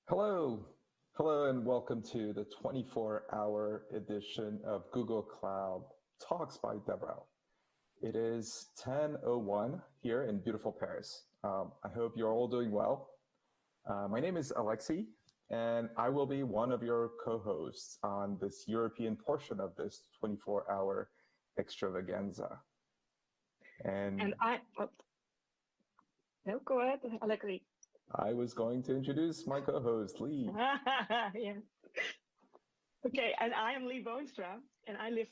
Hello. Hello, and welcome to the 24-hour edition of Google Cloud Talks by DevRel. It is 10:01 here in beautiful Paris. I hope you're all doing well. My name is Alexei, and I will be one of your co-hosts on this European portion of this 24-hour extravaganza. And no, go ahead, Alexei. I was going to introduce my co-host, Lee. Yeah. Okay, and I am Lee Boonstra, and I live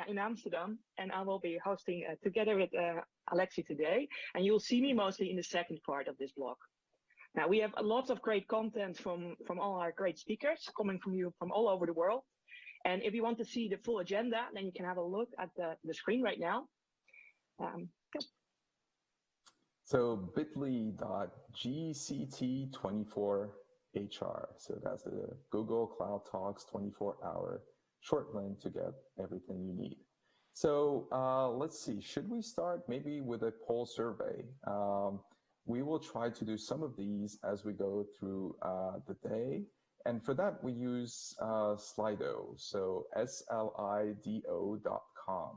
in Amsterdam, and I will be hosting together with Alexei today, and you'll see me mostly in the second part of this blog. Now, we have a lot of great content from all our great speakers coming from you from all over the world, and if you want to see the full agenda, then you can have a look at the screen right now. So bit.ly.gct24hr. So that's the Google Cloud Talks 24-hour short link to get everything you need. So let's see, should we start maybe with a poll survey? We will try to do some of these as we go through the day. And for that, we use Slido, so slido.com.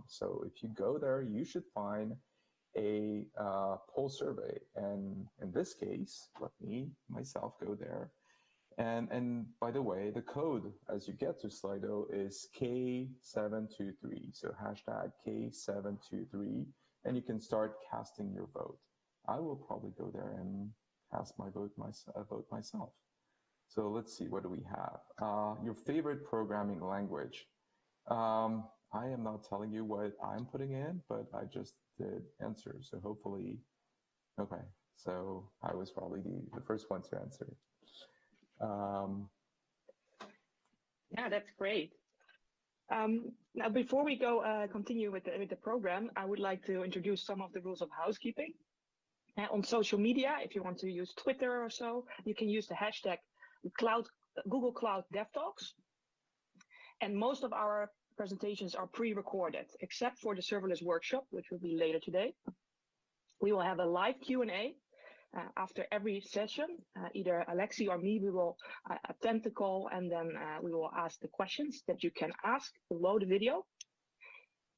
So if you go there, you should find a poll survey, and in this case, let me myself go there. And by the way, the code as you get to Slido is K723, so hashtag K723, and you can start casting your vote. I will probably go there and cast my vote myself. So let's see, what do we have? Your favorite programming language. I am not telling you what I'm putting in, but I just did answer. So hopefully, okay. So I was probably the first one to answer. Yeah, that's great. Now, before we go continue with the program, I would like to introduce some of the rules of housekeeping. On social media, if you want to use Twitter or so, you can use the hashtag Google Cloud DevTalks. And most of our presentations are pre-recorded, except for the serverless workshop, which will be later today. We will have a live Q&A after every session. Either Alexei or me, we will attend the call, and then we will ask the questions that you can ask below the video.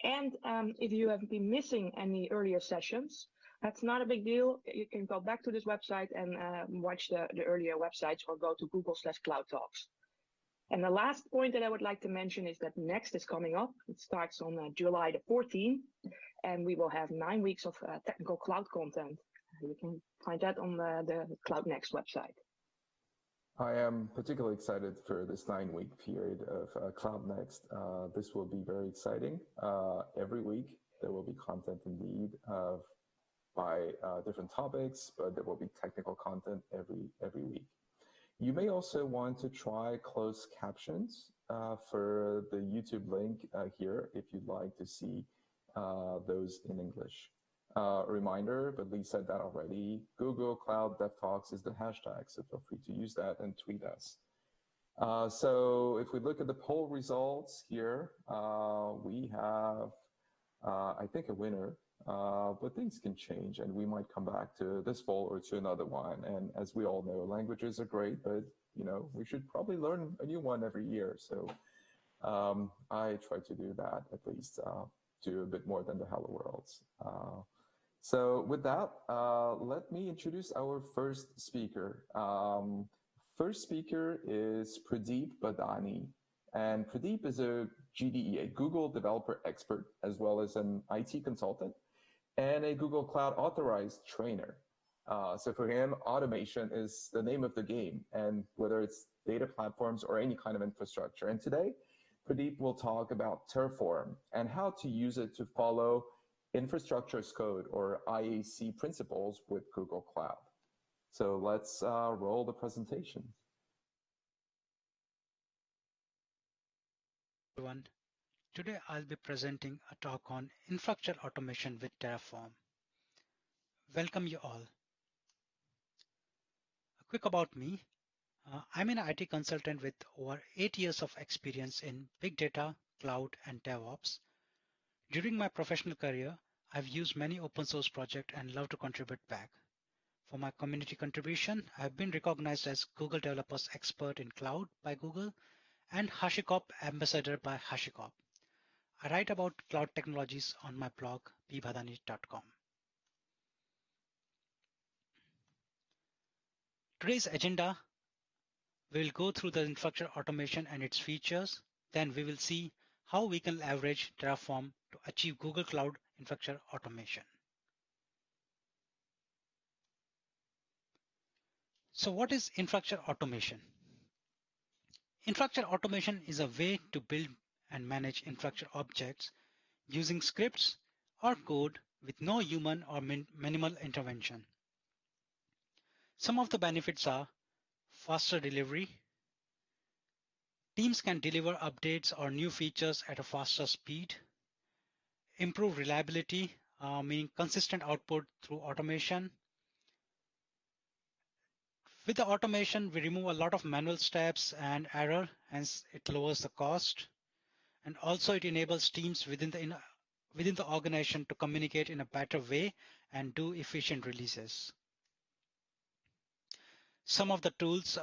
And if you have been missing any earlier sessions, that's not a big deal. You can go back to this website and watch the earlier websites, or go to Google/Cloud Talks. And the last point that I would like to mention is that Next is coming up. It starts on July the 14th, and we will have 9 weeks of technical cloud content. You can find that on the Cloud Next website. I am particularly excited for this 9-week period of Cloud Next. This will be very exciting. Every week there will be content indeed by different topics, but there will be technical content every week. You may also want to try closed captions for the YouTube link here if you'd like to see those in English. Reminder, but Lee said that already, Google Cloud DevTalks is the hashtag, so feel free to use that and tweet us. So if we look at the poll results here, we have, I think, a winner. But things can change, and we might come back to this poll or to another one. And as we all know, languages are great, but we should probably learn a new one every year. So I try to do that, at least do a bit more than the Hello Worlds. So with that, let me introduce our first speaker. First speaker is Pradeep Badani. And Pradeep is a GDE, a Google Developer Expert, as well as an IT consultant, and a Google Cloud Authorized Trainer. So for him, automation is the name of the game, and whether it's data platforms or any kind of infrastructure. And today, Pradeep will talk about Terraform and how to use it to follow infrastructure as code, or IAC principles, with Google Cloud. So let's roll the presentation. Everyone. Today I'll be presenting a talk on infrastructure automation with Terraform. Welcome you all. A quick about me. I'm an IT consultant with over 8 years of experience in big data, cloud, and DevOps. During my professional career, I've used many open source projects and love to contribute back. For my community contribution, I have been recognized as Google Developers Expert in Cloud by Google and HashiCorp Ambassador by HashiCorp. I write about cloud technologies on my blog, pbhadani.com. Today's agenda, we will go through the infrastructure automation and its features. Then we will see how we can leverage Terraform to achieve Google Cloud infrastructure automation. So what is infrastructure automation? Infrastructure automation is a way to build and manage infrastructure objects using scripts or code with no human or minimal intervention. Some of the benefits are faster delivery. Teams can deliver updates or new features at a faster speed. Improve reliability, meaning consistent output through automation. With the automation, we remove a lot of manual steps and error, hence it lowers the cost. And also it enables teams within the organization to communicate in a better way and do efficient releases. Some of the tools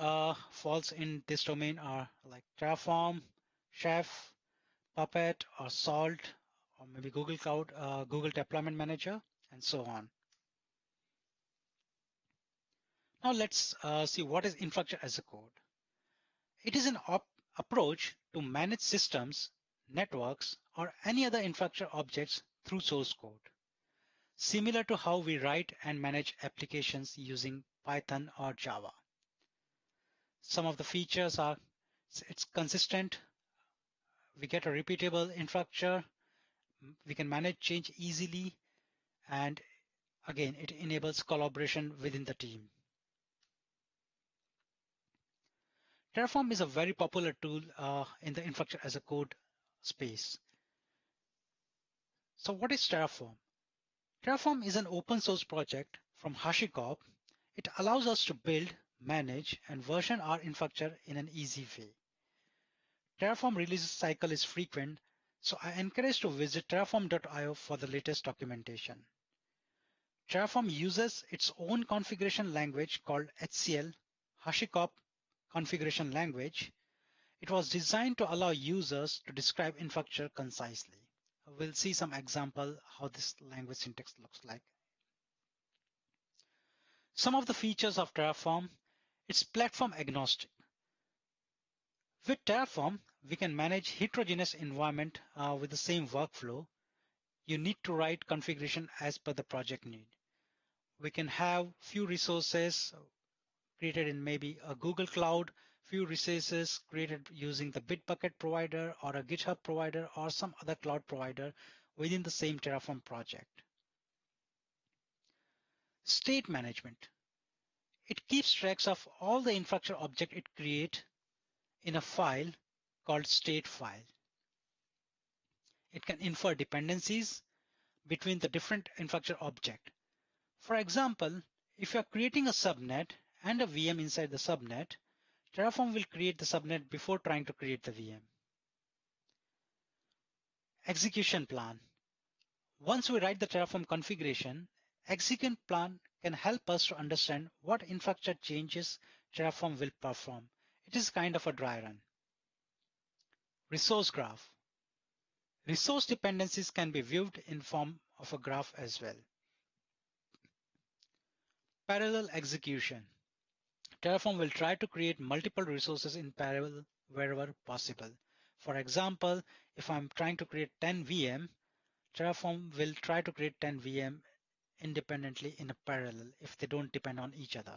falls in this domain are like Terraform, Chef, Puppet, or Salt, or maybe Google Cloud, Google Deployment Manager, and so on. Now let's see what is infrastructure as a code. It is an approach to manage systems, networks, or any other infrastructure objects through source code, similar to how we write and manage applications using Python or Java. Some of the features are it's consistent, we get a repeatable infrastructure, we can manage change easily, and again, it enables collaboration within the team. Terraform is a very popular tool in the infrastructure as a code space. So what is Terraform? Terraform is an open source project from HashiCorp. It allows us to build, manage, and version our infrastructure in an easy way. Terraform release cycle is frequent, so I encourage to visit terraform.io for the latest documentation. Terraform uses its own configuration language called HCL, HashiCorp Configuration Language. It was designed to allow users to describe infrastructure concisely. We'll see some example how this language syntax looks like. Some of the features of Terraform, it's platform agnostic. With Terraform, we can manage heterogeneous environment with the same workflow. You need to write configuration as per the project need. We can have few resources created in maybe a Google Cloud, few resources created using the Bitbucket provider or a GitHub provider or some other cloud provider within the same Terraform project. State management. It keeps tracks of all the infrastructure object it creates in a file called state file. It can infer dependencies between the different infrastructure object. For example, if you are creating a subnet and a VM inside the subnet, Terraform will create the subnet before trying to create the VM. Execution plan. Once we write the Terraform configuration, execution plan can help us to understand what infrastructure changes Terraform will perform. It is kind of a dry run. Resource graph. Resource dependencies can be viewed in form of a graph as well. Parallel execution. Terraform will try to create multiple resources in parallel wherever possible. For example, if I'm trying to create 10 VM, Terraform will try to create 10 VM independently in a parallel if they don't depend on each other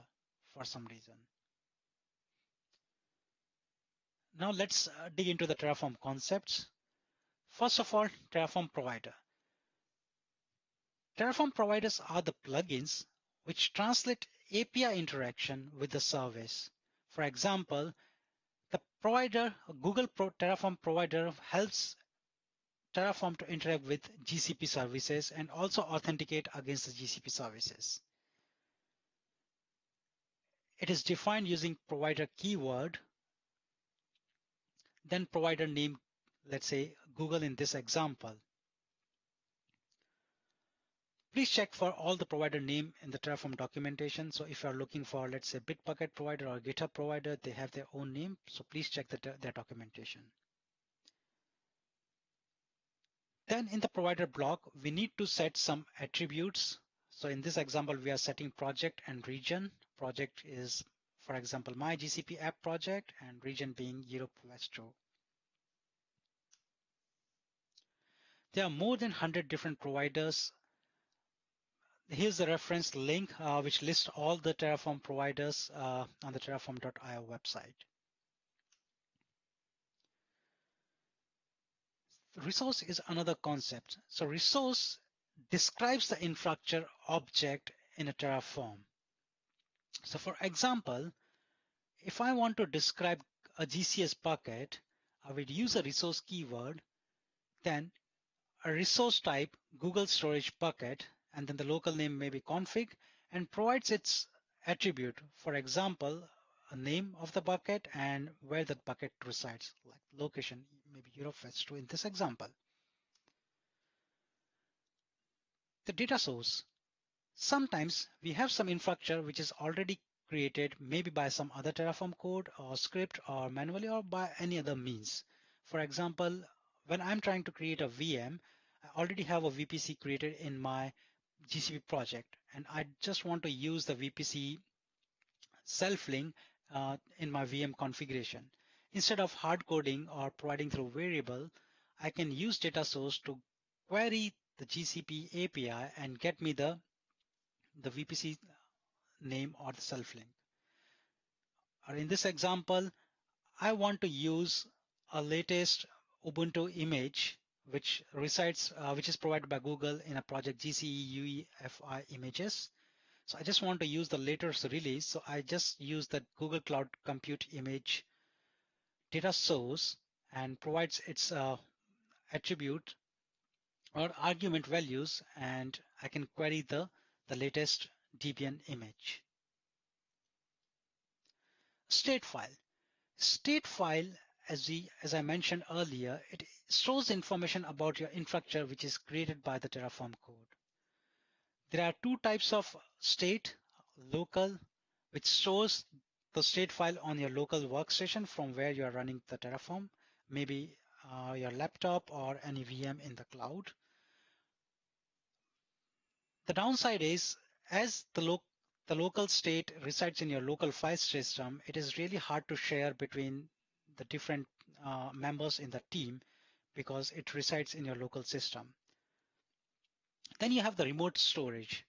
for some reason. Now let's dig into the Terraform concepts. First of all, Terraform provider. Terraform providers are the plugins which translate API interaction with the service. For example, the provider, Google Terraform provider, helps Terraform to interact with GCP services and also authenticate against the GCP services. It is defined using provider keyword, then provider name, let's say Google in this example. Please check for all the provider name in the Terraform documentation. So if you are looking for, let's say, Bitbucket provider or GitHub provider, they have their own name. So please check their documentation. Then in the provider block, we need to set some attributes. So in this example, we are setting project and region. Project is, for example, my GCP app project, and region being Europe Westro. There are more than 100 different providers. Here's the reference link, which lists all the Terraform providers on the terraform.io website. Resource is another concept. So resource describes the infrastructure object in a Terraform. So for example, if I want to describe a GCS bucket, I would use a resource keyword, then a resource type, Google Storage Bucket, and then the local name may be config, and provides its attribute. For example, a name of the bucket and where that bucket resides, like location, maybe Europe West in this example. The data source. Sometimes we have some infrastructure which is already created, maybe by some other Terraform code or script or manually or by any other means. For example, when I'm trying to create a VM, I already have a VPC created in my GCP project, and I just want to use the VPC self-link in my VM configuration. Instead of hard coding or providing through variable, I can use data source to query the GCP API and get me the VPC name or the self-link. Or in this example, I want to use a latest Ubuntu image which resides, which is provided by Google in a project GCE UEFI images. So I just want to use the latest release. So I just use the Google Cloud Compute image data source and provides its attribute or argument values, and I can query the latest Debian image. State file. State file, as I mentioned earlier, it stores information about your infrastructure which is created by the Terraform code. There are two types of state: local, which stores the state file on your local workstation from where you are running the Terraform, maybe your laptop or any VM in the cloud. The downside is, as the local state resides in your local file system, it is really hard to share between the different members in the team because it resides in your local system. Then you have the remote storage.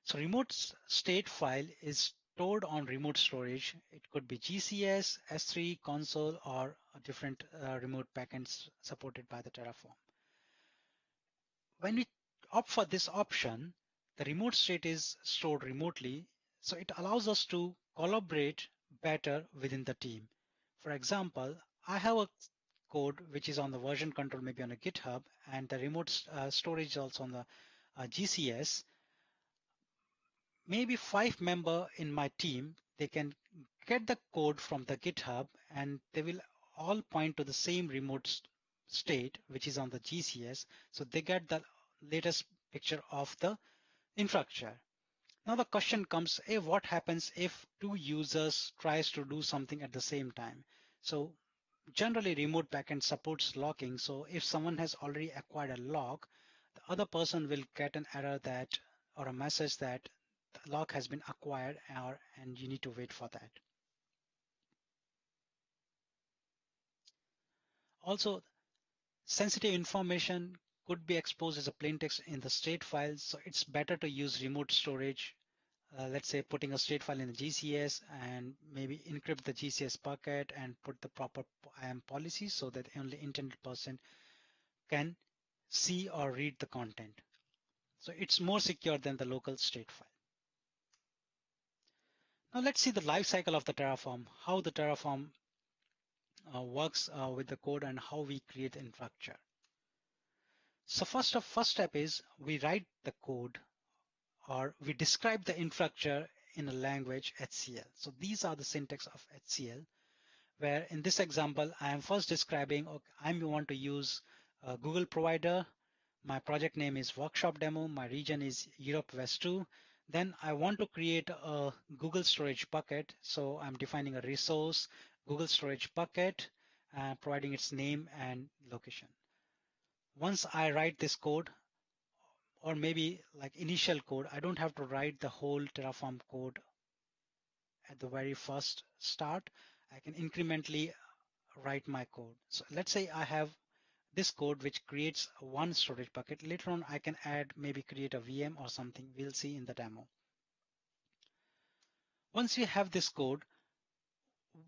So remote state file is stored on remote storage. It could be GCS, S3, console, or a different remote backends supported by the Terraform. When we opt for this option, the remote state is stored remotely, so it allows us to collaborate better within the team. For example, I have a code which is on the version control, maybe on a GitHub, and the remote storage is also on the GCS. Maybe 5 members in my team, they can get the code from the GitHub, and they will all point to the same remote state, which is on the GCS. So they get the latest picture of the infrastructure. Now the question comes, what happens if two users tries to do something at the same time? So generally remote backend supports locking. So if someone has already acquired a lock, the other person will get an error that, or a message that the lock has been acquired, and you need to wait for that. Also, sensitive information could be exposed as a plain text in the state files. So it's better to use remote storage. Let's say putting a state file in the GCS and maybe encrypt the GCS bucket and put the proper IAM policy so that only intended person can see or read the content. So it's more secure than the local state file. Now let's see the life cycle of the Terraform, how the Terraform works with the code and how we create the infrastructure. So first step is we write the code, or we describe the infrastructure in a language HCL. So these are the syntax of HCL, where in this example, I am first describing, okay, I want to use a Google provider. My project name is workshop demo. My region is Europe West 2. Then I want to create a Google storage bucket. So I'm defining a resource, Google storage bucket, providing its name and location. Once I write this code, or maybe like initial code, I don't have to write the whole Terraform code at the very first start. I can incrementally write my code. So let's say I have this code which creates one storage bucket. Later on, I can add, maybe create a VM or something. We'll see in the demo. Once you have this code,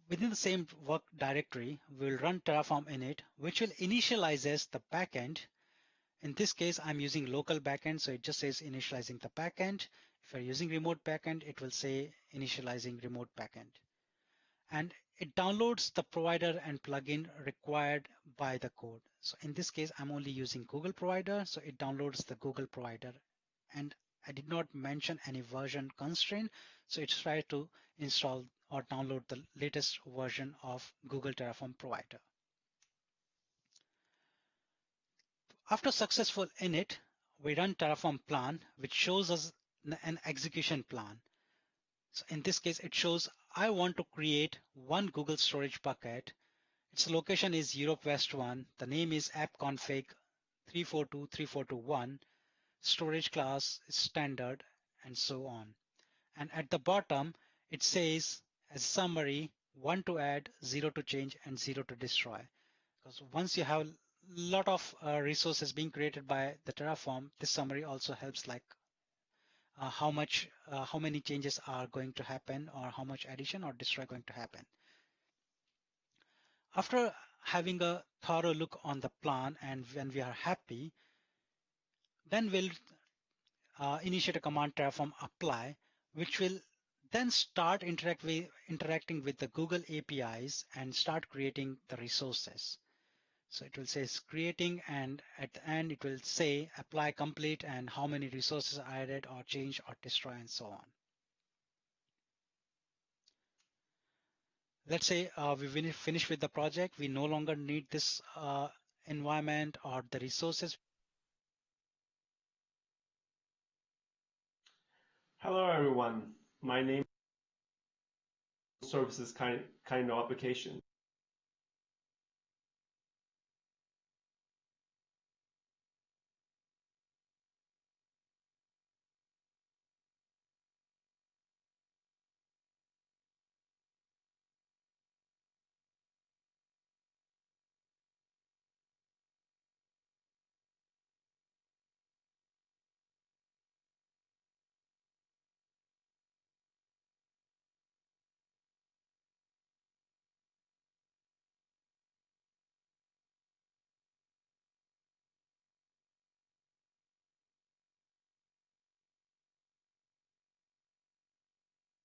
within the same work directory, we'll run Terraform init, which will initializes the backend. In this case, I'm using local backend, so it just says initializing the backend. If you're using remote backend, it will say initializing remote backend. And it downloads the provider and plugin required by the code. So in this case, I'm only using Google provider, so it downloads the Google provider. And I did not mention any version constraint, so it's trying to install or download the latest version of Google Terraform provider. After successful init, we run Terraform plan, which shows us an execution plan. So in this case, it shows I want to create one Google storage bucket. Its location is Europe West 1. The name is appconfig 342.342.1. Storage class is standard, and so on. And at the bottom, it says as summary, 1 to add, 0 to change, and 0 to destroy. Because once you have a lot of resources being created by the Terraform, this summary also helps, like how many changes are going to happen, or how much addition or destroy going to happen. After having a thorough look on the plan, and when we are happy, then we'll initiate a command Terraform apply, which will then start interacting with the Google APIs and start creating the resources. So it will say it's creating, and at the end it will say apply complete and how many resources are added or changed or destroy and so on. Let's say we finish with the project. We no longer need this environment or the resources. Hello, everyone. My name is Services kind of application.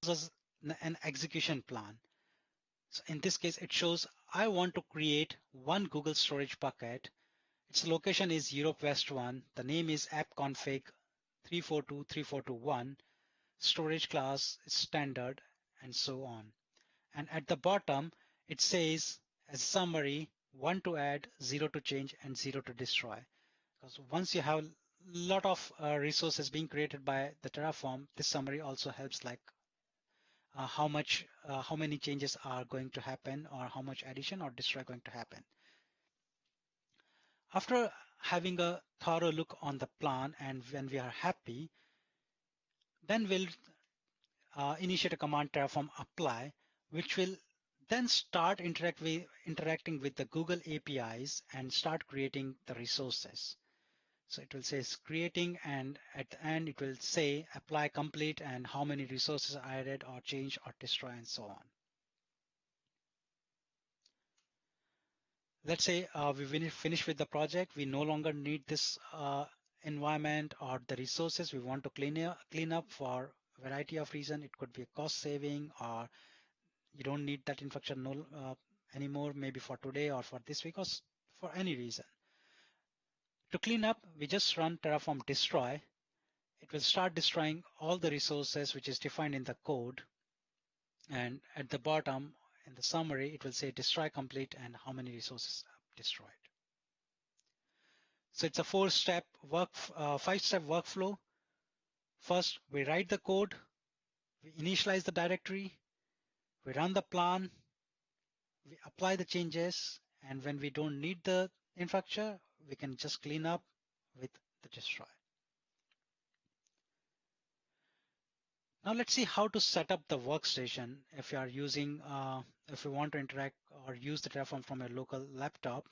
Us an execution plan. So in this case, it shows I want to create one Google storage bucket. Its location is Europe West 1. The name is appconfig 342.342.1. Storage class is standard, and so on. And at the bottom, it says as summary, 1 to add, 0 to change, and 0 to destroy. Because once you have a lot of resources being created by the Terraform, this summary also helps, like how many changes are going to happen, or how much addition or destroy going to happen. After having a thorough look on the plan, and when we are happy, then we'll initiate a command Terraform apply, which will then start interacting with the Google APIs and start creating the resources. So it will say it's creating, and at the end it will say apply complete and how many resources are added or changed or destroy and so on. Let's say we finish with the project. We no longer need this environment or the resources. We want to clean up for a variety of reasons. It could be a cost saving, or you don't need that infrastructure anymore, maybe for today or for this week, or for any reason. To clean up, we just run Terraform destroy. It will start destroying all the resources which is defined in the code. And at the bottom, in the summary, it will say destroy complete and how many resources are destroyed. So it's a five-step workflow. First, we write the code, we initialize the directory, we run the plan, we apply the changes, and when we don't need the infrastructure, we can just clean up with the destroy. Now let's see how to set up the workstation if you are using, if you want to interact or use the Terraform from a local laptop.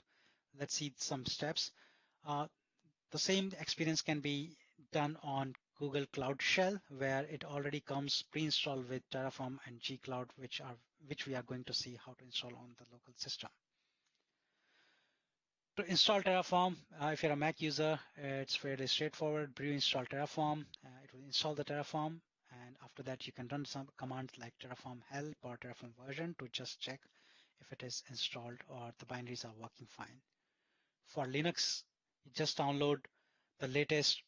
Let's see some steps. The same experience can be done on Google Cloud Shell, where it already comes pre-installed with Terraform and gcloud, which we are going to see how to install on the local system. To install Terraform, if you're a Mac user, it's fairly straightforward. Brew install Terraform. It will install the Terraform, and after that, you can run some commands like Terraform help or Terraform version to just check if it is installed or the binaries are working fine. For Linux, you just download the latest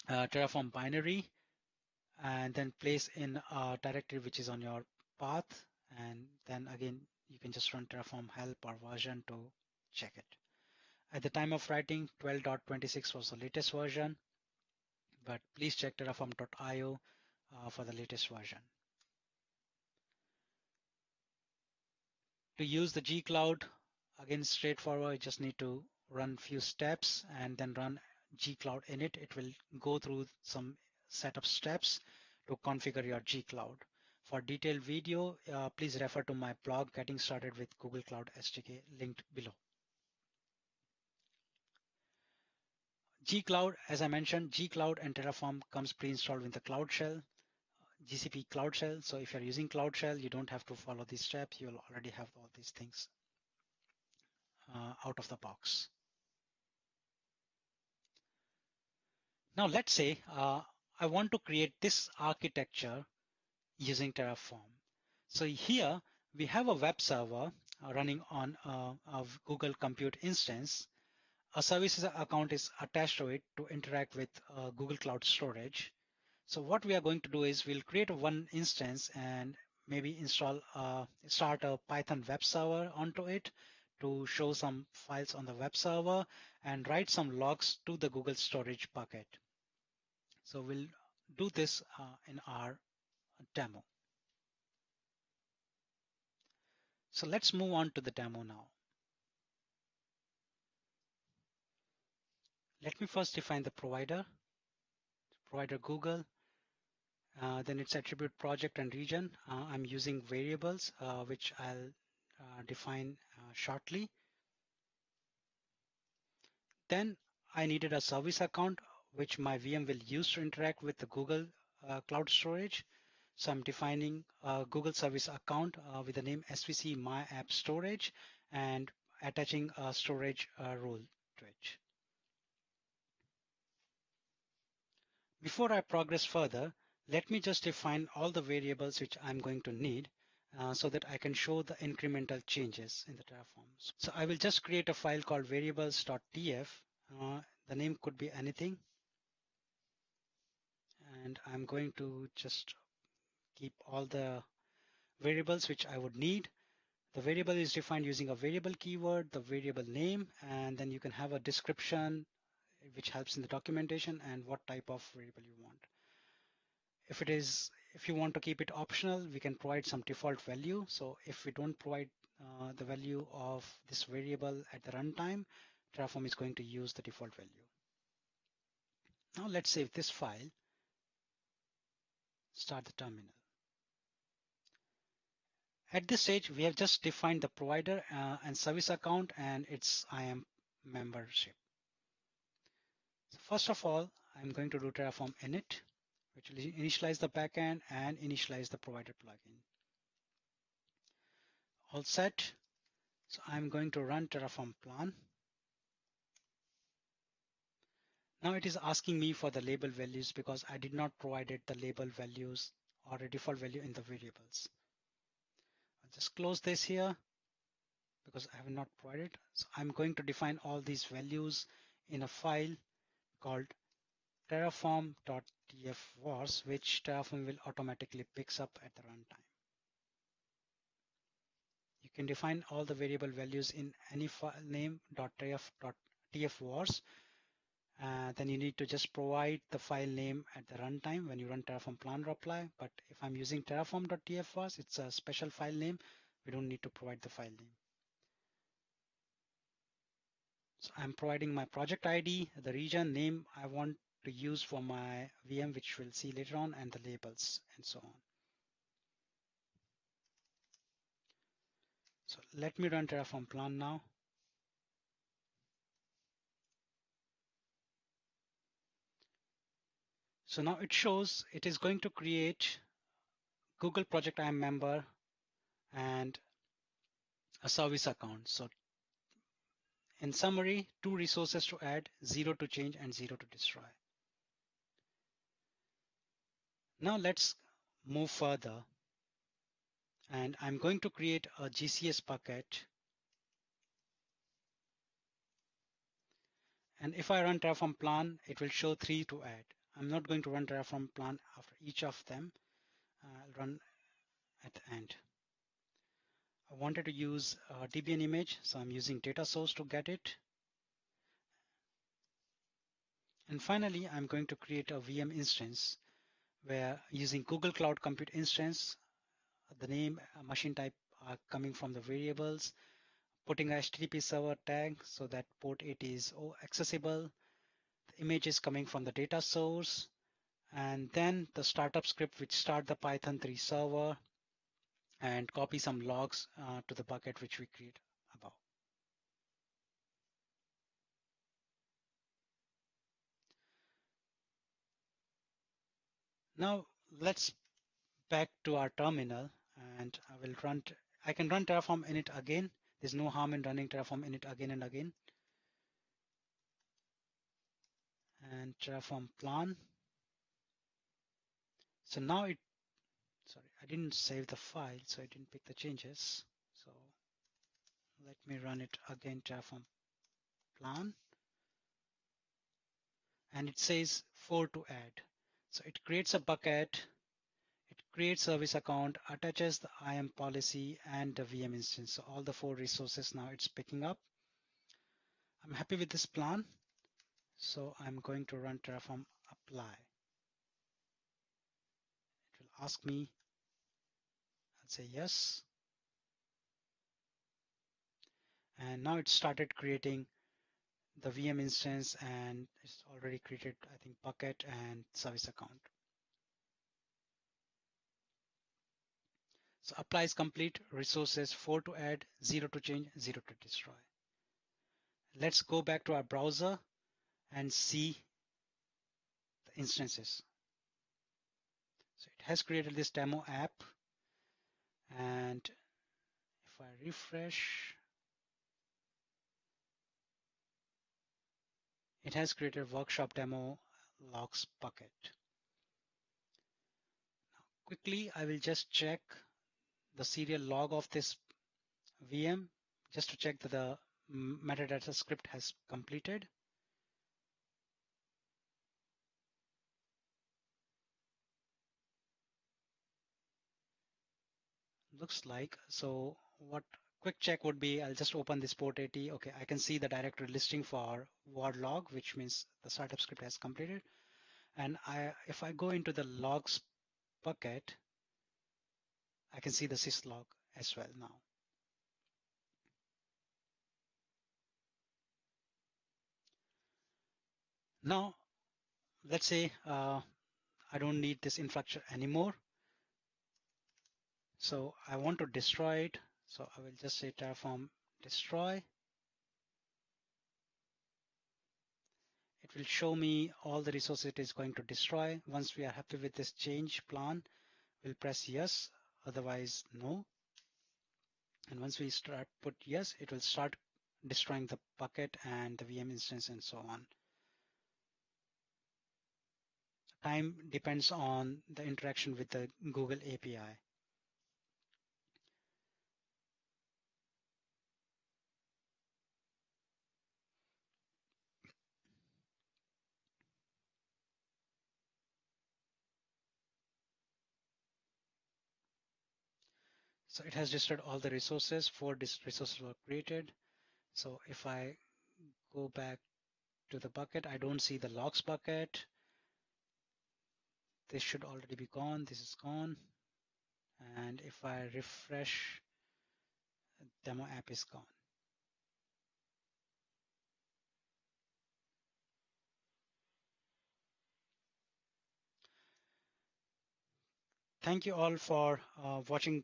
Terraform binary and then place in a directory which is on your path, and then again you can just run Terraform help or version to check it. At the time of writing, 12.26 was the latest version, but please check terraform.io for the latest version. To use the gcloud, again straightforward, you just need to run few steps and then run gcloud init. It will go through some setup steps to configure your gcloud. For detailed video, please refer to my blog, Getting Started with Google Cloud SDK, linked below. gcloud, as I mentioned, gcloud and Terraform comes pre-installed with the Cloud Shell, GCP Cloud Shell. So if you're using Cloud Shell, you don't have to follow these steps. You'll already have all these things out of the box. Now let's say I want to create this architecture using Terraform. So here we have a web server running on a Google Compute instance. A services account is attached to it to interact with Google Cloud Storage. So what we are going to do is we'll create one instance and maybe start a Python web server onto it to show some files on the web server and write some logs to the Google Storage bucket. So we'll do this in our demo. So let's move on to the demo now. Let me first define the provider Google, then its attribute project and region. I'm using variables, which I'll define shortly. Then I needed a service account, which my VM will use to interact with the Google Cloud Storage. So I'm defining a Google service account with the name SVC My App Storage and attaching a storage role to it. Before I progress further, let me just define all the variables which I'm going to need so that I can show the incremental changes in the Terraform. So I will just create a file called variables.tf. The name could be anything. And I'm going to just keep all the variables which I would need. The variable is defined using a variable keyword, the variable name, and then you can have a description which helps in the documentation and what type of variable you want. If you want to keep it optional, we can provide some default value. So if we don't provide the value of this variable at the runtime, Terraform is going to use the default value. Now let's save this file, start the terminal. At this stage, we have just defined the provider and service account and its IAM membership. So first of all, I'm going to do Terraform init, which will initialize the backend and initialize the provider plugin. All set. So I'm going to run Terraform plan. Now it is asking me for the label values because I did not provide it the label values or a default value in the variables. I'll just close this here because I have not provided. So I'm going to define all these values in a file called terraform.tfvars, which Terraform will automatically picks up at the runtime. You can define all the variable values in any file name .tfvars, Then you need to just provide the file name at the runtime when you run Terraform plan reply. But if I'm using terraform.tfs, it's a special file name. We don't need to provide the file name. So I'm providing my project ID, the region name I want to use for my VM, which we'll see later on, and the labels and so on. So let me run Terraform plan now. So now it shows it is going to create Google Project IAM member and a service account. So in summary, 2 resources to add, 0 to change and 0 to destroy. Now let's move further. And I'm going to create a GCS bucket. And if I run Terraform plan, it will show 3 to add. I'm not going to run Terraform plan after each of them. I'll run at the end. I wanted to use a Debian image, so I'm using data source to get it. And finally, I'm going to create a VM instance where using Google Cloud Compute instance, the name, machine type are coming from the variables, putting a HTTP server tag so that port 80 is accessible. The image is coming from the data source, and then the startup script which start the Python 3 server and copy some logs to the bucket which we create above. Now let's back to our terminal, and I can run Terraform init again. There's no harm in running Terraform init again and again. And Terraform plan. So now sorry, I didn't save the file, so I didn't pick the changes. So let me run it again, Terraform plan. And it says 4 to add. So it creates a bucket, it creates service account, attaches the IAM policy and the VM instance. So all the 4 resources now it's picking up. I'm happy with this plan. So I'm going to run Terraform apply. It will ask me, I'll say yes. And now it started creating the VM instance, and it's already created, I think, bucket and service account. So apply is complete, resources 4 to add, 0 to change, 0 to destroy. Let's go back to our browser and see the instances. So it has created this demo app, and if I refresh, it has created workshop demo logs bucket. Now, quickly, I will just check the serial log of this VM just to check that the metadata script has completed. Looks like, so what quick check would be, I'll just open this port 80. Okay, I can see the directory listing for word log, which means the startup script has completed. And if I go into the logs bucket, I can see the syslog as well now. Now, let's say I don't need this infrastructure anymore. So I want to destroy it. So I will just say Terraform destroy. It will show me all the resources it is going to destroy. Once we are happy with this change plan, we'll press yes, otherwise no. And once we put yes, it will start destroying the bucket and the VM instance and so on. Time depends on the interaction with the Google API. So it has destroyed all the resources. 4 resources were created. So if I go back to the bucket. I don't see the logs bucket. This should already be gone. This is gone. And if I refresh, demo app is gone. Thank you all for watching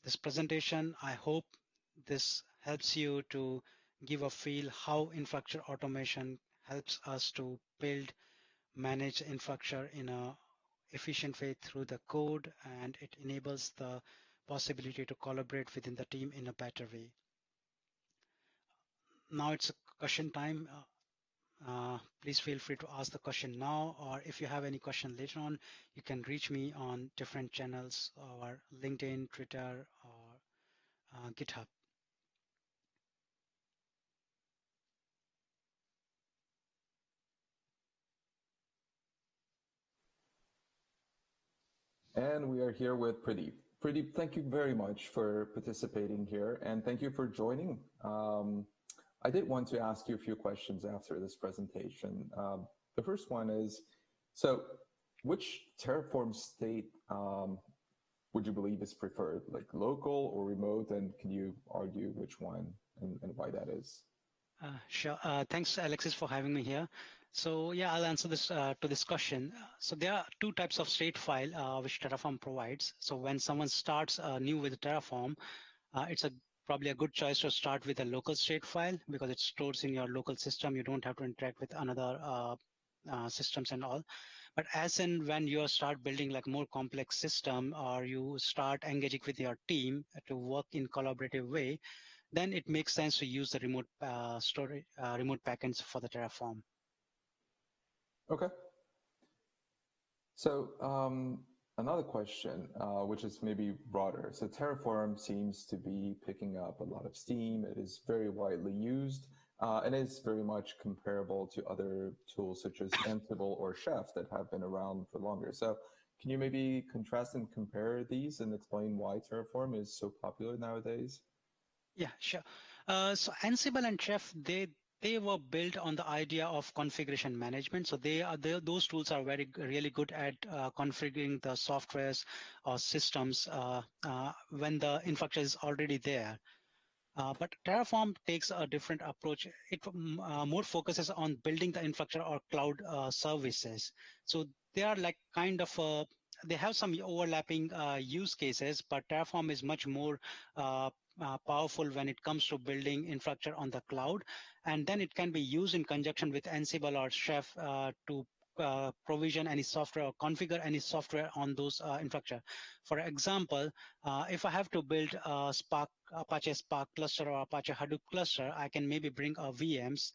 this presentation. I hope this helps you to give a feel how infrastructure automation helps us to build, manage infrastructure in a efficient way through the code, and it enables the possibility to collaborate within the team in a better way. Now it's a question time. Please feel free to ask the question now, or if you have any question later on, you can reach me on different channels or LinkedIn, Twitter, or GitHub. And we are here with Pradeep. Pradeep, thank you very much for participating here, and thank you for joining. I did want to ask you a few questions after this presentation. The first one is, so which Terraform state would you believe is preferred, like local or remote, and can you argue which one and why that is? Sure. Thanks, Alexis, for having me here. So yeah, I'll answer this to this question. So there are two types of state file which Terraform provides. So when someone starts new with Terraform, it's probably a good choice to start with a local state file because it stores in your local system. You don't have to interact with another systems and all. But as and when you start building like more complex system, or you start engaging with your team to work in collaborative way, then it makes sense to use the remote storage, remote backends for the Terraform. Okay. So another question, which is maybe broader. So Terraform seems to be picking up a lot of steam. It is very widely used, and is very much comparable to other tools such as Ansible or Chef that have been around for longer. So can you maybe contrast and compare these and explain why Terraform is so popular nowadays? Yeah, sure. So Ansible and Chef, they were built on the idea of configuration management. So those tools are really good at configuring the softwares or systems when the infrastructure is already there. But Terraform takes a different approach. It more focuses on building the infrastructure or cloud services. So they are like kind of they have some overlapping use cases, but Terraform is much more powerful when it comes to building infrastructure on the cloud, and then it can be used in conjunction with Ansible or Chef to provision any software or configure any software on those infrastructure. For example, if I have to build a Apache Spark cluster or Apache Hadoop cluster, I can maybe bring a VMs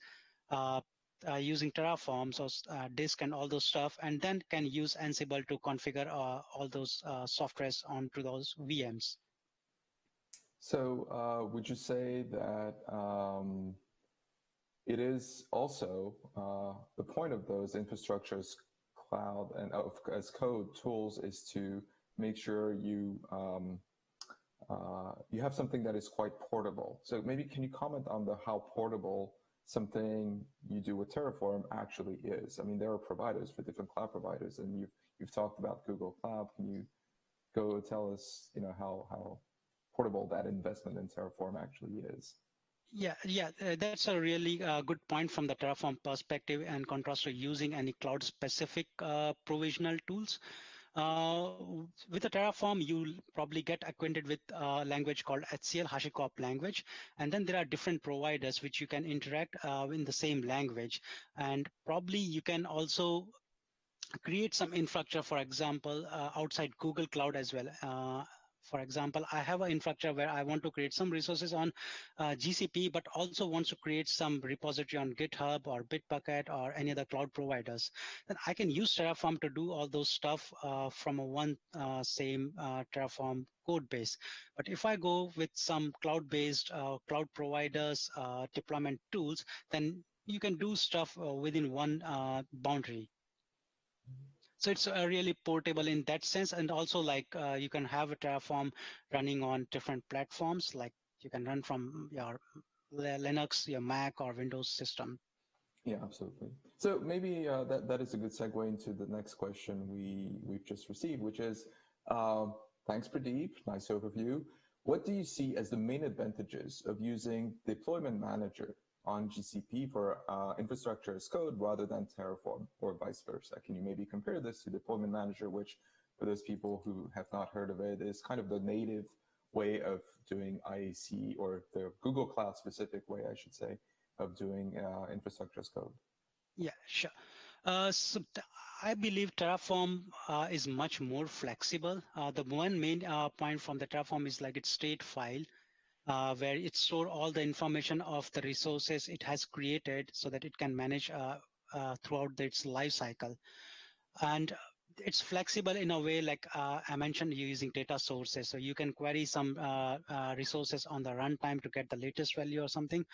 using Terraform, so disk and all those stuff, and then can use Ansible to configure all those softwares onto those VMs. So would you say that it is also the point of those infrastructure as cloud and as code tools is to make sure you you have something that is quite portable. So maybe can you comment on how portable something you do with Terraform actually is? I mean, there are providers for different cloud providers, and you've talked about Google Cloud. Can you go tell us, how portable that investment in Terraform actually is? Yeah, that's a really good point from the Terraform perspective, and contrast to using any cloud-specific provisional tools. With the Terraform, you'll probably get acquainted with a language called HCL, HashiCorp language, and then there are different providers which you can interact in the same language, and probably you can also create some infrastructure, for example, outside Google Cloud as well. For example, I have an infrastructure where I want to create some resources on GCP, but also wants to create some repository on GitHub or Bitbucket or any other cloud providers. Then I can use Terraform to do all those stuff from one same Terraform code base. But if I go with some cloud-based cloud providers deployment tools, then you can do stuff within one boundary. So it's really portable in that sense, and also like you can have a Terraform running on different platforms, like you can run from your Linux, your Mac, or Windows system. Yeah, absolutely. So maybe that is a good segue into the next question we've just received, which is, thanks, Pradeep. Nice overview. What do you see as the main advantages of using Deployment Manager on GCP for infrastructure as code rather than Terraform, or vice versa? Can you maybe compare this to Deployment Manager, which for those people who have not heard of it is kind of the native way of doing IAC, or the Google Cloud specific way, I should say, of doing infrastructure as code? Yeah, sure. I believe Terraform is much more flexible. The one main point from the Terraform is like its state file, where it stores all the information of the resources it has created so that it can manage throughout its life cycle. And it's flexible in a way, like I mentioned, using data sources. So you can query some resources on the runtime to get the latest value or something.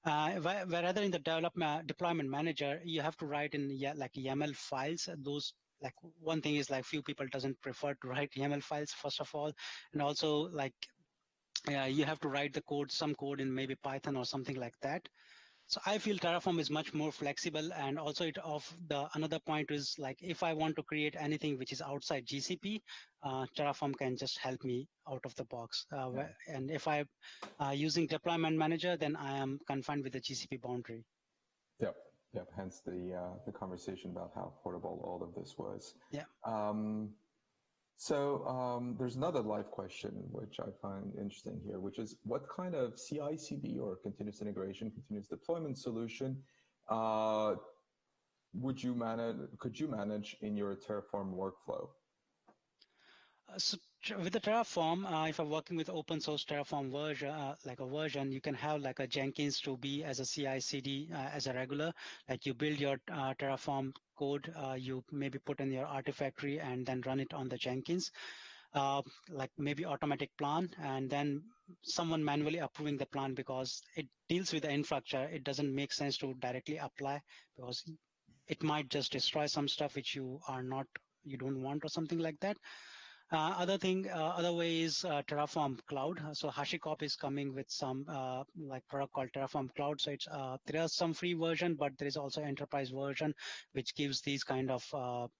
Whereas in the deployment manager, you have to write in like YAML files. Those, like, one thing is like few people doesn't prefer to write YAML files first of all, and also like you have to write the code, some code in maybe Python or something like that. So I feel Terraform is much more flexible, and also another point is like if I want to create anything which is outside GCP, Terraform can just help me out of the box. And if I using deployment manager, then I am confined with the GCP boundary. Yep, yep. Hence the conversation about how portable all of this was. Yeah. There's another live question which I find interesting here, which is what kind of CI/CD or continuous integration, continuous deployment solution could you manage in your Terraform workflow? So with the Terraform, if I'm working with open source Terraform version, you can have like a Jenkins to be as a CI/CD as a regular. Like you build your Terraform code, you maybe put in your Artifactory and then run it on the Jenkins. Like maybe automatic plan, and then someone manually approving the plan, because it deals with the infrastructure. It doesn't make sense to directly apply, because it might just destroy some stuff which you don't want or something like that. Other way is Terraform Cloud. So HashiCorp is coming with some like product called Terraform Cloud. So it's there are some free version, but there is also enterprise version which gives these kind of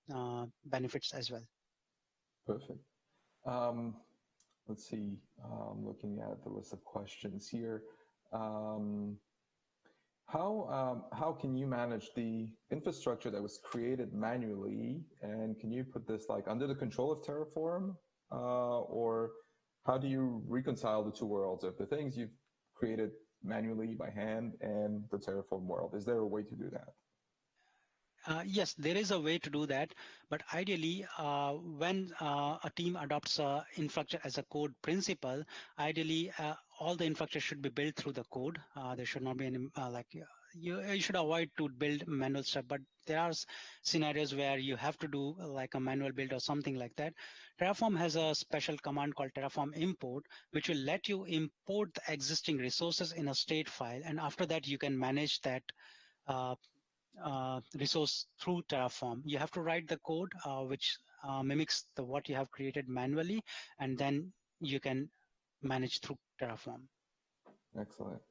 benefits as well. Perfect. Let's see. Looking at the list of questions here. How can you manage the infrastructure that was created manually, and can you put this like under the control of Terraform, or how do you reconcile the two worlds of the things you've created manually by hand and the Terraform world? Is there a way to do that? Yes, there is a way to do that, but ideally, when a team adopts infrastructure as a code principle, ideally all the infrastructure should be built through the code. There should not be any you should avoid to build manual stuff, but there are scenarios where you have to do like a manual build or something like that. Terraform has a special command called Terraform import, which will let you import the existing resources in a state file, and after that you can manage that resource through Terraform. You have to write the code which mimics what you have created manually, and then you can manage through Terraform. Excellent.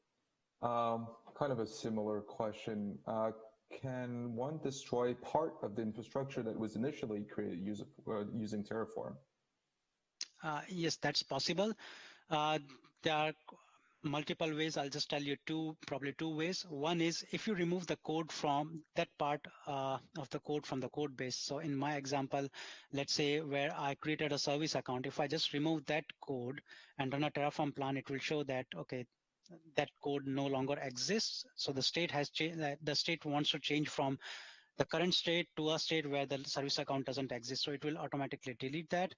Kind of a similar question. Can one destroy part of the infrastructure that was initially created using Terraform? Yes, that's possible. There are multiple ways. I'll just tell you probably two ways. One is if you remove the code from that part of the code from the code base. So in my example, let's say where I created a service account, if I just remove that code and run a Terraform plan, it will show that, okay, that code no longer exists. So the state has changed. The state wants to change from the current state to a state where the service account doesn't exist. So it will automatically delete that.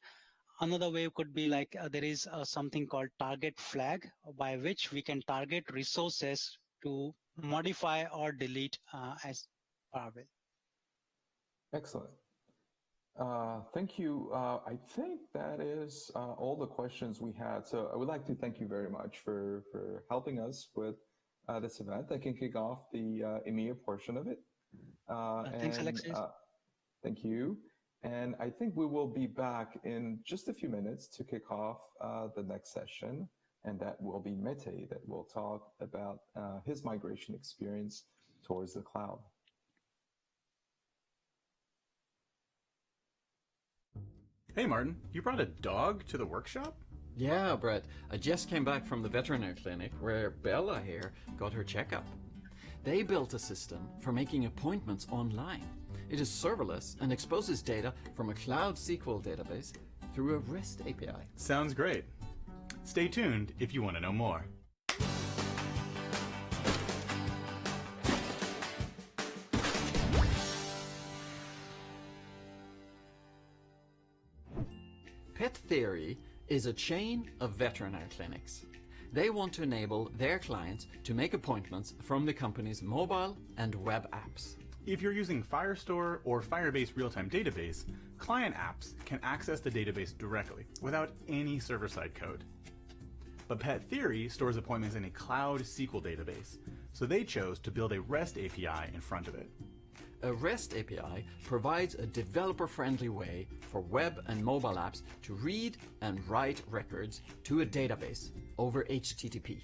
Another way could be like there is something called target flag, by which we can target resources to modify or delete as per will. Excellent. Thank you. I think that is all the questions we had. So I would like to thank you very much for helping us with this event. I can kick off the EMEA portion of it. Thanks, Alexis. Thank you. And I think we will be back in just a few minutes to kick off the next session. And that will be Mete that will talk about his migration experience towards the cloud. Hey Martin, you brought a dog to the workshop? Yeah, Brett. I just came back from the veterinary clinic where Bella here got her checkup. They built a system for making appointments online. It is serverless and exposes data from a Cloud SQL database through a REST API. Sounds great. Stay tuned if you want to know more. Pet Theory is a chain of veterinary clinics. They want to enable their clients to make appointments from the company's mobile and web apps. If you're using Firestore or Firebase real-time database, client apps can access the database directly without any server-side code. But Pet Theory stores appointments in a Cloud SQL database, so they chose to build a REST API in front of it. A REST API provides a developer-friendly way for web and mobile apps to read and write records to a database over HTTP.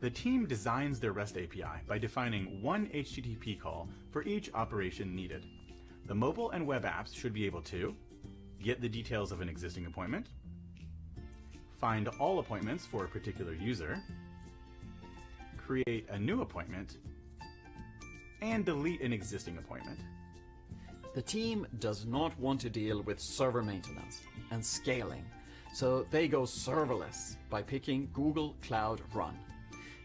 The team designs their REST API by defining one HTTP call for each operation needed. The mobile and web apps should be able to get the details of an existing appointment, find all appointments for a particular user, create a new appointment, and delete an existing appointment. The team does not want to deal with server maintenance and scaling, so they go serverless by picking Google Cloud Run.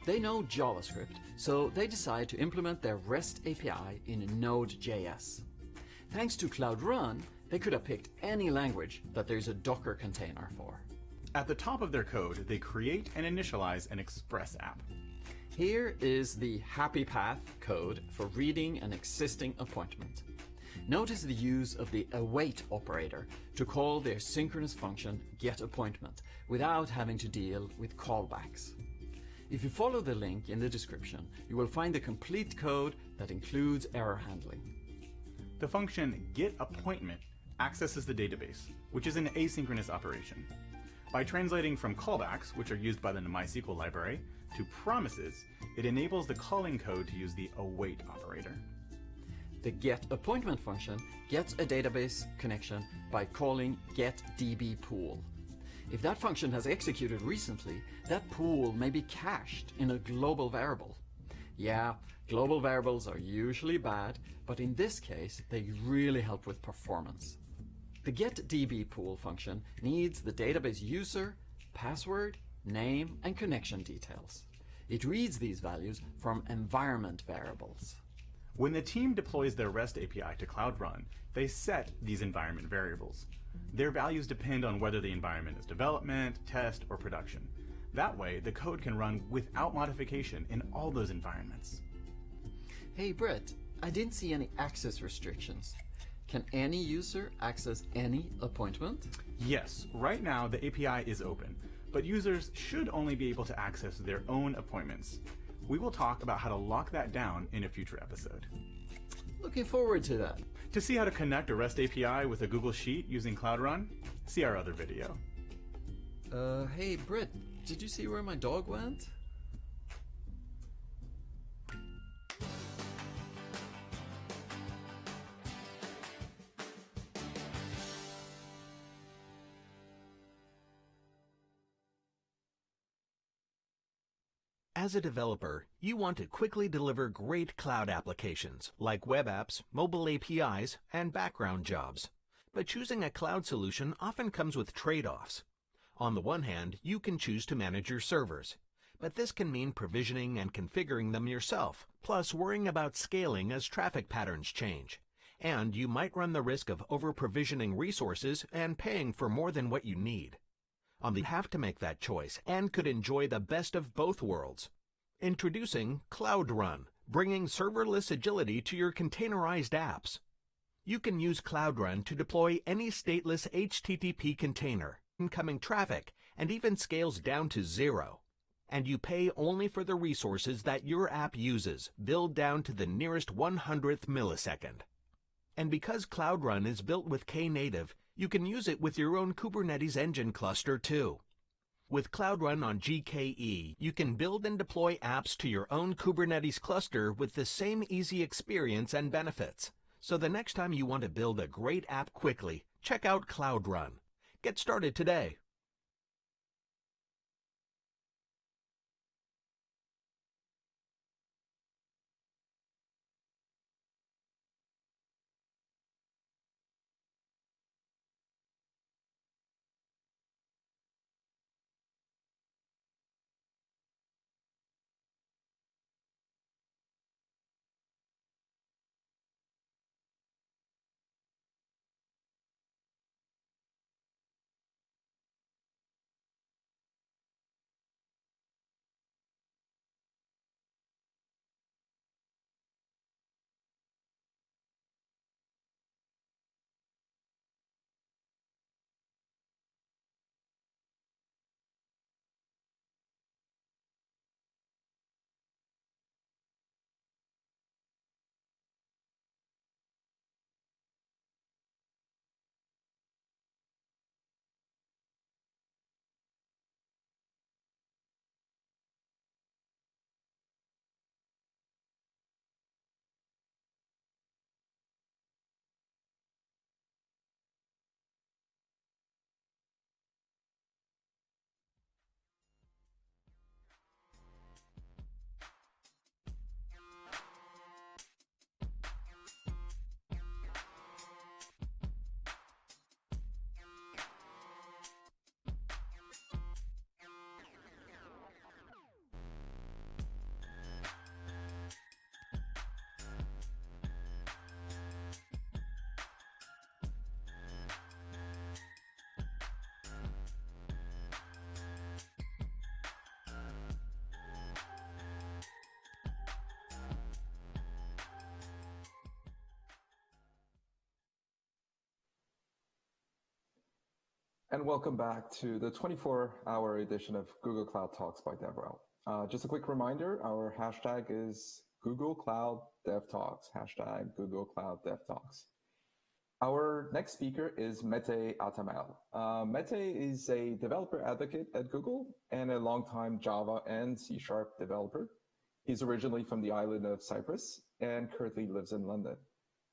They know JavaScript, so they decide to implement their REST API in Node.js. Thanks to Cloud Run, they could have picked any language that there's a Docker container for. At the top of their code, they create and initialize an Express app. Here is the happy path code for reading an existing appointment. Notice the use of the await operator to call their synchronous function getAppointment without having to deal with callbacks. If you follow the link in the description, you will find the complete code that includes error handling. The function getAppointment accesses the database, which is an asynchronous operation. By translating from callbacks, which are used by the MySQL library, to promises, it enables the calling code to use the await operator. The getAppointment function gets a database connection by calling getDBPool. If that function has executed recently, that pool may be cached in a global variable. Yeah, global variables are usually bad, but in this case, they really help with performance. The getDBPool function needs the database user, password, name, and connection details. It reads these values from environment variables. When the team deploys their REST API to Cloud Run, they set these environment variables. Their values depend on whether the environment is development, test, or production. That way, the code can run without modification in all those environments. Hey Brett, I didn't see any access restrictions. Can any user access any appointment? Yes, right now the API is open, but users should only be able to access their own appointments. We will talk about how to lock that down in a future episode. Looking forward to that. To see how to connect a REST API with a Google Sheet using Cloud Run, see our other video. Hey Britt, did you see where my dog went? As a developer, you want to quickly deliver great cloud applications like web apps, mobile APIs, and background jobs. But choosing a cloud solution often comes with trade-offs. On the one hand, you can choose to manage your servers, but this can mean provisioning and configuring them yourself, plus worrying about scaling as traffic patterns change. And you might run the risk of over-provisioning resources and paying for more than what you need. You have to make that choice and could enjoy the best of both worlds. Introducing Cloud Run, bringing serverless agility to your containerized apps. You can use Cloud Run to deploy any stateless HTTP container, incoming traffic, and even scales down to 0. And you pay only for the resources that your app uses, billed down to the nearest 100th millisecond. And because Cloud Run is built with Knative, you can use it with your own Kubernetes engine cluster too. With Cloud Run on GKE, you can build and deploy apps to your own Kubernetes cluster with the same easy experience and benefits. So the next time you want to build a great app quickly, check out Cloud Run. Get started today. And welcome back to the 24-hour edition of Google Cloud Talks by DevRel. Just a quick reminder, our hashtag is Google Cloud Dev Talks, hashtag Google Cloud Dev Talks. Our next speaker is Mete Atamel. Mete is a developer advocate at Google and a longtime Java and C# developer. He's originally from the island of Cyprus and currently lives in London.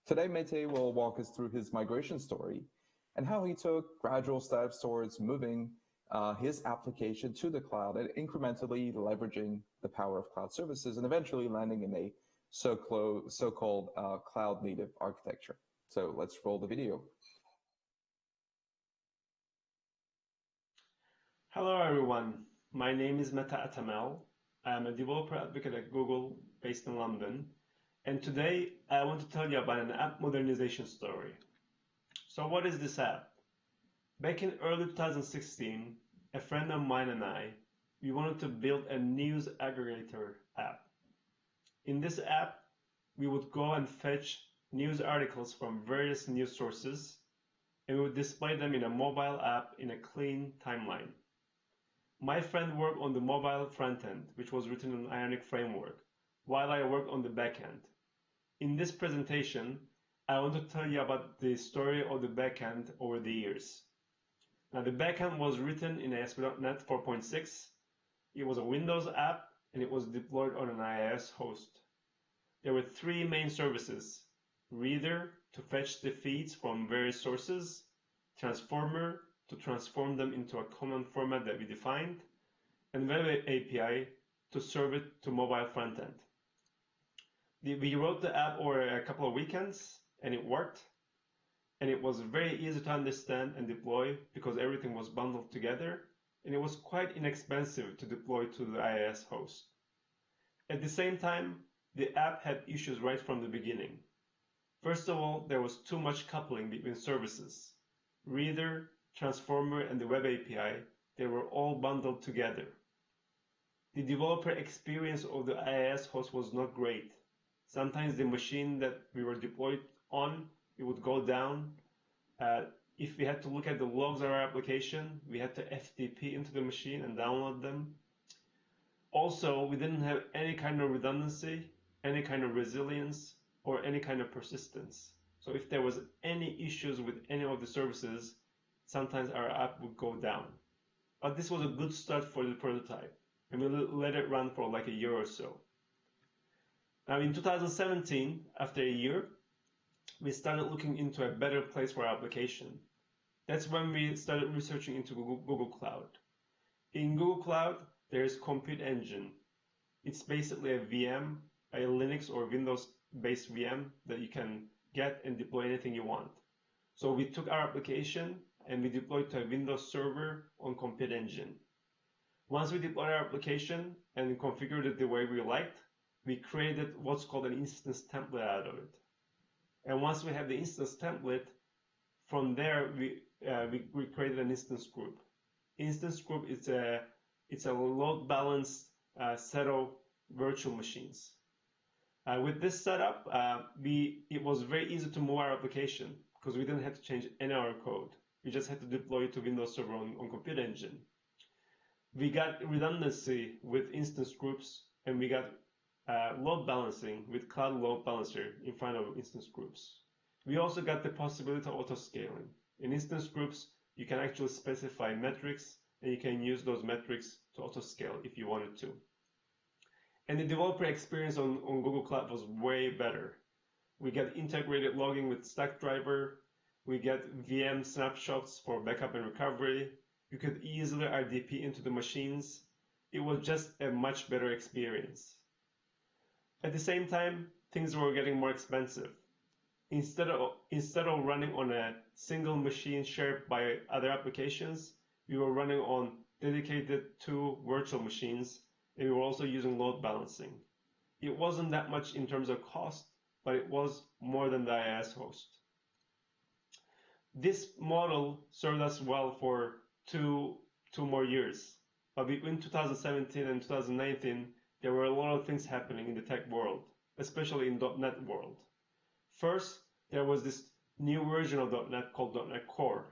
Today, Mete will walk us through his migration story and how he took gradual steps towards moving his application to the cloud and incrementally leveraging the power of cloud services and eventually landing in a so-called cloud-native architecture. So let's roll the video. Hello, everyone. My name is Mete Atamel. I am a developer advocate at Google based in London. And today I want to tell you about an app modernization story. So what is this app? Back in early 2016, a friend of mine and we wanted to build a news aggregator app. In this app, we would go and fetch news articles from various news sources, and we would display them in a mobile app in a clean timeline. My friend worked on the mobile front end, which was written in Ionic framework, while I worked on the back end. In this presentation, I want to tell you about the story of the backend over the years. Now, the backend was written in ASP.NET 4.6. It was a Windows app, and it was deployed on an IIS host. There were three main services: Reader to fetch the feeds from various sources, Transformer to transform them into a common format that we defined, and Web API to serve it to mobile frontend. We wrote the app over a couple of weekends, and it worked. And it was very easy to understand and deploy because everything was bundled together, and it was quite inexpensive to deploy to the IIS host. At the same time, the app had issues right from the beginning. First of all, there was too much coupling between services. Reader, Transformer, and the Web API, they were all bundled together. The developer experience of the IIS host was not great. Sometimes the machine that we were deployed on, it would go down. If we had to look at the logs of our application, we had to FTP into the machine and download them. Also, we didn't have any kind of redundancy, any kind of resilience, or any kind of persistence. So if there was any issues with any of the services, sometimes our app would go down. but this was a good start for the prototype, and we let it run for like a year or so. Now in 2017, after a year, we started looking into a better place for our application. That's when we started researching into Google Cloud. In Google Cloud, there's Compute Engine. It's basically a VM, a Linux or Windows-based VM that you can get and deploy anything you want. So we took our application and we deployed to a Windows server on Compute Engine. Once we deployed our application and configured it the way we liked, we created what's called an instance template out of it. And once we have the instance template, from there we created an instance group. Instance group is a load balanced set of virtual machines. With this setup, it was very easy to move our application because we didn't have to change any of our code. We just had to deploy it to Windows Server on Compute Engine. We got redundancy with instance groups, and we got load balancing with Cloud Load Balancer in front of instance groups. We also got the possibility of auto-scaling. In instance groups, you can actually specify metrics, and you can use those metrics to auto-scale if you wanted to. And the developer experience on Google Cloud was way better. We got integrated logging with Stackdriver. We get VM snapshots for backup and recovery. You could easily RDP into the machines. It was just a much better experience. At the same time, things were getting more expensive. Instead of running on a single machine shared by other applications, we were running on dedicated 2 virtual machines, and we were also using load balancing. It wasn't that much in terms of cost, but it was more than the IaaS host. This model served us well for two more years. But between 2017 and 2019, there were a lot of things happening in the tech world, especially in .NET world. First, there was this new version of .NET called .NET Core.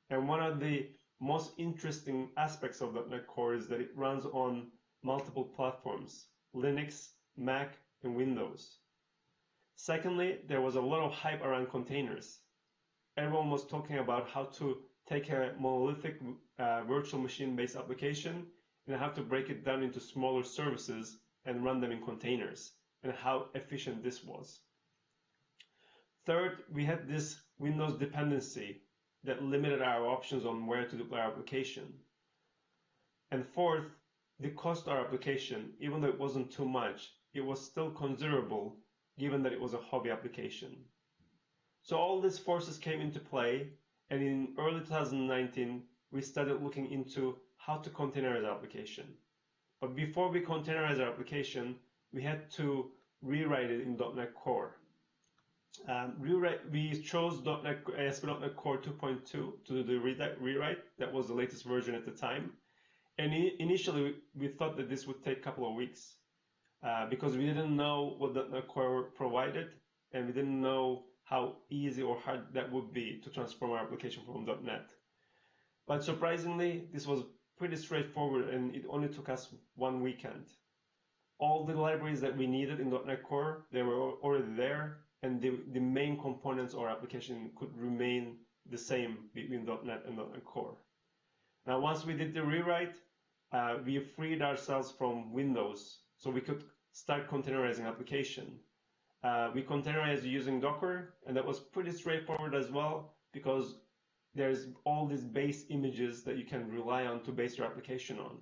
And one of the most interesting aspects of .NET Core is that it runs on multiple platforms, Linux, Mac, and Windows. Secondly, there was a lot of hype around containers. Everyone was talking about how to take a monolithic virtual machine-based application and how to break it down into smaller services and run them in containers, and how efficient this was. Third, we had this Windows dependency that limited our options on where to deploy our application. And fourth, the cost of our application, even though it wasn't too much, it was still considerable given that it was a hobby application. So all these forces came into play, and in early 2019, we started looking into how to containerize our application. But before we containerize our application, we had to rewrite it in .NET Core. We chose ASP.NET Core 2.2 to do the rewrite. That was the latest version at the time. And initially, we thought that this would take a couple of weeks because we didn't know what .NET Core provided, and we didn't know how easy or hard that would be to transform our application from .NET. But surprisingly, this was pretty straightforward, and it only took us 1 weekend. All the libraries that we needed in .NET Core, they were already there, and the main components of our application could remain the same between .NET and .NET Core. Now, once we did the rewrite, we freed ourselves from Windows, so we could start containerizing application. We containerized using Docker, and that was pretty straightforward as well, because there's all these base images that you can rely on to base your application on.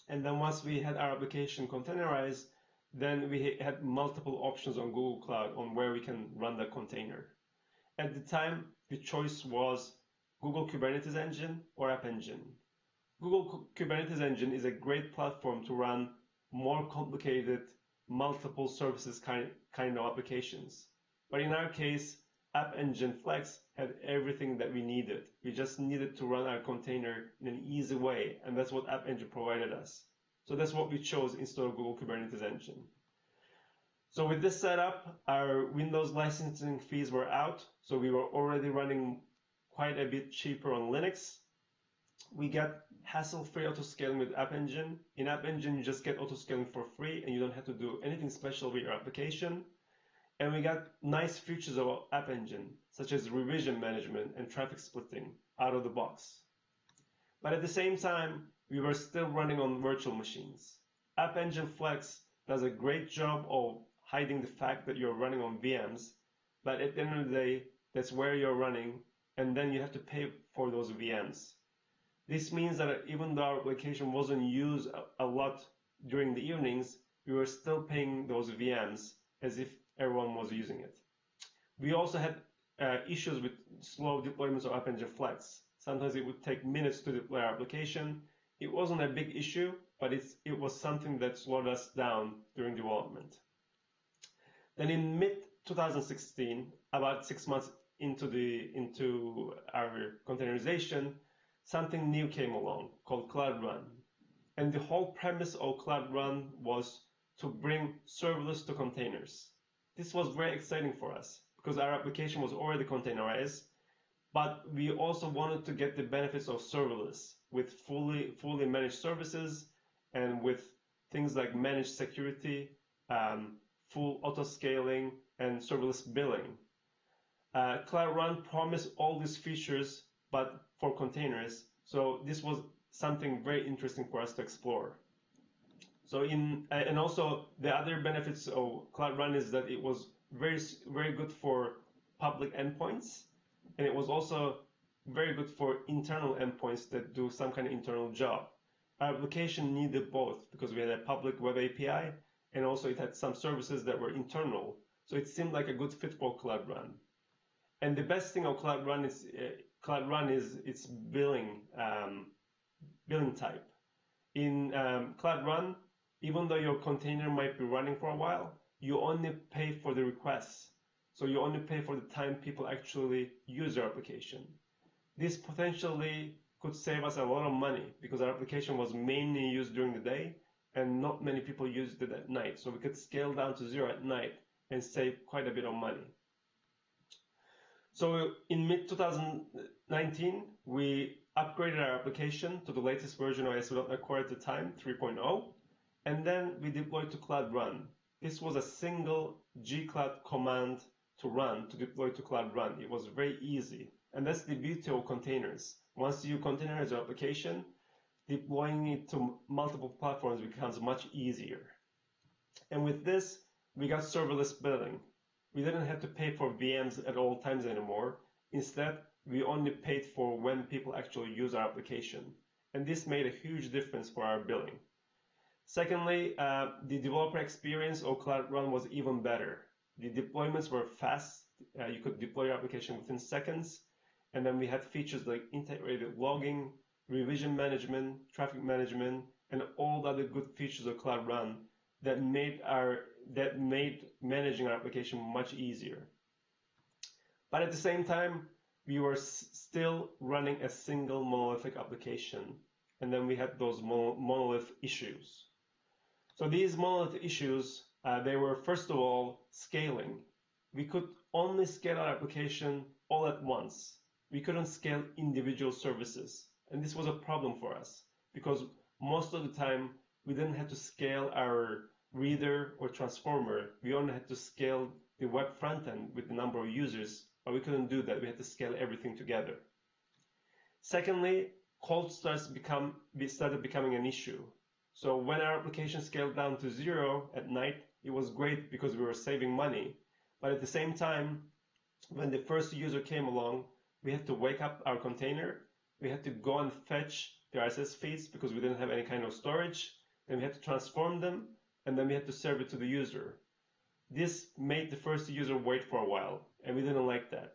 And then once we had our application containerized, then we had multiple options on Google Cloud on where we can run the container. At the time, the choice was Google Kubernetes Engine or App Engine. Google Kubernetes Engine is a great platform to run more complicated, multiple services kind of applications. But in our case, App Engine Flex had everything that we needed. We just needed to run our container in an easy way, and that's what App Engine provided us. So that's what we chose instead of Google Kubernetes Engine. So with this setup, our Windows licensing fees were out, so we were already running quite a bit cheaper on Linux. We got hassle-free auto-scaling with App Engine. In App Engine, you just get auto-scaling for free, and you don't have to do anything special with your application. And we got nice features of App Engine, such as revision management and traffic splitting out of the box. But at the same time, we were still running on virtual machines. App Engine Flex does a great job of hiding the fact that you're running on VMs, but at the end of the day, that's where you're running, and then you have to pay for those VMs. This means that even though our application wasn't used a lot during the evenings, we were still paying those VMs as if everyone was using it. We also had issues with slow deployments of App Engine Flex. Sometimes it would take minutes to deploy our application. It wasn't a big issue, but it was something that slowed us down during development. Then in mid-2016, about 6 months into our containerization, something new came along called Cloud Run. And the whole premise of Cloud Run was to bring serverless to containers. This was very exciting for us because our application was already containerized, but we also wanted to get the benefits of serverless with fully managed services and with things like managed security, full auto-scaling, and serverless billing. Cloud Run promised all these features, but for containers. So this was something very interesting for us to explore. So and also the other benefits of Cloud Run is that it was very good for public endpoints, and it was also very good for internal endpoints that do some kind of internal job. Our application needed both because we had a public web API, and also it had some services that were internal. So it seemed like a good fit for Cloud Run. And the best thing of Cloud Run is its billing type. In Cloud Run, even though your container might be running for a while, you only pay for the requests. So you only pay for the time people actually use your application. This potentially could save us a lot of money because our application was mainly used during the day and not many people used it at night. So we could scale down to 0 at night and save quite a bit of money. So in mid-2019, we upgraded our application to the latest version of ASP.NET Core at the time, 3.0, and then we deployed to Cloud Run. This was a single gcloud command to run, to deploy to Cloud Run. It was very easy, and that's the beauty of containers. Once you containerize your application, deploying it to multiple platforms becomes much easier. And with this, we got serverless billing. We didn't have to pay for VMs at all times anymore. Instead, we only paid for when people actually use our application. And this made a huge difference for our billing. Secondly, the developer experience of Cloud Run was even better. The deployments were fast. You could deploy your application within seconds. And then we had features like integrated logging, revision management, traffic management, and all the other good features of Cloud Run that made managing our application much easier. But at the same time, we were still running a single monolithic application, and then we had those monolith issues. So these monolith issues, they were first of all scaling. We could only scale our application all at once. We couldn't scale individual services, and this was a problem for us because most of the time we didn't have to scale our reader or transformer. We only had to scale the web frontend with the number of users, but we couldn't do that. We had to scale everything together. Secondly, cold starts started becoming an issue. So when our application scaled down to 0 at night, it was great because we were saving money. But at the same time, when the first user came along, we had to wake up our container. We had to go and fetch the RSS feeds because we didn't have any kind of storage. Then we had to transform them, and then we had to serve it to the user. This made the first user wait for a while, and we didn't like that.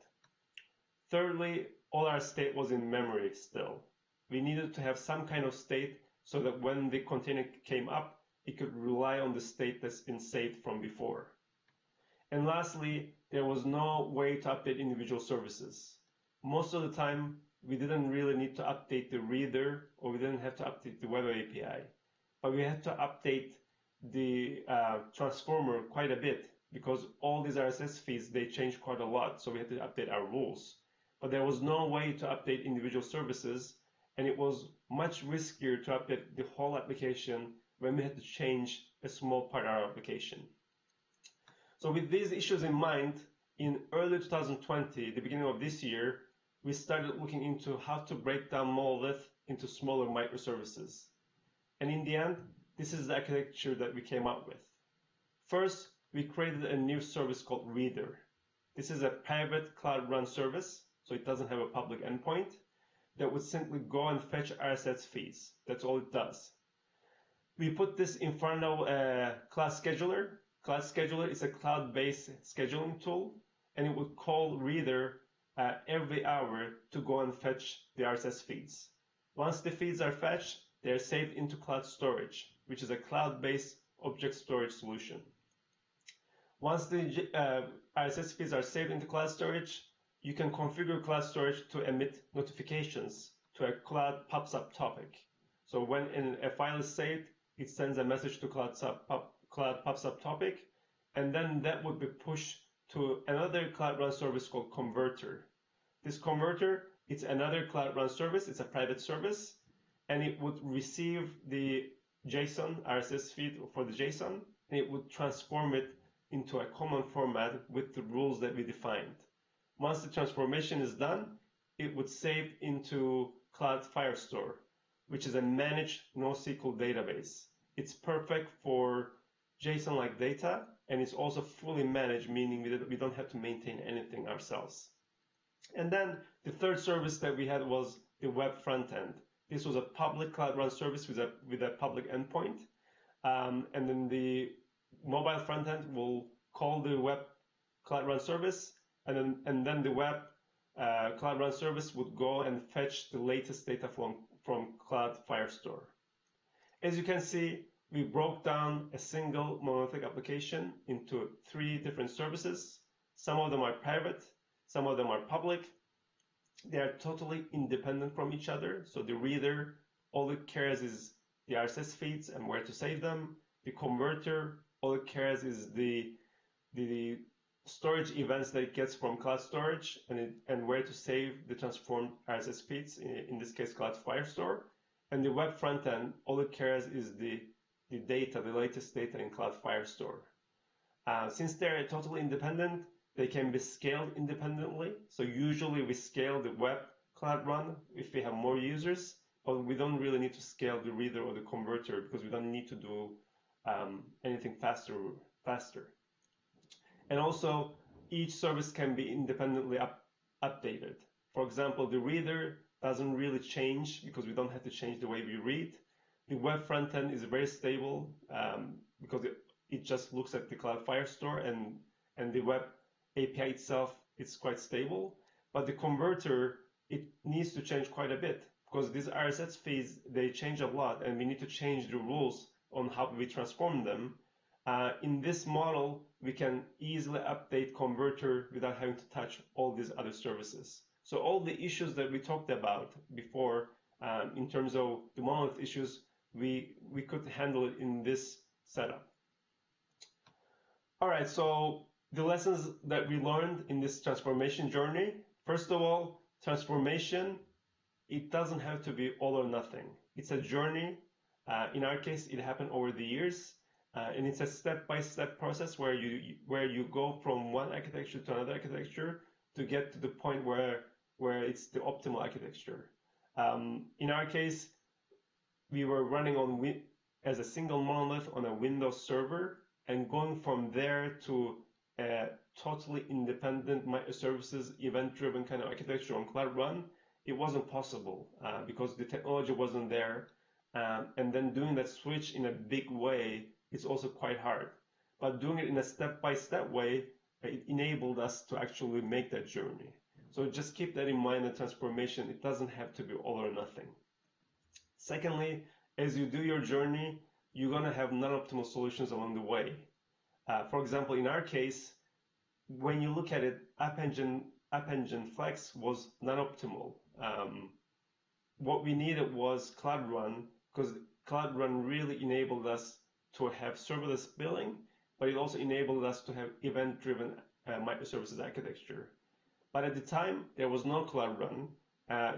Thirdly, all our state was in memory still. We needed to have some kind of state so that when the container came up, it could rely on the state that's been saved from before. And lastly, there was no way to update individual services. Most of the time, we didn't really need to update the reader, or we didn't have to update the web API. But we had to update the transformer quite a bit because all these RSS feeds, they change quite a lot. So we had to update our rules. But there was no way to update individual services, and it was much riskier to update the whole application when we had to change a small part of our application. So with these issues in mind, in early 2020, the beginning of this year, we started looking into how to break down monolith into smaller microservices. And in the end, this is the architecture that we came up with. First, we created a new service called Reader. This is a private cloud run service, so it doesn't have a public endpoint, that would simply go and fetch RSS feeds. That's all it does. We put this in front of Cloud Scheduler. Cloud Scheduler is a cloud-based scheduling tool, and it would call Reader every hour to go and fetch the RSS feeds. Once the feeds are fetched, they are saved into cloud storage, which is a cloud-based object storage solution. Once the RSS feeds are saved into cloud storage, you can configure cloud storage to emit notifications to a cloud pops up topic. So when a file is saved, it sends a message to cloud pops up topic, and then that would be pushed to another cloud run service called Converter. This Converter, it's another cloud run service, it's a private service, and it would receive the JSON RSS feed for the JSON, and it would transform it into a common format with the rules that we defined. Once the transformation is done, it would save into Cloud Firestore, which is a managed NoSQL database. It's perfect for JSON-like data, and it's also fully managed, meaning we don't have to maintain anything ourselves. And then the third service that we had was the web front end. This was a public cloud run service with a public endpoint. And then the mobile front end will call the web cloud run service, and then the web cloud run service would go and fetch the latest data from Cloud Firestore. As you can see, we broke down a single monolithic application into 3 different services. Some of them are private, some of them are public. They are totally independent from each other. So the Reader, all it cares is the RSS feeds and where to save them. The Converter, all it cares is the storage events that it gets from cloud storage and where to save the transformed RSS feeds, in this case Cloud Firestore. And the web front end, all it cares is the data, the latest data in Cloud Firestore. Since they're totally independent, they can be scaled independently. So usually we scale the web cloud run if we have more users, but we don't really need to scale the Reader or the Converter because we don't need to do anything faster. And also, each service can be independently updated. For example, the Reader doesn't really change because we don't have to change the way we read. The web front end is very stable because it just looks at the Cloud Firestore, and the web API itself is quite stable. But the Converter, it needs to change quite a bit because these RSS feeds, they change a lot, and we need to change the rules on how we transform them. In this model, we can easily update Converter without having to touch all these other services. So all the issues that we talked about before, in terms of the monolith issues, we could handle it in this setup. All right, so the lessons that we learned in this transformation journey. First of all, transformation, it doesn't have to be all or nothing. It's a journey. In our case, it happened over the years. And it's a step-by-step process where you go from one architecture to another architecture to get to the point where it's the optimal architecture. In our case, we were running as a single monolith on a Windows server, and going from there to a totally independent microservices, event-driven kind of architecture on Cloud Run, it wasn't possible because the technology wasn't there. And then doing that switch in a big way, it's also quite hard. But doing it in a step-by-step way, it enabled us to actually make that journey. So just keep that in mind, the transformation, it doesn't have to be all or nothing. Secondly, as you do your journey, you're going to have non-optimal solutions along the way. For example, in our case, when you look at it, App Engine Flex was non-optimal. What we needed was Cloud Run, because Cloud Run really enabled us to have serverless billing, but it also enabled us to have event-driven microservices architecture. But at the time, there was no Cloud Run,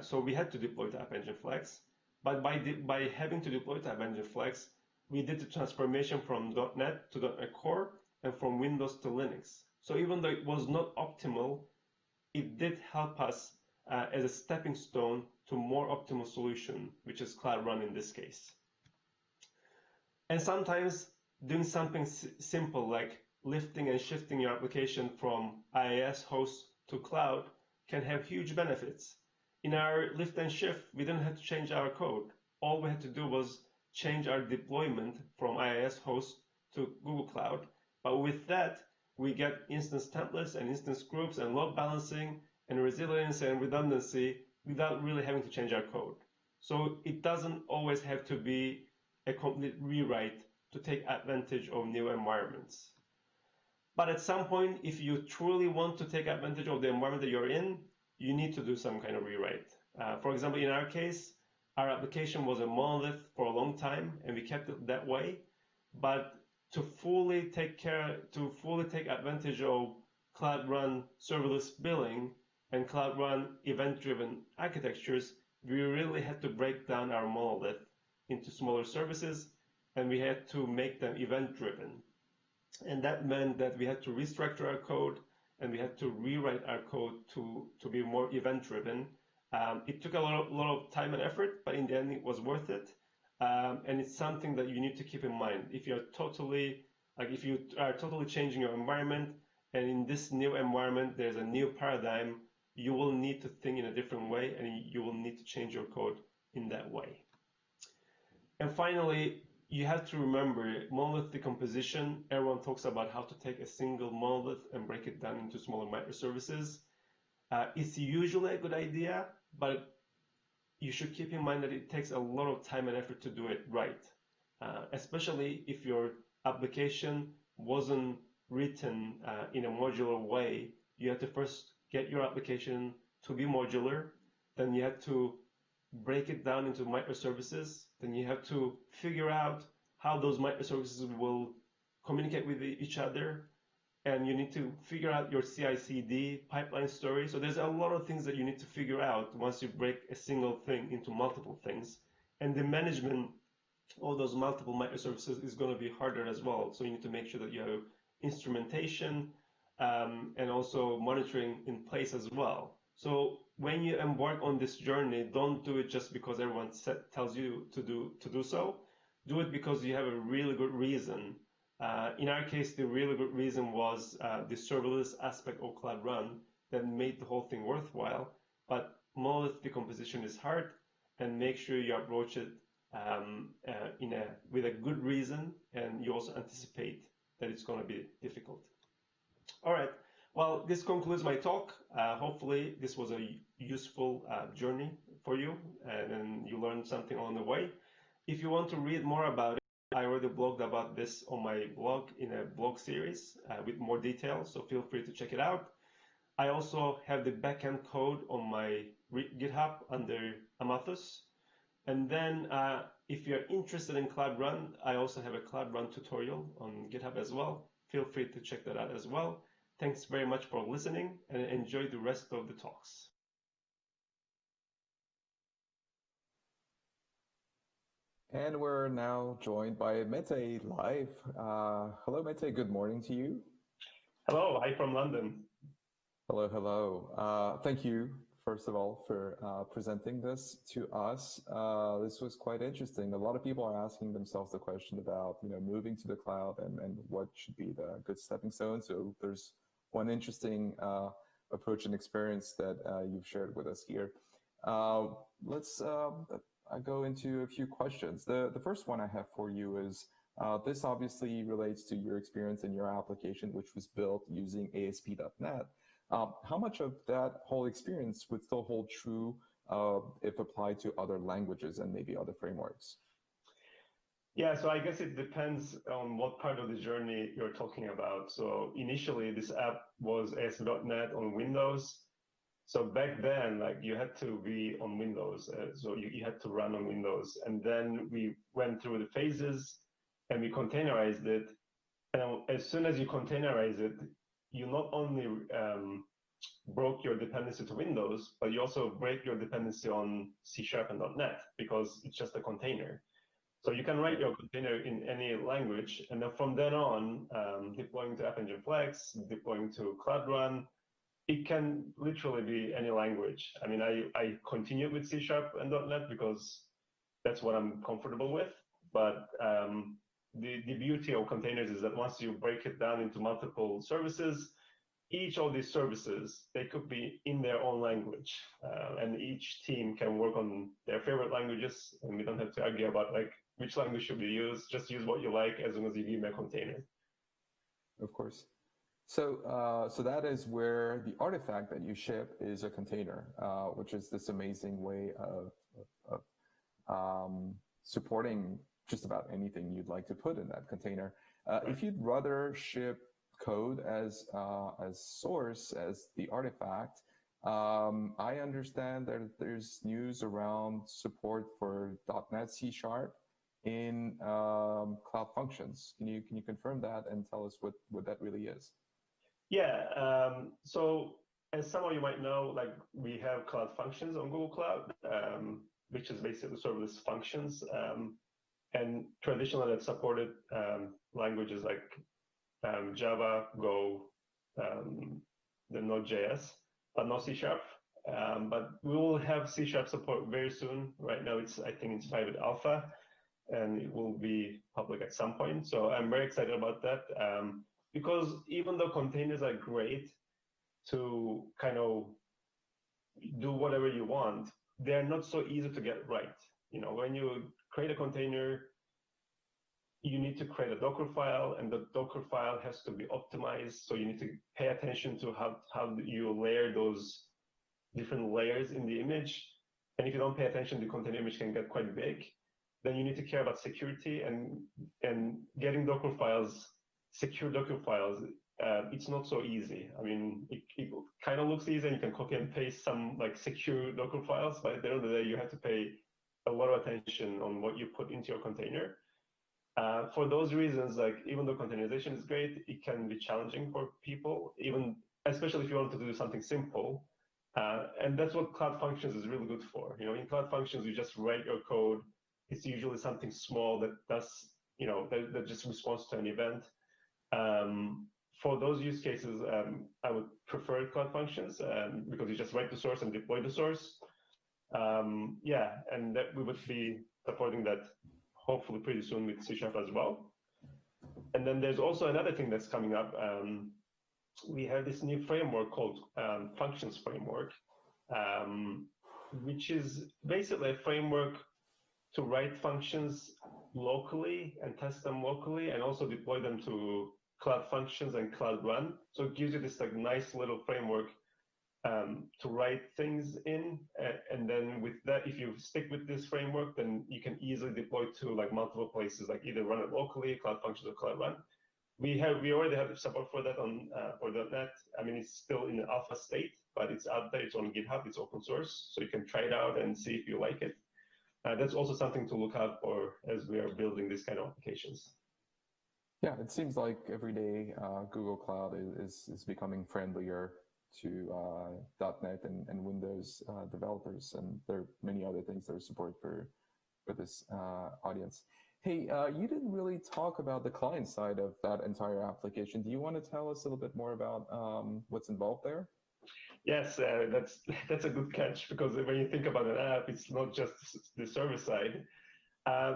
so we had to deploy to App Engine Flex. But by having to deploy to App Engine Flex, we did the transformation from .NET to .NET Core and from Windows to Linux. So even though it was not optimal, it did help us as a stepping stone to more optimal solution, which is Cloud Run in this case. And sometimes doing something simple like lifting and shifting your application from IaaS host to cloud can have huge benefits. In our lift and shift, we didn't have to change our code. All we had to do was change our deployment from IaaS host to Google Cloud. But with that, we get instance templates and instance groups and load balancing and resilience and redundancy without really having to change our code. So it doesn't always have to be a complete rewrite to take advantage of new environments. But at some point, if you truly want to take advantage of the environment that you're in, you need to do some kind of rewrite. For example, in our case, our application was a monolith for a long time, and we kept it that way. But to fully take advantage of Cloud Run serverless billing and Cloud Run event-driven architectures, we really had to break down our monolith into smaller services, and we had to make them event-driven. And that meant that we had to restructure our code, and we had to rewrite our code to be more event-driven. It took a lot of time and effort, but in the end, it was worth it. And it's something that you need to keep in mind. If you are totally changing your environment, and in this new environment, there's a new paradigm, you will need to think in a different way, and you will need to change your code in that way. And finally, you have to remember monolith decomposition. Everyone talks about how to take a single monolith and break it down into smaller microservices. It's usually a good idea, but you should keep in mind that it takes a lot of time and effort to do it right, especially if your application wasn't written in a modular way. You have to first get your application to be modular, then you have to break it down into microservices, then you have to figure out how those microservices will communicate with each other, and you need to figure out your CI/CD pipeline story. So there's a lot of things that you need to figure out once you break a single thing into multiple things. And the management of those multiple microservices is going to be harder as well. So you need to make sure that you have instrumentation and also monitoring in place as well. So when you embark on this journey, don't do it just because everyone tells you to do so. Do it because you have a really good reason. In our case, the really good reason was the serverless aspect of Cloud Run that made the whole thing worthwhile. But monolith decomposition is hard, and make sure you approach it with a good reason, and you also anticipate that it's going to be difficult. All right. Well, this concludes my talk. Hopefully, this was a useful journey for you, and you learned something along the way. If you want to read more about it, I already blogged about this on my blog in a blog series with more details, so feel free to check it out. I also have the backend code on my GitHub under Amathus. And then if you're interested in Cloud Run, I also have a Cloud Run tutorial on GitHub as well. Feel free to check that out as well. Thanks very much for listening, and enjoy the rest of the talks. And we're now joined by Mete live. Hello, Mete. Good morning to you. Hello. Hi from London. Hello, hello. Thank you, first of all, for presenting this to us. This was quite interesting. A lot of people are asking themselves the question about, moving to the cloud and what should be the good stepping stone. So there's one interesting approach and experience that you've shared with us here. Let's go into a few questions. The first one I have for you is, this obviously relates to your experience in your application, which was built using ASP.NET. How much of that whole experience would still hold true if applied to other languages and maybe other frameworks? Yeah, so I guess it depends on what part of the journey you're talking about. So initially, this app was ASP.NET on Windows. So back then, you had to be on Windows. So you had to run on Windows. And then we went through the phases and we containerized it. And as soon as you containerize it, you not only broke your dependency to Windows, but you also break your dependency on C# and .NET because it's just a container. So you can write your container in any language, and then from then on, deploying to App Engine Flex, deploying to Cloud Run, it can literally be any language. I mean, I continued with C# and .NET because that's what I'm comfortable with. But the beauty of containers is that once you break it down into multiple services, each of these services, they could be in their own language, and each team can work on their favorite languages, and we don't have to argue about like which language should be used. Just use what you like as long as you give me a container. Of course. So, so that is where the artifact that you ship is a container, which is this amazing way of supporting just about anything you'd like to put in that container. If you'd rather ship code as source as the artifact, I understand that there's news around support for .NET C# in Cloud Functions. Can you confirm that and tell us what that really is? Yeah. So as some of you might know, like we have Cloud Functions on Google Cloud, which is basically serverless functions, and traditionally that supported languages like Java, Go, the Node.js, but no C#. But we will have C# support very soon. Right now, I think it's private alpha, and it will be public at some point. So I'm very excited about that, because even though containers are great to kind of do whatever you want, they're not so easy to get right. You know, when you create a container, you need to create a Docker file, and the Docker file has to be optimized. So you need to pay attention to how you layer those different layers in the image. And if you don't pay attention, the container image can get quite big. Then you need to care about security and getting Docker files, secure Docker files. It's not so easy. I mean, it kind of looks easy, and you can copy and paste some like secure Docker files, but at the end of the day, you have to pay a lot of attention on what you put into your container. For those reasons, like even though containerization is great, it can be challenging for people, even especially if you want to do something simple. And that's what Cloud Functions is really good for. You know, in Cloud Functions, you just write your code. It's usually something small that does, you know, that just responds to an event. For those use cases, I would prefer Cloud Functions because you just write the source and deploy the source. Yeah, and that we would be supporting that hopefully pretty soon with C# as well. And then there's also another thing that's coming up. We have this new framework called Functions Framework, which is basically a framework to write functions locally and test them locally, and also deploy them to Cloud Functions and Cloud Run. So it gives you this like nice little framework to write things in, and then with that, if you stick with this framework, then you can easily deploy to like multiple places, like either run it locally, Cloud Functions or Cloud Run. We already have support for that on for .NET. I mean, it's still in the alpha state, but it's out there. It's on GitHub. It's open source, so you can try it out and see if you like it. That's also something to look out for as we are building these kind of applications. Yeah, it seems like every day Google Cloud is becoming friendlier to .NET and Windows developers, and there are many other things that are supported for this audience. Hey, you didn't really talk about the client side of that entire application. Do you want to tell us a little bit more about what's involved there? Yes, that's a good catch, because when you think about an app, it's not just the server side.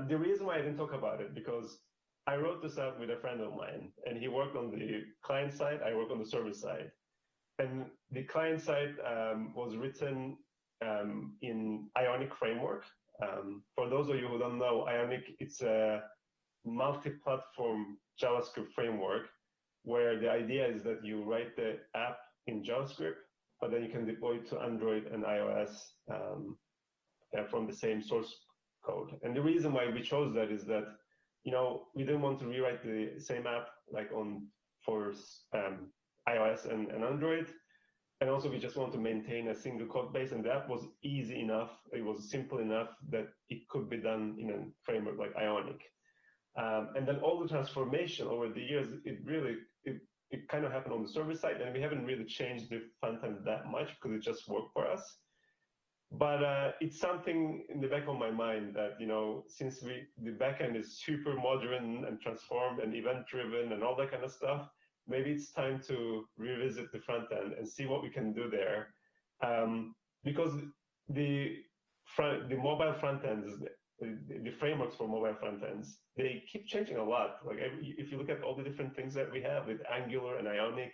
The reason why I didn't talk about it, because I wrote this app with a friend of mine, and he worked on the client side, I work on the server side. And the client side was written in Ionic framework. For those of you who don't know, Ionic, it's a multi-platform JavaScript framework where the idea is that you write the app in JavaScript, but then you can deploy it to Android and iOS from the same source code. And the reason why we chose that is that, you know, we didn't want to rewrite the same app like for iOS and Android. And also we just want to maintain a single code base, and that was easy enough. It was simple enough that it could be done in a framework like Ionic. And then all the transformation over the years, it kind of happened on the server side, and we haven't really changed the front end that much because it just worked for us. But it's something in the back of my mind that, you know, since the backend is super modern and transformed and event driven and all that kind of stuff, maybe it's time to revisit the front end and see what we can do there. Because the mobile front ends, the frameworks for mobile front ends, they keep changing a lot. Like if you look at all the different things that we have with Angular and Ionic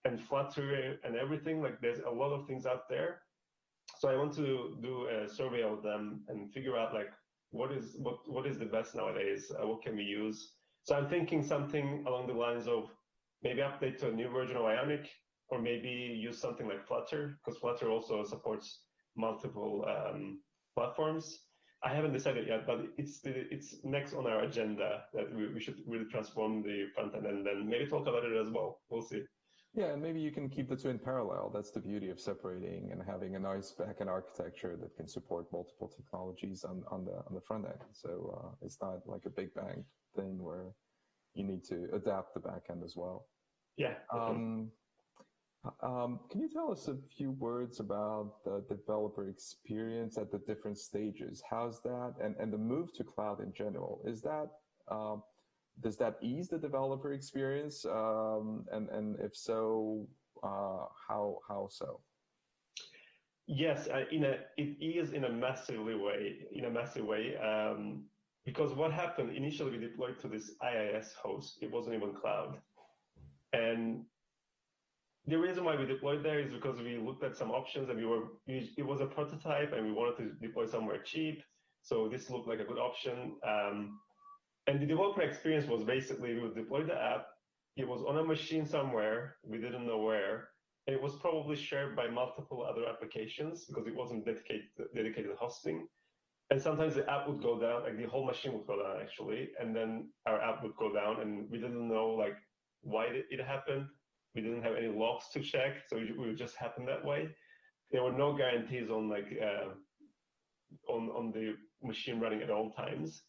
and Flutter and everything, like there's a lot of things out there. So I want to do a survey of them and figure out like what is the best nowadays? What can we use? So I'm thinking something along the lines of maybe update to a new version of Ionic, or maybe use something like Flutter, because Flutter also supports multiple platforms. I haven't decided yet, but it's next on our agenda that we should really transform the front end and then maybe talk about it as well. We'll see. Yeah, and maybe you can keep the two in parallel. That's the beauty of separating and having a nice backend architecture that can support multiple technologies on the front end. So it's not like a big bang thing where you need to adapt the backend as well. Yeah. Can you tell us a few words about the developer experience at the different stages? How's that, and the move to cloud in general? Is that does that ease the developer experience? And if so, how so? Yes, it is in a massive way. Because what happened initially, we deployed to this IIS host. It wasn't even cloud, and the reason why we deployed there is because we looked at some options and it was a prototype and we wanted to deploy somewhere cheap. So this looked like a good option. And the developer experience was basically we would deploy the app. It was on a machine somewhere. We didn't know where. And it was probably shared by multiple other applications because it wasn't dedicated hosting. And sometimes the app would go down, like the whole machine would go down actually. And then our app would go down and we didn't know like why it happened. We didn't have any logs to check. So it would just happen that way. There were no guarantees on like on the machine running at all times.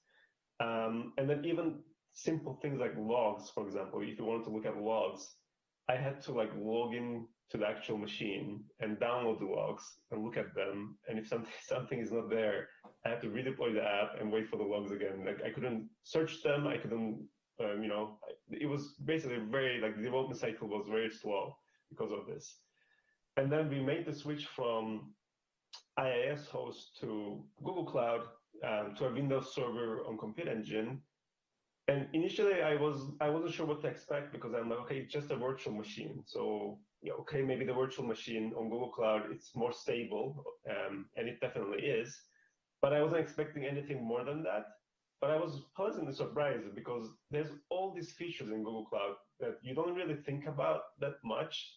And then even simple things like logs, for example, if you wanted to look at logs, I had to like log in to the actual machine and download the logs and look at them. And if something is not there, I had to redeploy the app and wait for the logs again. Like I couldn't search them. I couldn't, it was basically very, like the development cycle was very slow because of this. And then we made the switch from IIS host to Google Cloud, to a Windows server on Compute Engine. And initially I wasn't sure what to expect because I'm like, okay, it's just a virtual machine. So yeah, okay, maybe the virtual machine on Google Cloud, it's more stable, and it definitely is. But I wasn't expecting anything more than that. But I was pleasantly surprised because there's all these features in Google Cloud that you don't really think about that much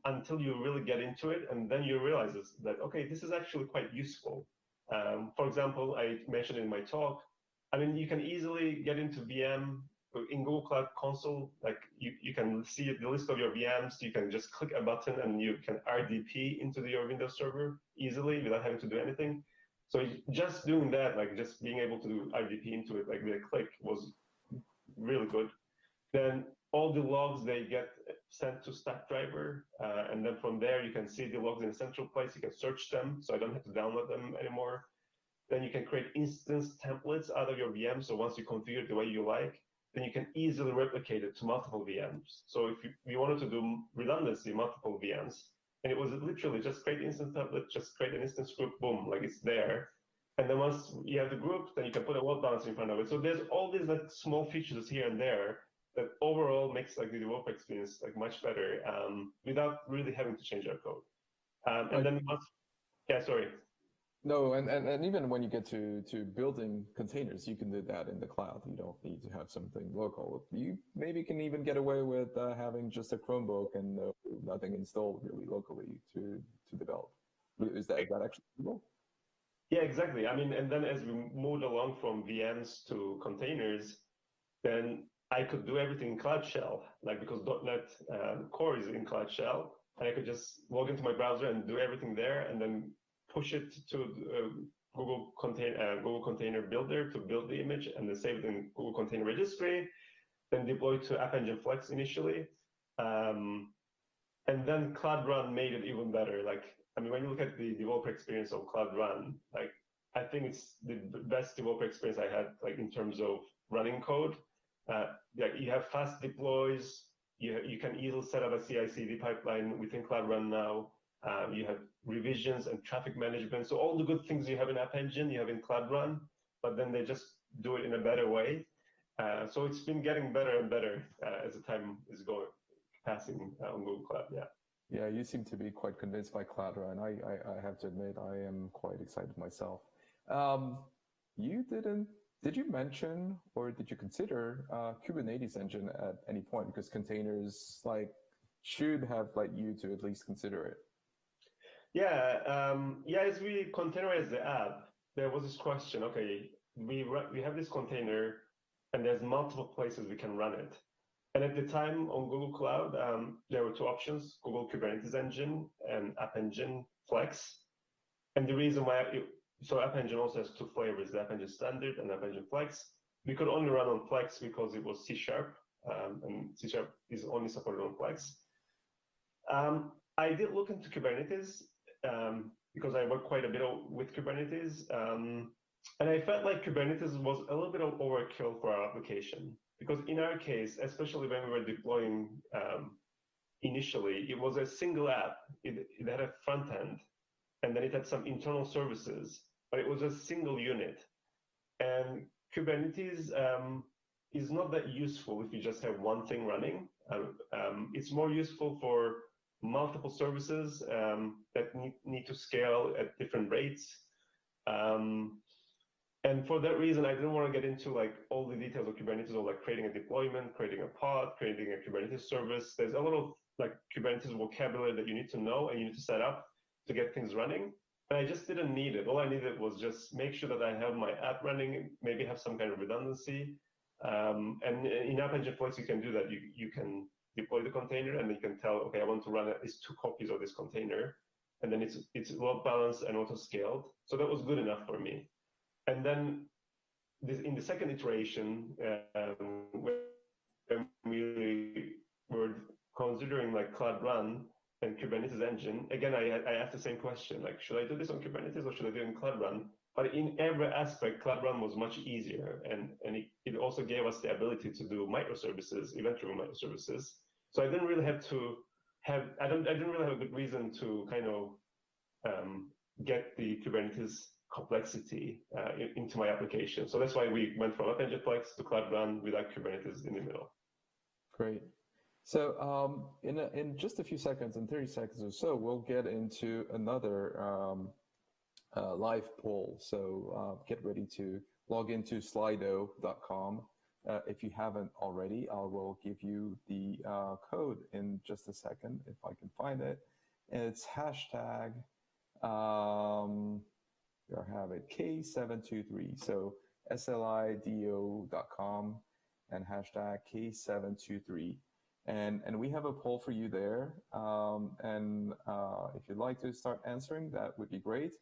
until you really get into it. And then you realize that, okay, this is actually quite useful. For example, I mentioned in my talk, I mean, you can easily get into VM in Google Cloud Console. Like you can see the list of your VMs. You can just click a button and you can RDP into your Windows server easily without having to do anything. So just doing that, like just being able to do RDP into it, like with a click, was really good. Then all the logs, they get sent to Stackdriver, and then from there you can see the logs in a central place. You can search them, so I don't have to download them anymore. Then you can create instance templates out of your VM. So once you configure it the way you like, then you can easily replicate it to multiple VMs. So if you wanted to do redundancy, multiple VMs, and it was literally just create instance template, just create an instance group, boom, like it's there. And then once you have the group, then you can put a load balancer in front of it. So there's all these like small features here and there that overall makes like the developer experience like much better, without really having to change our code. And then once, yeah, sorry. No, and even when you get to building containers, you can do that in the cloud. You don't need to have something local. You maybe can even get away with having just a Chromebook and nothing installed really locally to develop. Is that actually possible? Yeah, exactly. I mean, and then as we moved along from VMs to containers, then I could do everything in Cloud Shell, like because .NET Core is in Cloud Shell, and I could just log into my browser and do everything there, and then push it to Google Container Builder to build the image, and then save it in Google Container Registry, then deploy to App Engine Flex initially, and then Cloud Run made it even better. Like, I mean, when you look at the developer experience of Cloud Run, like I think it's the best developer experience I had, like in terms of running code. Like you have fast deploys, you can easily set up a CI/CD pipeline within Cloud Run now. You have revisions and traffic management. So all the good things you have in App Engine, you have in Cloud Run, but then they just do it in a better way. So it's been getting better and better as the time is passing on Google Cloud. Yeah. Yeah, you seem to be quite convinced by Cloud Run. I have to admit, I am quite excited myself. Did you mention or did you consider Kubernetes engine at any point? Because containers should have led you to at least consider it. Yeah, as we containerize the app, there was this question, okay, we have this container and there's multiple places we can run it. And at the time on Google Cloud, there were two options, Google Kubernetes Engine and App Engine Flex. And the reason why, so App Engine also has two flavors, the App Engine Standard and App Engine Flex. We could only run on Flex because it was C#, and C# is only supported on Flex. I did look into Kubernetes because I work quite a bit with Kubernetes. And I felt like Kubernetes was a little bit of overkill for our application. Because in our case, especially when we were deploying initially, it was a single app. It had a front end, and then it had some internal services, but it was a single unit. And Kubernetes is not that useful if you just have one thing running. It's more useful for multiple services that need to scale at different rates. And for that reason, I didn't want to get into all the details of Kubernetes, or creating a deployment, creating a pod, creating a Kubernetes service. There's a lot of Kubernetes vocabulary that you need to know and you need to set up to get things running. And I just didn't need it. All I needed was just make sure that I have my app running, maybe have some kind of redundancy. And in App Engine Flex, you can do that. You can deploy the container and you can tell, okay, I want to run at least 2 copies of this container. And then it's load balanced and auto scaled. So that was good enough for me. And then in the second iteration, when we were considering Cloud Run and Kubernetes Engine, again, I asked the same question, should I do this on Kubernetes or should I do it in Cloud Run? But in every aspect, Cloud Run was much easier. And it also gave us the ability to do microservices, event-driven microservices. So I didn't really have to I didn't really have a good reason to kind of get the Kubernetes complexity into my application. So that's why we went from App Engine Flex to Cloud Run without Kubernetes in the middle. Great. So in just a few seconds, in 30 seconds or so, we'll get into another live poll. So get ready to log into slido.com. If you haven't already, I will give you the code in just a second if I can find it. And it's hashtag I have it K723. So slido.com and hashtag K723. And we have a poll for you there. If you'd like to start answering, that would be great.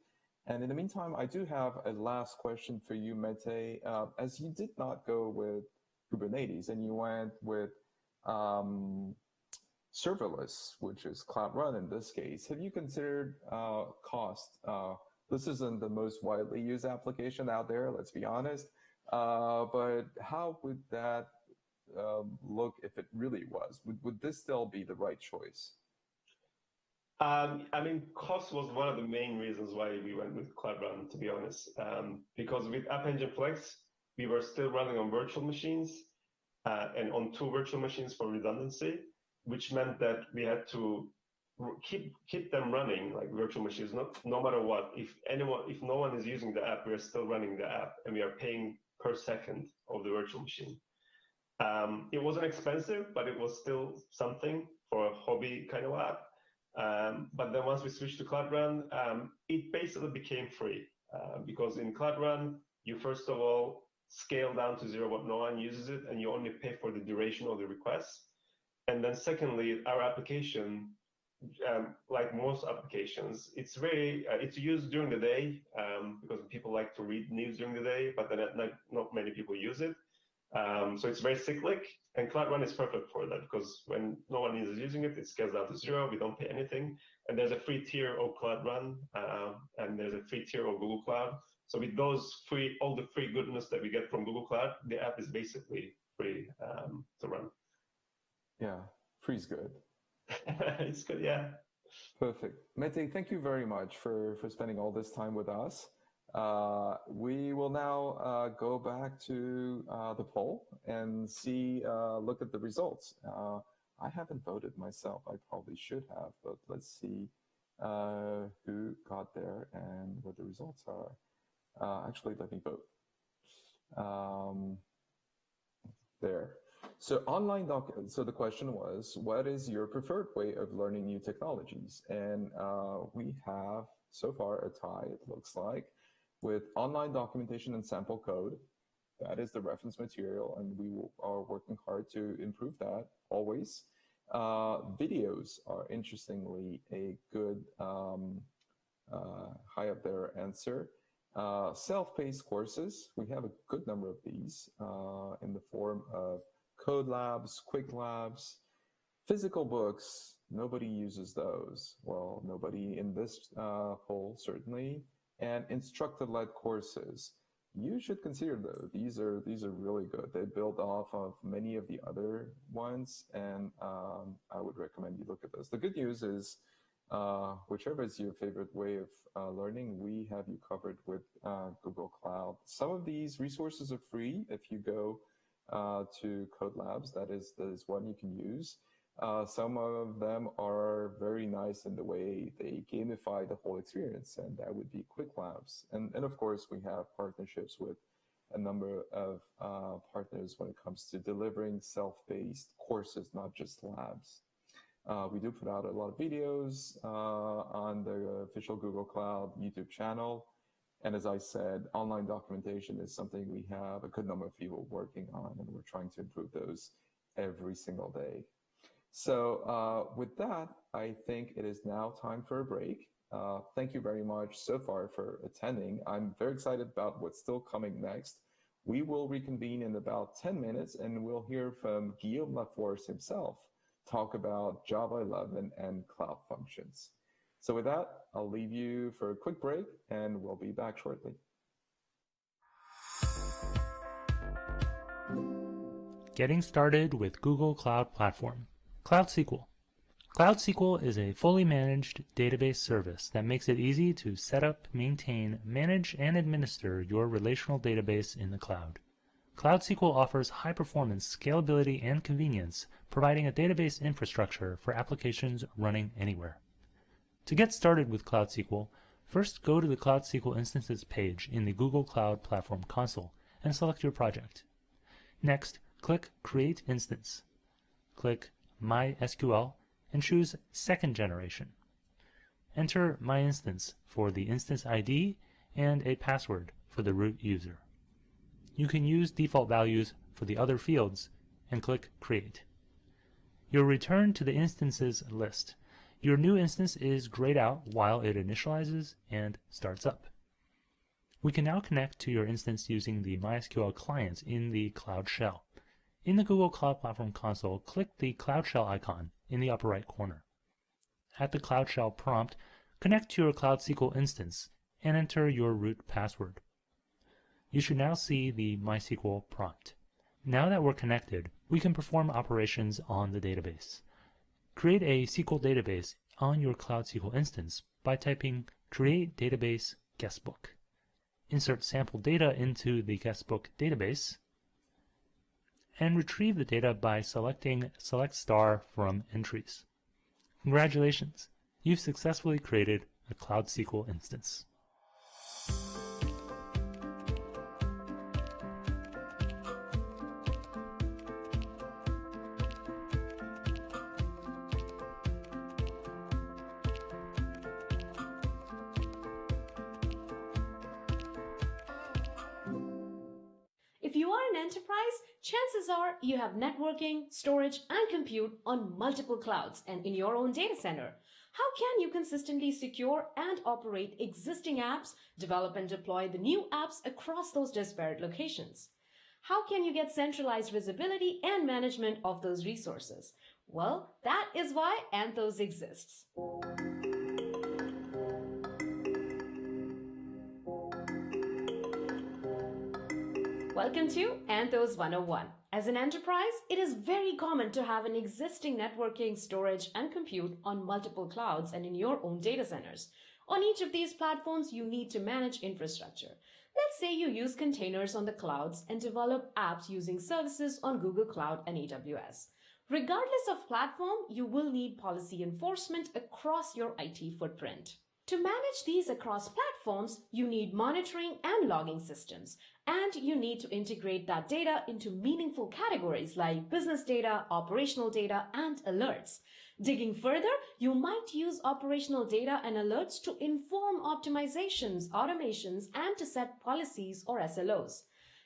And in the meantime, I do have a last question for you, Mete. As you did not go with Kubernetes and you went with serverless, which is Cloud Run in this case, have you considered cost? This isn't the most widely used application out there, let's be honest. But how would that look if it really was? Would this still be the right choice? I mean, cost was one of the main reasons why we went with Cloud Run, to be honest. Because with App Engine Flex, we were still running on virtual machines and on 2 virtual machines for redundancy, which meant that we had to keep them running like virtual machines, no matter what. If no one is using the app, we are still running the app, and we are paying per second of the virtual machine. It wasn't expensive, but it was still something for a hobby kind of app. But then once we switched to Cloud Run, it basically became free because in Cloud Run, you first of all scale down to 0, but no one uses it, and you only pay for the duration of the request. And then secondly, our application, like most applications, it's used during the day because people like to read news during the day, but then at night, not many people use it. So it's very cyclic, and Cloud Run is perfect for that because when no one is using it, it scales down to 0. We don't pay anything, and there's a free tier of Cloud Run, and there's a free tier of Google Cloud. So with all the free goodness that we get from Google Cloud, the app is basically free to run. Yeah, 3 is good. It's good, yeah. Perfect. Mete, thank you very much for spending all this time with us. We will now go back to the poll and look at the results. I haven't voted myself. I probably should have, but let's see who got there and what the results are. Actually, let me vote. There. So so the question was, what is your preferred way of learning new technologies? And we have so far a tie, it looks like, with online documentation and sample code. That is the reference material, and we are working hard to improve that always. Videos are interestingly a good high up there answer. Self-paced courses, we have a good number of these in the form of code labs, quick labs, physical books. Nobody uses those. Well, nobody in this poll certainly. And instructor-led courses. You should consider those. These are really good. They build off of many of the other ones, and I would recommend you look at those. The good news is, whichever is your favorite way of learning, we have you covered with Google Cloud. Some of these resources are free if you go to Code Labs. That is one you can use. Some of them are very nice in the way they gamify the whole experience, and that would be Quick Labs. And of course, we have partnerships with a number of partners when it comes to delivering self-paced courses, not just labs. We do put out a lot of videos on the official Google Cloud YouTube channel. And as I said, online documentation is something we have a good number of people working on, and we're trying to improve those every single day. So with that, I think it is now time for a break. Thank you very much so far for attending. I'm very excited about what's still coming next. We will reconvene in about 10 minutes, and we'll hear from Guillaume Laforce himself talk about Java 11 and Cloud Functions. So with that, I'll leave you for a quick break, and we'll be back shortly. Getting started with Google Cloud Platform. Cloud SQL. Cloud SQL is a fully managed database service that makes it easy to set up, maintain, manage, and administer your relational database in the cloud. Cloud SQL offers high performance, scalability, and convenience, providing a database infrastructure for applications running anywhere. To get started with Cloud SQL, first go to the Cloud SQL Instances page in the Google Cloud Platform console and select your project. Next, click Create Instance. Click MySQL and choose Second Generation. Enter My Instance for the instance ID and a password for the root user. You can use default values for the other fields and click Create. You'll return to the instances list. Your new instance is grayed out while it initializes and starts up. We can now connect to your instance using the MySQL client in the Cloud Shell. In the Google Cloud Platform console, click the Cloud Shell icon in the upper right corner. At the Cloud Shell prompt, connect to your Cloud SQL instance and enter your root password. You should now see the MySQL prompt. Now that we're connected, we can perform operations on the database. Create a SQL database on your Cloud SQL instance by typing Create Database Guestbook. Insert sample data into the Guestbook database, and retrieve the data by selecting Select Star from Entries. Congratulations! You've successfully created a Cloud SQL instance. If you are an enterprise, chances are you have networking, storage, and compute on multiple clouds and in your own data center. How can you consistently secure and operate existing apps, develop and deploy the new apps across those disparate locations? How can you get centralized visibility and management of those resources? Well, that is why Anthos exists. Welcome to Anthos 101. As an enterprise, it is very common to have an existing networking, storage, and compute on multiple clouds and in your own data centers. On each of these platforms, you need to manage infrastructure. Let's say you use containers on the clouds and develop apps using services on Google Cloud and AWS. Regardless of platform, you will need policy enforcement across your IT footprint. To manage these across platforms, you need monitoring and logging systems, and you need to integrate that data into meaningful categories like business data, operational data, and alerts. Digging further, you might use operational data and alerts to inform optimizations, automations, and to set policies or SLOs.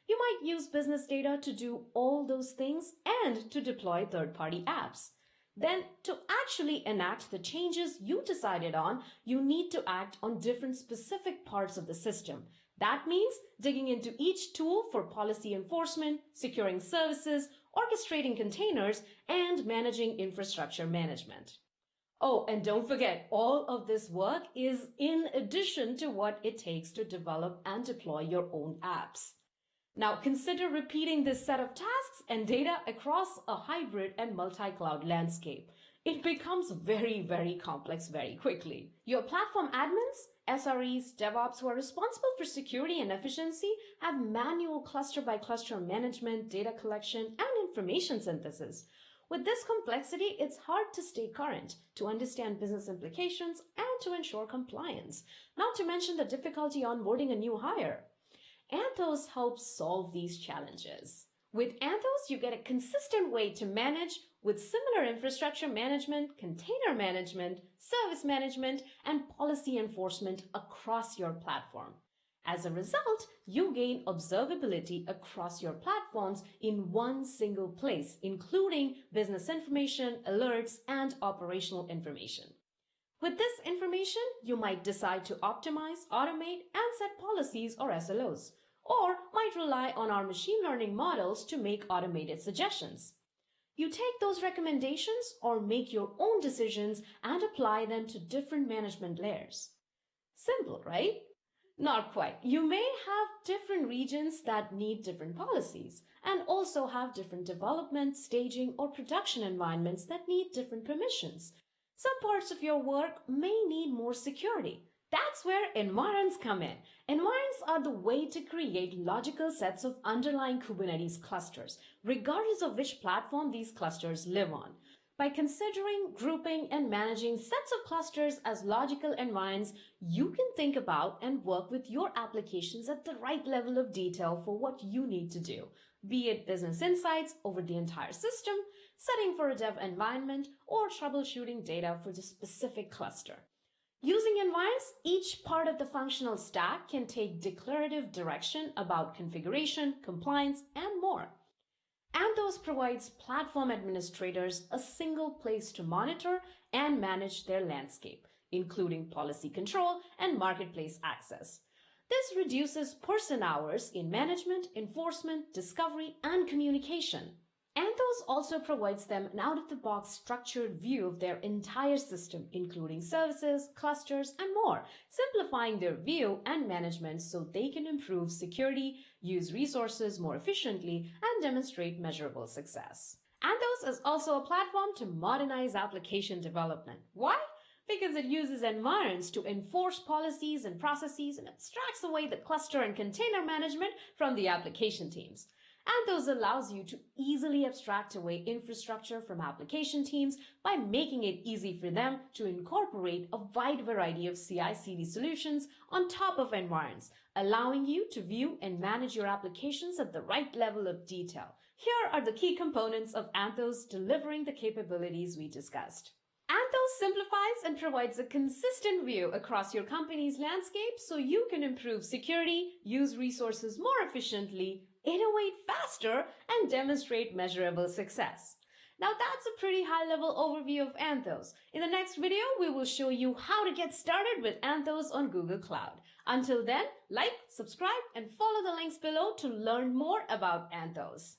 You might use business data to do all those things and to deploy third-party apps. Then, to actually enact the changes you decided on, you need to act on different specific parts of the system. That means digging into each tool for policy enforcement, securing services, orchestrating containers, and managing infrastructure management. Oh, and don't forget, all of this work is in addition to what it takes to develop and deploy your own apps. Now consider repeating this set of tasks and data across a hybrid and multi-cloud landscape. It becomes very, very complex very quickly. Your platform admins, SREs, DevOps who are responsible for security and efficiency have manual cluster-by-cluster management, data collection, and information synthesis. With this complexity, it's hard to stay current, to understand business implications, and to ensure compliance, not to mention the difficulty onboarding a new hire. Anthos helps solve these challenges. With Anthos, you get a consistent way to manage with similar infrastructure management, container management, service management, and policy enforcement across your platform. As a result, you gain observability across your platforms in one single place, including business information, alerts, and operational information. With this information, you might decide to optimize, automate, and set policies or SLOs, or might rely on our machine learning models to make automated suggestions. You take those recommendations or make your own decisions and apply them to different management layers. Simple, right? Not quite. You may have different regions that need different policies and also have different development, staging, or production environments that need different permissions. Some parts of your work may need more security. That's where environs come in. Environs are the way to create logical sets of underlying Kubernetes clusters, regardless of which platform these clusters live on. By considering, grouping, and managing sets of clusters as logical environs, you can think about and work with your applications at the right level of detail for what you need to do, be it business insights over the entire system, setting for a dev environment, or troubleshooting data for the specific cluster. Using environs, each part of the functional stack can take declarative direction about configuration, compliance, and more. Anthos provides platform administrators a single place to monitor and manage their landscape, including policy control and marketplace access. This reduces person hours in management, enforcement, discovery, and communication. Anthos also provides them an out-of-the-box structured view of their entire system, including services, clusters, and more, simplifying their view and management so they can improve security, use resources more efficiently, and demonstrate measurable success. Anthos is also a platform to modernize application development. Why? Because it uses environs to enforce policies and processes and abstracts away the cluster and container management from the application teams. Anthos allows you to easily abstract away infrastructure from application teams by making it easy for them to incorporate a wide variety of CI/CD solutions on top of environs, allowing you to view and manage your applications at the right level of detail. Here are the key components of Anthos delivering the capabilities we discussed. Anthos simplifies and provides a consistent view across your company's landscape so you can improve security, use resources more efficiently, innovate faster, and demonstrate measurable success. Now that's a pretty high-level overview of Anthos. In the next video, we will show you how to get started with Anthos on Google Cloud. Until then, like, subscribe, and follow the links below to learn more about Anthos.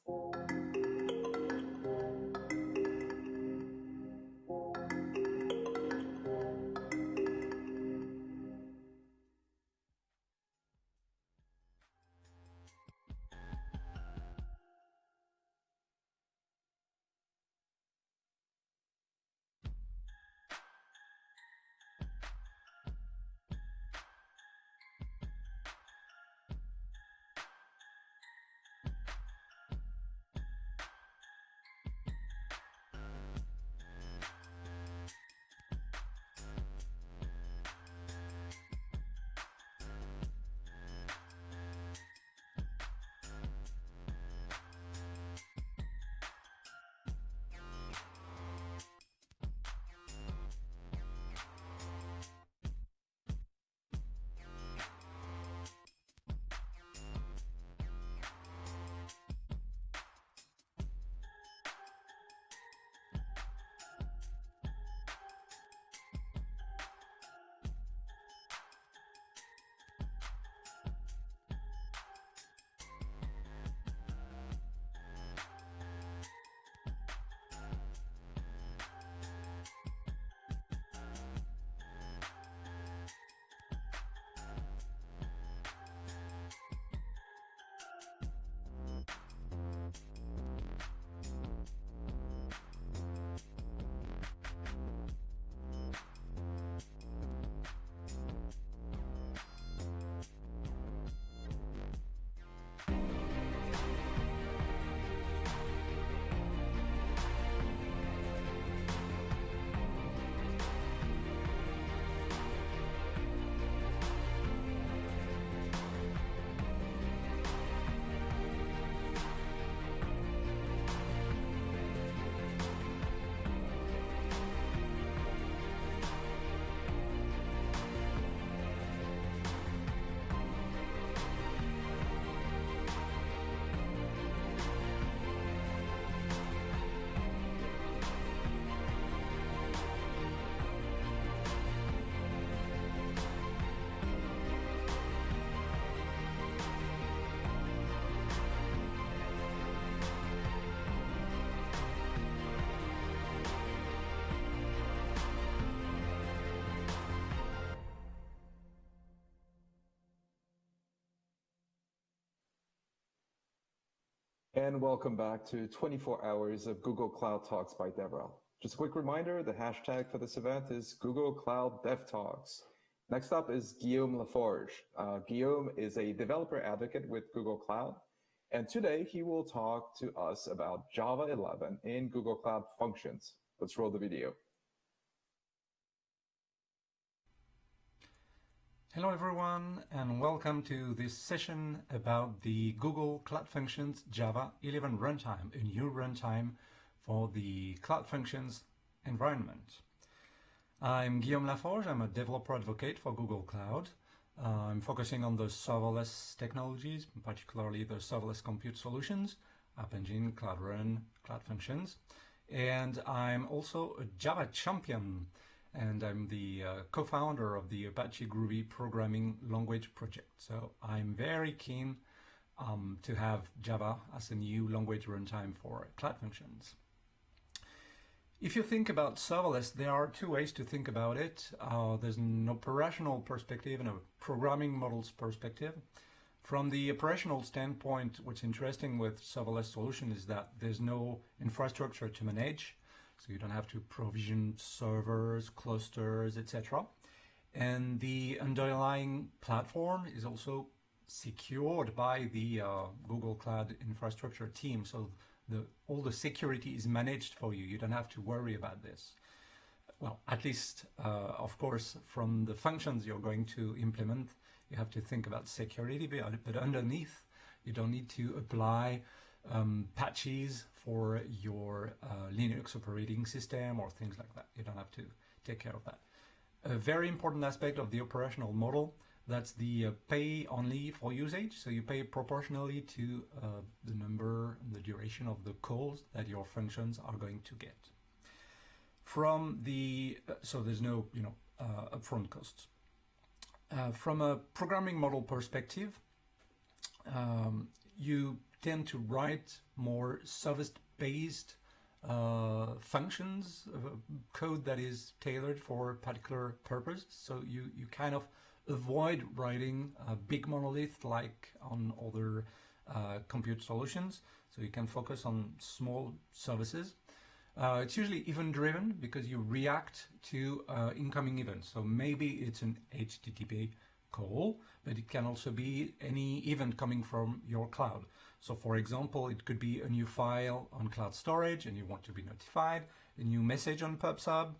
And welcome back to 24 hours of Google Cloud Talks by DevRel. Just a quick reminder, the hashtag for this event is Google Cloud Dev Talks. Next up is Guillaume Laforge. Guillaume is a developer advocate with Google Cloud, and today he will talk to us about Java 11 in Google Cloud Functions. Let's roll the video. Hello everyone, and welcome to this session about the Google Cloud Functions Java 11 runtime, a new runtime for the Cloud Functions environment. I'm Guillaume Laforge. I'm a developer advocate for Google Cloud. I'm focusing on the serverless technologies, particularly the serverless compute solutions, App Engine, Cloud Run, Cloud Functions. And I'm also a Java champion, and I'm the co-founder of the Apache Groovy programming language project. So I'm very keen to have Java as a new language runtime for Cloud Functions. If you think about serverless, there are two ways to think about it. There's an operational perspective and a programming models perspective. From the operational standpoint, what's interesting with serverless solution is that there's no infrastructure to manage. So you don't have to provision servers, clusters, etc. And the underlying platform is also secured by the Google Cloud infrastructure team. So all the security is managed for you. You don't have to worry about this. Well, at least, of course, from the functions you're going to implement, you have to think about security, but underneath, you don't need to apply patches for your Linux operating system or things like that. You don't have to take care of that. A very important aspect of the operational model, that's the pay only for usage. So you pay proportionally to the number and the duration of the calls that your functions are going to get. From the so there's no upfront costs. From a programming model perspective, you tend to write more service-based functions, code that is tailored for a particular purpose. So you kind of avoid writing a big monolith like on other compute solutions. So you can focus on small services. It's usually event-driven because you react to incoming events. So maybe it's an HTTP call, but it can also be any event coming from your cloud. So for example, it could be a new file on cloud storage and you want to be notified, a new message on PubSub,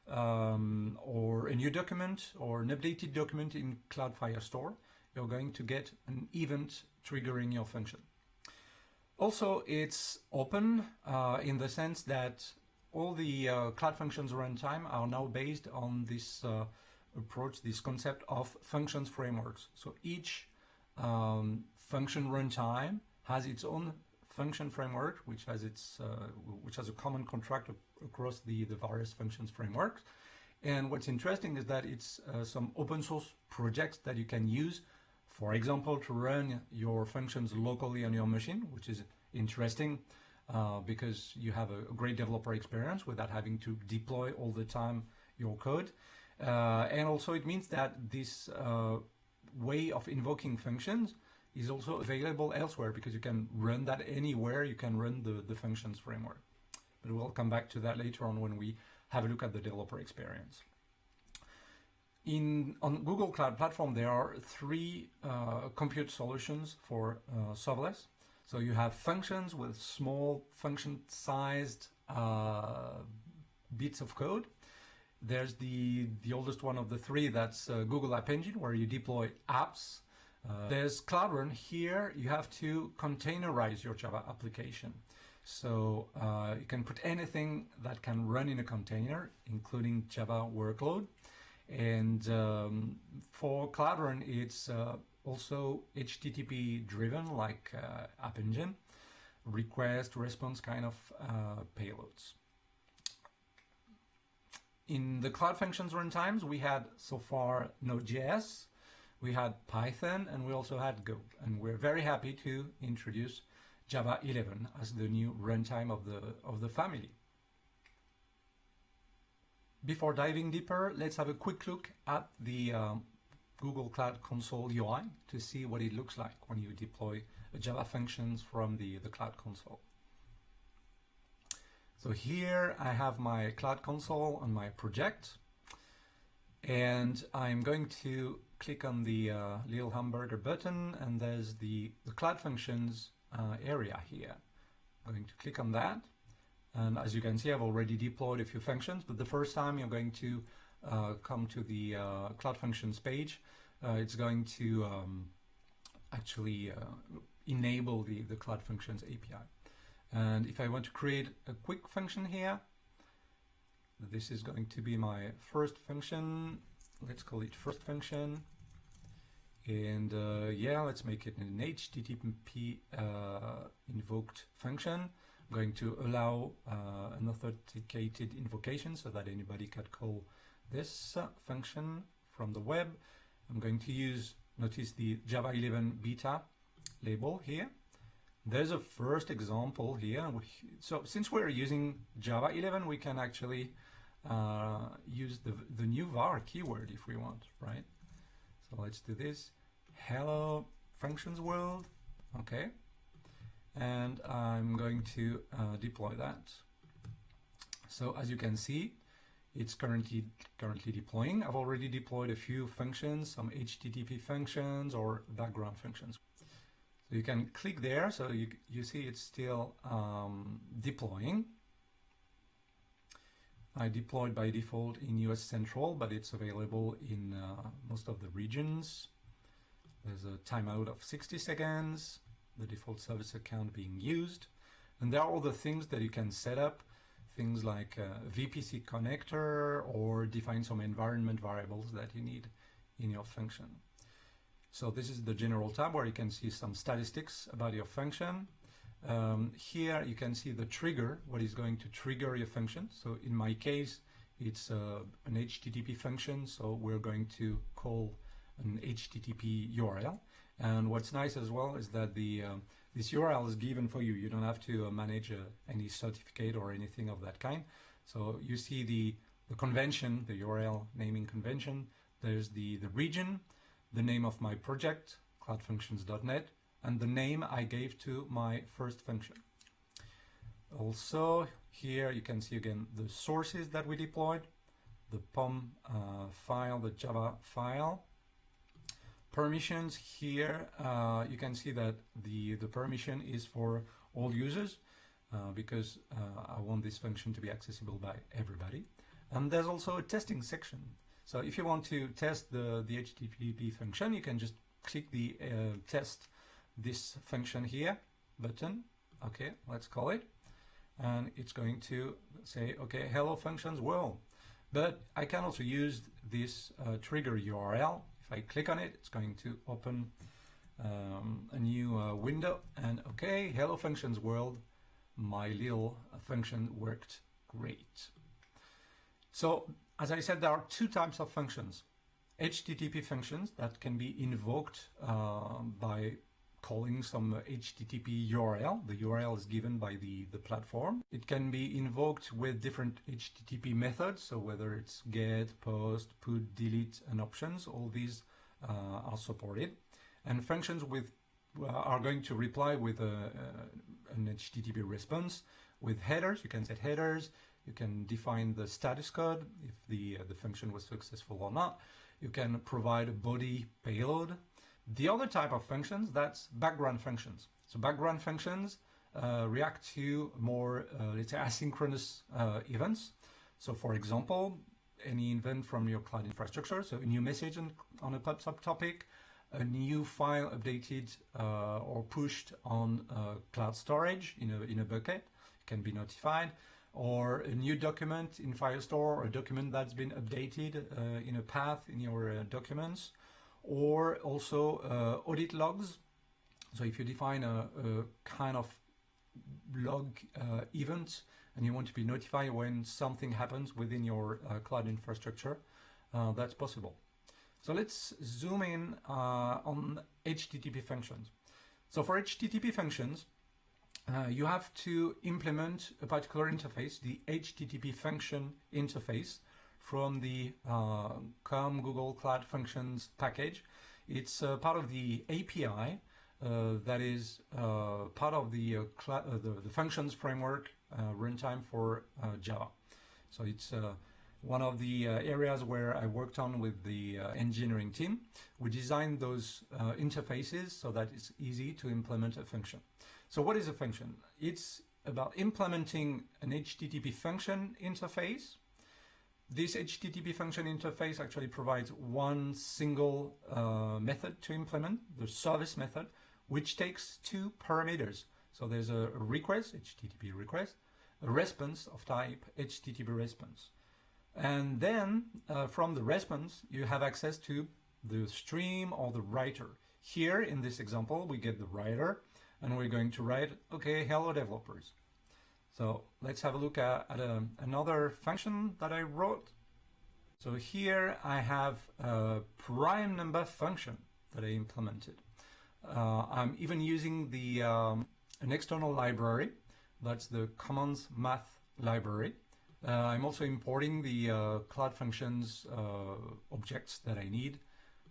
or a new document or an updated document in Cloud Firestore. You're going to get an event triggering your function. Also, it's open in the sense that all the Cloud Functions runtime are now based on this approach, this concept of functions frameworks. So each function runtime has its own function framework, which has a common contract across the various functions frameworks. And what's interesting is that it's some open source projects that you can use, for example, to run your functions locally on your machine, which is interesting because you have a great developer experience without having to deploy all the time your code. And also it means that this way of invoking functions is also available elsewhere because you can run that anywhere. You can run the functions framework. But we'll come back to that later on when we have a look at the developer experience. On Google Cloud Platform, there are three compute solutions for serverless. So you have functions with small function-sized bits of code. There's the oldest one of the three, that's Google App Engine, where you deploy apps. There's Cloud Run. Here you have to containerize your Java application. So you can put anything that can run in a container, including Java workload. And for Cloud Run, it's also HTTP driven, like App Engine, request, response kind of payloads. In the Cloud Functions runtimes, we had so far Node.js, we had Python, and we also had Go. And we're very happy to introduce Java 11 as the new runtime of the family. Before diving deeper, let's have a quick look at the Google Cloud Console UI to see what it looks like when you deploy Java functions from the Cloud Console. So here I have my Cloud Console on my project, and I'm going to click on the little hamburger button, and there's the Cloud Functions area here. I'm going to click on that, and as you can see, I've already deployed a few functions, but the first time you're going to come to the Cloud Functions page, it's going to actually enable the Cloud Functions API. And if I want to create a quick function here, this is going to be my first function. Let's call it first function. And yeah, let's make it an HTTP invoked function. I'm going to allow an authenticated invocation so that anybody can call this function from the web. I'm going to use, notice the Java 11 beta label here. There's a first example here. So since we're using Java 11, we can actually use the new var keyword if we want, right? So let's do this. Hello functions world. Okay. And I'm going to deploy that. So as you can see, it's currently deploying. I've already deployed a few functions, some HTTP functions or background functions. So you can click there, so you see it's still deploying. I deployed by default in US Central, but it's available in most of the regions. There's a timeout of 60 seconds, the default service account being used. And there are all the things that you can set up, things like VPC connector, or define some environment variables that you need in your function. So this is the general tab where you can see some statistics about your function. Here you can see the trigger, what is going to trigger your function. So in my case, it's an HTTP function, so we're going to call an HTTP URL. And what's nice as well is that this URL is given for you. You don't have to manage any certificate or anything of that kind. So you see the convention, the URL naming convention. There's the region, the name of my project, cloudfunctions.net, and the name I gave to my first function. Also, here you can see again the sources that we deployed, the POM file, the Java file. Permissions here, you can see that the permission is for all users because I want this function to be accessible by everybody. And there's also a testing section. So if you want to test the HTTP function, you can just click the test this function here button. Okay, let's call it. And it's going to say, okay, hello functions world. But I can also use this trigger URL. If I click on it, it's going to open a new window. And okay, hello functions world, my little function worked great. So as I said, there are two types of functions. HTTP functions that can be invoked by calling some HTTP URL. The URL is given by the platform. It can be invoked with different HTTP methods, so whether it's get, post, put, delete, and options, all these are supported. And functions are going to reply with an HTTP response with headers. You can set headers. You can define the status code if the function was successful or not. You can provide a body payload. The other type of functions, that's background functions. So background functions react to more, let's say, asynchronous events. So for example, any event from your cloud infrastructure, so a new message on a subtopic, a new file updated or pushed on cloud storage in a bucket can be notified, or a new document in Firestore, or a document that's been updated in a path in your documents, or also audit logs. So if you define a kind of log event and you want to be notified when something happens within your cloud infrastructure, that's possible. So let's zoom in on HTTP functions. So for HTTP functions, you have to implement a particular interface, the HTTP function interface, from the COM Google Cloud Functions package. It's part of the API, that is part of the functions framework runtime for Java. So it's one of the areas where I worked on with the engineering team. We designed those interfaces so that it's easy to implement a function. So what is a function? It's about implementing an HTTP function interface. This HTTP function interface actually provides one single method to implement, the service method, which takes two parameters. So there's a request, HTTP request, a response of type HTTP response. And then from the response, you have access to the stream or the writer. Here in this example, we get the writer, and we're going to write, okay, hello developers. So let's have a look at another function that I wrote. So here I have a prime number function that I implemented. I'm even using the an external library. That's the Commons Math library. I'm also importing the Cloud Functions objects that I need,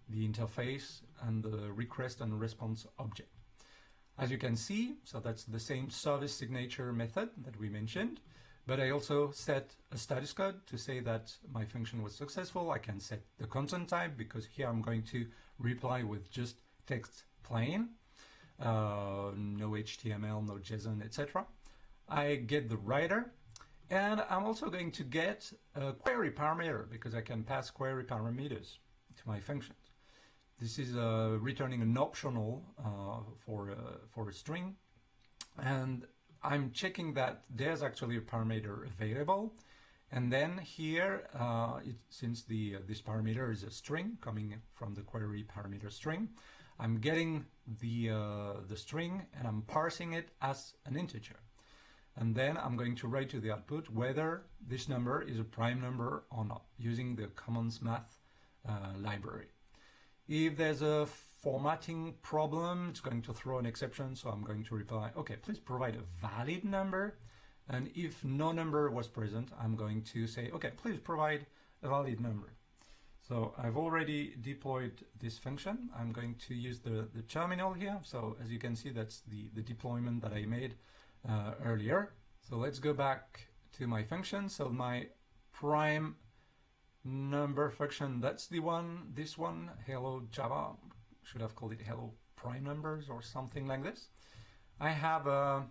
the interface and the request and response object. As you can see, so that's the same service signature method that we mentioned, but I also set a status code to say that my function was successful. I can set the content type because here I'm going to reply with just text plain, no HTML, no JSON, etc. I get the writer, and I'm also going to get a query parameter because I can pass query parameters to my functions. This is returning an optional for a string, and I'm checking that there's actually a parameter available. And then here, since this parameter is a string coming from the query parameter string, I'm getting the string and I'm parsing it as an integer. And then I'm going to write to the output whether this number is a prime number or not using the Commons Math library. If there's a formatting problem, it's going to throw an exception, so I'm going to reply, okay, please provide a valid number. And if no number was present, I'm going to say, okay, please provide a valid number. So I've already deployed this function. I'm going to use the terminal here. So as you can see, that's the deployment that I made earlier. So let's go back to my function. So my prime number function, that's the one, this one, hello Java, should have called it hello prime numbers or something like this. I have a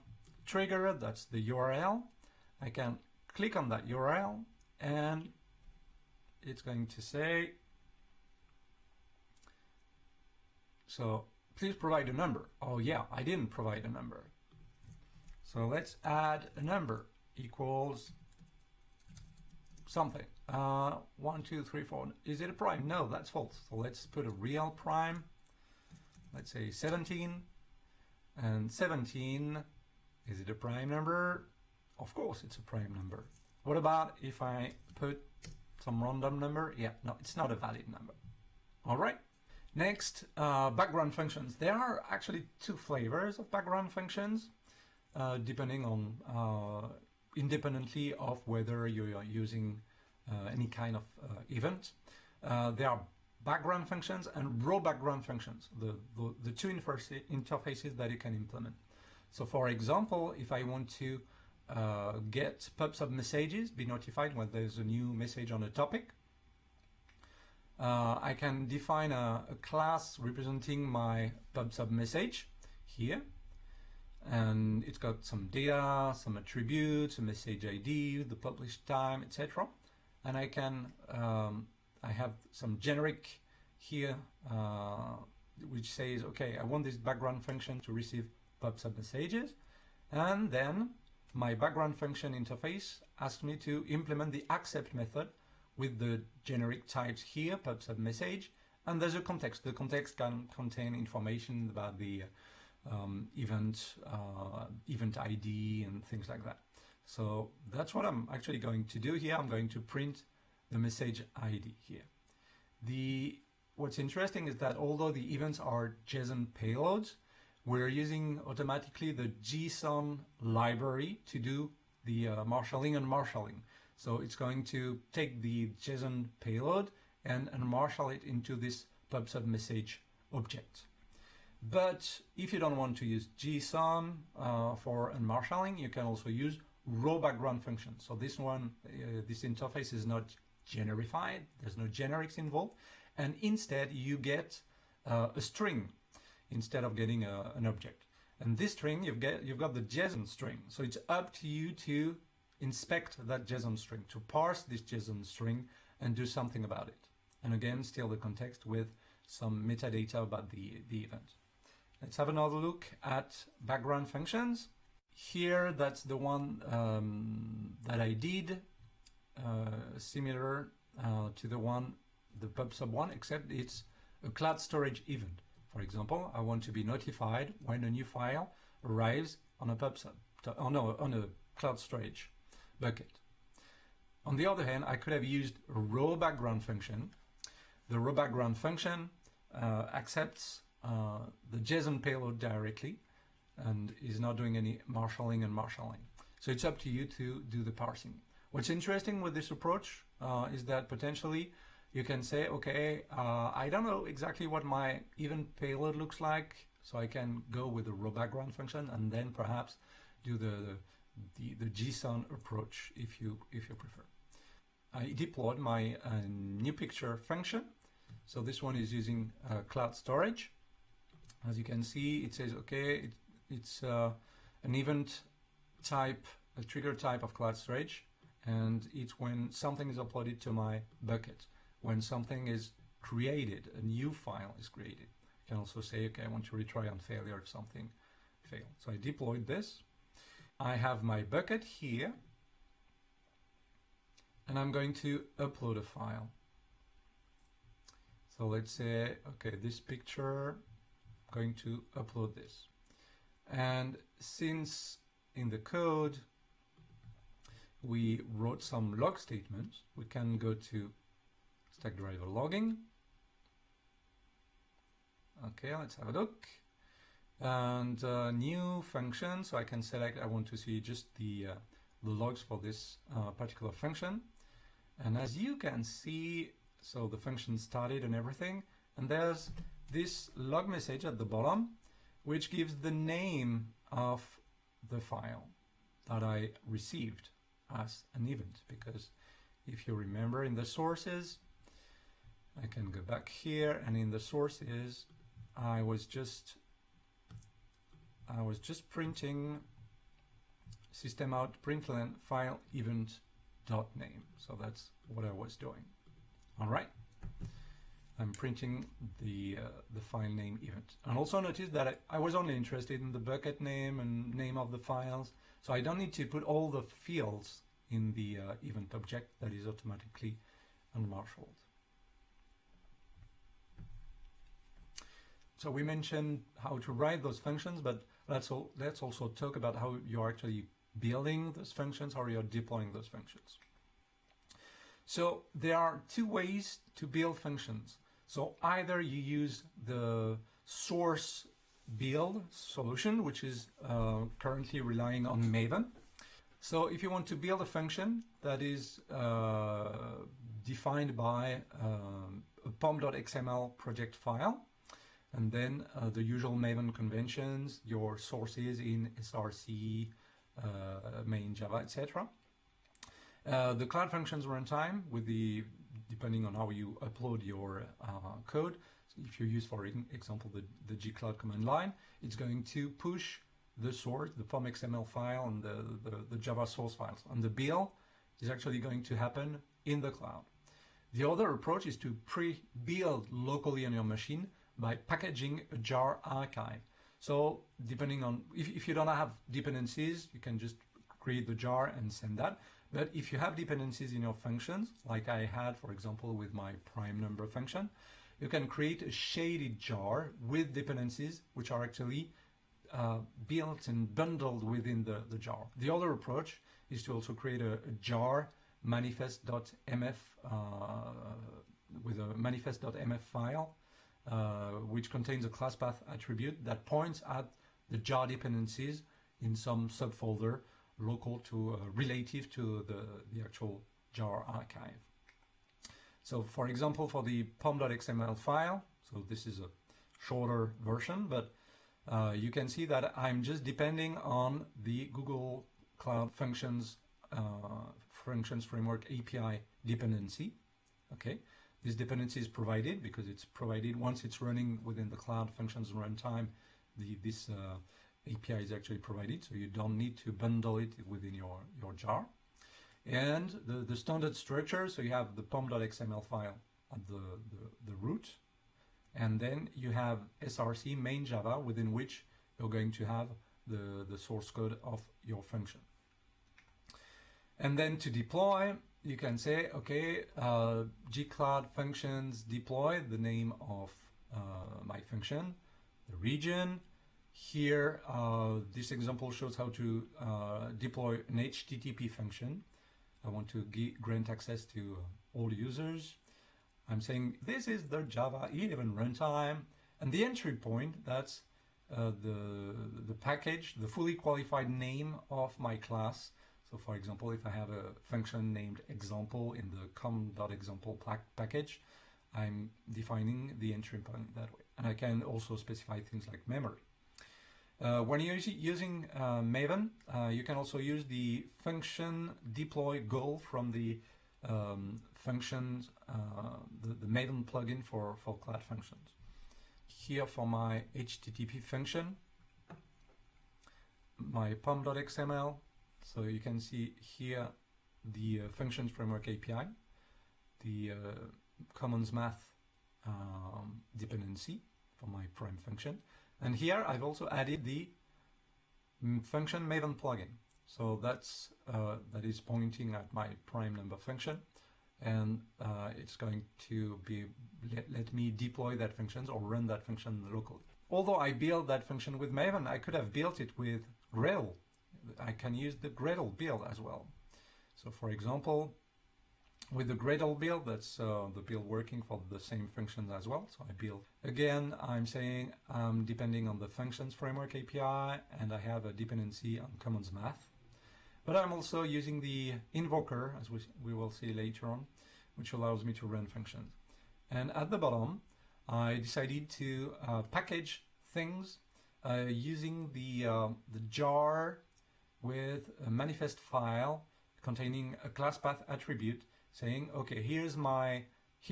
trigger, that's the URL. I can click on that URL and it's going to say, so please provide a number. Oh yeah, I didn't provide a number. So let's add a number equals something. 1, 2, 3, 4. Is it a prime? No, that's false. So let's put a real prime. Let's say 17. And 17, is it a prime number? Of course it's a prime number. What about if I put some random number? Yeah, no, it's not a valid number. All right. Next, background functions. There are actually two flavors of background functions, depending on independently of whether you are using any kind of event. There are background functions and raw background functions, the two interfaces that you can implement. So for example, if I want to get pub/sub messages, be notified when there's a new message on a topic, I can define a class representing my pub/sub message here. And it's got some data, some attributes, a message ID, the published time, etc. And I can, I have some generic here, which says, okay, I want this background function to receive pub/sub messages. And then my background function interface asks me to implement the accept method with the generic types here, pub/sub message. And there's a context. The context can contain information about the event ID and things like that. So that's what I'm actually going to do here. I'm going to print the message ID here. What's interesting is that although the events are JSON payloads, we're using automatically the JSON library to do the marshalling and marshalling. So it's going to take the JSON payload and marshal it into this pub/sub message object. But if you don't want to use JSON for unmarshalling, you can also use raw background function. So this one, this interface is not generified. There's no generics involved. And instead, you get a string instead of getting an object. And this string, you've got the JSON string. So it's up to you to inspect that JSON string, to parse this JSON string and do something about it. And again, still the context with some metadata about the event. Let's have another look at background functions. Here, that's the one that I did, similar to the PubSub one, except it's a cloud storage event. For example, I want to be notified when a new file arrives on a PubSub, on a cloud storage bucket. On the other hand, I could have used a raw background function. The raw background function accepts the JSON payload directly and is not doing any marshalling and marshalling. So it's up to you to do the parsing. What's interesting with this approach is that potentially you can say, okay, I don't know exactly what my event payload looks like, so I can go with the raw background function and then perhaps do the JSON approach if you prefer. I deployed my new picture function. So this one is using cloud storage. As you can see, it says, okay, it's an event type, a trigger type of cloud storage, and it's when something is uploaded to my bucket. When something is created, a new file is created. You can also say, okay, I want to retry on failure if something failed. So I deployed this. I have my bucket here, and I'm going to upload a file. So let's say, okay, this picture, I'm going to upload this. And since in the code we wrote some log statements, we can go to stack driver logging. Okay, let's have a look. And new function, so I can select, I want to see just the logs for this particular function. And as you can see, so the function started and everything, and there's this log message at the bottom, which gives the name of the file that I received as an event. Because if you remember in the sources, I can go back here, and in the sources, I was just printing system out println file event dot name. So that's what I was doing. All right, I'm printing the file name event. And also notice that I was only interested in the bucket name and name of the files, so I don't need to put all the fields in the event object that is automatically unmarshaled. So we mentioned how to write those functions, but let's also talk about how you're actually building those functions, how you're deploying those functions. So there are two ways to build functions. So either you use the source build solution, which is currently relying on Maven. So if you want to build a function that is defined by a pom.xml project file, and then the usual Maven conventions, your sources in src, main Java, etc. The Cloud Functions runtime, with depending on how you upload your code, so if you use, for example, the gcloud command line, it's going to push the source, the pom.xml file, and the Java source files. And the build is actually going to happen in the cloud. The other approach is to pre-build locally on your machine by packaging a jar archive. So depending on, if you don't have dependencies, you can just create the jar and send that. But if you have dependencies in your functions, like I had, for example, with my prime number function, you can create a shaded jar with dependencies which are actually built and bundled within the jar. The other approach is to also create a jar manifest.mf with a manifest.mf file, which contains a class path attribute that points at the jar dependencies in some subfolder local to relative to the actual jar archive. So for example, for the pom.xml file, so this is a shorter version, but you can see that I'm just depending on the Google Cloud Functions Framework API dependency. Okay, this dependency is provided because it's provided once it's running within the Cloud Functions runtime. This API is actually provided, so you don't need to bundle it within your jar. And the standard structure, so you have the pom.xml file at the root, and then you have src main Java, within which you're going to have the source code of your function. And then to deploy, you can say, okay, gcloud functions deploy, the name of my function, the region. Here, this example shows how to deploy an HTTP function. I want to grant access to all users. I'm saying this is the Java 11 runtime, and the entry point, that's the package, the fully qualified name of my class. So for example, if I have a function named example in the com.example package, I'm defining the entry point that way. And I can also specify things like memory. When you're using Maven, you can also use the function deploy goal from the functions, the Maven plugin for Cloud Functions. Here for my HTTP function, my pom.xml, so you can see here the Functions Framework API, the Commons Math dependency for my prime function. And here I've also added the function Maven plugin. So that's that is pointing at my prime number function, and it's going to be let me deploy that function or run that function locally. Although I built that function with Maven, I could have built it with Gradle. I can use the Gradle build as well. So for example, with the Gradle build, that's the build working for the same functions as well. So I build, again, I'm saying I'm depending on the Functions Framework API, and I have a dependency on Commons Math. But I'm also using the invoker, as we will see later on, which allows me to run functions. And at the bottom, I decided to package things using the jar with a manifest file containing a class path attribute saying, okay, here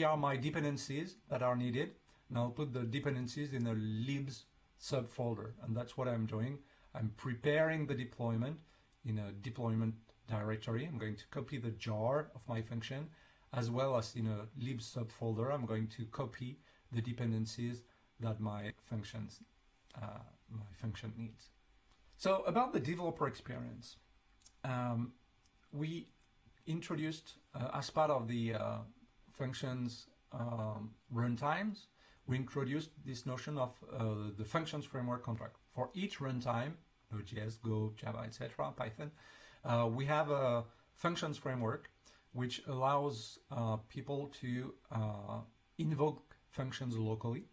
are my dependencies that are needed, and I'll put the dependencies in a libs subfolder. And that's what I'm doing. I'm preparing the deployment in a deployment directory. I'm going to copy the jar of my function, as well as in a libs subfolder, I'm going to copy the dependencies that my function needs. So about the developer experience, we introduced as part of the functions runtimes, we introduced this notion of the functions framework contract. For each runtime, Node.js, Go, Java, etc., Python, we have a functions framework which allows people to invoke functions locally,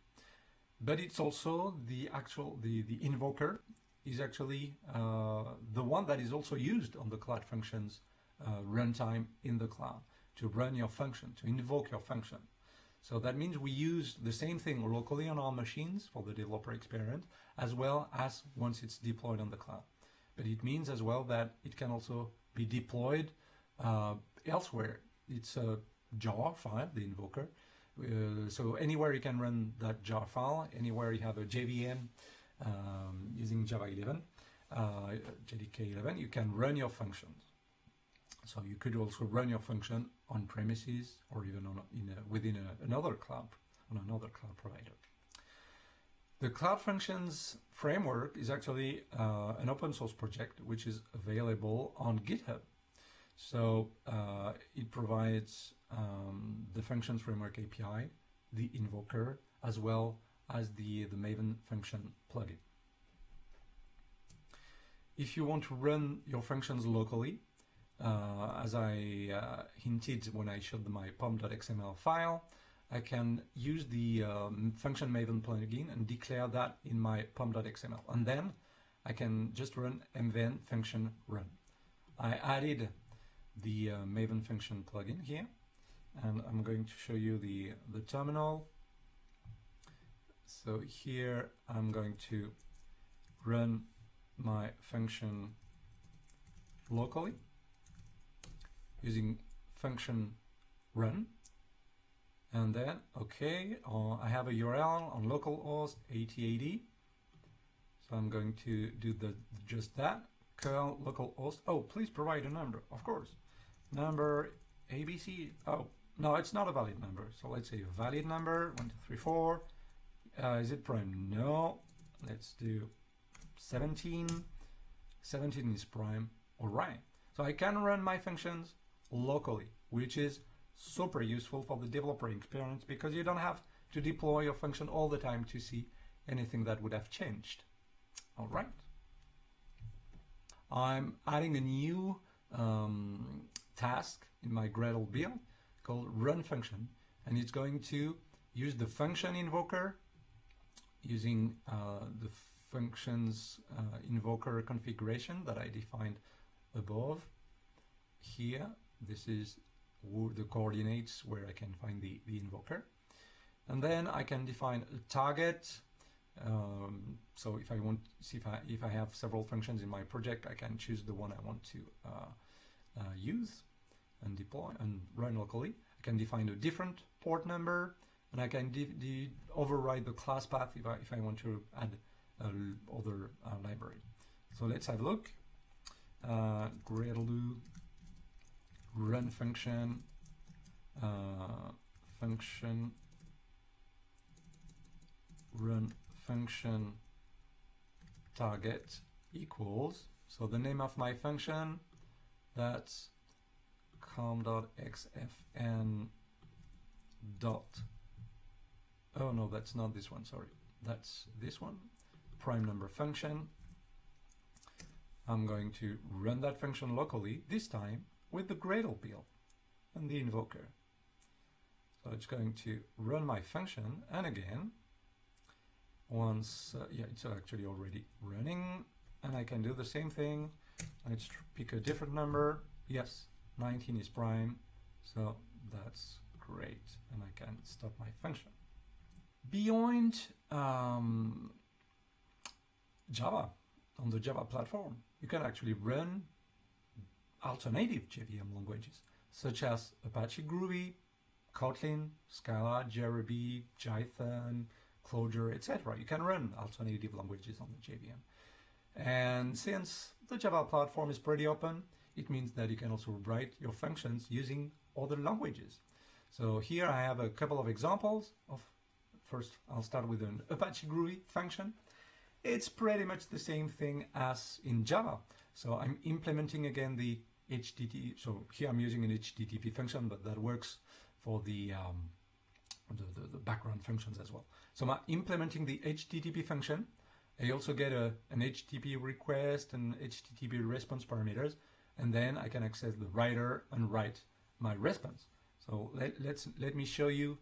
but it's also the invoker is actually the one that is also used on the Cloud Functions runtime in the cloud to run your function, to invoke your function. So that means we use the same thing locally on our machines for the developer experience, as well as once it's deployed on the cloud. But it means as well that it can also be deployed elsewhere. It's a jar file, the invoker. So anywhere you can run that jar file, anywhere you have a JVM using Java 11, JDK 11, you can run your functions. So you could also run your function on premises or even within another cloud provider. The Cloud Functions framework is actually an open source project which is available on GitHub. So it provides the Functions Framework API, the invoker, as well as the Maven function plugin. If you want to run your functions locally, as I hinted when I showed my pom.xml file, I can use the function Maven plugin and declare that in my pom.xml. And then I can just run mven function run. I added the Maven function plugin here, and I'm going to show you the terminal. So here I'm going to run my function locally using function run, and then okay, I have a URL on localhost 8080, so I'm going to do just that, curl localhost. Oh, please provide a number, of course, number ABC. Oh no, it's not a valid number, so let's say a valid number 1 2 3 4. Is it prime? No. Let's do 17. 17 is prime. All right. So I can run my functions locally, which is super useful for the developer experience because you don't have to deploy your function all the time to see anything that would have changed. All right. I'm adding a new task in my Gradle build called run function, and it's going to use the function invoker using the functions invoker configuration that I defined above here. This is the coordinates where I can find the invoker, and then I can define a target. So if I want, see if I have several functions in my project, I can choose the one I want to use and deploy and run locally. I can define a different port number, and I can override the class path if I want to add other library. So let's have a look. Gradle run function run function target equals, so the name of my function, that's com.xfn dot, oh no, that's not this one, sorry, that's this one, prime number function. I'm going to run that function locally, this time with the Gradle build and the invoker. So it's going to run my function, and again, once, yeah, it's actually already running, and I can do the same thing. Let's pick a different number. Yes, 19 is prime, so that's great, and I can stop my function. Beyond Java, on the Java platform, you can actually run alternative JVM languages, such as Apache Groovy, Kotlin, Scala, JRuby, Python, Clojure, etc. You can run alternative languages on the JVM. And since the Java platform is pretty open, it means that you can also write your functions using other languages. So here I have a couple of examples of, first I'll start with an Apache Groovy function. It's pretty much the same thing as in Java. So I'm implementing again the HTTP, so here I'm using an HTTP function, but that works for the background functions as well. So I'm implementing the HTTP function. I also get an HTTP request and HTTP response parameters, and then I can access the writer and write my response. So let me show you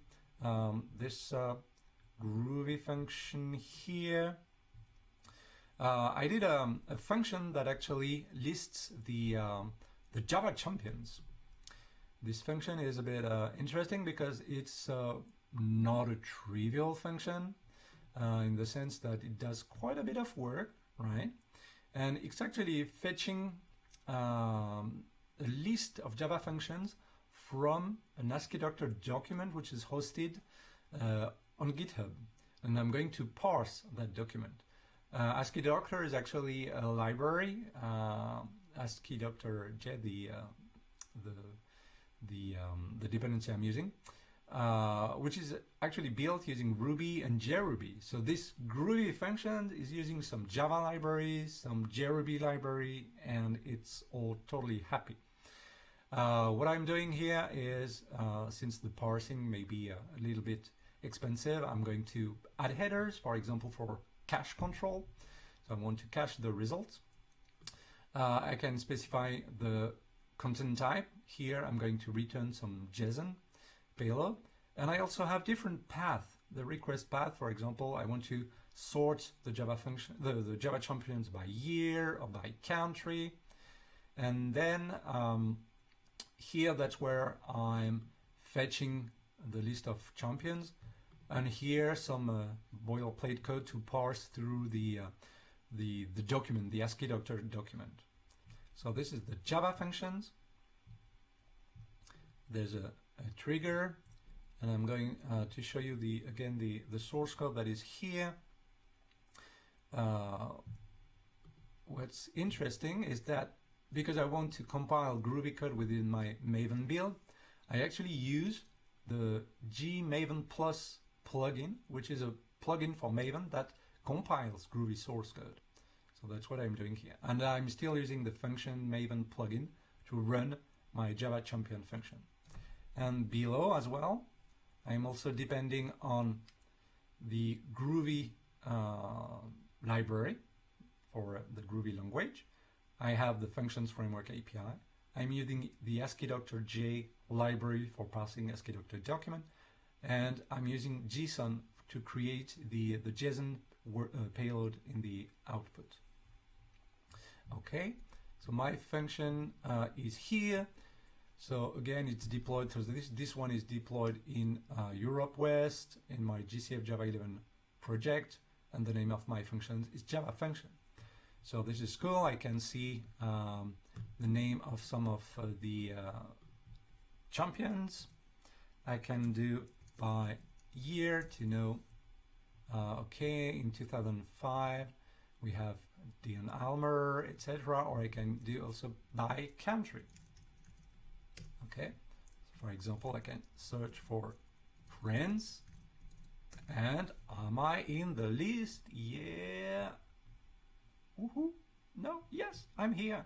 this Groovy function here. I did a function that actually lists the Java champions. This function is a bit interesting because it's not a trivial function in the sense that it does quite a bit of work, right? And it's actually fetching a list of Java functions from an ASCII Doctor document which is hosted on GitHub, and I'm going to parse that document. ASCII Doctor is actually a library, ASCII Doctor J, the dependency I'm using, which is actually built using Ruby and JRuby. So this Groovy function is using some Java libraries, some JRuby library, and it's all totally happy. What I'm doing here is, since the parsing may be a little bit expensive, I'm going to add headers, for example, for cache control. So I want to cache the results. I can specify the content type. Here I'm going to return some JSON payload, and I also have different paths. The request path, for example, I want to sort the Java function, the Java champions by year or by country, and then here that's where I'm fetching the list of champions. and here some boilerplate code to parse through the document, the ASCII doctor document. So this is the Java functions. There's a trigger, and I'm going to show you again the source code that is here. What's interesting is that because I want to compile Groovy code within my Maven build, I actually use the gmaven plus plugin, which is a plugin for Maven that compiles Groovy source code. So that's what I'm doing here. And I'm still using the function Maven plugin to run my Java champion function. And below as well, I'm also depending on the Groovy library for the Groovy language. I have the functions framework API. I'm using the ASCII Doctor J library for parsing ASCII Doctor document, and I'm using JSON to create the JSON payload in the output. Okay, so my function is here. So again, it's deployed. So this one is deployed in Europe West in my GCF Java 11 project, and the name of my function is Java function. So this is cool. I can see the name of some of the champions. I can do by year to know, okay, in 2005 we have Dion Almer, etc. Or I can do also by country. Okay, so for example, I can search for France, and am I in the list? Yeah. Woohoo! No, yes, I'm here.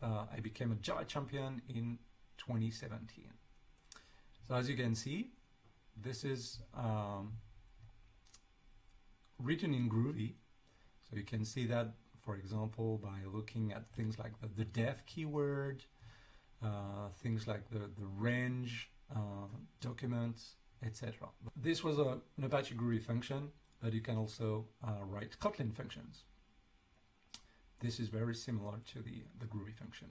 I became a Java champion in 2017. So as you can see, this is written in Groovy. So you can see that, for example, by looking at things like the def keyword, things like the range, documents, etc. This was an Apache Groovy function, but you can also write Kotlin functions. This is very similar to the Groovy function.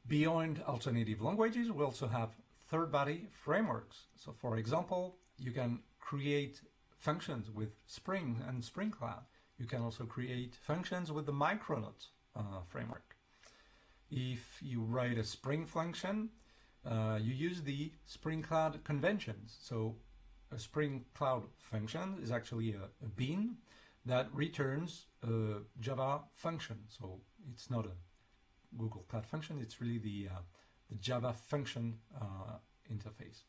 Beyond alternative languages, we also have third-party frameworks. So for example, you can create functions with Spring and Spring Cloud. You can also create functions with the Micronaut framework. If you write a Spring function, you use the Spring Cloud conventions. So a Spring Cloud function is actually a bean that returns a Java function. So it's not a Google Cloud function, it's really the Java function interface.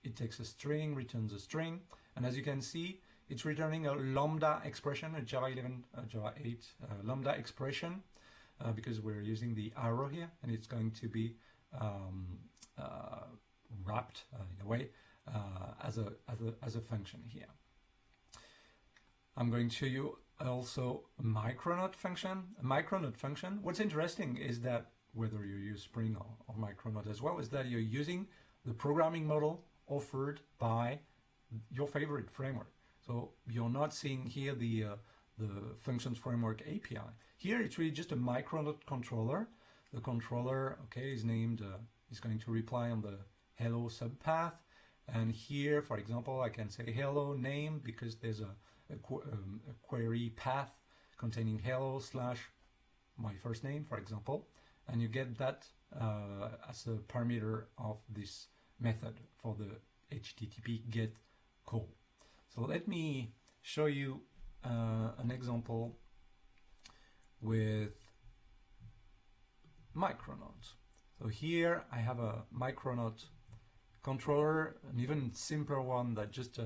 It takes a string, returns a string, and as you can see, it's returning a lambda expression, a Java 11, Java 8 lambda expression, because we're using the arrow here, and it's going to be wrapped in a way as a function here. I'm going to show you also a Micronaut function. A Micronaut function, what's interesting is that whether you use Spring or Micronaut as well, is that you're using the programming model offered by your favorite framework. So you're not seeing here the functions framework API. Here it's really just a Micronaut controller. The controller, okay, is named, is going to reply on the hello subpath. And here, for example, I can say hello name because there's a query path containing hello / my first name, for example, and you get that as a parameter of this method for the HTTP GET call. So let me show you an example with Micronaut. So here I have a Micronaut controller, an even simpler one that just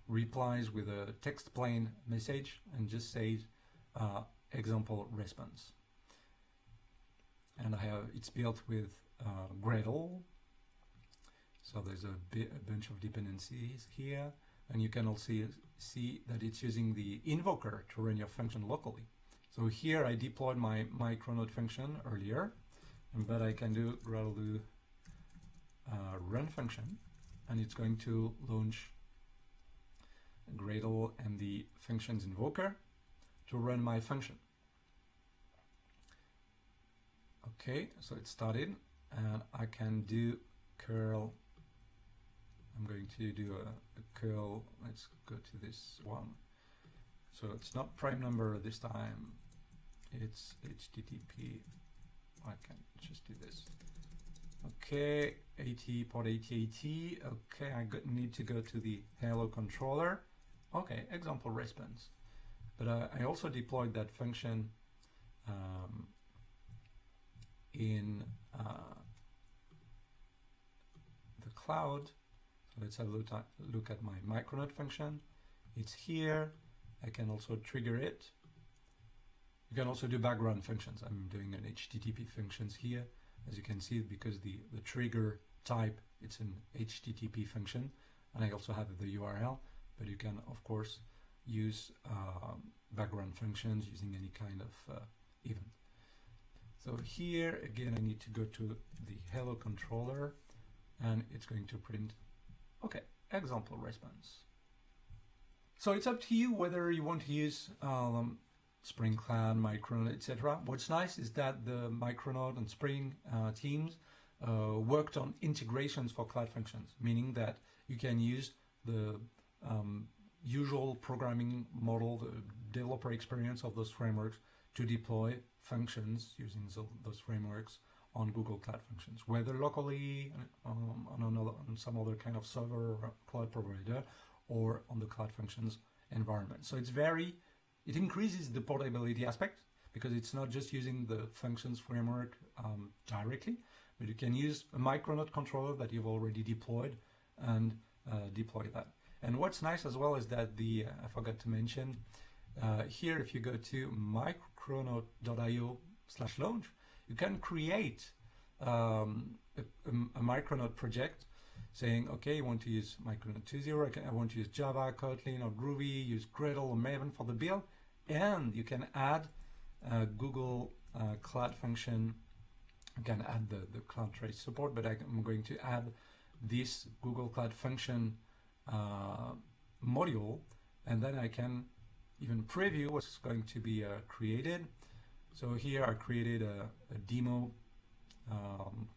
replies with a text plain message and just says example response. And it's built with Gradle. So there's a bunch of dependencies here, and you can also see that it's using the invoker to run your function locally. So here I deployed my Micronaut function earlier, but I can do Gradle run function, and it's going to launch Gradle and the functions invoker to run my function. Okay, so it started, and I can do curl I'm going to do a curl. Let's go to this one. So it's not prime number this time. It's HTTP. I can just do this. Okay, 80 port 8080. Okay, need to go to the hello controller. Okay, example response. But I also deployed that function in the cloud. So let's have a look at my Micronaut function. It's here. I can also trigger it. You can also do background functions. I'm doing an HTTP functions here. As you can see, because the trigger type, it's an HTTP function. And I also have the URL, but you can, of course, use background functions using any kind of event. So here, again, I need to go to the hello controller, and it's going to print, okay, example response. So it's up to you whether you want to use Spring Cloud, Micronaut, etc. What's nice is that the Micronaut and Spring teams worked on integrations for Cloud Functions, meaning that you can use the usual programming model, the developer experience of those frameworks to deploy functions using those frameworks on Google Cloud Functions, whether locally on some other kind of server or cloud provider, or on the Cloud Functions environment. So it increases the portability aspect, because it's not just using the functions framework directly, but you can use a Micronaut controller that you've already deployed and deploy that. And what's nice as well is that I forgot to mention, here if you go to micronaut.io/launch, you can create a Micronaut project saying, okay, you want to use Micronaut 2.0, I want to use Java, Kotlin, or Groovy, use Gradle or Maven for the build, and you can add Google Cloud Function. You can add the Cloud Trace support, but I'm going to add this Google Cloud Function module, and then I can even preview what's going to be created. So here I created a demo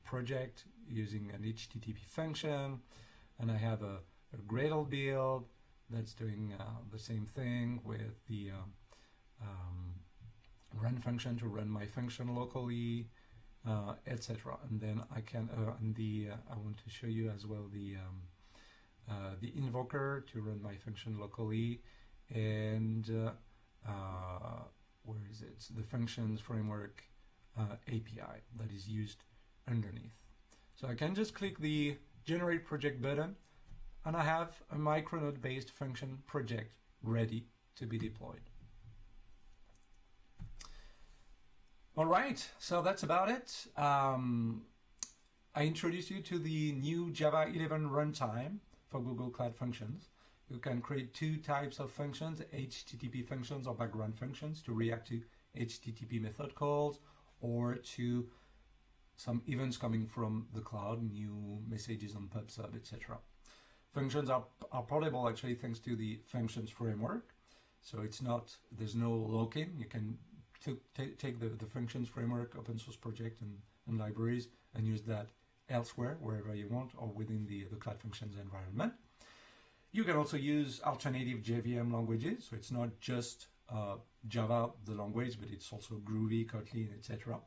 project using an HTTP function, and I have a Gradle build that's doing the same thing with the run function to run my function locally, etc. And then I can I want to show you as well the invoker to run my function locally, and where is it? The functions framework API that is used underneath. So I can just click the generate project button, and I have a Micronaut based function project ready to be deployed. All right, so that's about it. I introduced you to the new Java 11 runtime for Google Cloud Functions. You can create two types of functions, HTTP functions or background functions, to react to HTTP method calls or to some events coming from the cloud, new messages on PubSub, etc. Functions are portable actually thanks to the functions framework. So there's no lock-in. You can take the functions framework open source project and libraries and use that elsewhere, wherever you want, or within the Cloud Functions environment. You can also use alternative JVM languages, so it's not just Java, the language, but it's also Groovy, Kotlin, etc.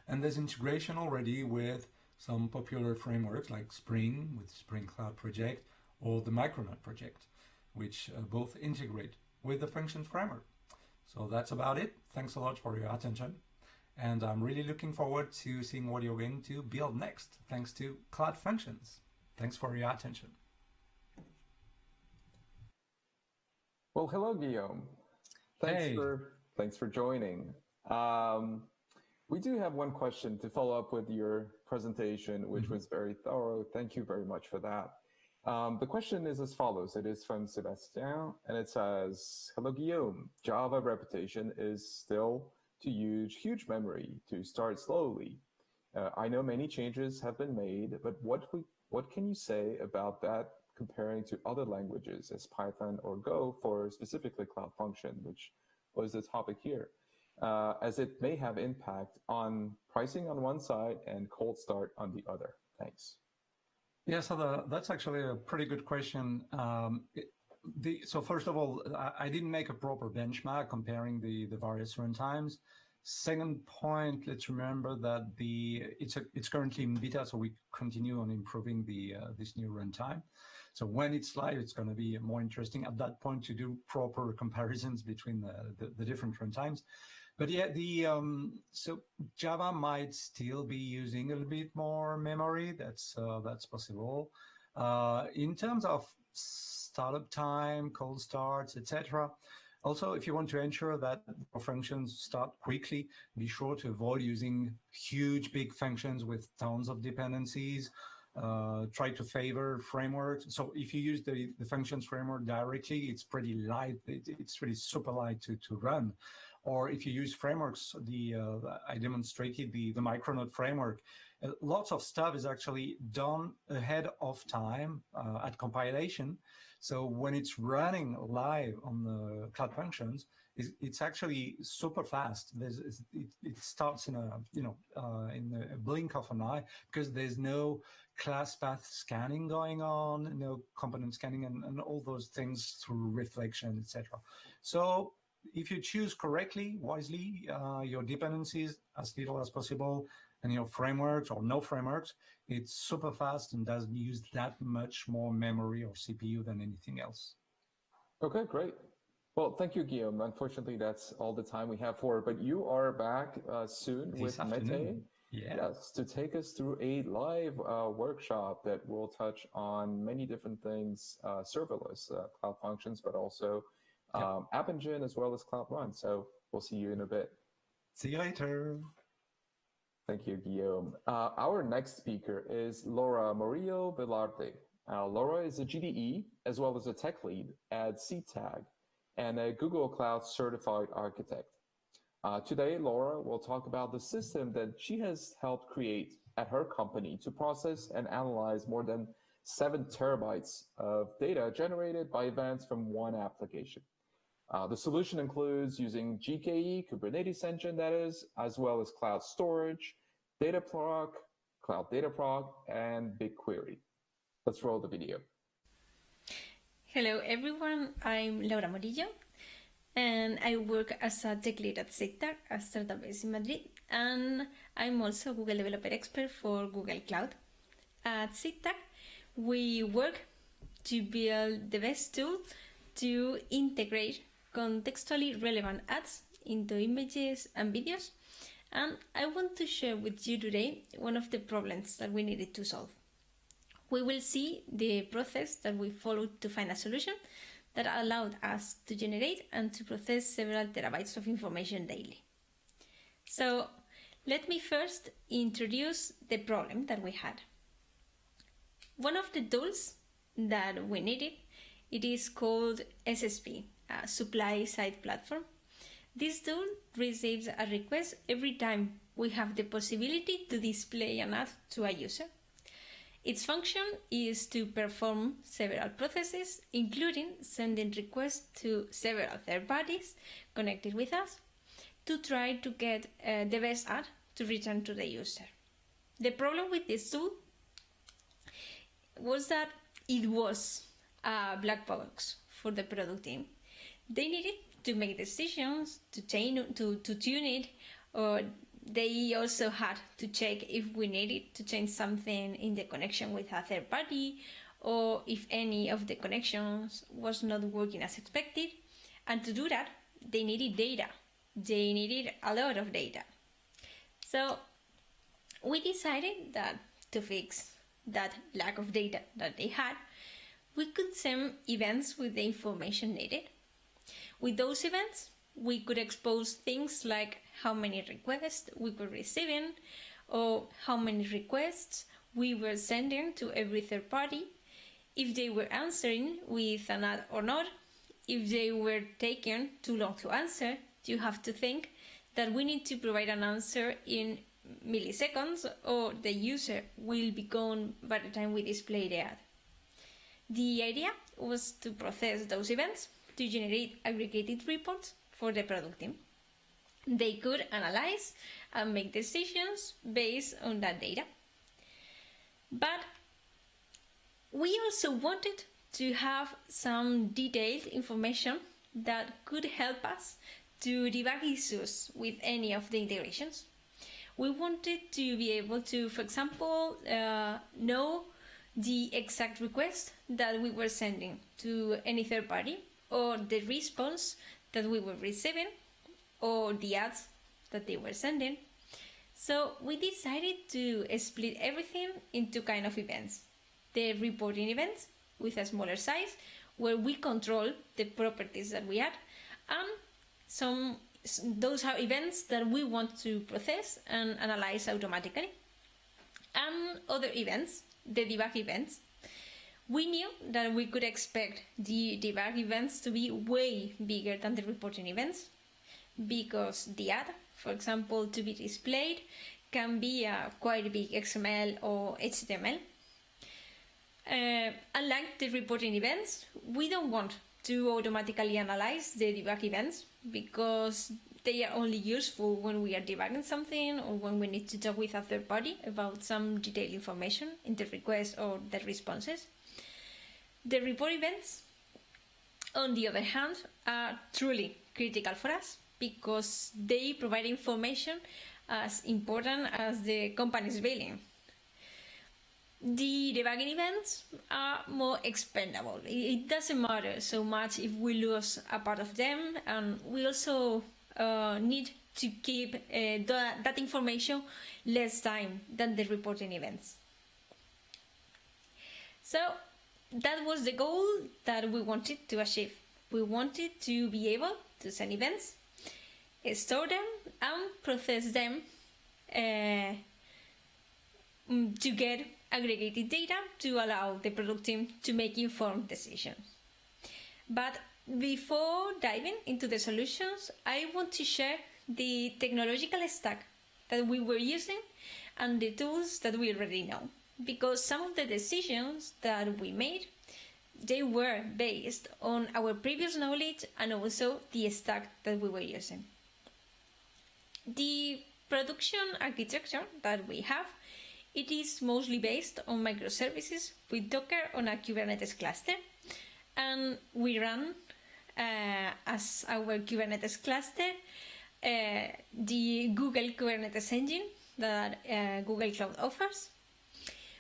And there's integration already with some popular frameworks like Spring, with Spring Cloud Project, or the Micronaut project, which both integrate with the functions framework. So that's about it. Thanks a lot for your attention. And I'm really looking forward to seeing what you're going to build next, thanks to Cloud Functions. Thanks for your attention. Well, hello, Guillaume. Thanks for joining. We do have one question to follow up with your presentation, which was very thorough. Thank you very much for that. The question is as follows. It is from Sebastian, and it says, hello, Guillaume. Java reputation is still to use huge memory to start slowly. I know many changes have been made, but what can you say about that comparing to other languages as Python or Go for specifically Cloud Function, which was the topic here, as it may have impact on pricing on one side and cold start on the other? Thanks. Yeah, so that's actually a pretty good question. So first of all, I didn't make a proper benchmark comparing the various runtimes. Second point, let's remember that it's currently in beta, so we continue on improving this new runtime. So when it's live, it's going to be more interesting at that point to do proper comparisons between the different runtimes. But yeah, so Java might still be using a little bit more memory. That's possible. In terms of startup time, cold starts, etc. Also, if you want to ensure that your functions start quickly, be sure to avoid using huge, big functions with tons of dependencies. Try to favor frameworks. So if you use the functions framework directly, it's pretty light. It's really super light to run. Or if you use frameworks, I demonstrated the Micronaut framework. Lots of stuff is actually done ahead of time at compilation. So when it's running live on the Cloud Functions, it's actually super fast. It starts in a blink of an eye because there's no class path scanning going on, no component scanning, and all those things through reflection, etc. So if you choose correctly, wisely, your dependencies as little as possible, and your frameworks or no frameworks, it's super fast and doesn't use that much more memory or CPU than anything else. Okay, great. Well, thank you, Guillaume. Unfortunately, that's all the time we have for it, but you are back soon with Mete. Yes, to take us through a live workshop that will touch on many different things, serverless Cloud Functions, but also App Engine as well as Cloud Run. So we'll see you in a bit. See you later. Thank you, Guillaume. Our next speaker is Laura Murillo Velarde. Laura is a GDE as well as a tech lead at CTAG and a Google Cloud certified architect. Today, Laura will talk about the system that she has helped create at her company to process and analyze more than 7 terabytes of data generated by events from one application. The solution includes using GKE, Kubernetes engine that is, as well as cloud storage, Dataproc, Cloud Dataproc, and BigQuery. Let's roll the video. Hello everyone, I'm Laura Murillo, and I work as a tech lead at CTAG, a startup based in Madrid, and I'm also a Google Developer Expert for Google Cloud. At CTAG, we work to build the best tool to integrate contextually relevant ads into images and videos, and I want to share with you today one of the problems that we needed to solve. We will see the process that we followed to find a solution that allowed us to generate and to process several terabytes of information daily. So let me first introduce the problem that we had. One of the tools that we needed, it is called SSP, a supply side platform. This tool receives a request every time we have the possibility to display an ad to a user. Its function is to perform several processes, including sending requests to several third parties connected with us to try to get the best ad to return to the user. The problem with this tool was that it was a black box for the product team. They needed to make decisions, to tune it, or they also had to check if we needed to change something in the connection with a third party, or if any of the connections was not working as expected. And to do that, they needed data. They needed a lot of data. So we decided that to fix that lack of data that they had, we could send events with the information needed. With those events, we could expose things like how many requests we were receiving, or how many requests we were sending to every third party, if they were answering with an ad or not. If they were taking too long to answer, you have to think that we need to provide an answer in milliseconds, or the user will be gone by the time we display the ad. The idea was to process those events to generate aggregated reports for the product team. They could analyze and make decisions based on that data. But we also wanted to have some detailed information that could help us to debug issues with any of the integrations. We wanted to be able to, for example, know the exact request that we were sending to any third party, or the response that we were receiving, or the ads that they were sending. So we decided to split everything into kind of events. The reporting events with a smaller size, where we control the properties that we add, and those are events that we want to process and analyze automatically. And other events, the debug events. We knew that we could expect the debug events to be way bigger than the reporting events, because the ad, for example, to be displayed can be a quite big XML or HTML. Unlike the reporting events, we don't want to automatically analyze the debug events, because they are only useful when we are debugging something or when we need to talk with a third party about some detailed information in the request or the responses. The report events, on the other hand, are truly critical for us, because they provide information as important as the company's billing. The debugging events are more expendable. It doesn't matter so much if we lose a part of them, and we also need to keep that information less time than the reporting events. So that was the goal that we wanted to achieve. We wanted to be able to send events, store them, and process them to get aggregated data to allow the product team to make informed decisions. But before diving into the solutions, I want to share the technological stack that we were using and the tools that we already know, because some of the decisions that we made, they were based on our previous knowledge and also the stack that we were using. The production architecture that we have, it is mostly based on microservices with Docker on a Kubernetes cluster, and we run as our Kubernetes cluster the Google Kubernetes engine that Google Cloud offers.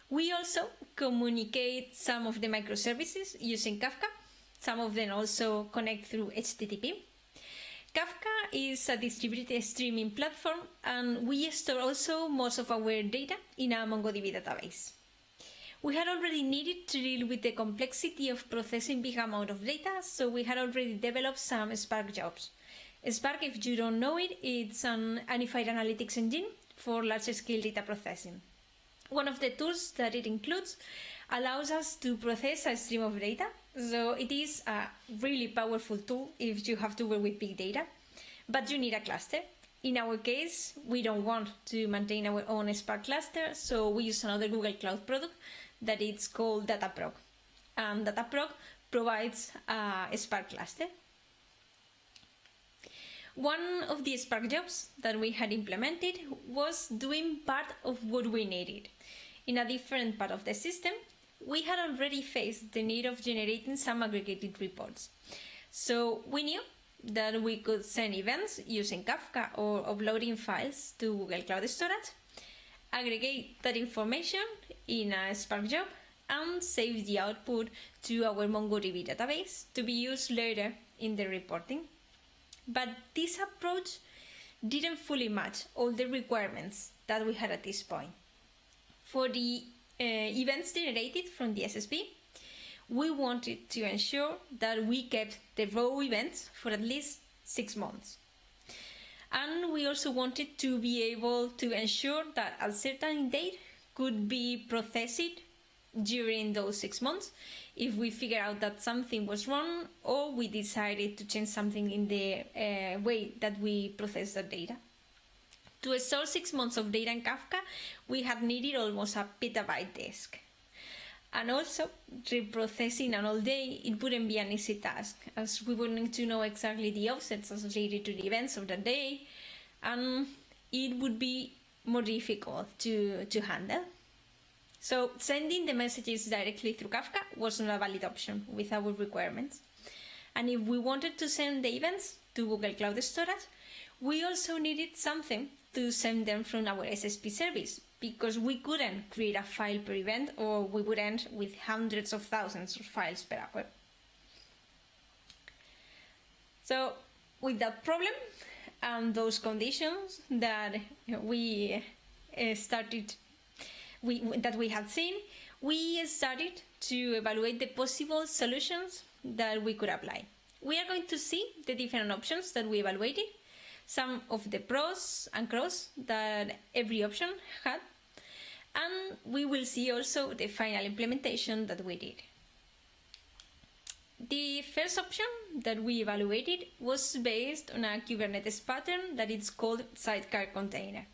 We also communicate some of the microservices using Kafka. Some of them also connect through HTTP. Kafka is a distributed streaming platform, and we store also most of our data in a MongoDB database. We had already needed to deal with the complexity of processing big amount of data, so we had already developed some Spark jobs. Spark, if you don't know it, it's an unified analytics engine for large-scale data processing. One of the tools that it includes allows us to process a stream of data, so it is a really powerful tool if you have to work with big data, but you need a cluster. In our case, we don't want to maintain our own Spark cluster, so we use another Google Cloud product that it's called Dataproc, and Dataproc provides a Spark cluster. One of the Spark jobs that we had implemented was doing part of what we needed. In a different part of the system, we had already faced the need of generating some aggregated reports. So we knew that we could send events using Kafka or uploading files to Google Cloud Storage, aggregate that information in a Spark job, and save the output to our MongoDB database to be used later in the reporting. But this approach didn't fully match all the requirements that we had at this point. For the events generated from the SSP, we wanted to ensure that we kept the raw events for at least 6 months. And we also wanted to be able to ensure that a certain date could be processed during those 6 months if we figure out that something was wrong or we decided to change something in the way that we process the data. To store 6 months of data in Kafka, we had needed almost a petabyte disk. And also, reprocessing an all day, it wouldn't be an easy task, as we would need to know exactly the offsets associated to the events of the day, and it would be more difficult to handle. So sending the messages directly through Kafka was not a valid option with our requirements. And if we wanted to send the events to Google Cloud Storage, we also needed something to send them from our SSP service, because we couldn't create a file per event, or we would end with hundreds of thousands of files per hour. So with that problem and those conditions that we had seen, we started to evaluate the possible solutions that we could apply. We are going to see the different options that we evaluated, some of the pros and cons that every option had, and we will see also the final implementation that we did. The first option that we evaluated was based on a Kubernetes pattern that is called sidecar container.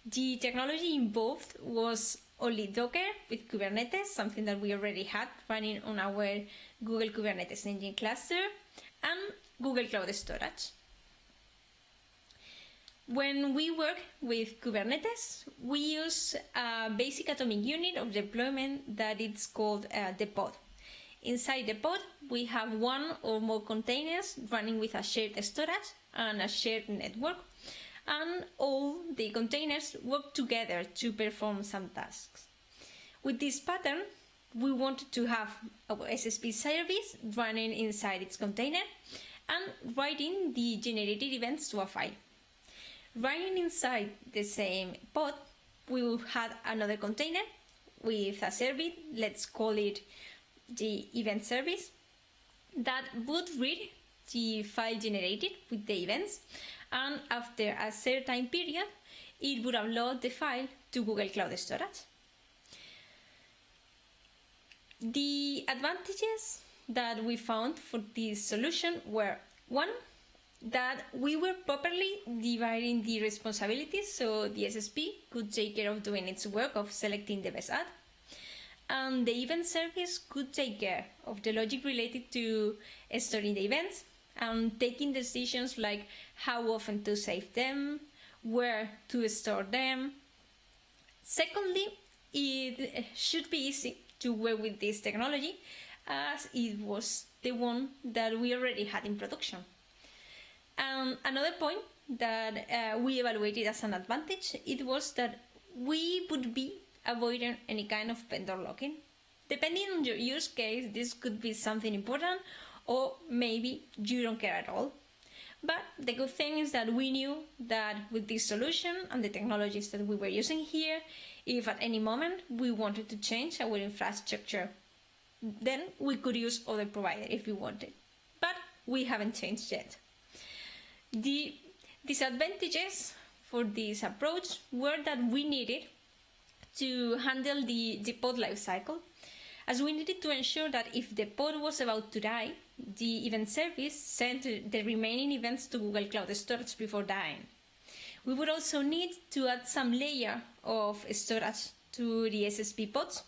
The technology involved was only Docker with Kubernetes, something that we already had running on our Google Kubernetes Engine cluster, and Google Cloud Storage. When we work with Kubernetes, we use a basic atomic unit of deployment that is called the pod. Inside the pod, we have one or more containers running with a shared storage and a shared network, and all the containers work together to perform some tasks. With this pattern, we wanted to have our SSP service running inside its container and writing the generated events to a file. Running inside the same pod, we will have another container with a service, let's call it the event service, that would read the file generated with the events, and after a certain period, it would upload the file to Google Cloud Storage. The advantages that we found for this solution were, one, that we were properly dividing the responsibilities, so the SSP could take care of doing its work of selecting the best ad, and the event service could take care of the logic related to storing the events and taking decisions like how often to save them, where to store them. Secondly, it should be easy to work with this technology, as it was the one that we already had in production. Another point that we evaluated as an advantage, it was that we would be avoiding any kind of vendor locking. Depending on your use case, this could be something important, or maybe you don't care at all. But the good thing is that we knew that with this solution and the technologies that we were using here, if at any moment we wanted to change our infrastructure, then we could use other provider if we wanted. But we haven't changed yet. The disadvantages for this approach were that we needed to handle the pod lifecycle, as we needed to ensure that if the pod was about to die, the event service sent the remaining events to Google Cloud Storage before dying. We would also need to add some layer of storage to the SSP pods,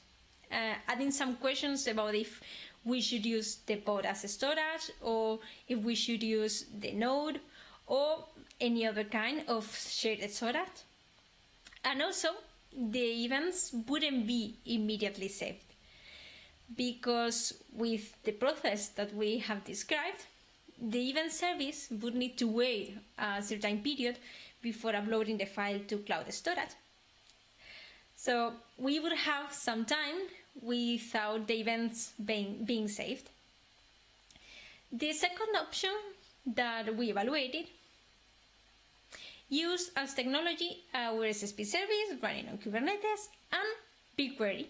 adding some questions about if we should use the pod as a storage, or if we should use the node, or any other kind of shared storage. And also, the events wouldn't be immediately saved, because with the process that we have described, the event service would need to wait a certain period before uploading the file to cloud storage. So we would have some time without the events being saved. The second option that we evaluated used as technology our SSP service running on Kubernetes and BigQuery.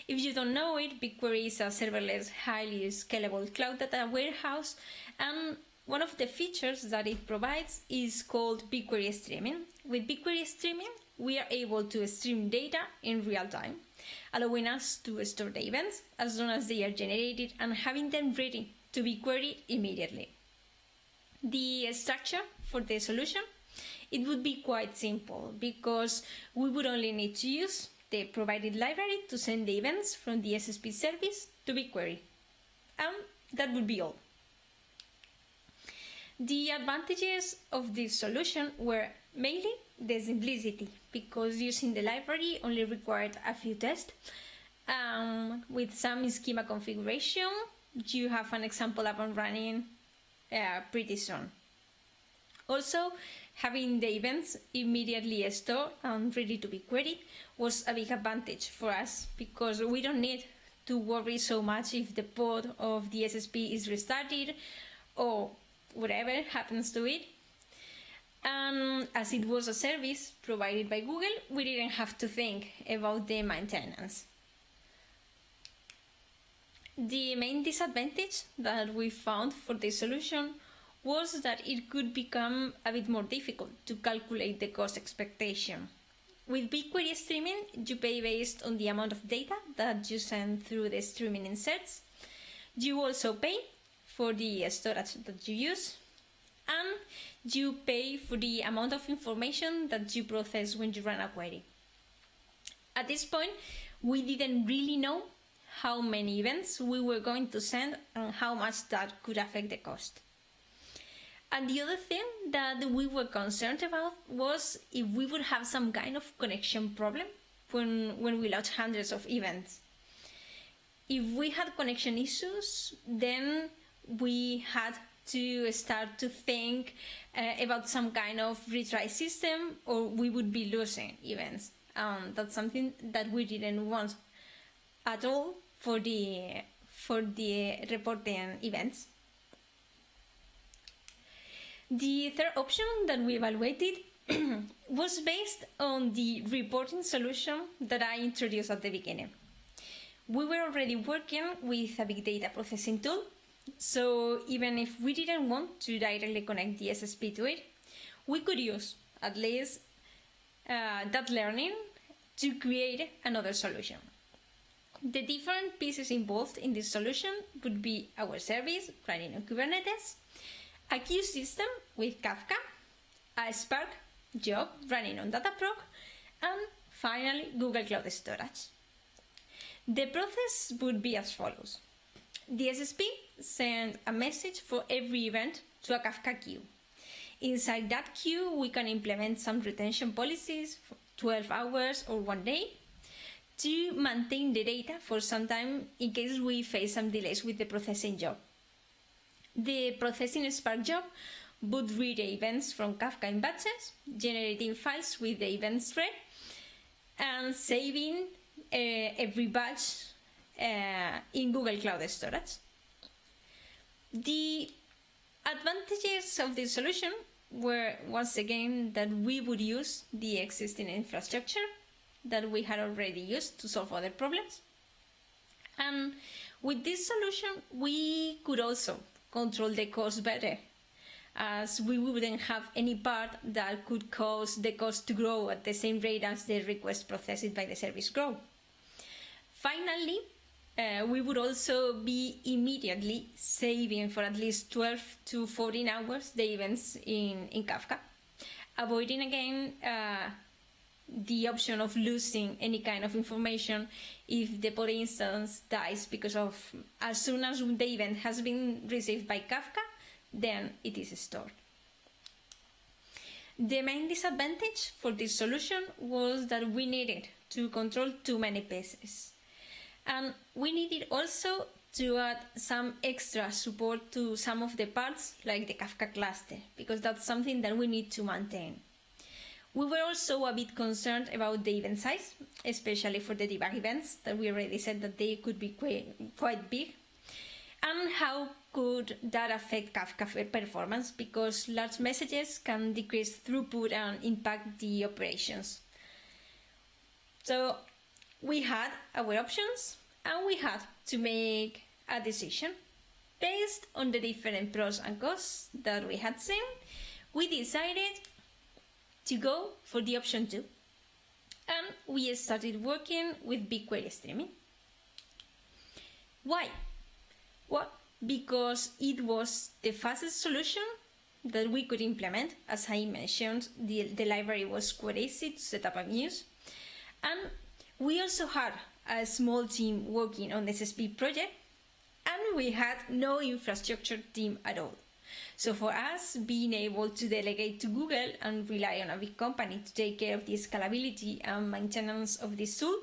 If you don't know it, BigQuery is a serverless, highly scalable cloud data warehouse, and one of the features that it provides is called BigQuery streaming. With BigQuery streaming, we are able to stream data in real time, allowing us to store the events as soon as they are generated and having them ready to be queried immediately. The structure for the solution, it would be quite simple, because we would only need to use the provided library to send the events from the SSP service to BigQuery. And that would be all. The advantages of this solution were mainly the simplicity, because using the library only required a few tests. With some schema configuration, you have an example up and running pretty soon. Also, having the events immediately stored and ready to be queried was a big advantage for us, because we don't need to worry so much if the pod of the SSP is restarted or whatever happens to it. And as it was a service provided by Google, we didn't have to think about the maintenance. The main disadvantage that we found for this solution was that it could become a bit more difficult to calculate the cost expectation. With BigQuery streaming, you pay based on the amount of data that you send through the streaming inserts. You also pay for the storage that you use, and you pay for the amount of information that you process when you run a query. At this point, we didn't really know how many events we were going to send and how much that could affect the cost. And the other thing that we were concerned about was if we would have some kind of connection problem when we launch hundreds of events. If we had connection issues, then we had to start to think about some kind of retry system, or we would be losing events. That's something that we didn't want at all for the reporting events. The third option that we evaluated was based on the reporting solution that I introduced at the beginning. We were already working with a big data processing tool, so even if we didn't want to directly connect the SSP to it, we could use at least that learning to create another solution. The different pieces involved in this solution would be our service running on Kubernetes, a queue system with Kafka, a Spark job running on Dataproc, and finally Google Cloud Storage. The process would be as follows. The SSP sends a message for every event to a Kafka queue. Inside that queue, we can implement some retention policies for 12 hours or 1 day to maintain the data for some time in case we face some delays with the processing job. The processing Spark job would read the events from Kafka in batches, generating files with the events thread, and saving every batch in Google Cloud Storage. The advantages of this solution were, once again, that we would use the existing infrastructure that we had already used to solve other problems. And with this solution, we could also control the cost better, as we wouldn't have any part that could cause the cost to grow at the same rate as the requests processed by the service grow. Finally, we would also be immediately saving for at least 12 to 14 hours the events in Kafka, avoiding again the option of losing any kind of information if the pod instance dies, because of as soon as the event has been received by Kafka, then it is stored. The main disadvantage for this solution was that we needed to control too many pieces. And we needed also to add some extra support to some of the parts, like the Kafka cluster, because that's something that we need to maintain. We were also a bit concerned about the event size, especially for the debug events, that we already said that they could be quite big. And how could that affect Kafka performance, because large messages can decrease throughput and impact the operations. So we had our options, and we had to make a decision. Based on the different pros and cons that we had seen, we decided to go for the option 2. And we started working with BigQuery streaming. Why? Well, because it was the fastest solution that we could implement. As I mentioned, the library was quite easy to set up and use. And we also had a small team working on the SSP project, and we had no infrastructure team at all. So for us, being able to delegate to Google and rely on a big company to take care of the scalability and maintenance of this tool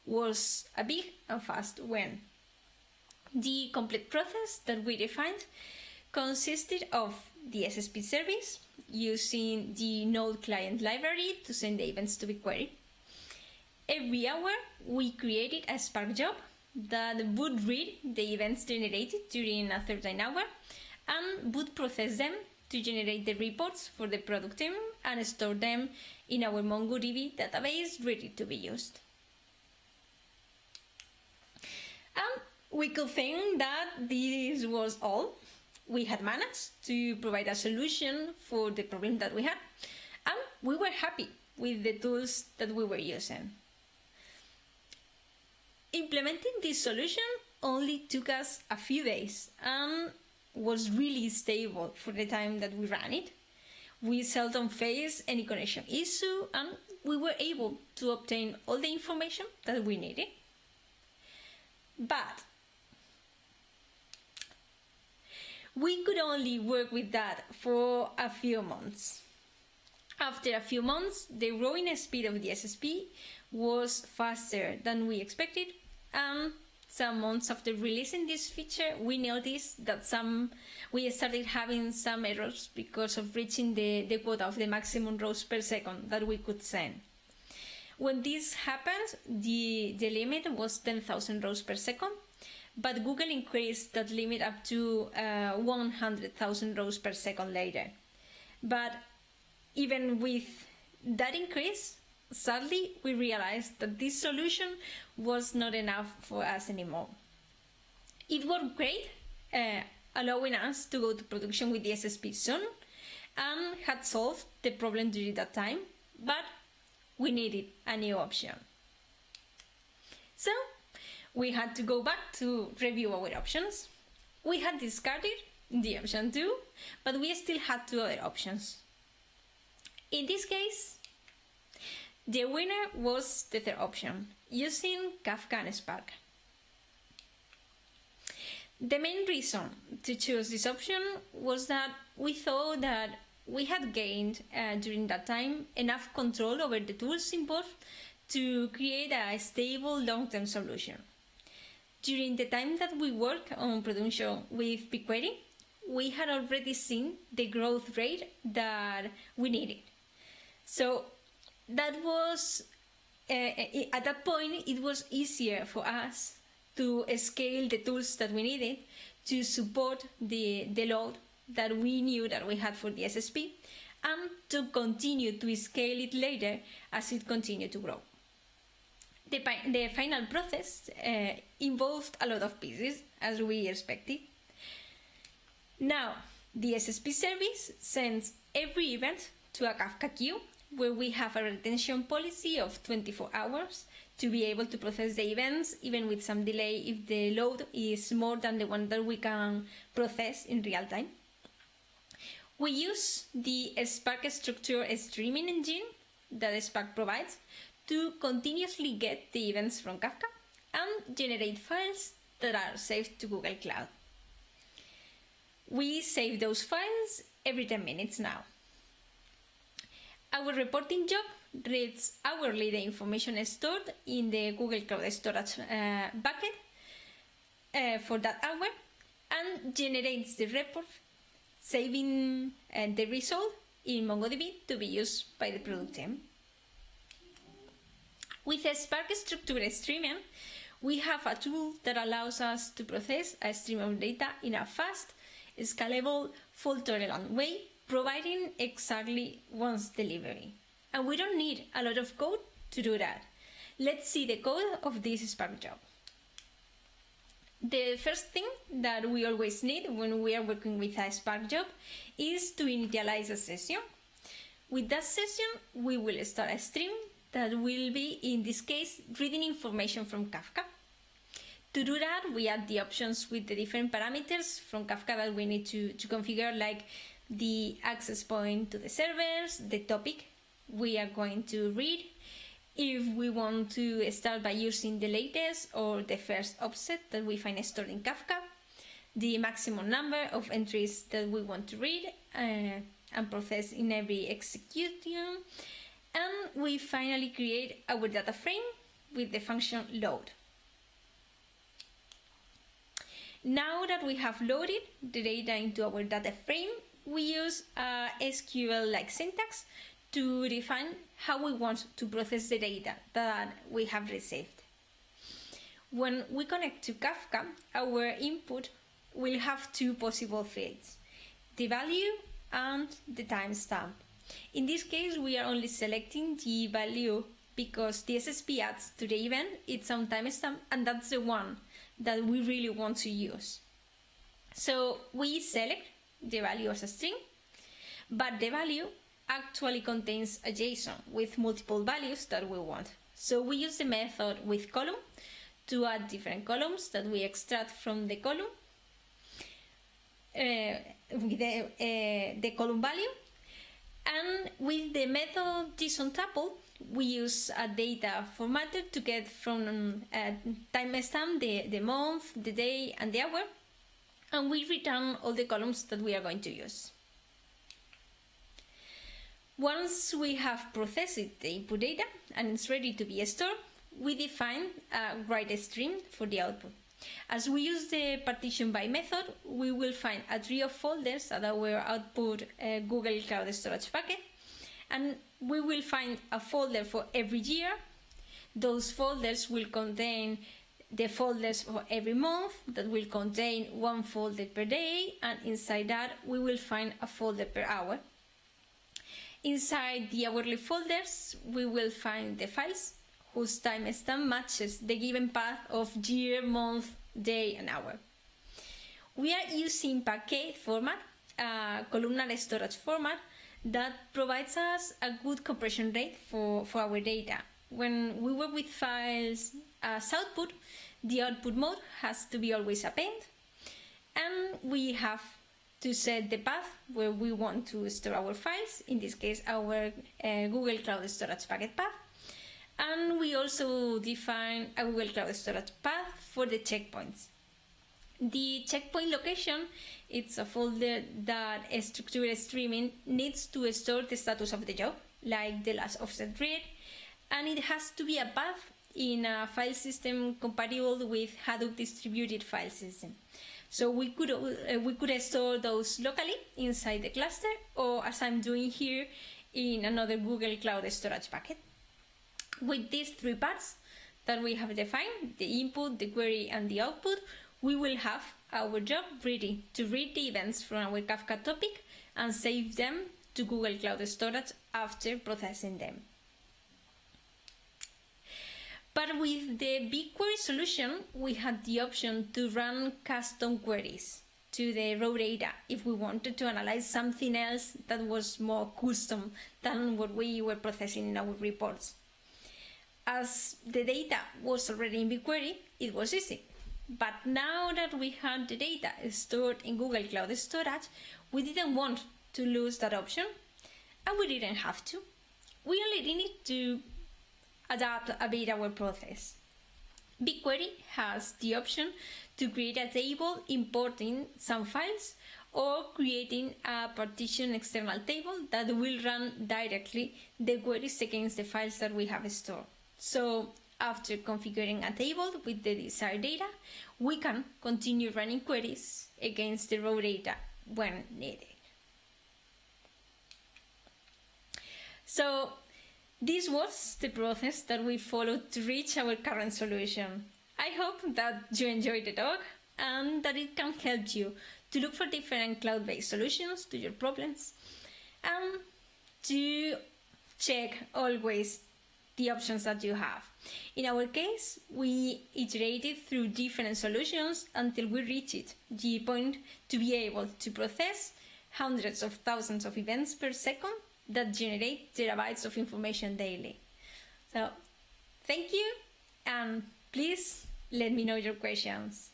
was a big and fast win. The complete process that we defined consisted of the SSP service, using the Node client library to send the events to BigQuery. Every hour, we created a Spark job that would read the events generated during a certain hour and would process them to generate the reports for the product team and store them in our MongoDB database ready to be used. And we could think that this was all. We had managed to provide a solution for the problem that we had, and we were happy with the tools that we were using. Implementing this solution only took us a few days and was really stable for the time that we ran it. We seldom faced any connection issue, and we were able to obtain all the information that we needed. But we could only work with that for a few months. After a few months, the growing speed of the SSP was faster than we expected, and some months after releasing this feature, we noticed that we started having some errors because of reaching the quota of the maximum rows per second that we could send. When this happened, the limit was 10,000 rows per second, but Google increased that limit up to 100,000 rows per second later. But even with that increase, sadly, we realized that this solution was not enough for us anymore. It worked great, allowing us to go to production with the SSP soon, and had solved the problem during that time, but we needed a new option. So we had to go back to review our options. We had discarded the option 2, but we still had 2 other options. In this case, the winner was the third option, using Kafka and Spark. The main reason to choose this option was that we thought that we had gained during that time enough control over the tools involved to create a stable long-term solution. During the time that we worked on production with BigQuery, we had already seen the growth rate that we needed. So that was, at that point, it was easier for us to scale the tools that we needed to support the load that we knew that we had for the SSP, and to continue to scale it later as it continued to grow. The final process involved a lot of pieces, as we expected. Now, the SSP service sends every event to a Kafka queue, where we have a retention policy of 24 hours to be able to process the events, even with some delay if the load is more than the one that we can process in real time. We use the Spark structure streaming engine that Spark provides to continuously get the events from Kafka and generate files that are saved to Google Cloud. We save those files every 10 minutes now. Our reporting job reads hourly the information stored in the Google Cloud Storage bucket for that hour and generates the report, saving the result in MongoDB to be used by the product team. With a Spark structure streaming, we have a tool that allows us to process a stream of data in a fast, scalable, fault-tolerant way, providing exactly once delivery. And we don't need a lot of code to do that. Let's see the code of this Spark job. The first thing that we always need when we are working with a Spark job is to initialize a session. With that session, we will start a stream that will be, in this case, reading information from Kafka. To do that, we add the options with the different parameters from Kafka that we need to configure, like the access point to the servers, the topic we are going to read, if we want to start by using the latest or the first offset that we find stored in Kafka, the maximum number of entries that we want to read and process in every execution. And we finally create our data frame with the function load. Now that we have loaded the data into our data frame, we use SQL-like syntax to define how we want to process the data that we have received. When we connect to Kafka, our input will have two possible fields, the value and the timestamp. In this case, we are only selecting the value because the SSP adds to the event its own timestamp, and that's the one that we really want to use. So we select the value as a string, but the value actually contains a JSON with multiple values that we want. So we use the method with column to add different columns that we extract from the column with the column value. And with the method JSON tuple, we use a data formatter to get from timestamp the month, the day, and the hour, and we return all the columns that we are going to use. Once we have processed the input data and it's ready to be stored, we define a write stream for the output. As we use the partition by method, we will find a tree of folders at our output Google Cloud Storage bucket, and we will find a folder for every year. Those folders will contain the folders for every month that will contain one folder per day, and inside that we will find a folder per hour. Inside the hourly folders, we will find the files whose timestamp matches the given path of year, month, day, and hour. We are using Parquet format, a columnar storage format that provides us a good compression rate for our data. When we work with files as output, the output mode has to be always append, and we have to set the path where we want to store our files, in this case our Google Cloud Storage bucket path. And we also define a Google Cloud Storage path for the checkpoints. The checkpoint location, it's a folder that structured streaming needs to store the status of the job, like the last offset read, and it has to be a path in a file system compatible with Hadoop distributed file system. So we could store those locally inside the cluster, or as I'm doing here, in another Google Cloud Storage bucket. With these three parts that we have defined, the input, the query, and the output, we will have our job ready to read the events from our Kafka topic and save them to Google Cloud Storage after processing them. But with the BigQuery solution, we had the option to run custom queries to the raw data if we wanted to analyze something else that was more custom than what we were processing in our reports. As the data was already in BigQuery, it was easy. But now that we had the data stored in Google Cloud Storage, we didn't want to lose that option, and we didn't have to. We only needed to adapt a bit our process. BigQuery has the option to create a table importing some files, or creating a partition external table that will run directly the queries against the files that we have stored. So after configuring a table with the desired data, we can continue running queries against the raw data when needed. So this was the process that we followed to reach our current solution. I hope that you enjoyed the talk and that it can help you to look for different cloud-based solutions to your problems, and to check always the options that you have. In our case, we iterated through different solutions until we reached the point to be able to process hundreds of thousands of events per second that generate terabytes of information daily. So, thank you, and please let me know your questions.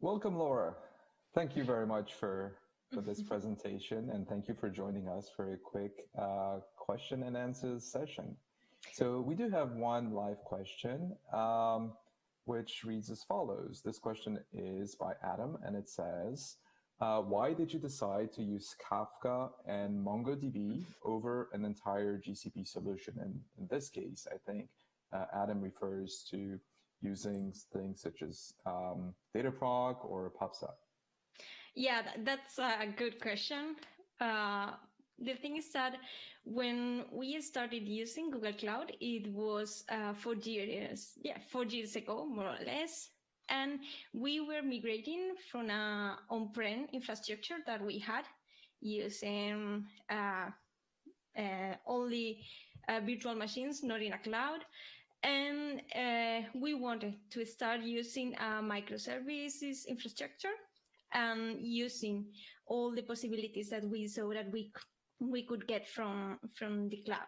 Welcome, Laura. Thank you very much for for this presentation, and thank you for joining us for a quick question and answers session. So we do have one live question, which reads as follows. This question is by Adam, and it says, why did you decide to use Kafka and MongoDB over an entire GCP solution? And in this case, I think Adam refers to using things such as Dataproc or PubSub. Yeah, that's a good question. The thing is that when we started using Google Cloud, it was 4 years, 4 years ago, more or less. And we were migrating from an on-prem infrastructure that we had using only virtual machines, not in a cloud. And we wanted to start using a microservices infrastructure and using all the possibilities that we saw that we could get from the cloud.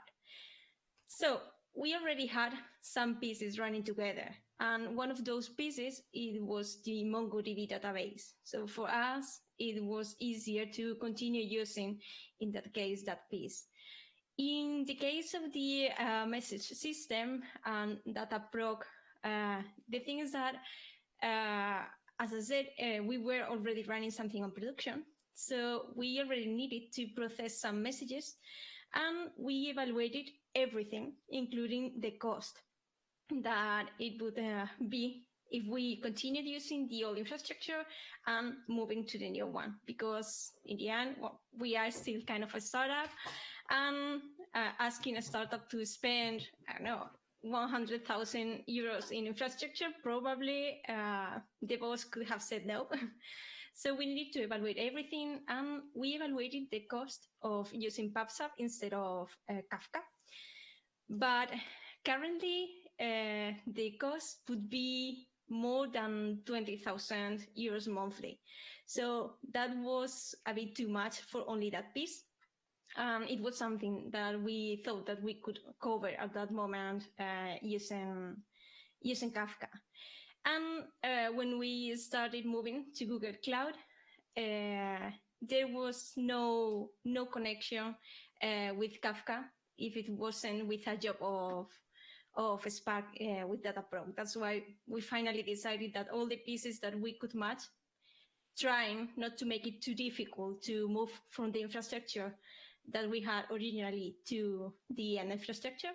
So we already had some pieces running together. And one of those pieces, it was the MongoDB database. So for us, it was easier to continue using, in that case, that piece. In the case of the message system and Dataproc, the thing is that, as I said, we were already running something on production. So we already needed to process some messages, and we evaluated everything, including the cost that it would be if we continued using the old infrastructure and moving to the new one. Because in the end, we are still kind of a startup, and asking a startup to spend, I don't know, 100,000 euros in infrastructure, probably the boss could have said no. So we need to evaluate everything, and we evaluated the cost of using PubSub instead of Kafka. But currently, the cost would be more than 20,000 euros monthly. So that was a bit too much for only that piece. It was something that we thought that we could cover at that moment using Kafka. And when we started moving to Google Cloud, there was no connection with Kafka if it wasn't with a job of Spark with Dataproc. That's why we finally decided that all the pieces that we could match, trying not to make it too difficult to move from the infrastructure that we had originally to the end infrastructure,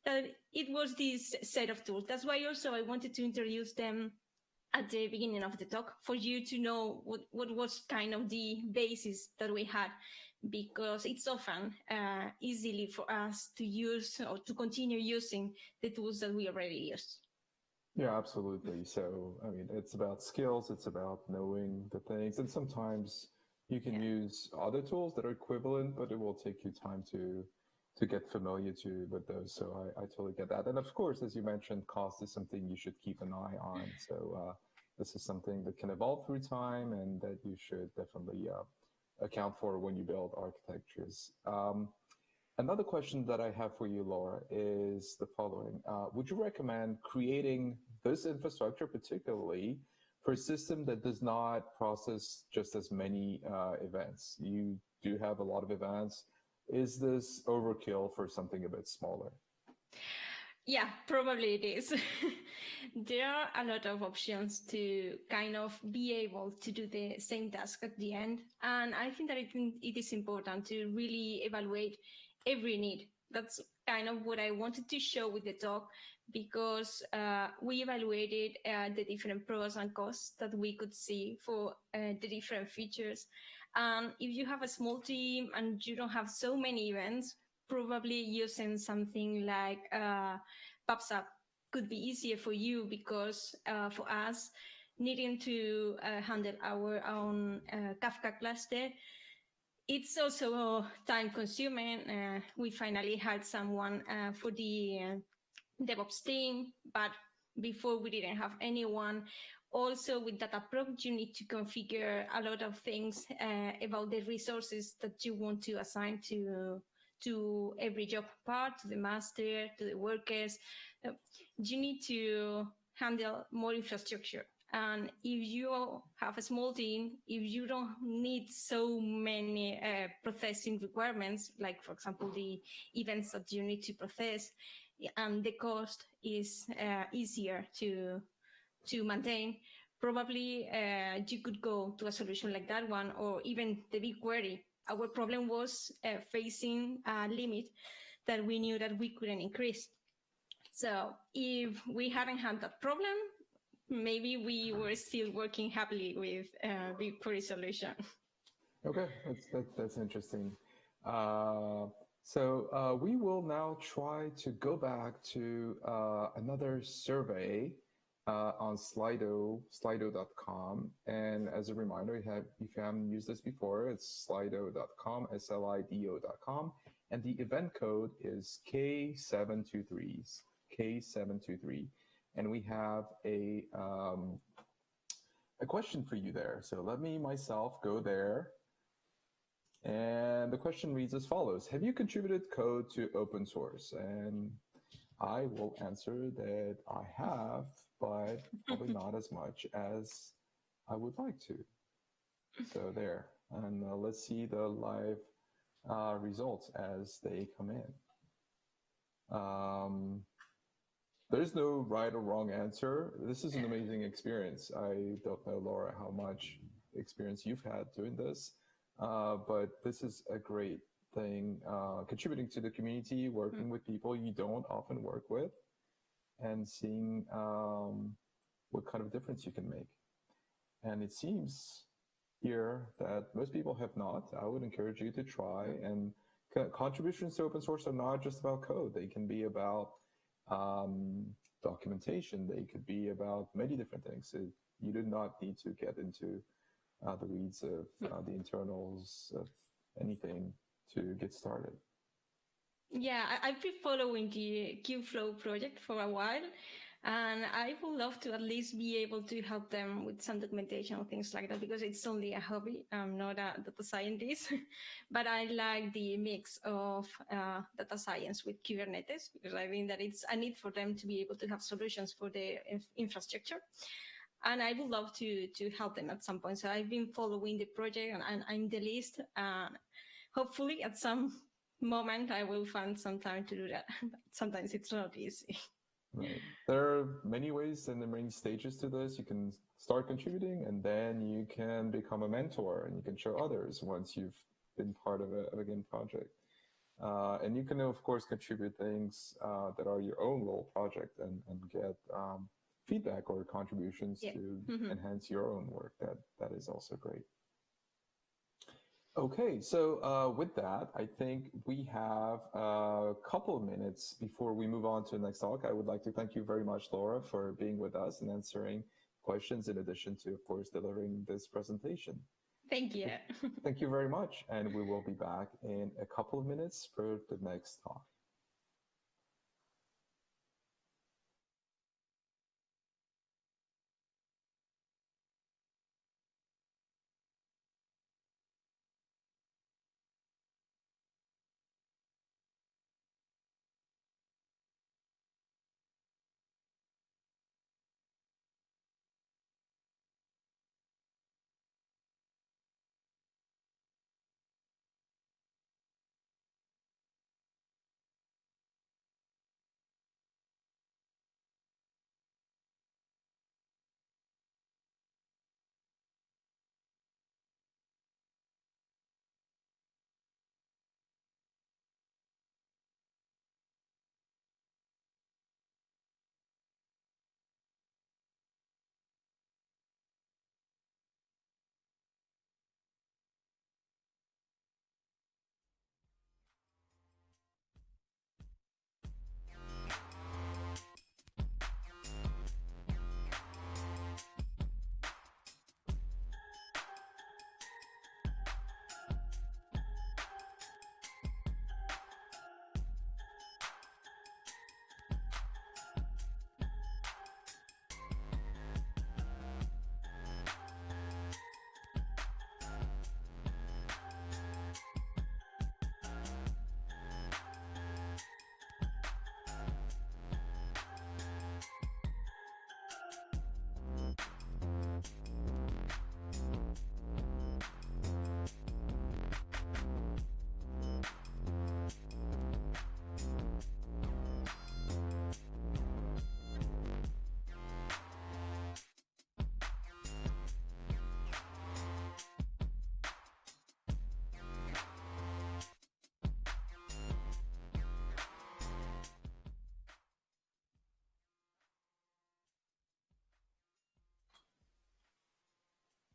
that it was this set of tools. That's why also I wanted to introduce them at the beginning of the talk for you to know what was kind of the basis that we had, because it's often easily for us to use or to continue using the tools that we already use. Yeah, absolutely. So, I mean, it's about skills, it's about knowing the things, and sometimes you can use other tools that are equivalent, but it will take you time to get familiar with those. So I totally get that. And of course, as you mentioned, cost is something you should keep an eye on. So this is something that can evolve through time and that you should definitely account for when you build architectures. Another question that I have for you, Laura, is the following. Would you recommend creating this infrastructure particularly for a system that does not process just as many events? You do have a lot of events. Is this overkill for something a bit smaller? Yeah, probably it is. There are a lot of options to kind of be able to do the same task at the end. And I think that it is important to really evaluate every need. That's kind of what I wanted to show with the talk, because we evaluated the different pros and costs that we could see for the different features. And if you have a small team and you don't have so many events, probably using something like PubSub could be easier for you, because for us, needing to handle our own Kafka cluster, it's also time consuming. We finally had someone for the DevOps team, but before we didn't have anyone. Also with Dataproc, you need to configure a lot of things about the resources that you want to assign to every job part, to the master, to the workers. You need to handle more infrastructure. And if you have a small team, if you don't need so many processing requirements, like for example, the events that you need to process, and the cost is easier to maintain, probably you could go to a solution like that one, or even the BigQuery. Our problem was facing a limit that we knew that we couldn't increase. So if we hadn't had that problem, maybe we were still working happily with BigQuery solution. Okay, that's interesting. So we will now try to go back to another survey on slido.com. And as a reminder, if you haven't used this before, it's slido.com, slido.com. And the event code is K723. And we have a question for you there. So let me myself go there. And the question reads as follows. Have you contributed code to open source? And I will answer that I have, but probably not as much as I would like to. So there. And let's see the live results as they come in. There's no right or wrong answer. This is an amazing experience. I don't know, Laura, how much experience you've had doing this, but this is a great thing, contributing to the community, working with people you don't often work with, and seeing what kind of difference you can make. And it seems here that most people have not. I would encourage you to try. And contributions to open source are not just about code. They can be about documentation. They could be about many different things. So you do not need to get into the weeds of the internals of anything to get started. Yeah, I've been following the Kubeflow project for a while, and I would love to at least be able to help them with some documentation or things like that, because it's only a hobby. I'm not a data scientist, but I like the mix of data science with Kubernetes, because I think that it's a need for them to be able to have solutions for the infrastructure. And I would love to help them at some point. So I've been following the project, and I'm the list. Hopefully at some moment I will find some time to do that. But sometimes it's not easy. Right. There are many ways and many stages to this. You can start contributing, and then you can become a mentor, and you can show others once you've been part of a given project. And you can, of course, contribute things that are your own little project and get feedback or contributions to enhance your own work. That is also great. Okay, so with that, I think we have a couple of minutes before we move on to the next talk. I would like to thank you very much, Laura, for being with us and answering questions, in addition to, of course, delivering this presentation. Thank you. Thank you very much, and we will be back in a couple of minutes for the next talk.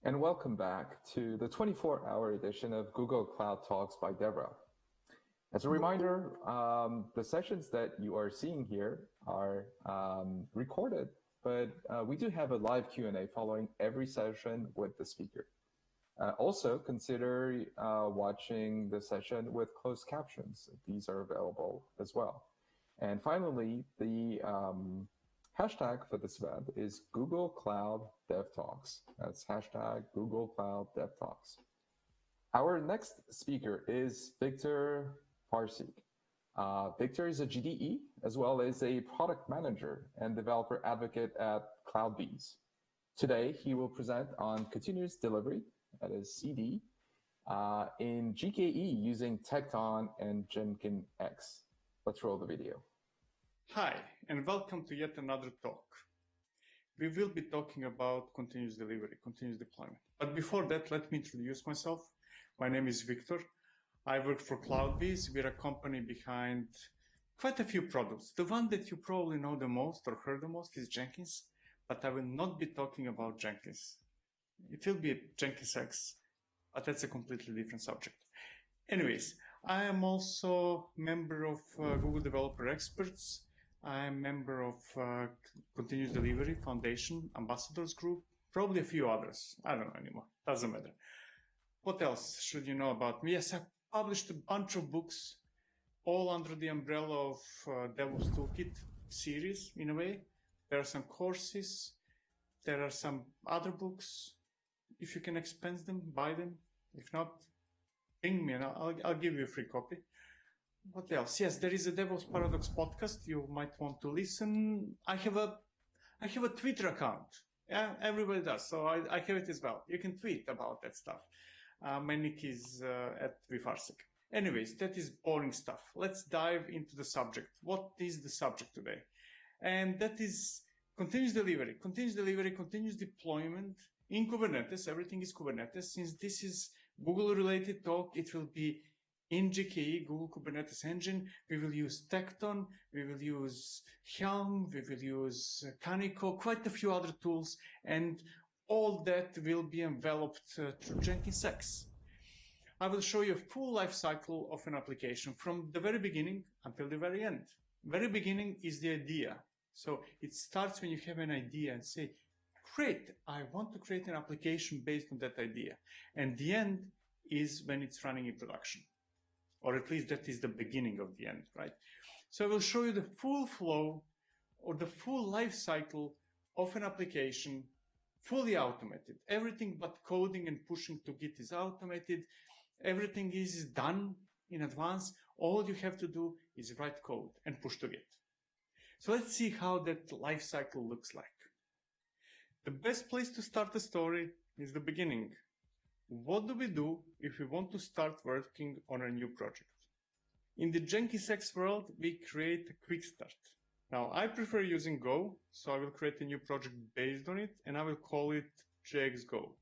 and welcome back to the 24-hour edition of Google Cloud Talks by DevRel. As a reminder, the sessions that you are seeing here are recorded, but we do have a live Q&A following every session with the speaker. Also, consider watching the session with closed captions. These are available as well. And finally, the hashtag for this event is Google Cloud Dev Talks. That's hashtag Google Cloud Dev Talks. Our next speaker is Victor Farsik. Victor is a GDE as well as a product manager and developer advocate at CloudBees. Today, he will present on continuous delivery, that is CD, in GKE using Tekton and Jenkins X. Let's roll the video. Hi, and welcome to yet another talk. We will be talking about continuous delivery, continuous deployment. But before that, let me introduce myself. My name is Victor. I work for CloudBees. We're a company behind quite a few products. The one that you probably know the most or heard the most is Jenkins, but I will not be talking about Jenkins. It will be Jenkins X, but that's a completely different subject. Anyways, I am also member of Google Developer Experts. I am member of Continuous Delivery Foundation, Ambassadors Group, probably a few others. I don't know anymore. Doesn't matter. What else should you know about me? Yes, I published a bunch of books, all under the umbrella of DevOps Toolkit series, in a way. There are some courses. There are some other books. If you can expense them, buy them. If not, ping me and I'll give you a free copy. What else? Yes, there is a DevOps Paradox podcast. You might want to listen. I have a Twitter account. Yeah, everybody does. So I have it as well. You can tweet about that stuff. My nick is at @vfarsik. Anyways, that is boring stuff. Let's dive into the subject. What is the subject today? And that is continuous delivery, continuous deployment in Kubernetes. Everything is Kubernetes. Since this is Google-related talk, it will be in GKE, Google Kubernetes Engine. We will use Tekton, we will use Helm, we will use Kaniko, quite a few other tools, and all that will be enveloped through Jenkins X. I will show you a full life cycle of an application from the very beginning until the very end. Very beginning is the idea. So it starts when you have an idea and say, great, I want to create an application based on that idea. And the end is when it's running in production. Or at least that is the beginning of the end, right? So I will show you the full flow or the full life cycle of an application, fully automated. Everything but coding and pushing to Git is automated. Everything is done in advance. All you have to do is write code and push to Git. So let's see how that life cycle looks like. The best place to start the story is the beginning. What do we do if we want to start working on a new project? In the Jenkins X world, we create a quick start. Now, I prefer using Go, so I will create a new project based on it, and I will call it JXGo.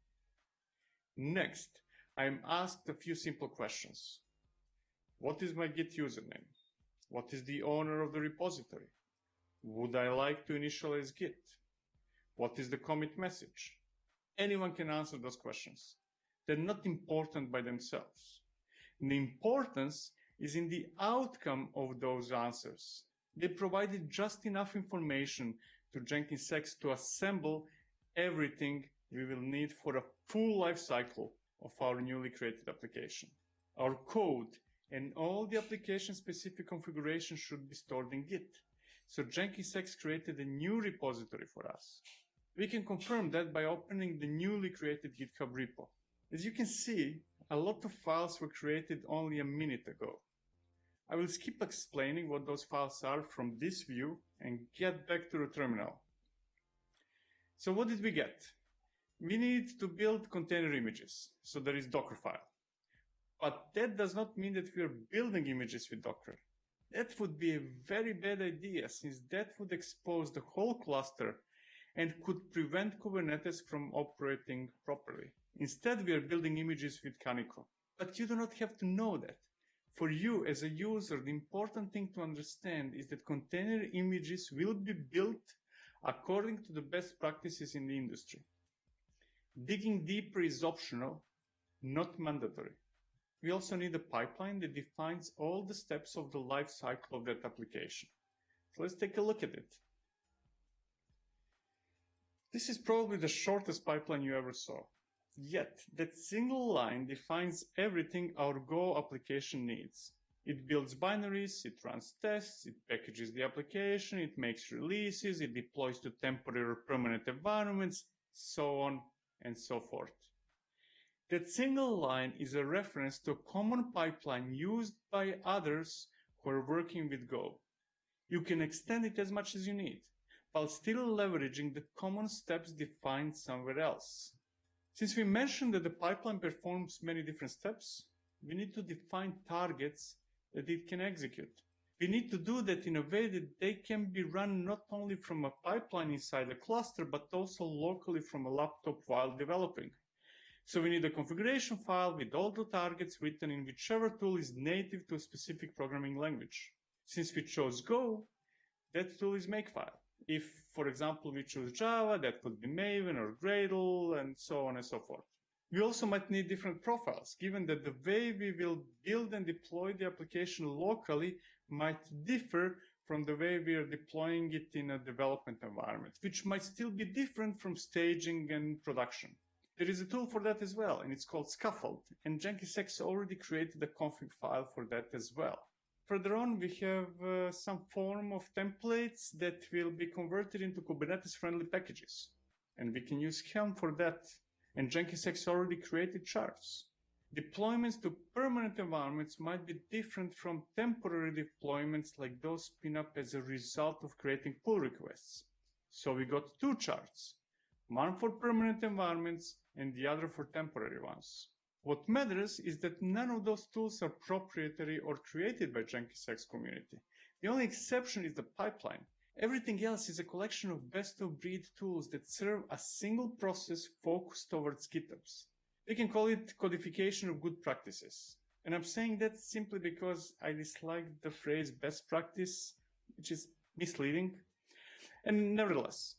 Next, I am asked a few simple questions. What is my Git username? What is the owner of the repository? Would I like to initialize Git? What is the commit message? Anyone can answer those questions. They're not important by themselves. The importance is in the outcome of those answers. They provided just enough information to Jenkins X to assemble everything we will need for a full life cycle of our newly created application. Our code and all the application-specific configurations should be stored in Git. So Jenkins X created a new repository for us. We can confirm that by opening the newly created GitHub repo. As you can see, a lot of files were created only a minute ago. I will skip explaining what those files are from this view and get back to the terminal. So what did we get? We need to build container images, so there is Dockerfile. But that does not mean that we are building images with Docker. That would be a very bad idea, since that would expose the whole cluster and could prevent Kubernetes from operating properly. Instead, we are building images with Kaniko. But you do not have to know that. For you as a user, the important thing to understand is that container images will be built according to the best practices in the industry. Digging deeper is optional, not mandatory. We also need a pipeline that defines all the steps of the life cycle of that application. So let's take a look at it. This is probably the shortest pipeline you ever saw. Yet, that single line defines everything our Go application needs. It builds binaries, it runs tests, it packages the application, it makes releases, it deploys to temporary or permanent environments, so on and so forth. That single line is a reference to a common pipeline used by others who are working with Go. You can extend it as much as you need, while still leveraging the common steps defined somewhere else. Since we mentioned that the pipeline performs many different steps, we need to define targets that it can execute. We need to do that in a way that they can be run not only from a pipeline inside a cluster, but also locally from a laptop while developing. So we need a configuration file with all the targets written in whichever tool is native to a specific programming language. Since we chose Go, that tool is Makefile. If, for example, we choose Java, that could be Maven or Gradle, and so on and so forth. We also might need different profiles, given that the way we will build and deploy the application locally might differ from the way we are deploying it in a development environment, which might still be different from staging and production. There is a tool for that as well, and it's called Scaffold, and JenkinsX already created a config file for that as well. Further on, we have some form of templates that will be converted into Kubernetes-friendly packages. And we can use Helm for that. And JenkinsX already created charts. Deployments to permanent environments might be different from temporary deployments like those spin up as a result of creating pull requests. So we got two charts, one for permanent environments and the other for temporary ones. What matters is that none of those tools are proprietary or created by JenkinsX community. The only exception is the pipeline. Everything else is a collection of best-of-breed tools that serve a single process focused towards GitOps. We can call it codification of good practices. And I'm saying that simply because I dislike the phrase best practice, which is misleading. And nevertheless,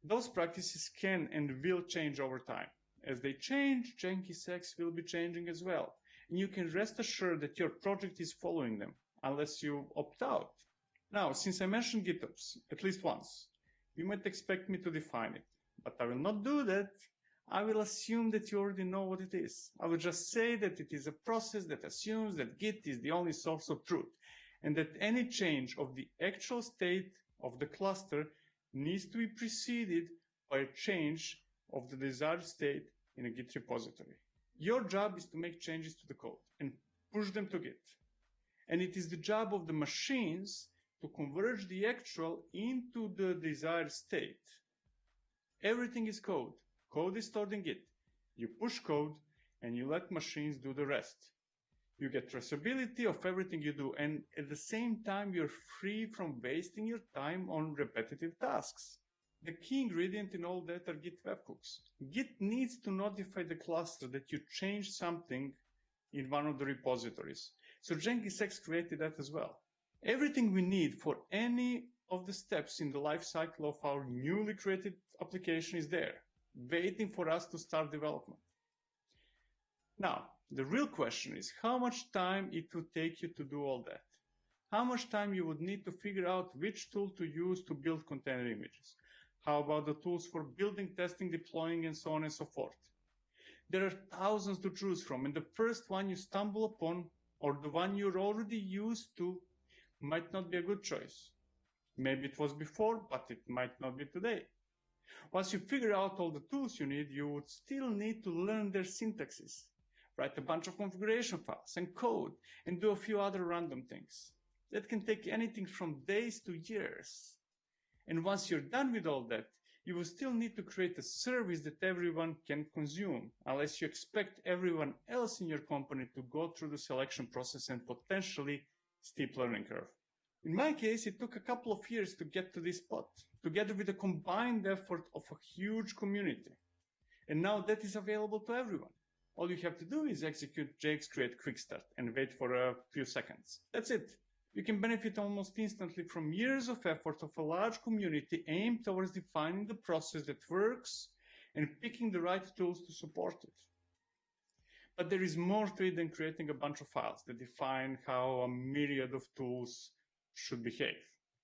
those practices can and will change over time. As they change, JenkinsX will be changing as well. And you can rest assured that your project is following them, unless you opt out. Now, since I mentioned GitOps at least once, you might expect me to define it, but I will not do that. I will assume that you already know what it is. I will just say that it is a process that assumes that Git is the only source of truth, and that any change of the actual state of the cluster needs to be preceded by a change of the desired state in a Git repository. Your job is to make changes to the code and push them to Git. And it is the job of the machines to converge the actual into the desired state. Everything is code. Code is stored in Git. You push code and you let machines do the rest. You get traceability of everything you do, and at the same time you're free from wasting your time on repetitive tasks. The key ingredient in all that are Git webhooks. Git needs to notify the cluster that you changed something in one of the repositories. So JenkinsX created that as well. Everything we need for any of the steps in the life cycle of our newly created application is there, waiting for us to start development. Now, the real question is how much time it would take you to do all that. How much time you would need to figure out which tool to use to build container images. How about the tools for building, testing, deploying, and so on and so forth? There are thousands to choose from, and the first one you stumble upon, or the one you're already used to, might not be a good choice. Maybe it was before, but it might not be today. Once you figure out all the tools you need, you would still need to learn their syntaxes, write a bunch of configuration files and code, and do a few other random things. That can take anything from days to years. And once you're done with all that, you will still need to create a service that everyone can consume, unless you expect everyone else in your company to go through the selection process and potentially steep learning curve. In my case, it took a couple of years to get to this spot, together with the combined effort of a huge community. And now that is available to everyone. All you have to do is execute Jake's create quick start and wait for a few seconds. That's it. You can benefit almost instantly from years of effort of a large community aimed towards defining the process that works and picking the right tools to support it. But there is more to it than creating a bunch of files that define how a myriad of tools should behave.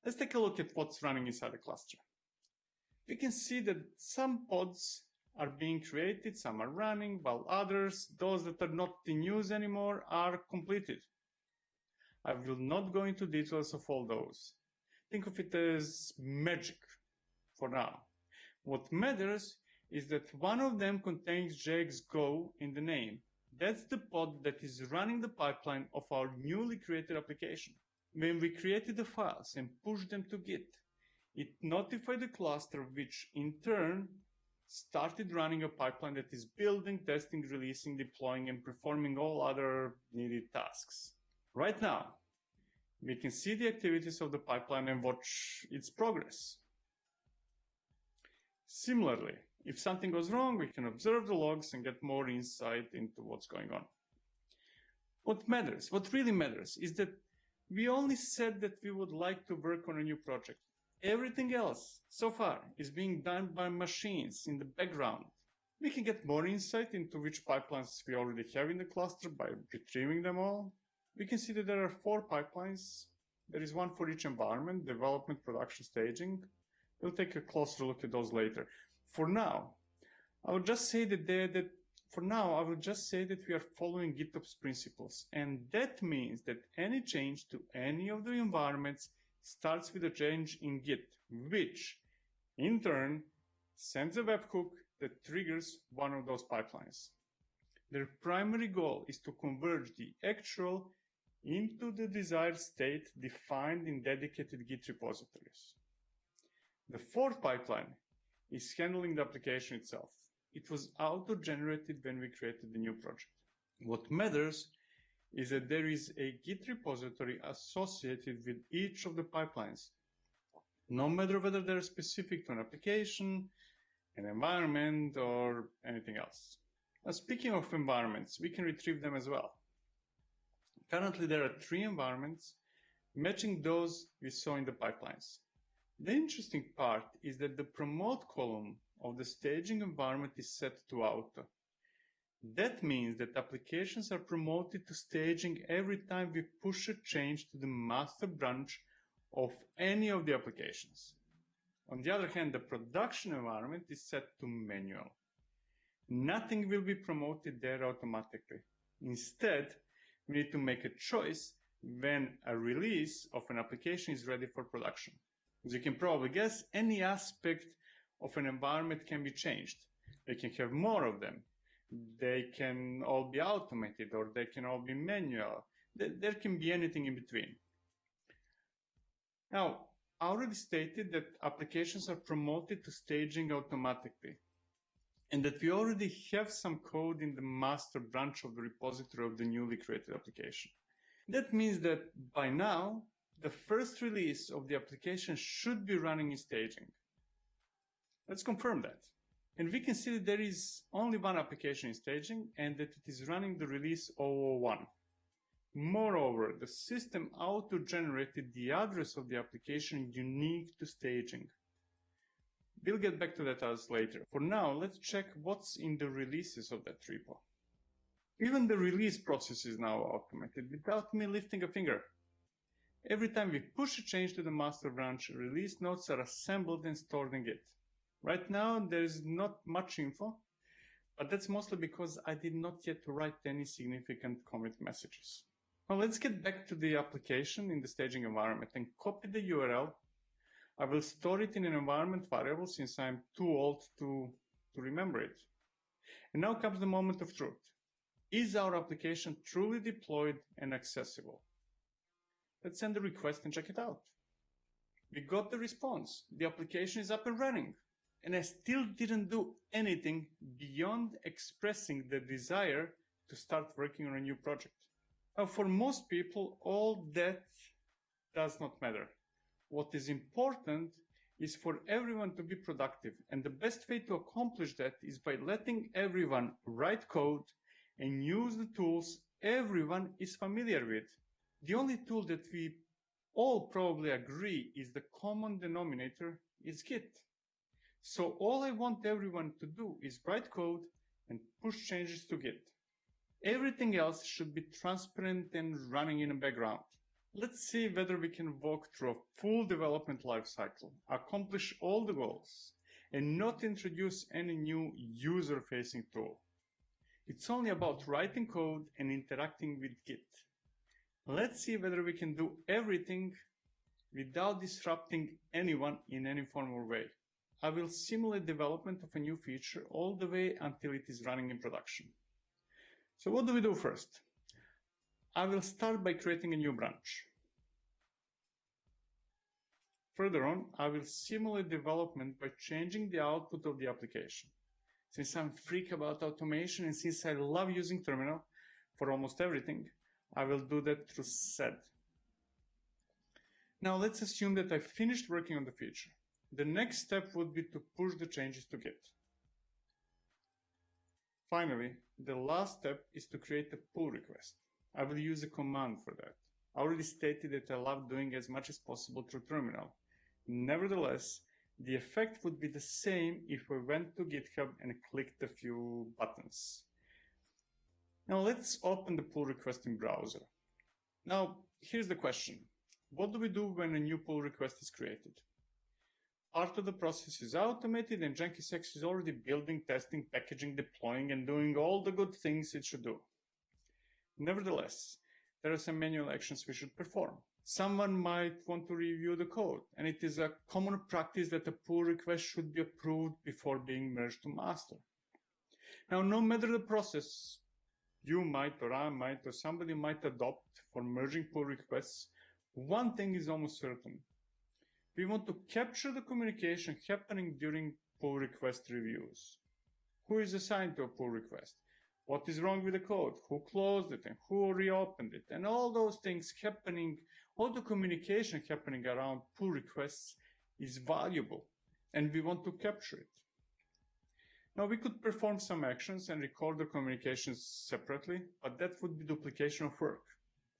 Let's take a look at what's running inside a cluster. We can see that some pods are being created, some are running, while others, those that are not in use anymore, are completed. I will not go into details of all those. Think of it as magic for now. What matters is that one of them contains JX Go in the name. That's the pod that is running the pipeline of our newly created application. When we created the files and pushed them to Git, it notified the cluster, which in turn started running a pipeline that is building, testing, releasing, deploying, and performing all other needed tasks. Right now, we can see the activities of the pipeline and watch its progress. Similarly, if something goes wrong, we can observe the logs and get more insight into what's going on. What matters, what really matters, is that we only said that we would like to work on a new project. Everything else, so far, is being done by machines in the background. We can get more insight into which pipelines we already have in the cluster by retrieving them all. We can see that there are 4 pipelines. There is one for each environment: development, production, staging. We'll take a closer look at those later. For now, I will just say that we are following GitOps principles, and that means that any change to any of the environments starts with a change in Git, which in turn sends a webhook that triggers one of those pipelines. Their primary goal is to converge the actual into the desired state defined in dedicated Git repositories. The 4th pipeline is handling the application itself. It was auto-generated when we created the new project. What matters is that there is a Git repository associated with each of the pipelines, no matter whether they're specific to an application, an environment, or anything else. Now, speaking of environments, we can retrieve them as well. Currently, there are 3 environments matching those we saw in the pipelines. The interesting part is that the promote column of the staging environment is set to auto. That means that applications are promoted to staging every time we push a change to the master branch of any of the applications. On the other hand, the production environment is set to manual. Nothing will be promoted there automatically. Instead, we need to make a choice when a release of an application is ready for production. As you can probably guess, any aspect of an environment can be changed. They can have more of them. They can all be automated, or they can all be manual. There can be anything in between. Now, I already stated that applications are promoted to staging automatically, and that we already have some code in the master branch of the repository of the newly created application. That means that by now, the first release of the application should be running in staging. Let's confirm that. And we can see that there is only one application in staging, and that it is running the release 001. Moreover, the system auto-generated the address of the application unique to staging. We'll get back to that as later. For now, let's check what's in the releases of that repo. Even the release process is now automated without me lifting a finger. Every time we push a change to the master branch, release notes are assembled and stored in Git. Right now, there is not much info, but that's mostly because I did not yet write any significant commit messages. Now let's get back to the application in the staging environment and copy the URL. I will store it in an environment variable since I'm too old to remember it. And now comes the moment of truth. Is our application truly deployed and accessible? Let's send a request and check it out. We got the response. The application is up and running. And I still didn't do anything beyond expressing the desire to start working on a new project. Now, for most people, all that does not matter. What is important is for everyone to be productive, and the best way to accomplish that is by letting everyone write code and use the tools everyone is familiar with. The only tool that we all probably agree is the common denominator is Git. So all I want everyone to do is write code and push changes to Git. Everything else should be transparent and running in the background. Let's see whether we can walk through a full development lifecycle, accomplish all the goals, and not introduce any new user-facing tool. It's only about writing code and interacting with Git. Let's see whether we can do everything without disrupting anyone in any formal way. I will simulate development of a new feature all the way until it is running in production. So what do we do first? I will start by creating a new branch. Further on, I will simulate development by changing the output of the application. Since I'm a freak about automation and since I love using terminal for almost everything, I will do that through sed. Now let's assume that I finished working on the feature. The next step would be to push the changes to Git. Finally, the last step is to create a pull request. I will use a command for that. I already stated that I love doing as much as possible through terminal. Nevertheless, the effect would be the same if we went to GitHub and clicked a few buttons. Now let's open the pull request in browser. Now, here's the question. What do we do when a new pull request is created? Part of the process is automated and Jenkins X is already building, testing, packaging, deploying, and doing all the good things it should do. Nevertheless, there are some manual actions we should perform. Someone might want to review the code, and it is a common practice that a pull request should be approved before being merged to master. Now, no matter the process you might or I might or somebody might adopt for merging pull requests, one thing is almost certain. We want to capture the communication happening during pull request reviews. Who is assigned to a pull request? What is wrong with the code? Who closed it and who reopened it? And all those things happening, all the communication happening around pull requests is valuable, and we want to capture it. Now, we could perform some actions and record the communications separately, but that would be duplication of work.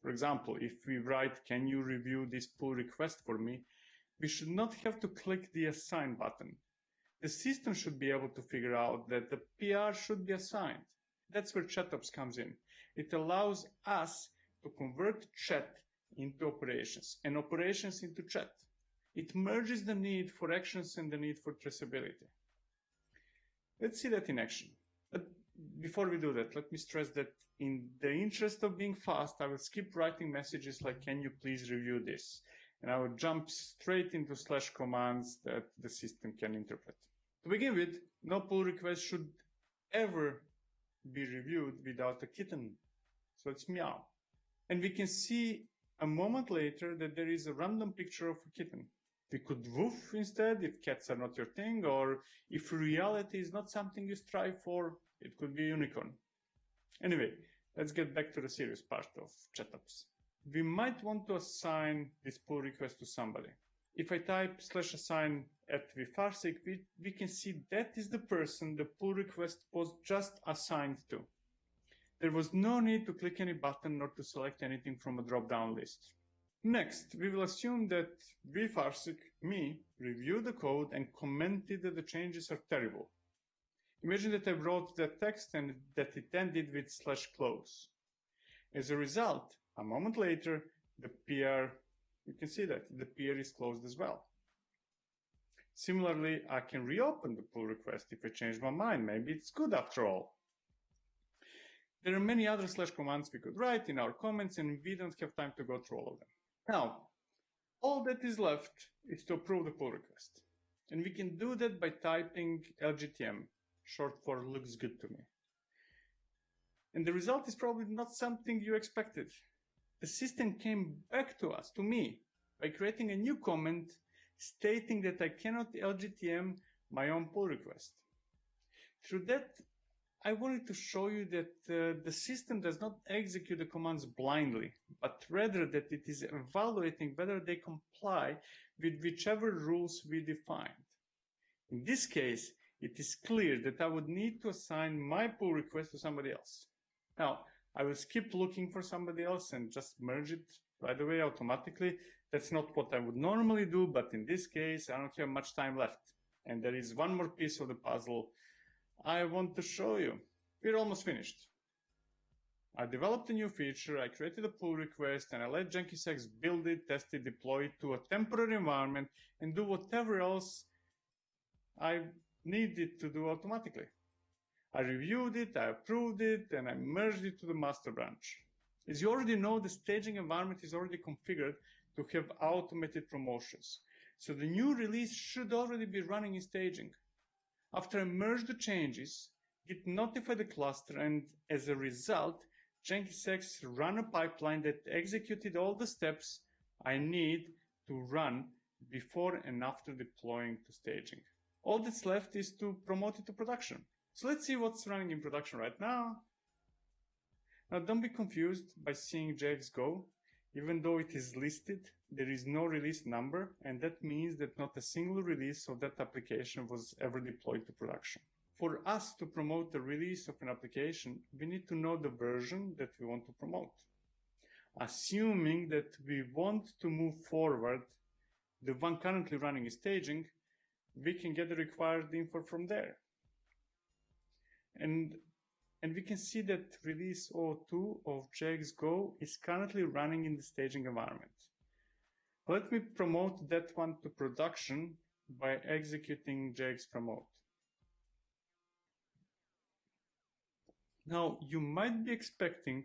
For example, if we write, "Can you review this pull request for me?" we should not have to click the assign button. The system should be able to figure out that the PR should be assigned. That's where ChatOps comes in. It allows us to convert chat into operations and operations into chat. It merges the need for actions and the need for traceability. Let's see that in action. But before we do that, let me stress that in the interest of being fast, I will skip writing messages like, "Can you please review this?" And I will jump straight into / commands that the system can interpret. To begin with, no pull request should ever be reviewed without a kitten. So it's meow. And we can see a moment later that there is a random picture of a kitten. We could woof instead if cats are not your thing, or if reality is not something you strive for, it could be a unicorn. Anyway, let's get back to the serious part of ChatOps. We might want to assign this pull request to somebody. If I type /assign at vfarsig, we can see that is the person the pull request was just assigned to. There was no need to click any button nor to select anything from a drop-down list. Next, we will assume that vfarsig, me, reviewed the code and commented that the changes are terrible. Imagine that I wrote that text and that it ended with /close. As a result, a moment later, the PR, you can see that the PR is closed as well. Similarly, I can reopen the pull request if I change my mind. Maybe it's good after all. There are many other / commands we could write in our comments, and we don't have time to go through all of them. Now, all that is left is to approve the pull request. And we can do that by typing LGTM, short for looks good to me. And the result is probably not something you expected. The system came back to us, to me, by creating a new comment stating that I cannot LGTM my own pull request. Through that, I wanted to show you that the system does not execute the commands blindly, but rather that it is evaluating whether they comply with whichever rules we defined. In this case, it is clear that I would need to assign my pull request to somebody else. Now, I will skip looking for somebody else and just merge it right away automatically. That's not what I would normally do, but in this case, I don't have much time left. And there is one more piece of the puzzle I want to show you. We're almost finished. I developed a new feature, I created a pull request, and I let JenkinsX build it, test it, deploy it to a temporary environment, and do whatever else I needed to do automatically. I reviewed it, I approved it, and I merged it to the master branch. As you already know, the staging environment is already configured to have automated promotions. So the new release should already be running in staging. After I merge the changes, Git notify the cluster, and as a result, JenkinsX ran a pipeline that executed all the steps I need to run before and after deploying to staging. All that's left is to promote it to production. So let's see what's running in production right now. Now don't be confused by seeing JX Go. Even though it is listed, there is no release number, and that means that not a single release of that application was ever deployed to production. For us to promote the release of an application, we need to know the version that we want to promote. Assuming that we want to move forward the one currently running in staging, we can get the required info from there. And we can see that release 02 of JX Go is currently running in the staging environment. Let me promote that one to production by executing JX promote. Now, you might be expecting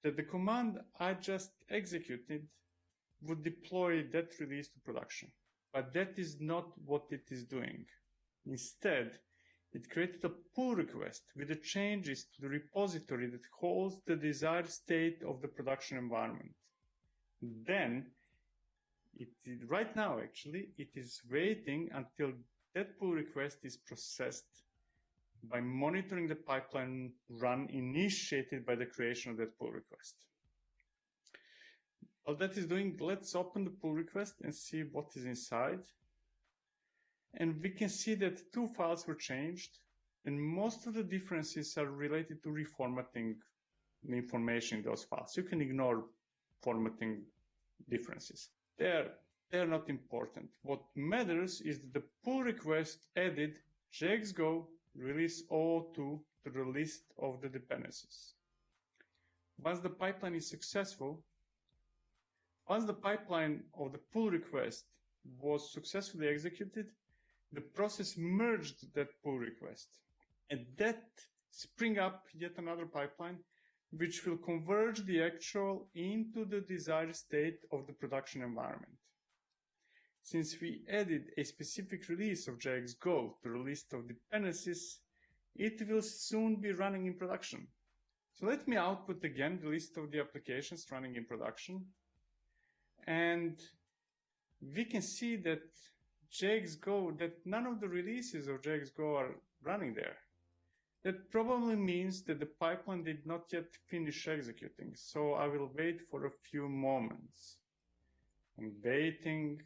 that the command I just executed would deploy that release to production, but that is not what it is doing. Instead, it created a pull request with the changes to the repository that holds the desired state of the production environment. Then, right now actually, it is waiting until that pull request is processed by monitoring the pipeline run initiated by the creation of that pull request. While that is doing, let's open the pull request and see what is inside. And we can see that two files were changed, and most of the differences are related to reformatting the information in those files. You can ignore formatting differences. They're not important. What matters is that the pull request added JX Go release 02 to the list of the dependencies. Once the pipeline is successful, once the pipeline of the pull request was successfully executed, the process merged that pull request. And that spring up yet another pipeline, which will converge the actual into the desired state of the production environment. Since we added a specific release of JX Go to the list of dependencies, it will soon be running in production. So let me output again the list of the applications running in production. And we can see that JX Go, that none of the releases of JX Go are running there. That probably means that the pipeline did not yet finish executing. So I will wait for a few moments. I'm waiting,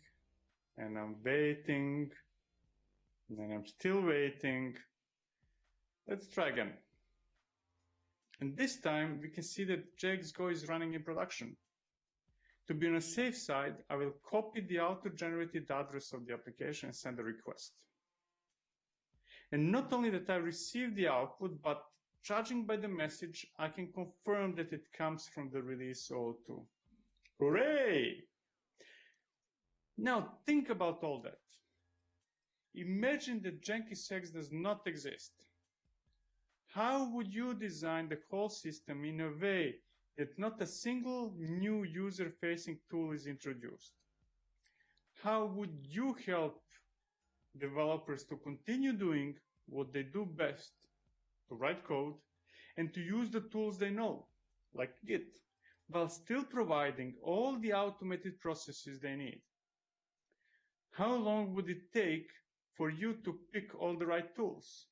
and I'm waiting, and then I'm still waiting. Let's try again. And this time we can see that JX Go is running in production. To be on a safe side, I will copy the auto-generated address of the application and send a request. And not only that I receive the output, but judging by the message, I can confirm that it comes from the release 02. Hooray! Now think about all that. Imagine that JenkinsX does not exist. How would you design the whole system in a way that not a single new user-facing tool is introduced? How would you help developers to continue doing what they do best, to write code, and to use the tools they know, like Git, while still providing all the automated processes they need? How long would it take for you to pick all the right tools,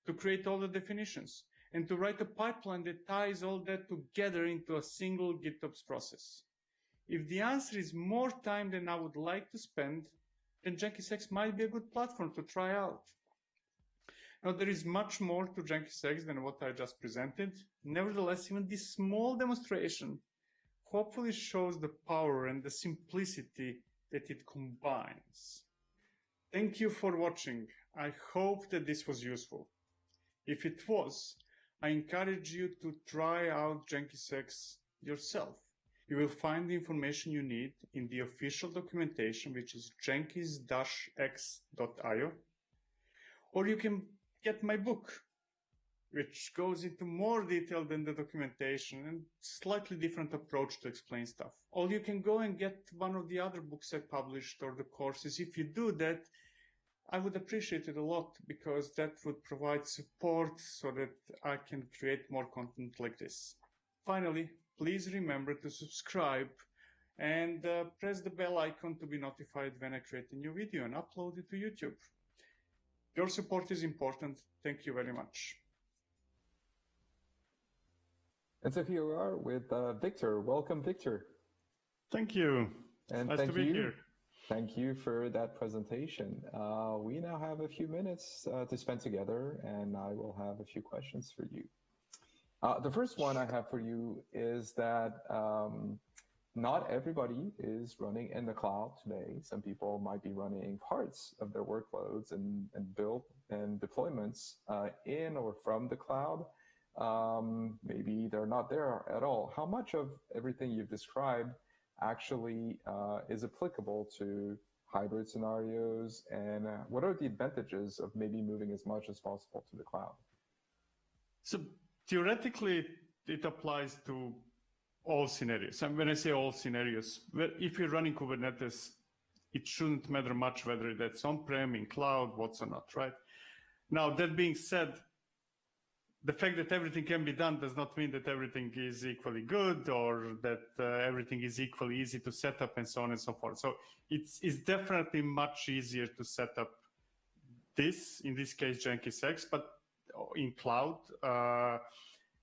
to create all the definitions, and to write a pipeline that ties all that together into a single GitOps process? If the answer is more time than I would like to spend, then JenkinsX might be a good platform to try out. Now, there is much more to JenkinsX than what I just presented. Nevertheless, even this small demonstration hopefully shows the power and the simplicity that it combines. Thank you for watching. I hope that this was useful. If it was, I encourage you to try out JenkinsX yourself. You will find the information you need in the official documentation, which is jenkins-x.io, or you can get my book, which goes into more detail than the documentation and slightly different approach to explain stuff. Or you can go and get one of the other books I published or the courses. If you do that, I would appreciate it a lot, because that would provide support so that I can create more content like this. Finally, please remember to subscribe and press the bell icon to be notified when I create a new video and upload it to YouTube. Your support is important. Thank you very much. And so here we are with Victor. Welcome, Victor. Thank you. And nice to be here. Thank you for that presentation. We now have a few minutes to spend together, and I will have a few questions for you. The first one I have for you is that not everybody is running in the cloud today. Some people might be running parts of their workloads and build and deployments in or from the cloud. Maybe they're not there at all. How much of everything you've described actually is applicable to hybrid scenarios, and what are the advantages of maybe moving as much as possible to the cloud? So theoretically, it applies to all scenarios. And when I say all scenarios, if you're running Kubernetes, it shouldn't matter much whether that's on-prem, in cloud, what's or not, right? Now, that being said, the fact that everything can be done does not mean that everything is equally good, or that everything is equally easy to set up, and so on and so forth. So it's definitely much easier to set up this, in this case, JenkinsX, but in cloud.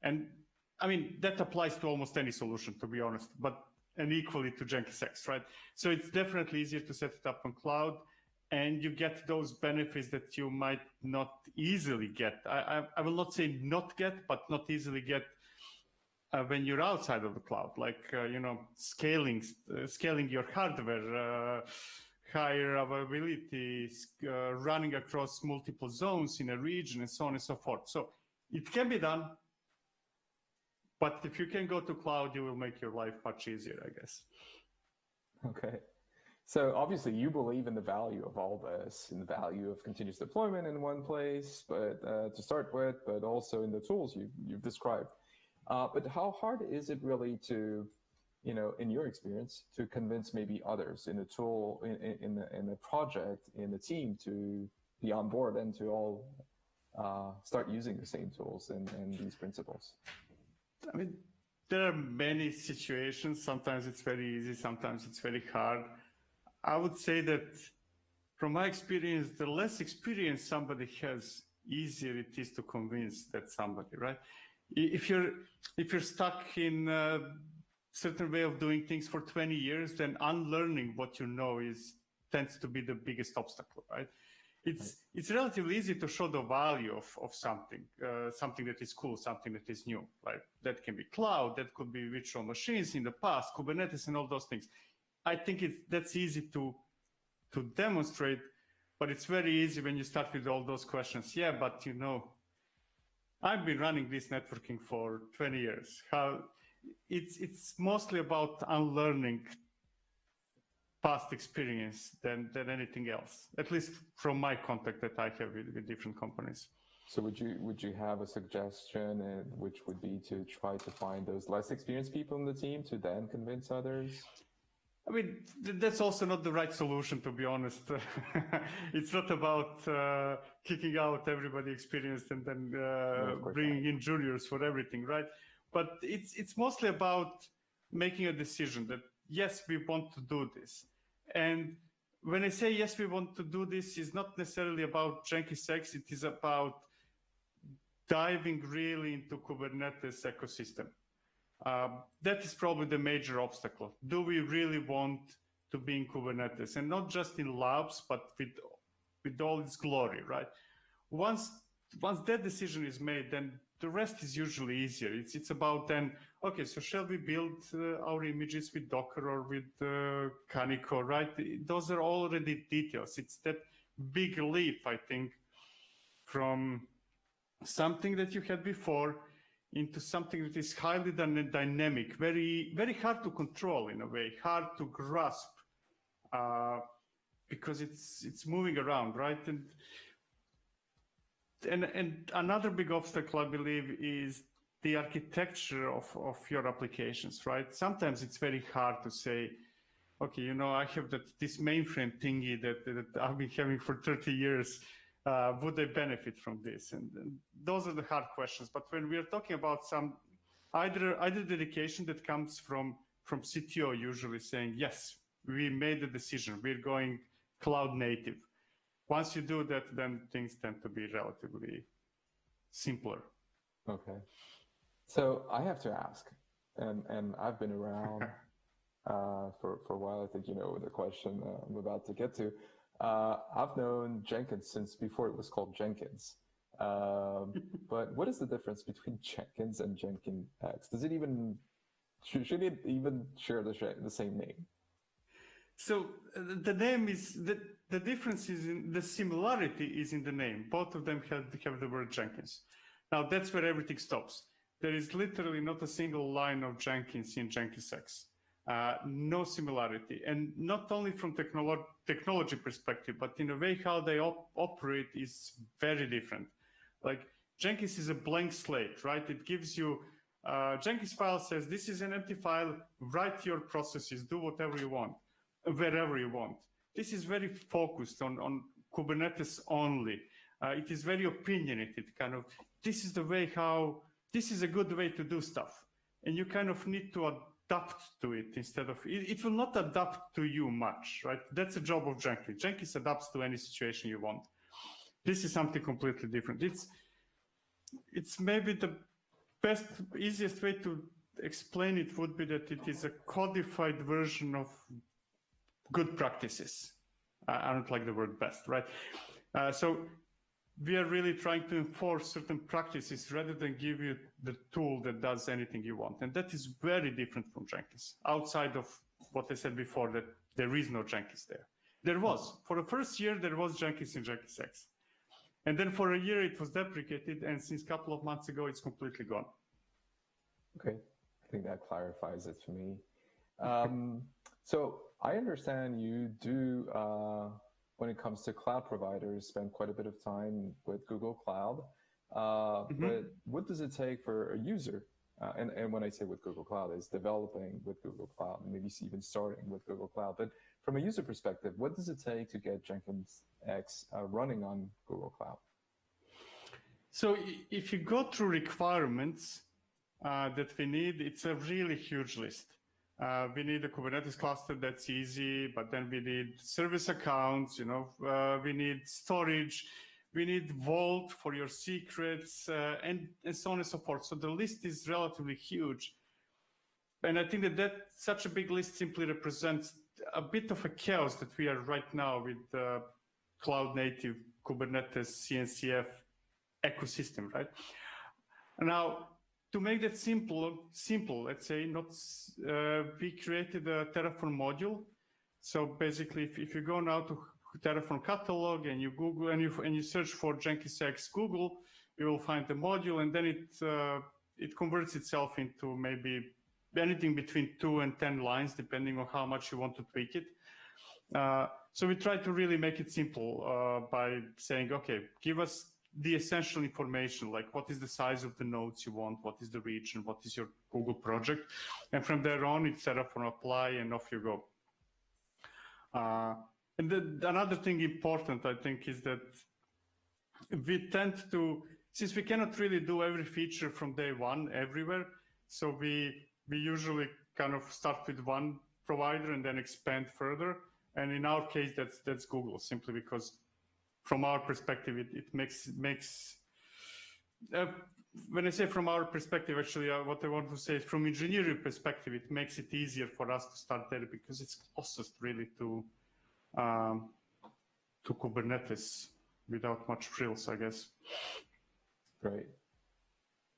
And I mean, that applies to almost any solution, to be honest, and equally to JenkinsX, right? So it's definitely easier to set it up on cloud, and you get those benefits that you might not easily get. I will not say not get, but not easily get when you're outside of the cloud, like, scaling your hardware, higher availability, running across multiple zones in a region, and so on and so forth. So it can be done, but if you can go to cloud, you will make your life much easier, I guess. Okay. So obviously you believe in the value of all this, in the value of continuous deployment in one place, but to start with, but also in the tools you've described. But how hard is it really to, in your experience, to convince maybe others in a tool, in a project, in a team to be on board and to all start using the same tools and these principles? I mean, there are many situations. Sometimes it's very easy, sometimes it's very hard. I would say that from my experience, the less experience somebody has, easier it is to convince that somebody, right? If you're stuck in a certain way of doing things for 20 years, then unlearning what you know tends to be the biggest obstacle, right? It's relatively easy to show the value of something, something that is cool, something that is new, right? That can be cloud, that could be virtual machines in the past, Kubernetes, and all those things. I think that's easy to demonstrate, but it's very easy when you start with all those questions. Yeah, but I've been running this networking for 20 years. It's mostly about unlearning past experience than anything else, at least from my contact that I have with different companies. So would you have a suggestion, which would be to try to find those less experienced people in the team to then convince others? I mean, that's also not the right solution, to be honest. It's not about kicking out everybody experienced and then bringing in juniors for everything, right? But it's mostly about making a decision that, yes, we want to do this. And when I say, yes, we want to do this, it's not necessarily about JenkinsX. It is about diving really into Kubernetes ecosystem. That is probably the major obstacle. Do we really want to be in Kubernetes, and not just in labs, but with all its glory, right? Once that decision is made, then the rest is usually easier. It's about then, okay, so shall we build our images with Docker or with Canico, right? Those are already details. It's that big leap, I think, from something that you had before into something that is highly dynamic, very, very hard to control in a way, hard to grasp, because it's moving around, right? And another big obstacle, I believe, is the architecture of your applications, right? Sometimes it's very hard to say, okay, I have this mainframe thingy that I've been having for 30 years. Would they benefit from this? And those are the hard questions. But when we are talking about some either dedication that comes from CTO, usually saying, yes, we made the decision, we're going cloud native. Once you do that, then things tend to be relatively simpler. Okay. So I have to ask, and I've been around for a while. I think you know the question I'm about to get to. I've known Jenkins since before it was called Jenkins. But what is the difference between Jenkins and Jenkins X? Does it even should it even share the same name? So the name is the difference is in the similarity is in the name. Both of them have the word Jenkins. Now that's where everything stops. There is literally not a single line of Jenkins in Jenkins X. No similarity, and not only from technology perspective, but in a way how they operate is very different. Like Jenkins is a blank slate, right? It gives you Jenkins file says this is an empty file. Write your processes, do whatever you want, wherever you want. This is very focused on Kubernetes only. It is very opinionated, kind of. This is the way this is a good way to do stuff, and you kind of need to adapt to it instead of it will not adapt to you much, right? That's the job of Jenkins. Jenkins adapts to any situation you want. This is something completely different. It's maybe the easiest way to explain it would be that it is a codified version of good practices. I don't like the word best, right? So we are really trying to enforce certain practices rather than give you the tool that does anything you want. And that is very different from Jenkins. Outside of what I said before, that there is no Jenkins there. There was. For the first year, there was Jenkins in Jenkins X. And then for a year, it was deprecated. And since a couple of months ago, it's completely gone. Okay. I think that clarifies it for me. So I understand you do, when it comes to cloud providers, spend quite a bit of time with Google Cloud. But what does it take for a user? And when I say with Google Cloud, is developing with Google Cloud, and maybe even starting with Google Cloud. But from a user perspective, what does it take to get Jenkins X running on Google Cloud? So if you go through requirements that we need, it's a really huge list. We need a Kubernetes cluster that's easy, but then we need service accounts, we need storage, we need Vault for your secrets, and so on and so forth. So the list is relatively huge. And I think that such a big list simply represents a bit of a chaos that we are right now with the cloud native Kubernetes CNCF ecosystem, right? Now, to make that simple, let's say, we created a Terraform module. So basically, if you go now to Terraform catalog and you Google and you search for Jenkins X Google, you will find the module, and then it converts itself into maybe anything between 2 and 10 lines, depending on how much you want to tweak it. So we try to really make it simple by saying, okay, give us the essential information, like what is the size of the nodes you want, what is the region, what is your Google project, and from there on, it's Terraform apply, and off you go. And another thing important, I think, is that we tend to, since we cannot really do every feature from day one everywhere, so we usually kind of start with one provider and then expand further. And in our case, that's Google, simply because from our perspective, it makes when I say from our perspective, actually, what I want to say is from engineering perspective, it makes it easier for us to start there because it's closest really to Kubernetes without much frills, I guess. Great.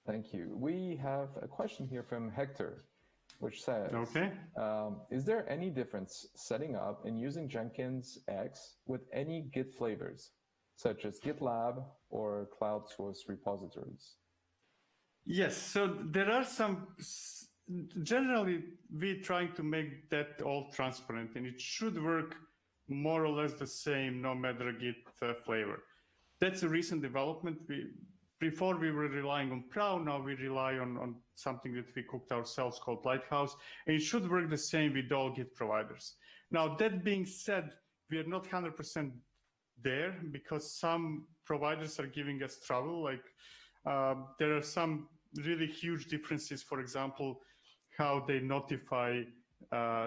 Thank you. We have a question here from Hector. which says, Okay. Is there any difference setting up and using Jenkins X with any Git flavors, such as GitLab or cloud source repositories? Yes, so there are some, generally we're trying to make that all transparent, and it should work more or less the same no matter Git flavor. That's a recent development. Before we were relying on Prow, now we rely on something that we cooked ourselves called Lighthouse, and it should work the same with all Git providers. Now, that being said, we are not 100% there because some providers are giving us trouble. Like there are some really huge differences, for example, how they notify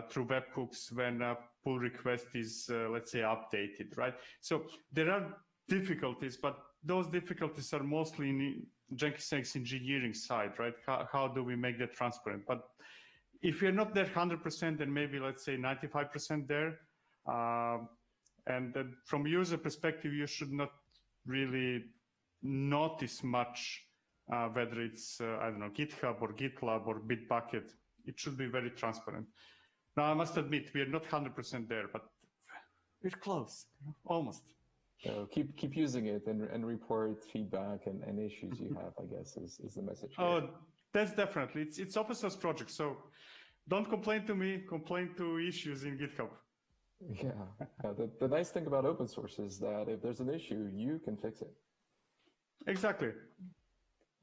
through webhooks when a pull request is, let's say, updated, right? So there are difficulties, but those difficulties are mostly in Jenkins engineering side, right? How do we make that transparent? But if you're not there 100%, then maybe let's say 95% there. And then from user perspective, you should not really notice much whether it's, I don't know, GitHub or GitLab or Bitbucket. It should be very transparent. Now, I must admit, we are not 100% there, but we're close, almost. So keep using it and report feedback and issues you have, I guess, is the message here. Oh, that's definitely. It's open source project, so don't complain to me, complain to issues in GitHub. Yeah, the nice thing about open source is that if there's an issue, you can fix it. Exactly.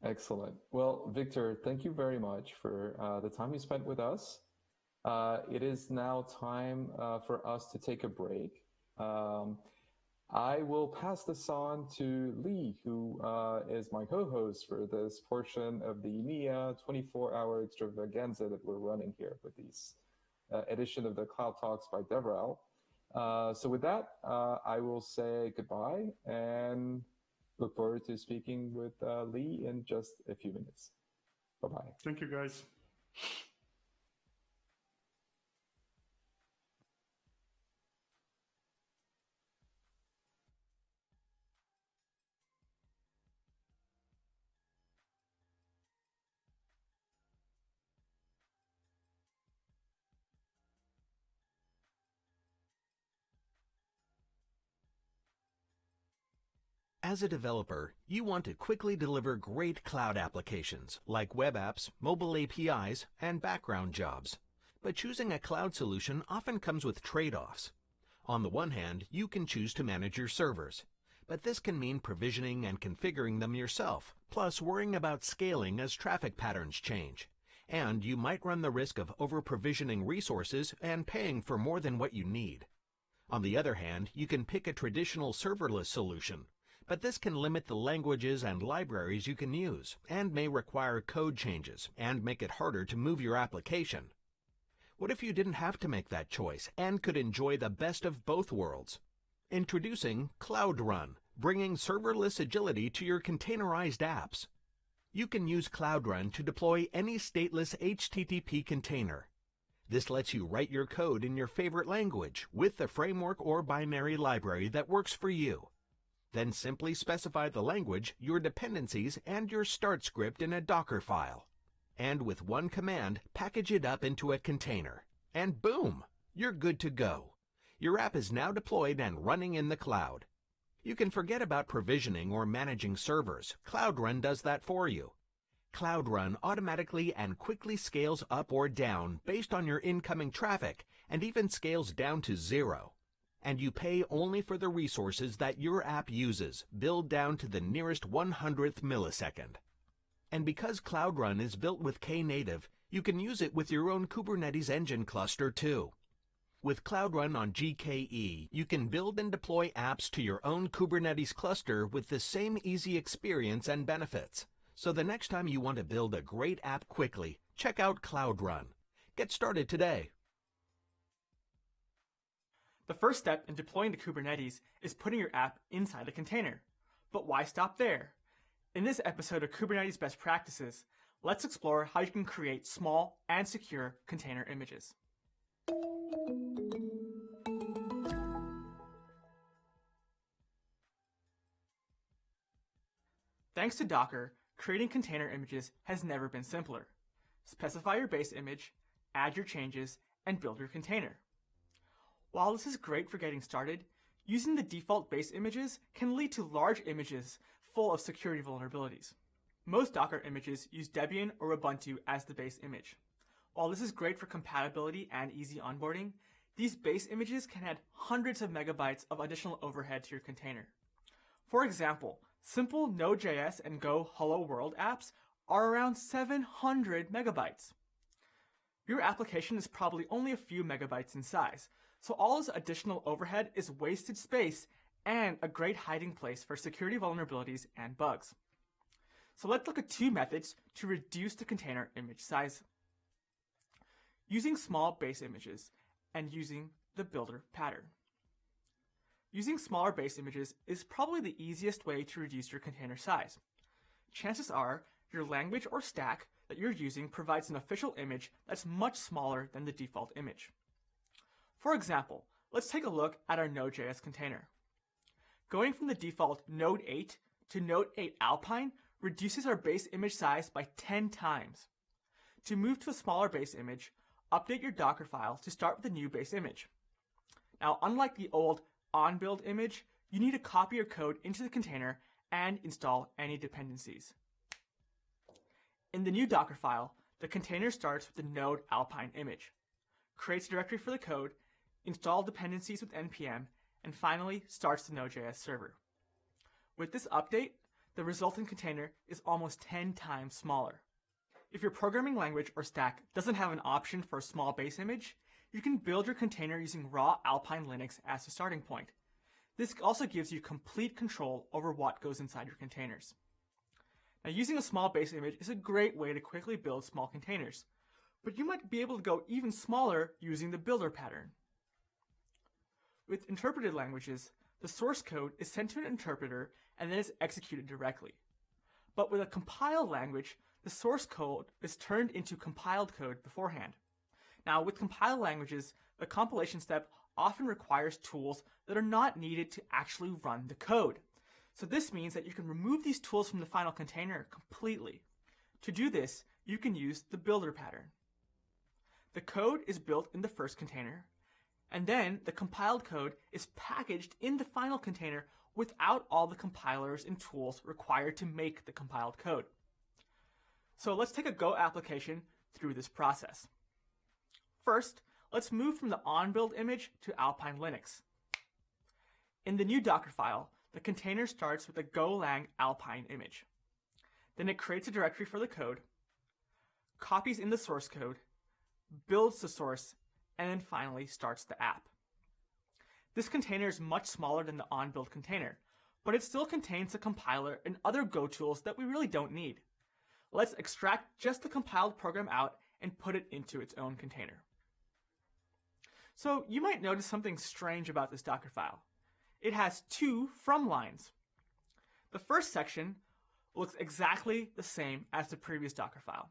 Excellent. Well, Victor, thank you very much for the time you spent with us. It is now time for us to take a break. I will pass this on to Lee, who is my co-host for this portion of the EMEA 24-hour extravaganza that we're running here with these edition of the Cloud Talks by DevRel. So with that, I will say goodbye and look forward to speaking with Lee in just a few minutes. Bye-bye. Thank you, guys. As a developer, you want to quickly deliver great cloud applications like web apps, mobile APIs, and background jobs. But choosing a cloud solution often comes with trade-offs. On the one hand, you can choose to manage your servers, but this can mean provisioning and configuring them yourself, plus worrying about scaling as traffic patterns change. And you might run the risk of over-provisioning resources and paying for more than what you need. On the other hand, you can pick a traditional serverless solution, but this can limit the languages and libraries you can use, and may require code changes, and make it harder to move your application. What if you didn't have to make that choice, and could enjoy the best of both worlds? Introducing Cloud Run, bringing serverless agility to your containerized apps. You can use Cloud Run to deploy any stateless HTTP container. This lets you write your code in your favorite language, with the framework or binary library that works for you. Then simply specify the language, your dependencies, and your start script in a Docker file. And with one command, package it up into a container. And boom, you're good to go. Your app is now deployed and running in the cloud. You can forget about provisioning or managing servers. Cloud Run does that for you. Cloud Run automatically and quickly scales up or down based on your incoming traffic, and even scales down to 0. And you pay only for the resources that your app uses, billed down to the nearest 100th millisecond. And because Cloud Run is built with Knative, you can use it with your own Kubernetes engine cluster too. With Cloud Run on GKE, you can build and deploy apps to your own Kubernetes cluster with the same easy experience and benefits. So the next time you want to build a great app quickly, check out Cloud Run. Get started today. The first step in deploying to Kubernetes is putting your app inside a container. But why stop there? In this episode of Kubernetes Best Practices, let's explore how you can create small and secure container images. Thanks to Docker, creating container images has never been simpler. Specify your base image, add your changes, and build your container. While this is great for getting started, using the default base images can lead to large images full of security vulnerabilities. Most Docker images use Debian or Ubuntu as the base image. While this is great for compatibility and easy onboarding, these base images can add hundreds of megabytes of additional overhead to your container. For example, simple Node.js and Go Hello World apps are around 700 megabytes. Your application is probably only a few megabytes in size, so all this additional overhead is wasted space and a great hiding place for security vulnerabilities and bugs. So let's look at two methods to reduce the container image size. Using small base images and using the builder pattern. Using smaller base images is probably the easiest way to reduce your container size. Chances are your language or stack that you're using provides an official image that's much smaller than the default image. For example, let's take a look at our Node.js container. Going from the default Node 8 to Node 8 Alpine reduces our base image size by 10 times. To move to a smaller base image, update your Docker file to start with the new base image. Now, unlike the old on-build image, you need to copy your code into the container and install any dependencies. In the new Docker file, the container starts with the Node Alpine image, creates a directory for the code, install dependencies with npm, and finally starts the Node.js server. With this update, the resulting container is almost 10 times smaller. If your programming language or stack doesn't have an option for a small base image, you can build your container using raw Alpine Linux as a starting point. This also gives you complete control over what goes inside your containers. Now, using a small base image is a great way to quickly build small containers, but you might be able to go even smaller using the builder pattern. With interpreted languages, the source code is sent to an interpreter and then is executed directly. But with a compiled language, the source code is turned into compiled code beforehand. Now, with compiled languages, the compilation step often requires tools that are not needed to actually run the code. So this means that you can remove these tools from the final container completely. To do this, you can use the builder pattern. The code is built in the first container, and then the compiled code is packaged in the final container without all the compilers and tools required to make the compiled code. So let's take a Go application through this process. First, let's move from the on-build image to Alpine Linux. In the new Docker file, the container starts with a Golang Alpine image. Then it creates a directory for the code, copies in the source code, builds the source, and then finally starts the app. This container is much smaller than the on-build container, but it still contains the compiler and other Go tools that we really don't need. Let's extract just the compiled program out and put it into its own container. So you might notice something strange about this Docker file. It has two from lines. The first section looks exactly the same as the previous Docker file,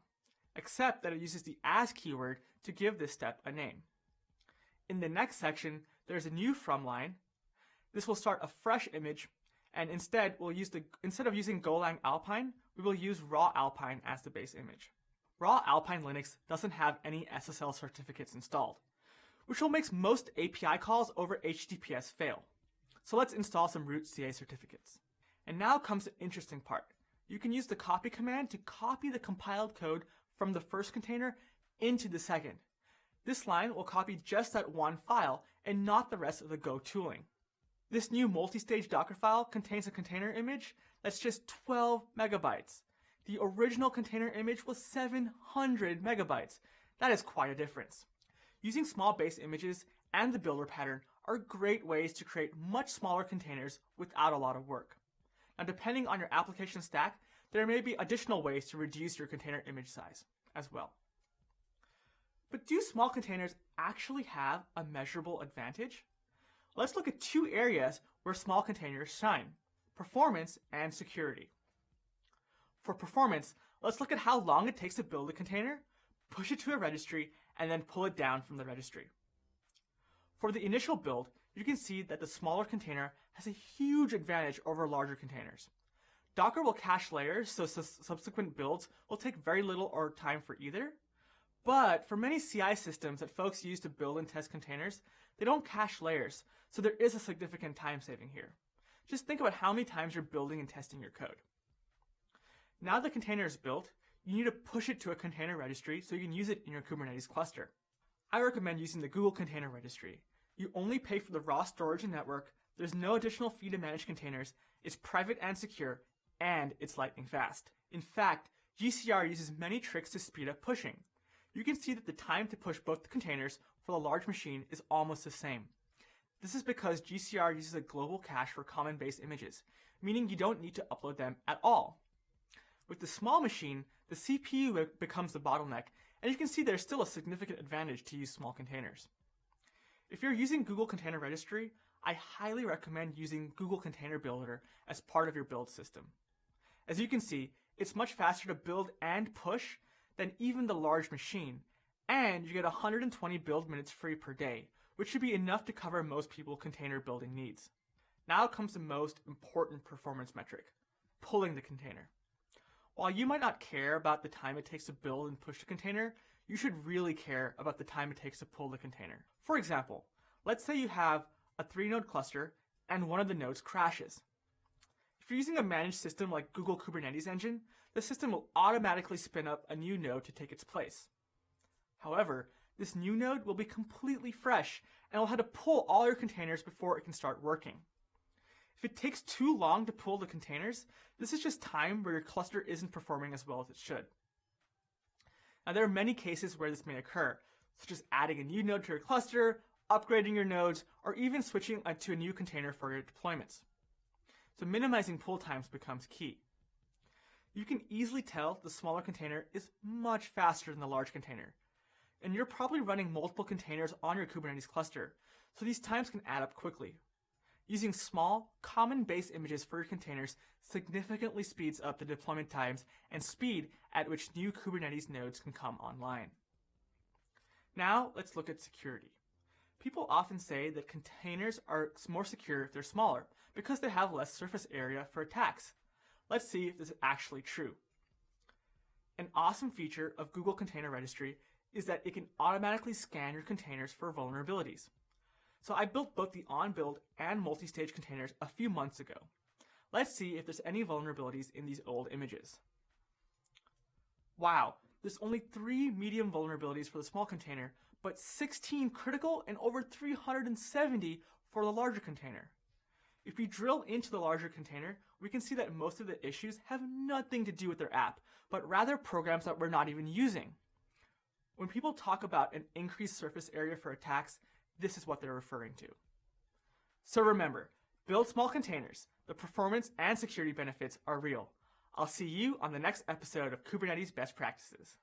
except that it uses the as keyword to give this step a name. In the next section, there's a new from line. This will start a fresh image, and instead of using Golang Alpine, we will use raw Alpine as the base image. Raw Alpine Linux doesn't have any SSL certificates installed, which will make most API calls over HTTPS fail. So let's install some root CA certificates. And now comes the interesting part. You can use the copy command to copy the compiled code from the first container into the second. This line will copy just that one file and not the rest of the Go tooling. This new multi-stage Docker file contains a container image that's just 12 megabytes. The original container image was 700 megabytes. That is quite a difference. Using small base images and the builder pattern are great ways to create much smaller containers without a lot of work. Now, depending on your application stack, there may be additional ways to reduce your container image size as well. But do small containers actually have a measurable advantage? Let's look at two areas where small containers shine: performance and security. For performance, let's look at how long it takes to build a container, push it to a registry, and then pull it down from the registry. For the initial build, you can see that the smaller container has a huge advantage over larger containers. Docker will cache layers, so subsequent builds will take very little or time for either, But for many CI systems that folks use to build and test containers, they don't cache layers, so there is a significant time saving here. Just think about how many times you're building and testing your code. Now the container is built, you need to push it to a container registry so you can use it in your Kubernetes cluster. I recommend using the Google Container Registry. You only pay for the raw storage and network, there's no additional fee to manage containers, it's private and secure, and it's lightning fast. In fact, GCR uses many tricks to speed up pushing. You can see that the time to push both the containers for the large machine is almost the same. This is because GCR uses a global cache for common base images, meaning you don't need to upload them at all. With the small machine, the CPU becomes the bottleneck, and you can see there's still a significant advantage to use small containers. If you're using Google Container Registry, I highly recommend using Google Container Builder as part of your build system. As you can see, it's much faster to build and push than even the large machine, and you get 120 build minutes free per day, which should be enough to cover most people's container building needs. Now comes the most important performance metric, pulling the container. While you might not care about the time it takes to build and push the container, you should really care about the time it takes to pull the container. For example, let's say you have a 3-node cluster and one of the nodes crashes. If you're using a managed system like Google Kubernetes Engine, the system will automatically spin up a new node to take its place. However, this new node will be completely fresh and will have to pull all your containers before it can start working. If it takes too long to pull the containers, this is just time where your cluster isn't performing as well as it should. Now there are many cases where this may occur, such as adding a new node to your cluster, upgrading your nodes, or even switching to a new container for your deployments. So minimizing pull times becomes key. You can easily tell the smaller container is much faster than the large container. And you're probably running multiple containers on your Kubernetes cluster, so these times can add up quickly. Using small, common base images for your containers significantly speeds up the deployment times and speed at which new Kubernetes nodes can come online. Now, let's look at security. People often say that containers are more secure if they're smaller because they have less surface area for attacks. Let's see if this is actually true. An awesome feature of Google Container Registry is that it can automatically scan your containers for vulnerabilities. So I built both the on-build and multi-stage containers a few months ago. Let's see if there's any vulnerabilities in these old images. Wow, there's only 3 medium vulnerabilities for the small container, but 16 critical and over 370 for the larger container. If we drill into the larger container, we can see that most of the issues have nothing to do with their app, but rather programs that we're not even using. When people talk about an increased surface area for attacks, this is what they're referring to. So remember, build small containers. The performance and security benefits are real. I'll see you on the next episode of Kubernetes Best Practices.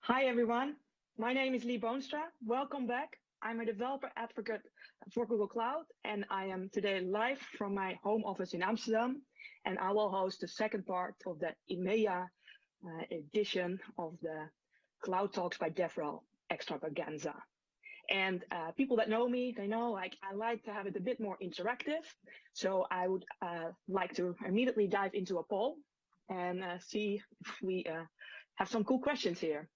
Hi, everyone. My name is Lee Boonstra. Welcome back. I'm a developer advocate for Google Cloud, and I am today live from my home office in Amsterdam, and I will host the second part of the EMEA edition of the Cloud Talks by DevRel extravaganza. And people that know me, they know I like to have it a bit more interactive. So I would like to immediately dive into a poll and see if we have some cool questions here.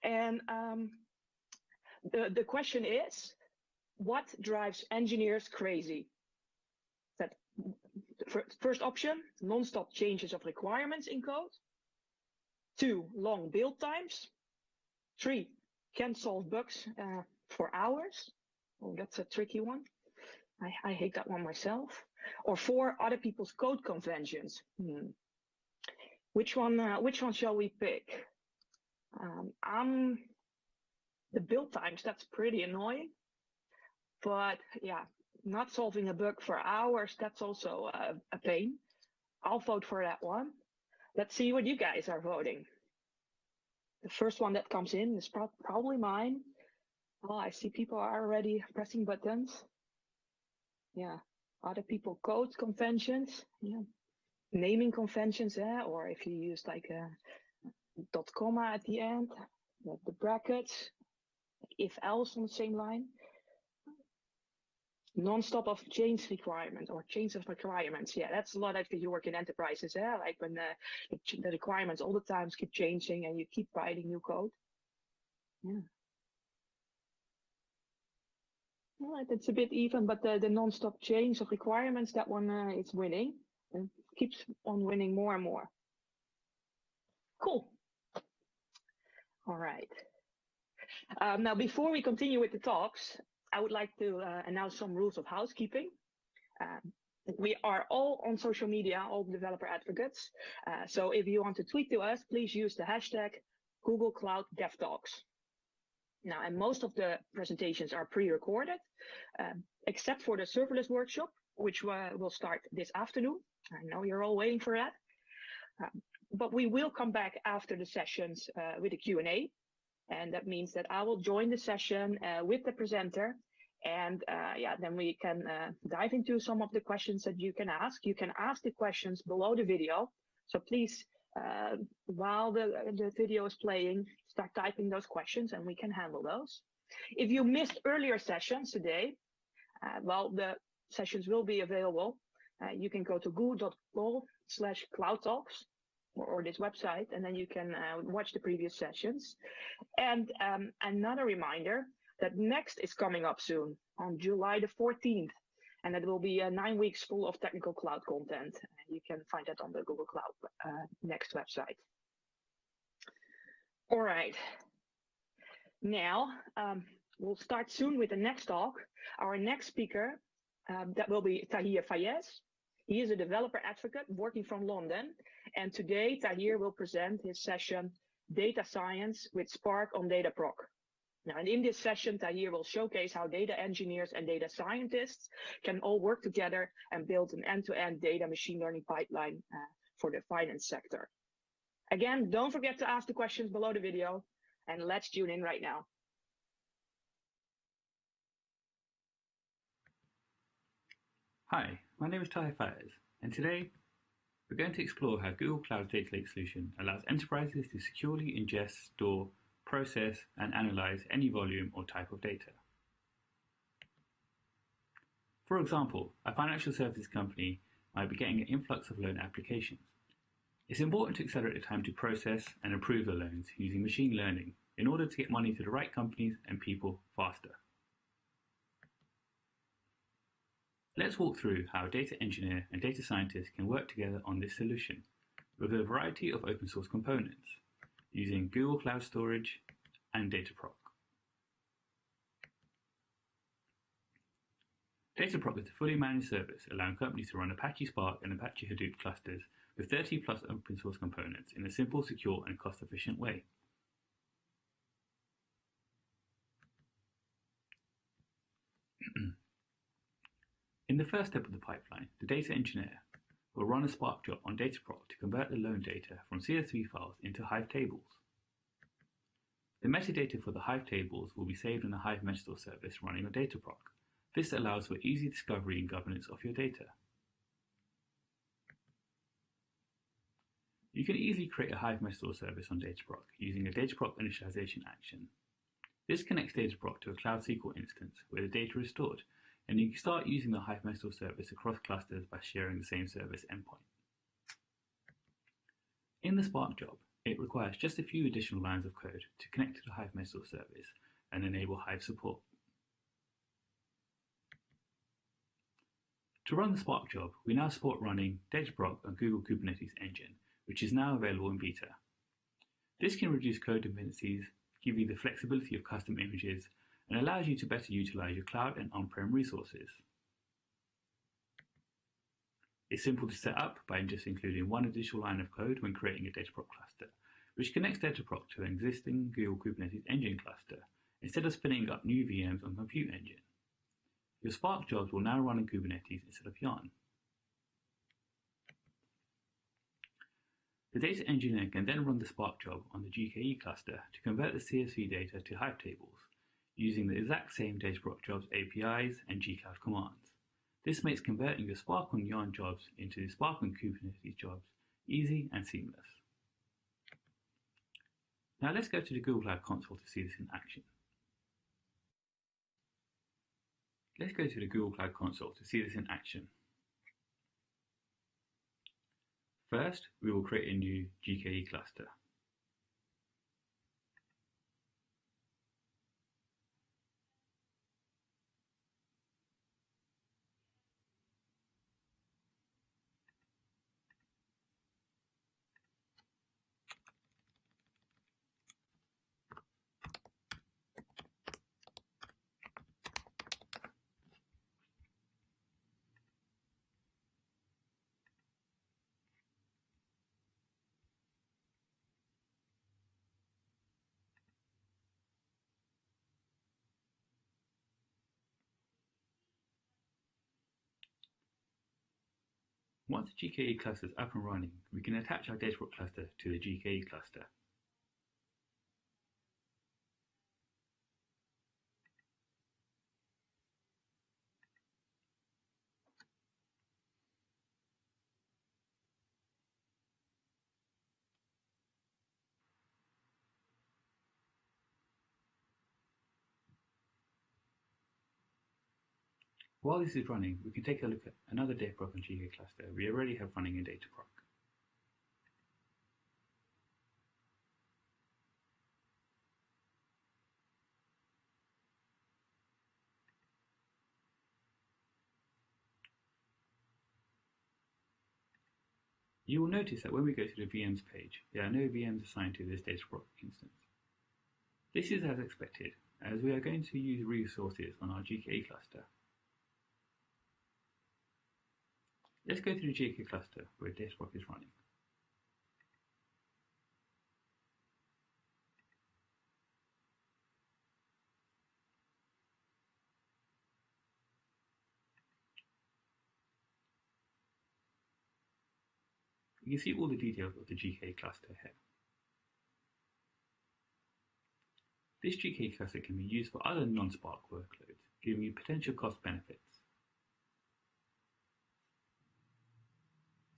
And the question is, what drives engineers crazy? That first option, non-stop changes of requirements in code. 2, long build times. 3, can't solve bugs for hours. Oh, that's a tricky one. I hate that one myself. Or 4, other people's code conventions. Which one shall we pick? The build times, that's pretty annoying. But yeah, not solving a bug for hours, that's also a pain. I'll vote for that one. Let's see what you guys are voting. The first one that comes in is probably mine. Oh, I see people are already pressing buttons. Yeah, other people code conventions. Yeah, naming conventions, or if you use like a dot comma at the end, the brackets, if else on the same line. Non-stop of change requirements or change of requirements. Yeah, that's a lot if you work in enterprises. Like when the requirements all the time keep changing and you keep writing new code. Yeah. Well, it's a bit even, but the non-stop change of requirements, that one is winning and keeps on winning more and more. Cool. All right. Now, before we continue with the talks, I would like to announce some rules of housekeeping. We are all on social media, all developer advocates. So if you want to tweet to us, please use the hashtag Google Cloud DevTalks. Now, and most of the presentations are pre-recorded, except for the serverless workshop, which will start this afternoon. I know you're all waiting for that. But we will come back after the sessions with a Q&A. And that means that I will join the session with the presenter. And then we can dive into some of the questions that you can ask. You can ask the questions below the video. So please, while the video is playing, start typing those questions and we can handle those. If you missed earlier sessions today, the sessions will be available. You can go to google.com/cloudtalks. Or this website, and then you can watch the previous sessions. And another reminder that Next is coming up soon on July the 14th, and it will be 9 weeks full of technical cloud content. You can find that on the Google Cloud Next website. All right. Now, we'll start soon with the next talk. Our next speaker, that will be Tahir Fayez. He is a developer advocate working from London. And today, Tahir will present his session, Data Science with Spark on Dataproc. Now, and in this session, Tahir will showcase how data engineers and data scientists can all work together and build an end-to-end data machine learning pipeline for the finance sector. Again, don't forget to ask the questions below the video, and let's tune in right now. Hi, my name is Tahir Fayez, and today we're going to explore how Google Cloud's Data Lake solution allows enterprises to securely ingest, store, process, and analyze any volume or type of data. For example, a financial services company might be getting an influx of loan applications. It's important to accelerate the time to process and approve the loans using machine learning in order to get money to the right companies and people faster. Let's walk through how a data engineer and data scientist can work together on this solution with a variety of open source components using Google Cloud Storage and Dataproc. Dataproc is a fully managed service allowing companies to run Apache Spark and Apache Hadoop clusters with 30 plus open source components in a simple, secure, and cost-efficient way. In the first step of the pipeline, the data engineer will run a Spark job on Dataproc to convert the loan data from CSV files into Hive tables. The metadata for the Hive tables will be saved in the Hive metastore service running on Dataproc. This allows for easy discovery and governance of your data. You can easily create a Hive metastore service on Dataproc using a Dataproc initialization action. This connects Dataproc to a Cloud SQL instance where the data is stored, and you can start using the Hive metastore service across clusters by sharing the same service endpoint. In the Spark job, it requires just a few additional lines of code to connect to the Hive metastore service and enable Hive support. To run the Spark job, we now support running Dataproc on Google Kubernetes Engine, which is now available in beta. This can reduce code dependencies, give you the flexibility of custom images, and allows you to better utilize your cloud and on-prem resources. It's simple to set up by just including one additional line of code when creating a Dataproc cluster, which connects Dataproc to an existing Google Kubernetes Engine cluster, instead of spinning up new VMs on Compute Engine. Your Spark jobs will now run in Kubernetes instead of Yarn. The data engineer can then run the Spark job on the GKE cluster to convert the CSV data to Hive tables, using the exact same Dataproc jobs APIs and gcloud commands. This makes converting your Spark on Yarn jobs into the Spark on Kubernetes jobs easy and seamless. Now let's go to the Google Cloud Console to see this in action. Let's go to the Google Cloud Console to see this in action. First, we will create a new GKE cluster. Once the GKE cluster is up and running, we can attach our Dataproc cluster to the GKE cluster. While this is running, we can take a look at another Dataproc and GKE cluster we already have running in Dataproc. You will notice that when we go to the VMs page, there are no VMs assigned to this Dataproc instance. This is as expected, as we are going to use resources on our GKE cluster. Let's go to the GKE cluster where Dataproc is running. You can see all the details of the GKE cluster here. This GKE cluster can be used for other non-Spark workloads, giving you potential cost benefits.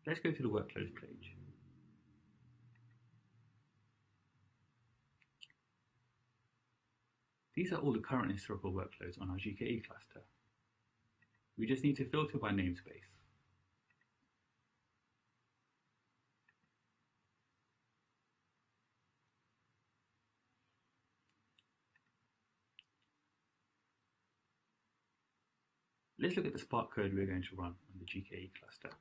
Let's go to the workloads page. These are all the current historical workloads on our GKE cluster. We just need to filter by namespace. Let's look at the Spark code we're going to run on the GKE cluster.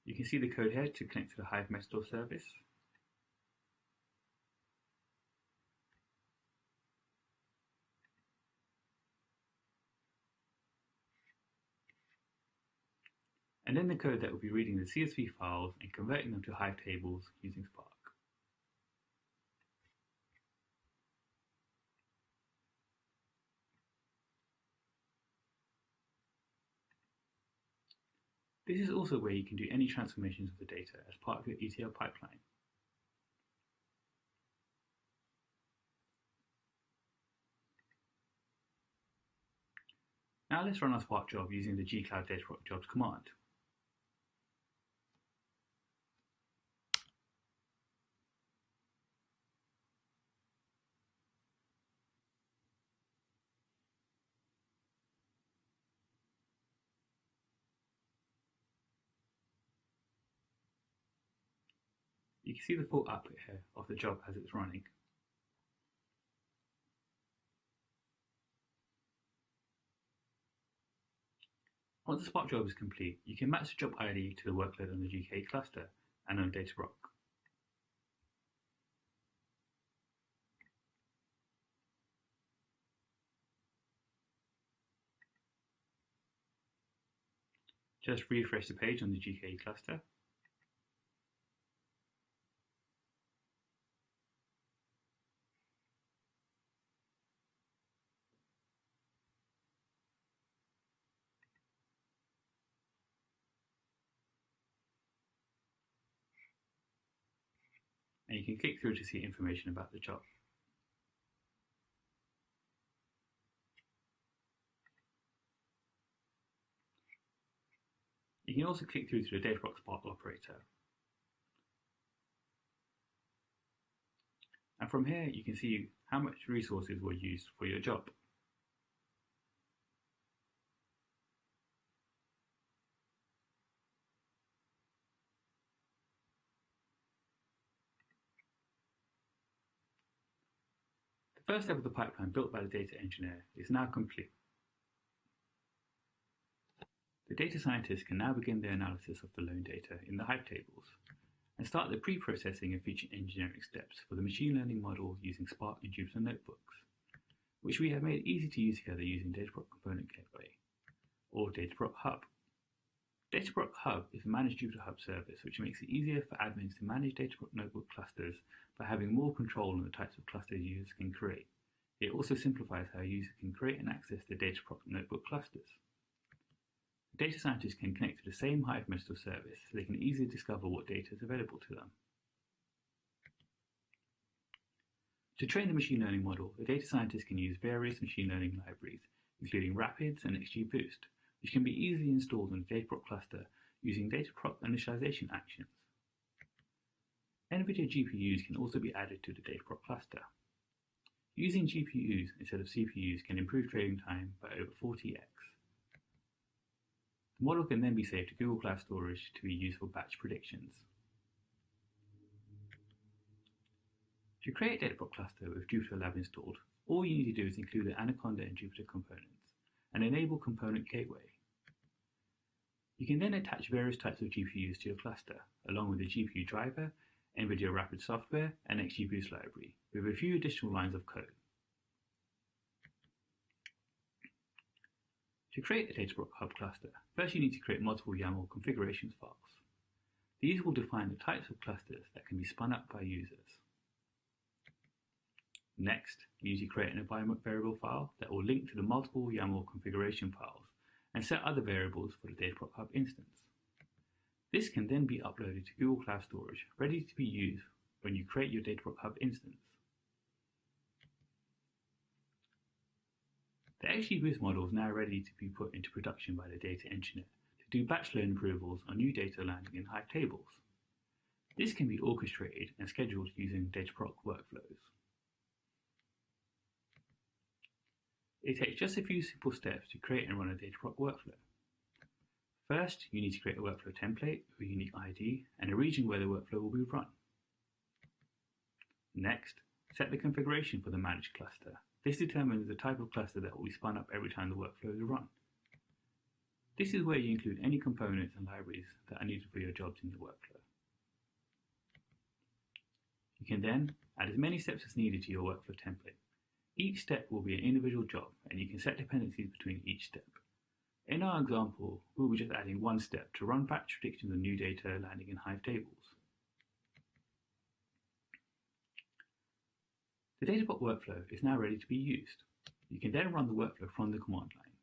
You can see the code here to connect to the Hive metastore service. And then the code that will be reading the CSV files and converting them to Hive tables using Spark. This is also where you can do any transformations of the data as part of your ETL pipeline. Now let's run our Spark job using the gcloud Dataproc jobs command. You can see the full output here of the job as it's running. Once the Spark job is complete, you can match the job ID to the workload on the GKE cluster and on Dataproc. Just refresh the page on the GKE cluster. And you can click through to see information about the job. You can also click through to the Dataproc Spark operator. And from here you can see how much resources were used for your job. The first step of the pipeline built by the data engineer is now complete. The data scientist can now begin their analysis of the loan data in the Hive tables and start the pre-processing and feature engineering steps for the machine learning model using Spark and Jupyter Notebooks, which we have made easy to use together using Dataproc Component Gateway, or Dataproc Hub. Dataproc Hub is a managed Jupyter Hub service which makes it easier for admins to manage Dataproc Notebook clusters by having more control on the types of clusters users can create. It also simplifies how users can create and access the Dataproc Notebook clusters. Data scientists can connect to the same Hive method service so they can easily discover what data is available to them. To train the machine learning model, the data scientist can use various machine learning libraries, including Rapids and XGBoost, which can be easily installed on the Dataproc cluster using Dataproc initialization actions. NVIDIA GPUs can also be added to the Dataproc cluster. Using GPUs instead of CPUs can improve training time by over 40x. The model can then be saved to Google Cloud Storage to be used for batch predictions. To create a Dataproc cluster with Jupyter Lab installed, all you need to do is include the Anaconda and Jupyter components and enable Component Gateway. You can then attach various types of GPUs to your cluster, along with the GPU driver, NVIDIA Rapid software, and XGBoost library, with a few additional lines of code. To create a Dataproc Hub cluster, first you need to create multiple YAML configurations files. These will define the types of clusters that can be spun up by users. Next, you need to create an environment variable file that will link to the multiple YAML configuration files and set other variables for the Dataproc Hub instance. This can then be uploaded to Google Cloud Storage, ready to be used when you create your Dataproc Hub instance. The XGBoost model is now ready to be put into production by the data engineer to do batch load approvals on new data landing in Hive tables. This can be orchestrated and scheduled using Dataproc workflows. It takes just a few simple steps to create and run a Dataproc workflow. First, you need to create a workflow template with a unique ID and a region where the workflow will be run. Next, set the configuration for the managed cluster. This determines the type of cluster that will be spun up every time the workflow is run. This is where you include any components and libraries that are needed for your jobs in your workflow. You can then add as many steps as needed to your workflow template. Each step will be an individual job, and you can set dependencies between each step. In our example, we'll be just adding one step to run batch predictions of new data landing in Hive tables. The Dataproc workflow is now ready to be used. You can then run the workflow from the command line.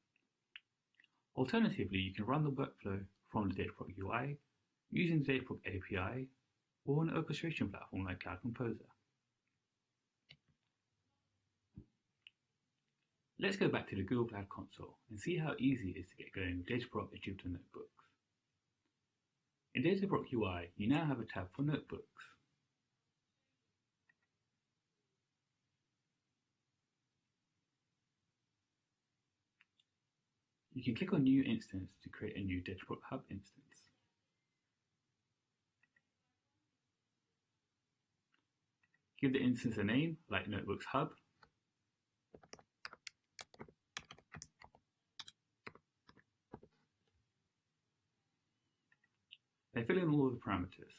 Alternatively, you can run the workflow from the Dataproc UI, using the Dataproc API, or an orchestration platform like Cloud Composer. Let's go back to the Google Cloud Console and see how easy it is to get going with Dataproc and Jupyter Notebooks. In Dataproc UI, you now have a tab for notebooks. You can click on New Instance to create a new Dataproc Hub instance. Give the instance a name, like Notebooks Hub. Then fill in all the parameters.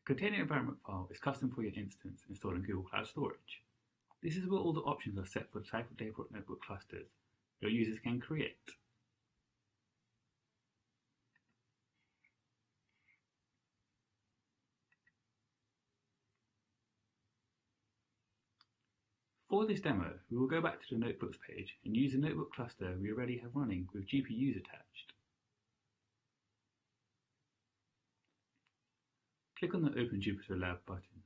The container environment file is custom for your instance installed in Google Cloud Storage. This is where all the options are set for the type of Dataproc notebook clusters your users can create. For this demo, we will go back to the Notebooks page and use the notebook cluster we already have running with GPUs attached. Click on the Open Jupyter Lab button.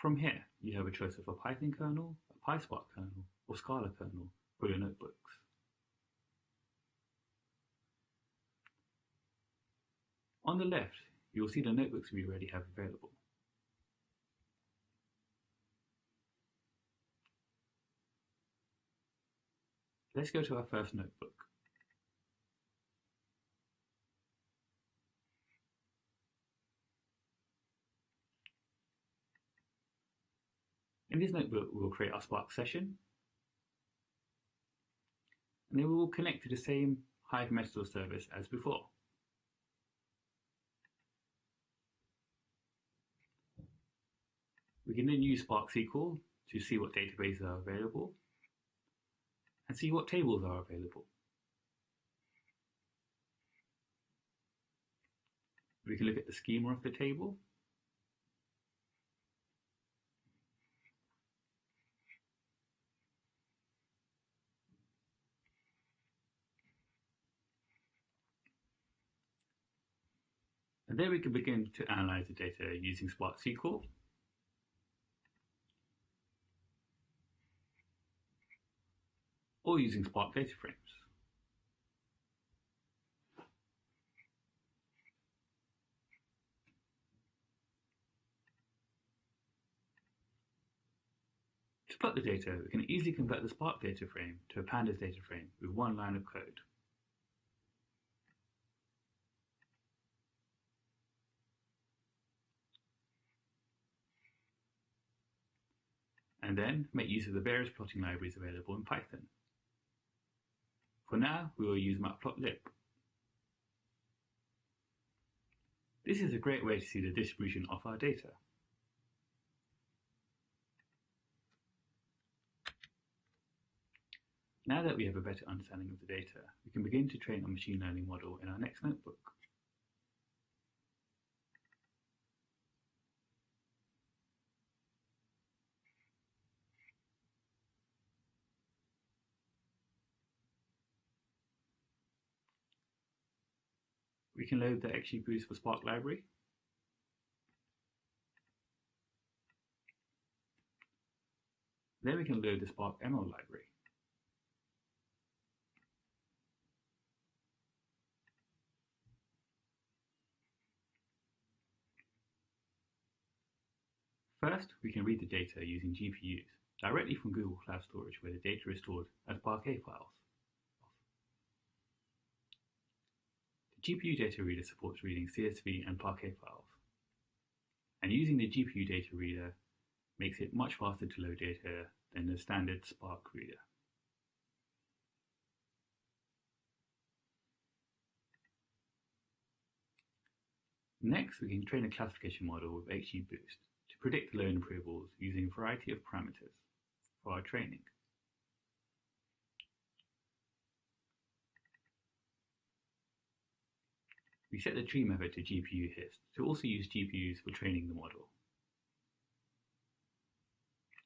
From here, you have a choice of a Python kernel, a PySpark kernel, or Scala kernel for your notebooks. On the left, you will see the notebooks we already have available. Let's go to our first notebook. In this notebook, we will create our Spark session, and then we will connect to the same Hive message service as before. We can then use Spark SQL to see what databases are available and see what tables are available. We can look at the schema of the table. And then we can begin to analyze the data using Spark SQL. Or using Spark data frames. To plot the data, we can easily convert the Spark data frame to a Pandas data frame with one line of code. And then make use of the various plotting libraries available in Python. For now, we will use matplotlib. This is a great way to see the distribution of our data. Now that we have a better understanding of the data, we can begin to train a machine learning model in our next notebook. We can load the XGBoost for Spark library. Then we can load the Spark ML library. First, we can read the data using GPUs directly from Google Cloud Storage, where the data is stored as Parquet files. The GPU data reader supports reading CSV and Parquet files, and using the GPU data reader makes it much faster to load data than the standard Spark reader. Next, we can train a classification model with XGBoost to predict loan approvals using a variety of parameters for our training. we set the tree method to GPU hist to also use GPUs for training the model.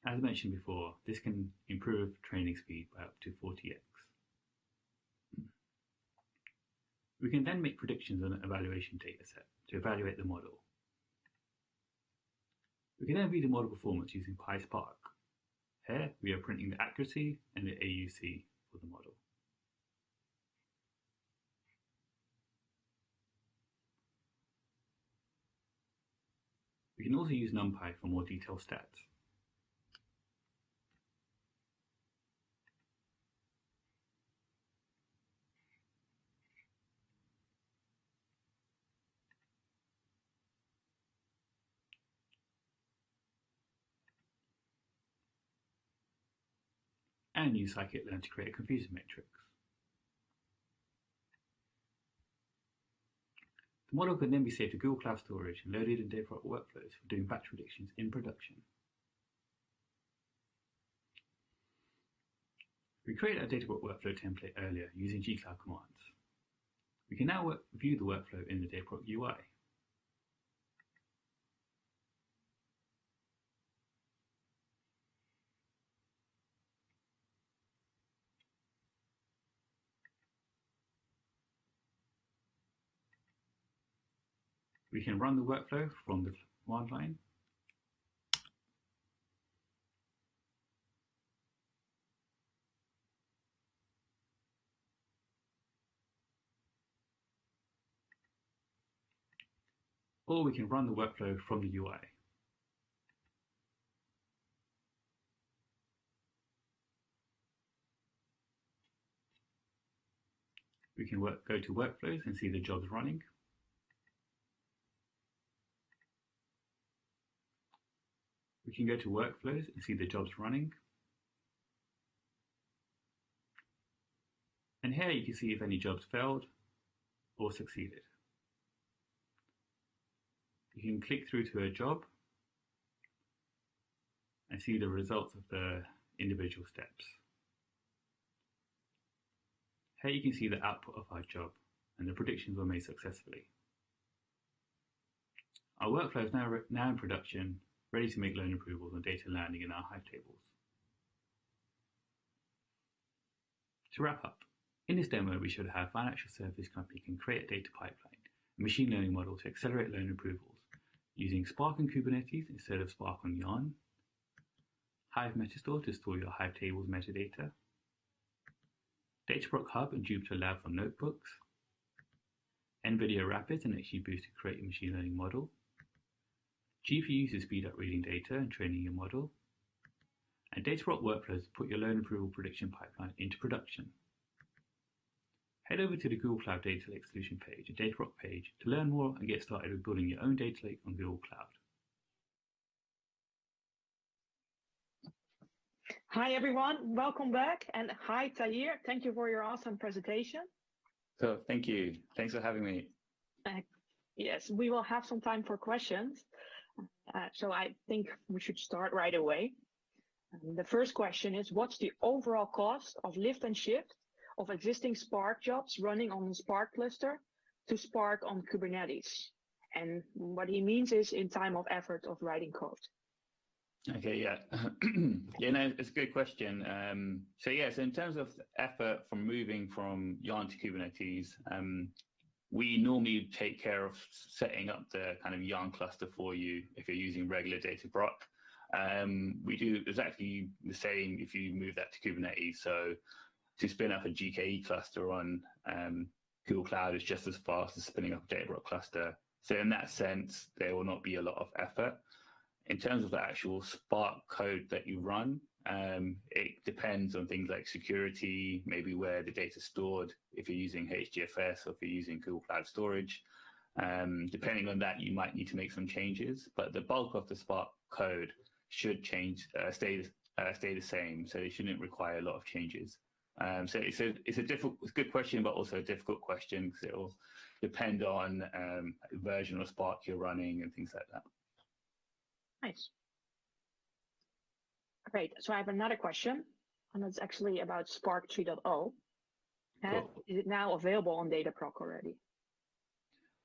As mentioned before, this can improve training speed by up to 40x. We can then make predictions on an evaluation dataset to evaluate the model. We can then view the model performance using PySpark. Here, we are printing the accuracy and the AUC for the model. We can also use NumPy for more detailed stats. And use scikit-learn to create a confusion matrix. The model can then be saved to Google Cloud Storage and loaded in DevRel workflows for doing batch predictions in production. We created a DataBot workflow template earlier using gcloud commands. We can now view the workflow in the DataBot UI. We can run the workflow from the command line. Or we can run the workflow from the UI. We can go to workflows and see the jobs running. We can go to workflows and see the jobs running. And here you can see if any jobs failed or succeeded. You can click through to a job and see the results of the individual steps. Here you can see the output of our job and the predictions were made successfully. Our workflow is now in production, ready to make loan approvals and data landing in our Hive tables. To wrap up, in this demo we showed how a financial service company can create a data pipeline, a machine learning model to accelerate loan approvals using Spark and Kubernetes instead of Spark on Yarn, Hive Metastore to store your Hive tables metadata, Databricks Hub and Jupyter Lab for notebooks, NVIDIA Rapids and XGBoost to create a machine learning model, GPUs to speed up reading data and training your model, and Databricks Workflows to put your loan approval prediction pipeline into production. Head over to the Google Cloud Data Lake Solution page, a Databricks page, to learn more and get started with building your own data lake on Google Cloud. Hi everyone, welcome back, and hi Tahir, thank you for your awesome presentation. So thank you, thanks for having me. Yes, we will have some time for questions, so I think we should start right away. The first question is, what's the overall cost of lift and shift of existing Spark jobs running on the Spark cluster to Spark on Kubernetes? And what he means is in time of effort of writing code. Okay, yeah. Yeah, no, it's a good question. So in terms of effort from moving from Yarn to Kubernetes, we normally take care of setting up the kind of Yarn cluster for you if you're using regular Databricks. We do exactly the same if you move that to Kubernetes. So to spin up a GKE cluster on Google Cloud is just as fast as spinning up a Databricks cluster. So in that sense, there will not be a lot of effort. In terms of the actual Spark code that you run, it depends on things like security, maybe where the data is stored, if you're using HDFS or if you're using Google Cloud Storage. Depending on that, you might need to make some changes, but the bulk of the Spark code should stay the same, so it shouldn't require a lot of changes. So it's a good question, but also a difficult question because it will depend on version of Spark you're running and things like that. Nice. Great. So I have another question, and it's actually about Spark 3.0. Cool. Is it now available on Databricks already?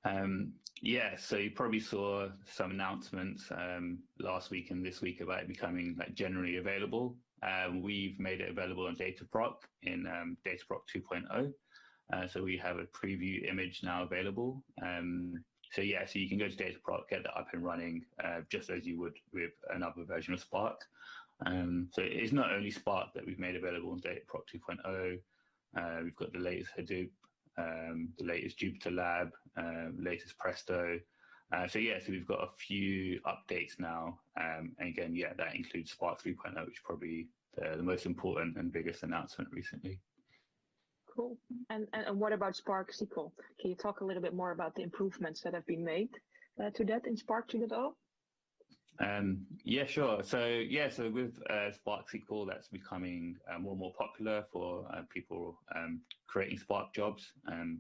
Yeah, so you probably saw some announcements last week and this week about it becoming like generally available. We've made it available on Dataproc in Dataproc 2.0. So we have a preview image now available. So yeah, so you can go to Dataproc, get that up and running, just as you would with another version of Spark. So it's not only Spark that we've made available on Dataproc 2.0. We've got the latest Hadoop, the latest Jupyter Lab, latest Presto. So yeah, so we've got a few updates now. And again, yeah, that includes Spark 3.0, which is probably the most important and biggest announcement recently. Cool. And what about Spark SQL? Can you talk a little bit more about the improvements that have been made to that in Spark 2.0? Yeah, sure. So yeah, so with Spark SQL, that's becoming more and more popular for people creating Spark jobs.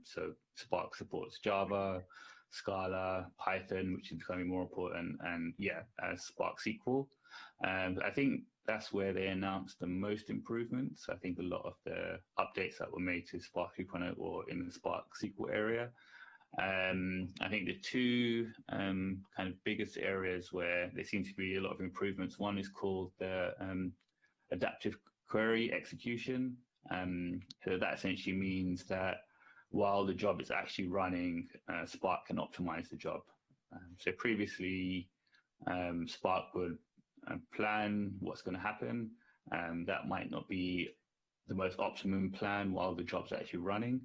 So Spark supports Java, Scala, Python, which is becoming more important, and yeah, Spark SQL. I think that's where they announced the most improvements. I think a lot of the updates that were made to Spark 3.0 were in the Spark SQL area. I think the two kind of biggest areas where there seem to be a lot of improvements, one is called the adaptive query execution. So that essentially means that while the job is actually running, Spark can optimize the job. So previously, Spark would plan what's going to happen. That might not be the most optimum plan while the job's actually running.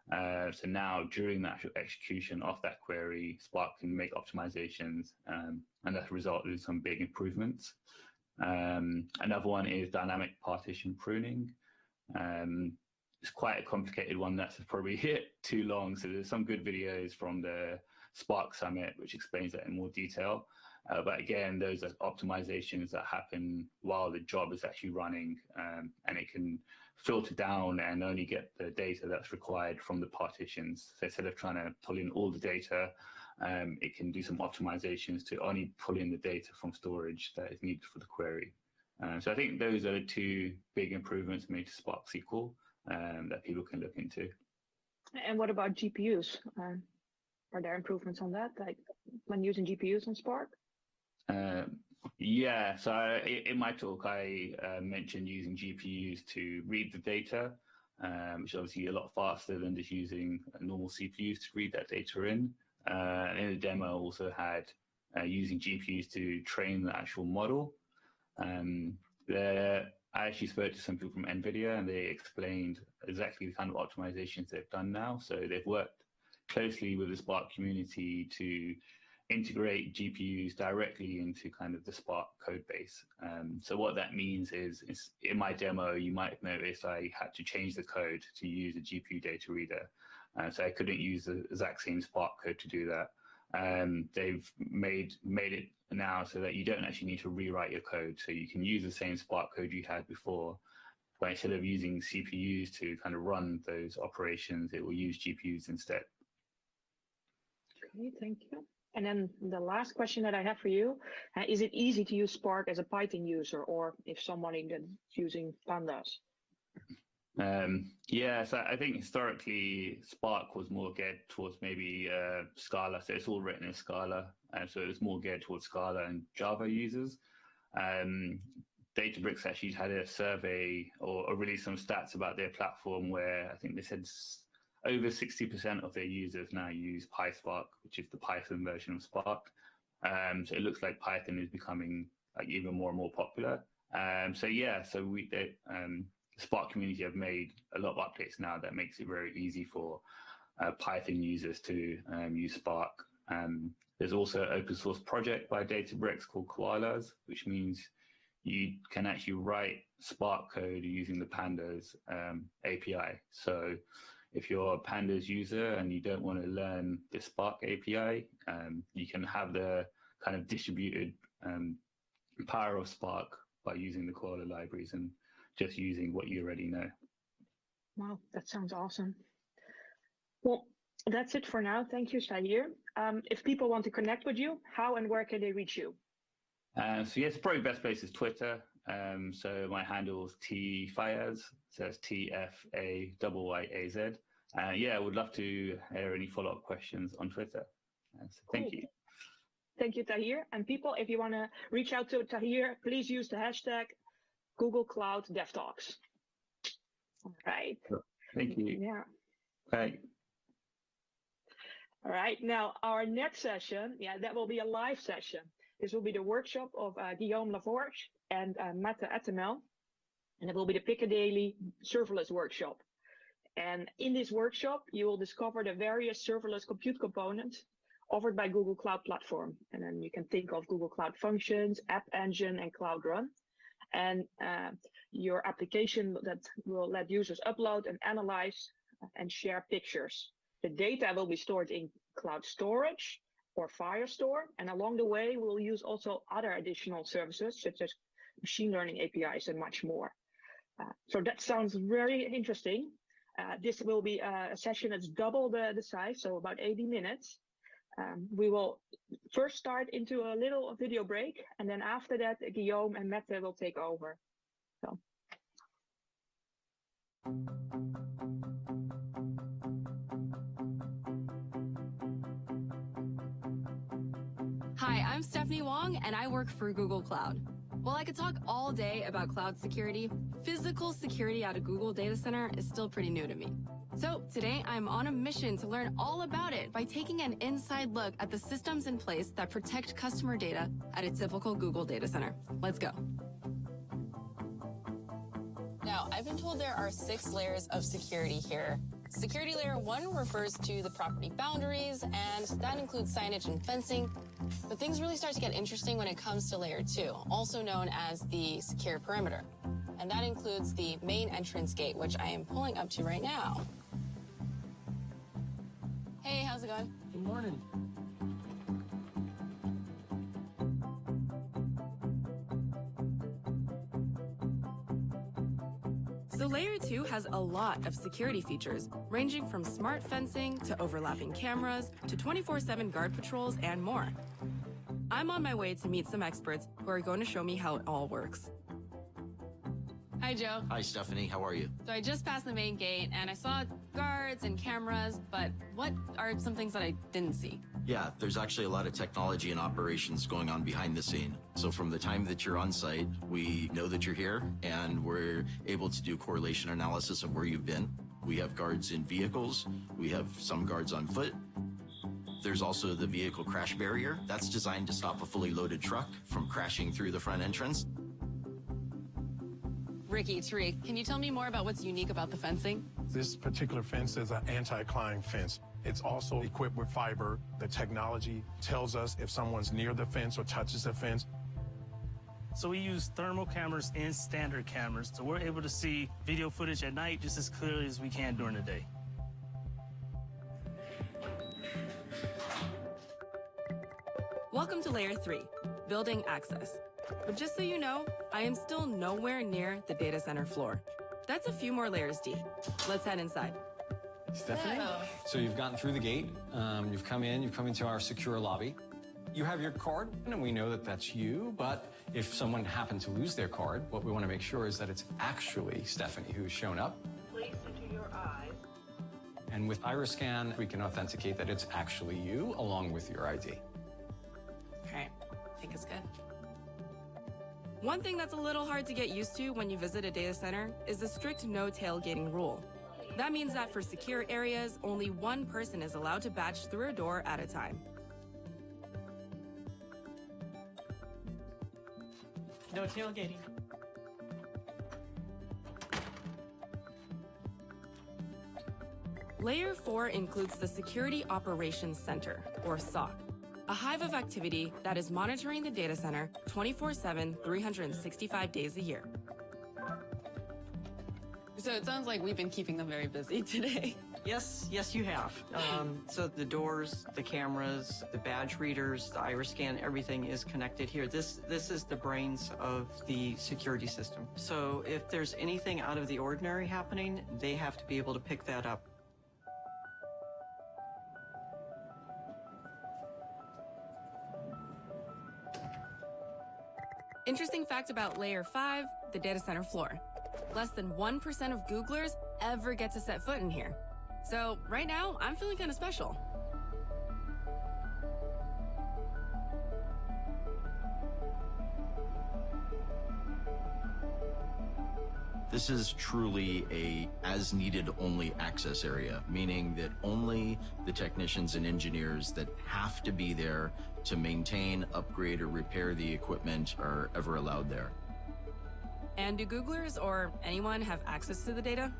So now, during the actual execution of that query, Spark can make optimizations, and that's resulted in some big improvements. Another one is dynamic partition pruning. It's quite a complicated one that's probably too long. So there's some good videos from the Spark Summit which explains that in more detail. But again, those are optimizations that happen while the job is actually running, and it can filter down and only get the data that's required from the partitions. So instead of trying to pull in all the data, it can do some optimizations to only pull in the data from storage that is needed for the query. So I think those are the two big improvements made to Spark SQL that people can look into. And what about GPUs? Are there improvements on that, like when using GPUs on Spark? Yeah, so in my talk, I mentioned using GPUs to read the data, which is obviously a lot faster than just using normal CPUs to read that data in. And in the demo, I also had using GPUs to train the actual model. I actually spoke to some people from NVIDIA, and they explained exactly the kind of optimizations they've done now. So they've worked closely with the Spark community to integrate GPUs directly into kind of the Spark code base. So what that means is in my demo, you might have noticed I had to change the code to use a GPU data reader. So I couldn't use the exact same Spark code to do that. They've made it now so that you don't actually need to rewrite your code. So you can use the same Spark code you had before, but instead of using CPUs to kind of run those operations, it will use GPUs instead. Okay, thank you. And then the last question that I have for you, is it easy to use Spark as a Python user, or if somebody that's using Pandas? Yeah, so I think historically Spark was more geared towards maybe Scala. So it's all written in Scala. So it's more geared towards Scala and Java users. Databricks actually had a survey or released some stats about their platform where I think they said over 60% of their users now use PySpark, which is the Python version of Spark. So it looks like Python is becoming like even more and more popular. So yeah, so the Spark community have made a lot of updates now that makes it very easy for Python users to use Spark. There's also an open source project by Databricks called Koalas, which means you can actually write Spark code using the Pandas API. So if you're a Pandas user and you don't want to learn the Spark API, you can have the kind of distributed power of Spark by using the Koala libraries and just using what you already know. Wow, that sounds awesome. Well, that's it for now. Thank you, Shahir. If people want to connect with you, how and where can they reach you? So yes, probably best place is Twitter. So my handle is tfayaz, so that's TFAYYAZ. Yeah, I would love to hear any follow-up questions on Twitter. So thank you. Thank you, Tahir. And people, if you want to reach out to Tahir, please use the hashtag Google Cloud DevTalks. All right. Thank you. Yeah. Bye. All right. Now, our next session, that will be a live session. This will be the workshop of Guillaume Laforge and Mette Attemel. And it will be the Piccadilly serverless workshop. And in this workshop, you will discover the various serverless compute components offered by Google Cloud Platform. And then you can think of Google Cloud Functions, App Engine, and Cloud Run. And your application that will let users upload and analyze and share pictures. The data will be stored in cloud storage or Firestore. And along the way, we'll use also other additional services, such as machine learning APIs and much more. So that sounds very interesting. This will be a session that's double the size, so about 80 minutes. We will first start into a little video break, and then after that, Guillaume and Mette will take over. So. Hi, I'm Stephanie Wong, and I work for Google Cloud. While I could talk all day about cloud security, physical security at a Google data center is still pretty new to me. So today I'm on a mission to learn all about it by taking an inside look at the systems in place that protect customer data at a typical Google data center. Let's go. Now, I've been told there are 6 layers of security here. Security layer 1 refers to the property boundaries, and that includes signage and fencing. But things really start to get interesting when it comes to layer 2, also known as the secure perimeter. And that includes the main entrance gate, which I am pulling up to right now. Hey, how's it going? Good morning. So layer 2 has a lot of security features, ranging from smart fencing to overlapping cameras to 24/7 guard patrols and more. I'm on my way to meet some experts who are going to show me how it all works. Hi, Joe. Hi, Stephanie. How are you? So I just passed the main gate and I saw guards and cameras, but what are some things that I didn't see? Yeah, there's actually a lot of technology and operations going on behind the scene. So from the time that you're on site, we know that you're here and we're able to do correlation analysis of where you've been. We have guards in vehicles. We have some guards on foot. There's also the vehicle crash barrier. That's designed to stop a fully loaded truck from crashing through the front entrance. Ricky, Tariq, can you tell me more about what's unique about the fencing? This particular fence is an anti-climb fence. It's also equipped with fiber. The technology tells us if someone's near the fence or touches the fence. So we use thermal cameras and standard cameras, so we're able to see video footage at night just as clearly as we can during the day. Welcome to Layer 3, Building Access. But just so you know, I am still nowhere near the data center floor. That's a few more layers deep. Let's head inside. Stephanie, so you've gotten through the gate, you've come into our secure lobby. You have your card, and we know that that's you, but if someone happened to lose their card, what we want to make sure is that it's actually Stephanie who's shown up. Place into your eyes. And with iris scan, we can authenticate that it's actually you, along with your ID. All right, I think it's good. One thing that's a little hard to get used to when you visit a data center is the strict no tailgating rule. That means that for secure areas, only one person is allowed to batch through a door at a time. No tailgating. Layer 4 includes the Security Operations Center, or SOC, a hive of activity that is monitoring the data center 24/7, 365 days a year. So it sounds like we've been keeping them very busy today. Yes, you have. So the doors, the cameras, the badge readers, the iris scan, everything is connected here. This is the brains of the security system. So if there's anything out of the ordinary happening, they have to be able to pick that up. Interesting fact about Layer 5, the data center floor. Less than 1% of Googlers ever get to set foot in here. So right now, I'm feeling kind of special. This is truly a as-needed only access area, meaning that only the technicians and engineers that have to be there to maintain, upgrade, or repair the equipment are ever allowed there. And do Googlers or anyone have access to the data?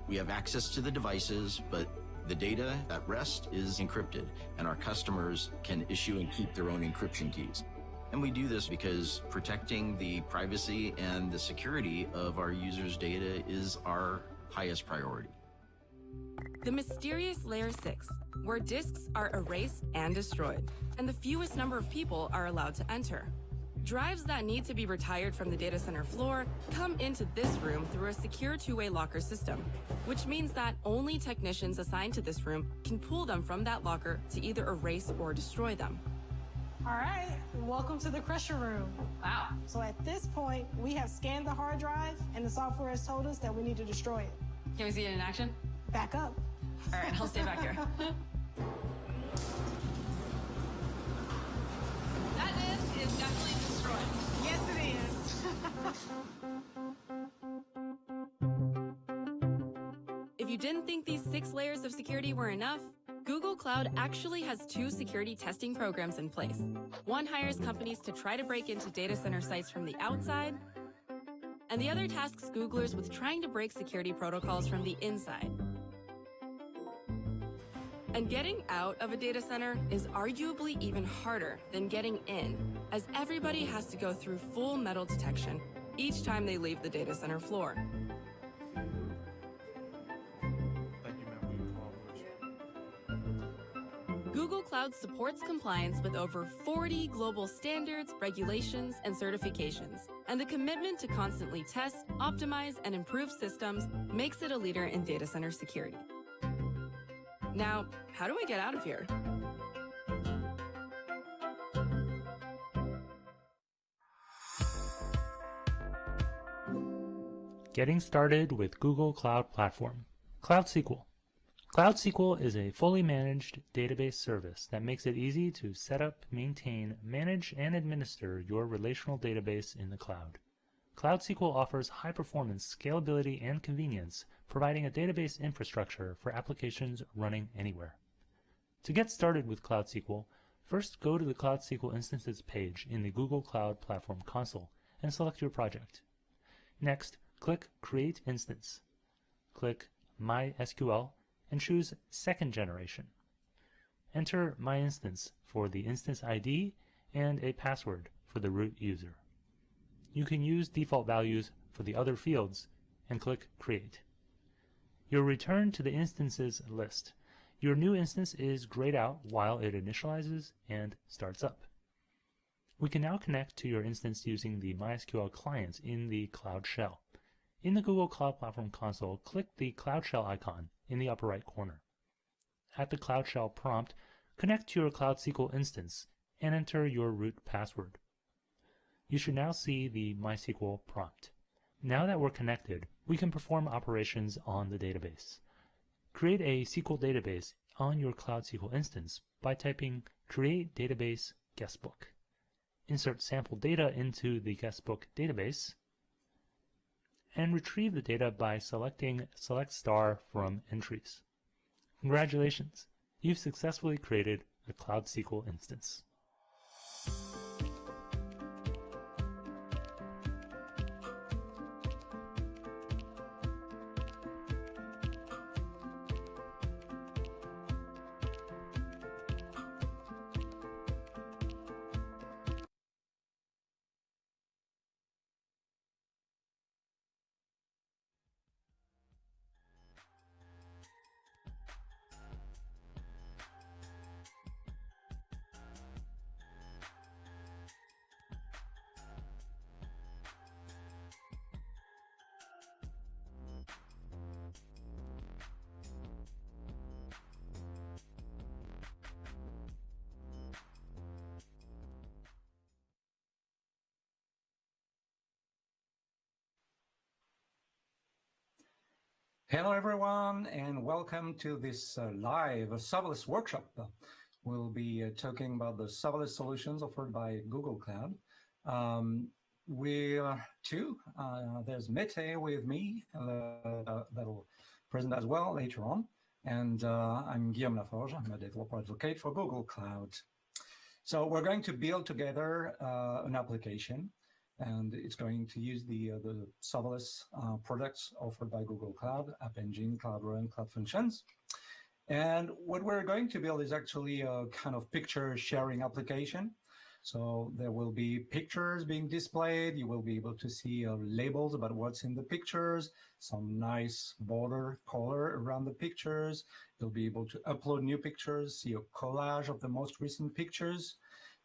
We have access to the devices, but the data at rest is encrypted, and our customers can issue and keep their own encryption keys. And we do this because protecting the privacy and the security of our users' data is our highest priority. The mysterious layer 6, where disks are erased and destroyed, and the fewest number of people are allowed to enter. Drives that need to be retired from the data center floor come into this room through a secure two-way locker system, which means that only technicians assigned to this room can pull them from that locker to either erase or destroy them. All right, welcome to the crusher room. Wow. So at this point, we have scanned the hard drive and the software has told us that we need to destroy it. Can we see it in action? Back up. All right, I'll stay back here. That disk is definitely destroyed. Yes, it is. If you didn't think these 6 layers of security were enough, Google Cloud actually has 2 security testing programs in place. One hires companies to try to break into data center sites from the outside, and the other tasks Googlers with trying to break security protocols from the inside. And getting out of a data center is arguably even harder than getting in, as everybody has to go through full metal detection each time they leave the data center floor. Google Cloud supports compliance with over 40 global standards, regulations, and certifications. And the commitment to constantly test, optimize, and improve systems makes it a leader in data center security. Now, how do we get out of here? Getting started with Google Cloud Platform. Cloud SQL. Cloud SQL is a fully managed database service that makes it easy to set up, maintain, manage, and administer your relational database in the cloud. Cloud SQL offers high performance, scalability, and convenience, providing a database infrastructure for applications running anywhere. To get started with Cloud SQL, first go to the Cloud SQL Instances page in the Google Cloud Platform console and select your project. Next, click Create Instance. Click MySQL and choose Second Generation. Enter my instance for the instance ID and a password for the root user. You can use default values for the other fields and click Create. You're returned to the instances list. Your new instance is grayed out while it initializes and starts up. We can now connect to your instance using the MySQL client in the Cloud Shell. In the Google Cloud Platform console, click the Cloud Shell icon in the upper right corner. At the Cloud Shell prompt, connect to your Cloud SQL instance and enter your root password. You should now see the MySQL prompt. Now that we're connected, we can perform operations on the database. Create a SQL database on your Cloud SQL instance by typing Create Database Guestbook. Insert sample data into the Guestbook database, and retrieve the data by selecting Select Star from Entries. Congratulations! You've successfully created a Cloud SQL instance. Hello everyone, and welcome to this live serverless workshop. We'll be talking about the serverless solutions offered by Google Cloud. We are two. There's Mete with me that'll present as well later on. And I'm Guillaume Laforge. I'm a developer advocate for Google Cloud. So we're going to build together an application, and it's going to use the serverless products offered by Google Cloud, App Engine, Cloud Run, Cloud Functions. And what we're going to build is actually a kind of picture sharing application. So there will be pictures being displayed. You will be able to see labels about what's in the pictures, some nice border color around the pictures. You'll be able to upload new pictures, see a collage of the most recent pictures,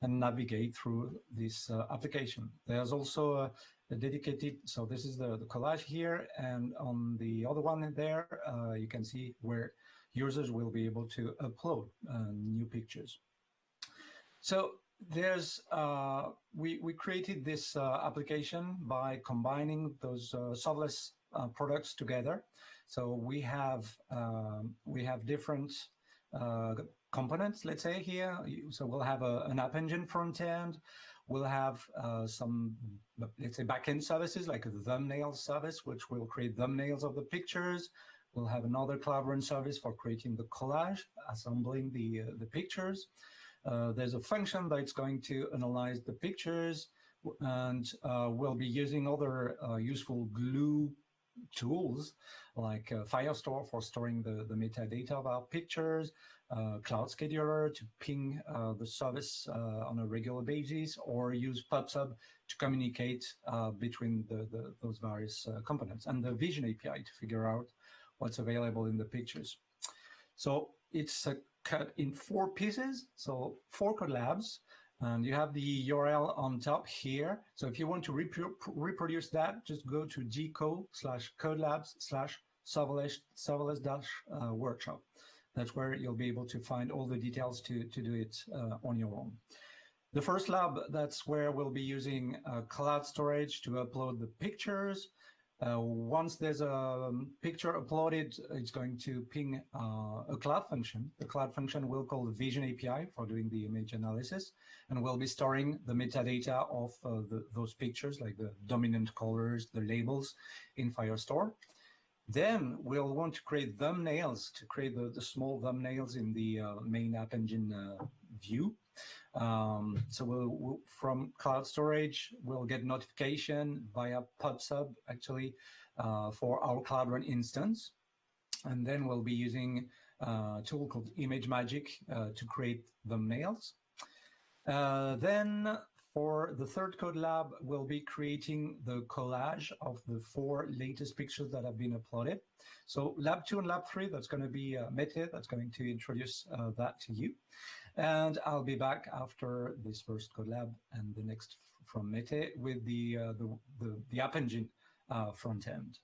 and navigate through this application. There's also a dedicated, so this is the collage here, and on the other one there, you can see where users will be able to upload new pictures. So there's we created this application by combining those serverless products together. So we have different components, let's say here. So we'll have an App Engine front end. We'll have some, let's say, backend services like a thumbnail service, which will create thumbnails of the pictures. We'll have another Cloud Run service for creating the collage, assembling the pictures. There's a function that's going to analyze the pictures, and we'll be using other useful glue tools like Firestore for storing the metadata of our pictures, Cloud Scheduler to ping the service on a regular basis, or use PubSub to communicate between those various components, and the Vision API to figure out what's available in the pictures. So it's cut in 4 pieces, so 4 code labs, and you have the URL on top here. So if you want to reproduce that, just go to gcode/codelabs/serverless-workshop. That's where you'll be able to find all the details to do it on your own. The first lab, that's where we'll be using cloud storage to upload the pictures. Once there's a picture uploaded, it's going to ping a cloud function. The cloud function will call the Vision API for doing the image analysis, and we'll be storing the metadata of those pictures, like the dominant colors, the labels, in Firestore. Then we'll want to create thumbnails, to create the small thumbnails in the main App Engine view. So we'll from cloud storage, we'll get notification via PubSub, actually, for our Cloud Run instance. And then we'll be using a tool called ImageMagick to create thumbnails. Then for the third code lab, we'll be creating the collage of the 4 latest pictures that have been uploaded. So lab 2 and lab 3, that's going to be Mete, that's going to introduce that to you. And I'll be back after this first code lab and the next from Mete with the App Engine front end.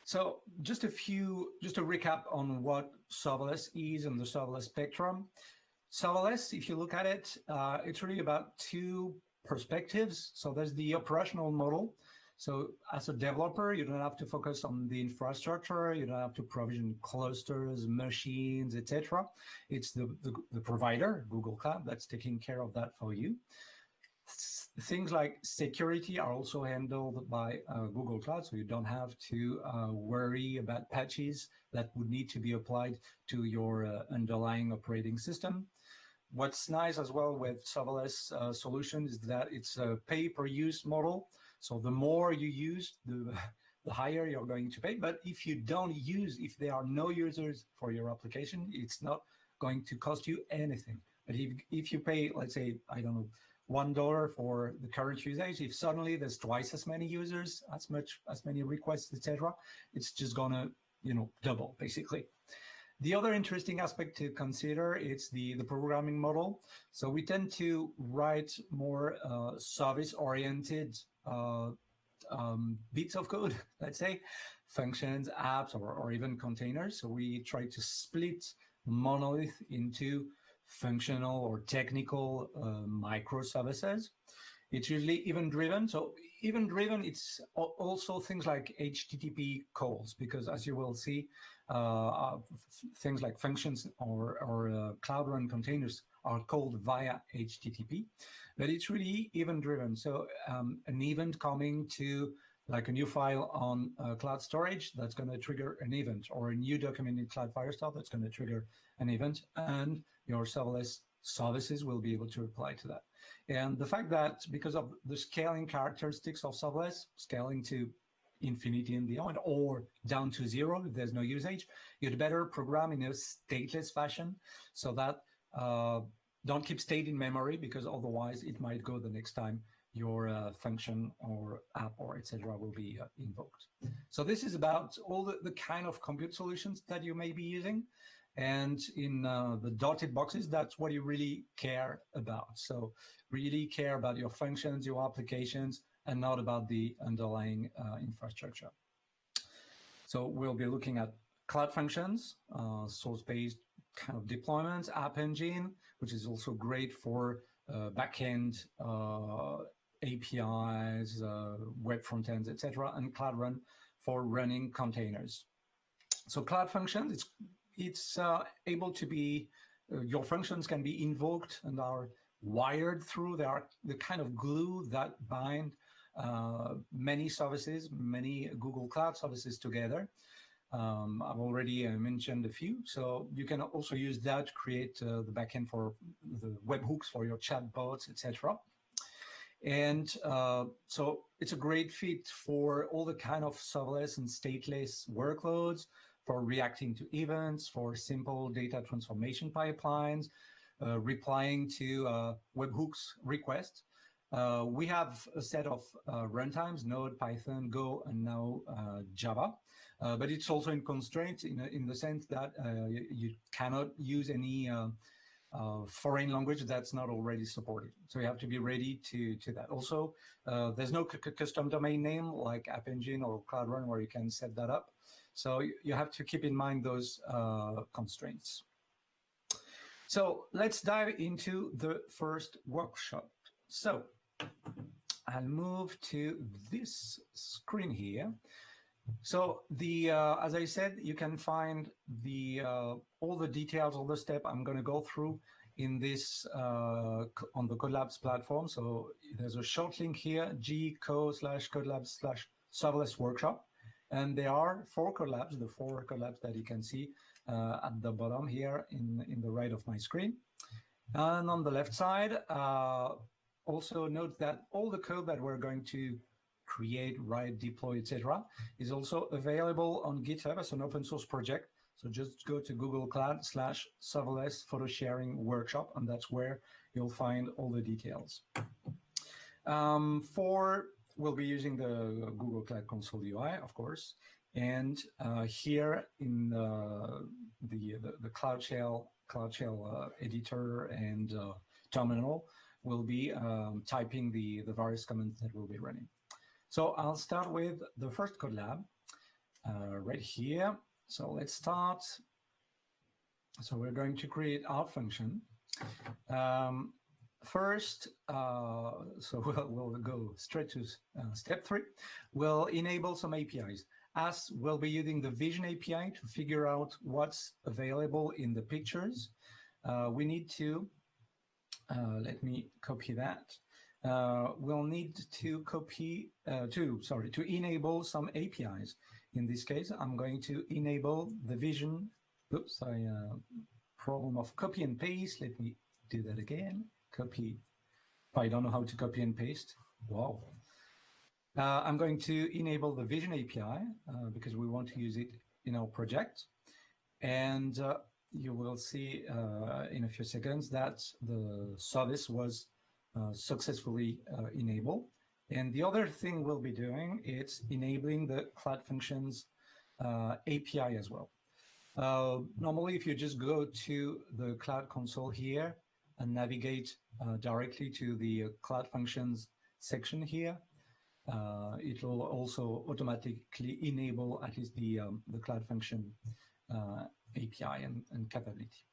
So just a recap on what serverless is and the serverless spectrum. Serverless, if you look at it, it's really about 2 perspectives. So there's the operational model. So as a developer, you don't have to focus on the infrastructure. You don't have to provision clusters, machines, etc. It's the provider, Google Cloud, that's taking care of that for you. Things like security are also handled by Google Cloud, so you don't have to worry about patches that would need to be applied to your underlying operating system. What's nice as well with serverless solutions is that it's a pay-per-use model. So the more you use, the higher you're going to pay. But if you don't use, if there are no users for your application, it's not going to cost you anything. But if you pay, let's say, I don't know, $1 for the current usage, if suddenly there's twice as many users, as many requests, etc., it's just gonna, double basically. The other interesting aspect to consider is the programming model. So we tend to write more service-oriented bits of code, let's say, functions, apps, or even containers. So we try to split monolith into functional or technical microservices. It's usually event-driven. So event-driven, it's also things like HTTP calls, because as you will see, things like functions or Cloud Run containers are called via HTTP, but it's really event-driven. So an event coming to like a new file on cloud storage, that's going to trigger an event, or a new document in Cloud Firestore, that's going to trigger an event, and your serverless services will be able to reply to that. And the fact that because of the scaling characteristics of serverless, scaling to infinity and beyond, or down to zero if there's no usage, you'd better program in a stateless fashion so that don't keep state in memory, because otherwise it might go the next time your function or app or etc. will be invoked. So this is about all the kind of compute solutions that you may be using. And in the dotted boxes, that's what you really care about. So really care about your functions, your applications, and not about the underlying infrastructure. So we'll be looking at cloud functions, source-based kind of deployments, App Engine, which is also great for backend APIs, web frontends, etc., and Cloud Run for running containers. So cloud functions, it's able to be, your functions can be invoked and are wired through. They are the kind of glue that bind many services, many Google Cloud services together. I've already mentioned a few, so you can also use that to create the backend for the webhooks for your chatbots, etc. And so it's a great fit for all the kind of serverless and stateless workloads, for reacting to events, for simple data transformation pipelines, replying to webhooks requests. We have a set of runtimes, Node, Python, Go, and now Java. But it's also in constraints in the sense that you cannot use any foreign language that's not already supported. So you have to be ready to that. Also, there's no custom domain name like App Engine or Cloud Run where you can set that up. So you have to keep in mind those constraints. So let's dive into the first workshop. So I'll move to this screen here. So the as I said, you can find the all the details, all the steps I'm going to go through in this on the Codelabs platform. So there's a short link here, g.co/codelabs/serverless workshop, and there are 4 Codelabs, the 4 Codelabs that you can see at the bottom here in the right of my screen. And on the left side, also note that all the code that we're going to create, write, deploy, etc., is also available on GitHub as an open source project. So just go to Google Cloud/serverless photo sharing workshop, and that's where you'll find all the details. We'll be using the Google Cloud Console UI, of course, and here in the Cloud Shell editor and terminal, we'll be typing the various commands that we'll be running. So I'll start with the first Codelab right here. So let's start. So we're going to create our function. First, so we'll go straight to step 3. We'll enable some APIs. As we'll be using the Vision API to figure out what's available in the pictures, we need to, let me copy that. We'll need to to enable some APIs. In this case, I'm going to enable the Vision. Oops, problem of copy and paste. Let me do that again. Copy. I don't know how to copy and paste. Wow. I'm going to enable the Vision API because we want to use it in our project. And you will see in a few seconds that the service was successfully enabled. And the other thing we'll be doing is enabling the Cloud Functions API as well. Normally, if you just go to the Cloud Console here and navigate directly to the Cloud Functions section here, it will also automatically enable at least the Cloud Function API and capability.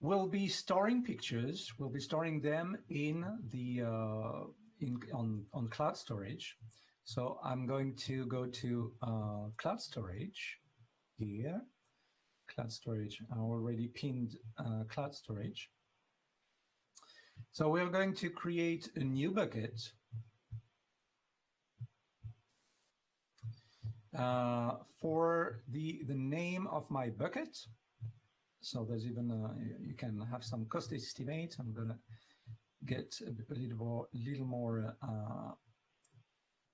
We'll be storing pictures. We'll be storing them in the on cloud storage. So I'm going to go to cloud storage here. Cloud storage. I already pinned cloud storage. So we're going to create a new bucket for the name of my bucket. So there's even you can have some cost estimate. I'm gonna get a little more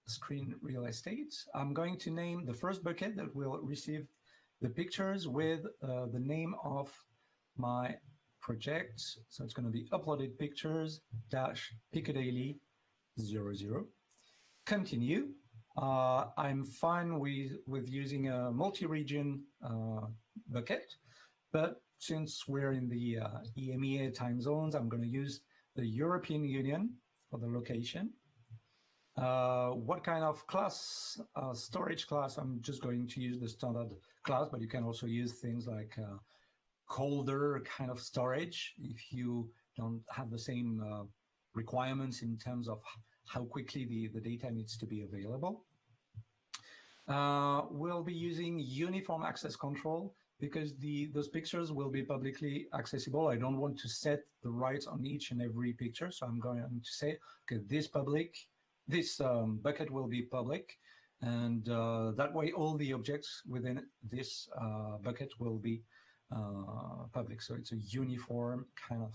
screen real estate. I'm going to name the first bucket that will receive the pictures with the name of my project. So it's going to be uploaded pictures -Piccadilly 00. Continue. I'm fine with using a multi-region bucket, but since we're in the EMEA time zones, I'm going to use the European Union for the location. What kind of class, storage class? I'm just going to use the standard class, but you can also use things like colder kind of storage if you don't have the same requirements in terms of how quickly the data needs to be available. We'll be using uniform access control because those pictures will be publicly accessible. I don't want to set the rights on each and every picture, so I'm going to say, okay, this bucket will be public, and that way all the objects within this bucket will be public. So it's a uniform kind of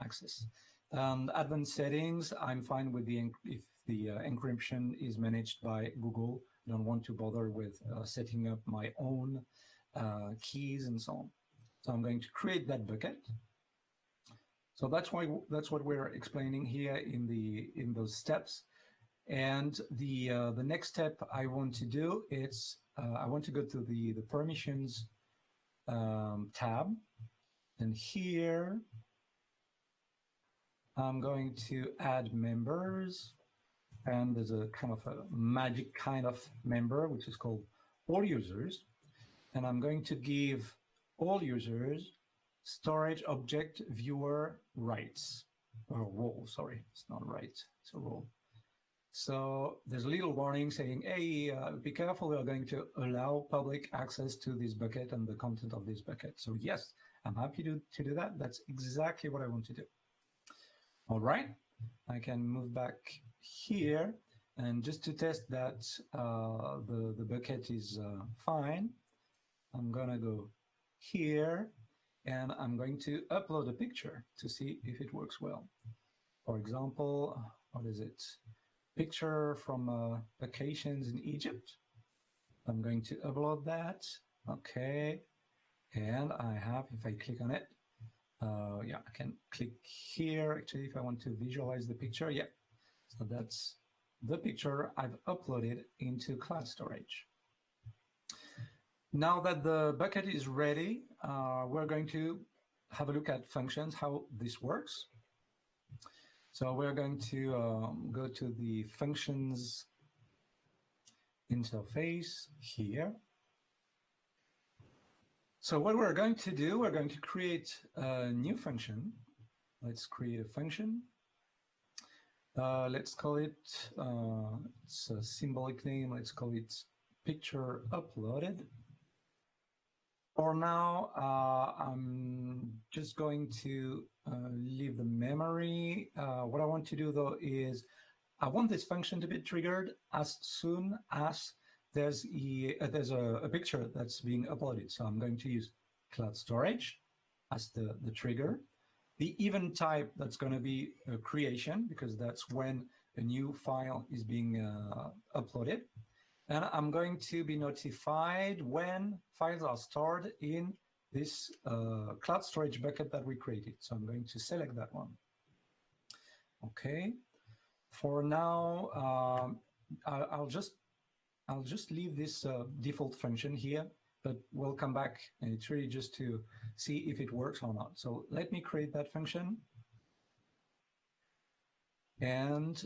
access. Advanced settings, I'm fine with if the encryption is managed by Google. I don't want to bother with setting up my own keys and so on. So I'm going to create that bucket. So that's what we're explaining here in those steps. And the next step I want to do is I want to go to the permissions tab, and here I'm going to add members, and there's a kind of a magic kind of member which is called all users, and I'm going to give all users storage object viewer rights, or role, sorry, it's not right, it's a role. So there's a little warning saying, hey, be careful, we are going to allow public access to this bucket and the content of this bucket. So yes, I'm happy to do that. That's exactly what I want to do. All right, I can move back here, and just to test that the bucket is fine, I'm gonna go here, and I'm going to upload a picture to see if it works well. For example, what is it? Picture from vacations in Egypt. I'm going to upload that. Okay, and I have, if I click on it, yeah, I can click here actually if I want to visualize the picture. Yeah, so that's the picture I've uploaded into cloud storage. Now that the bucket is ready, we're going to have a look at functions, how this works. So we're going to go to the functions interface here. So what we're going to do, we're going to create a new function. Let's create a function. Let's call it, it's a symbolic name, let's call it picture uploaded. For now, I'm just going to leave the memory. What I want to do though is I want this function to be triggered as soon as there's a picture that's being uploaded. So I'm going to use cloud storage as the trigger. The event type, that's going to be a creation, because that's when a new file is being uploaded. And I'm going to be notified when files are stored in this cloud storage bucket that we created. So I'm going to select that one. Okay. For now, I'll just leave this default function here, but we'll come back, and it's really just to see if it works or not. So let me create that function. And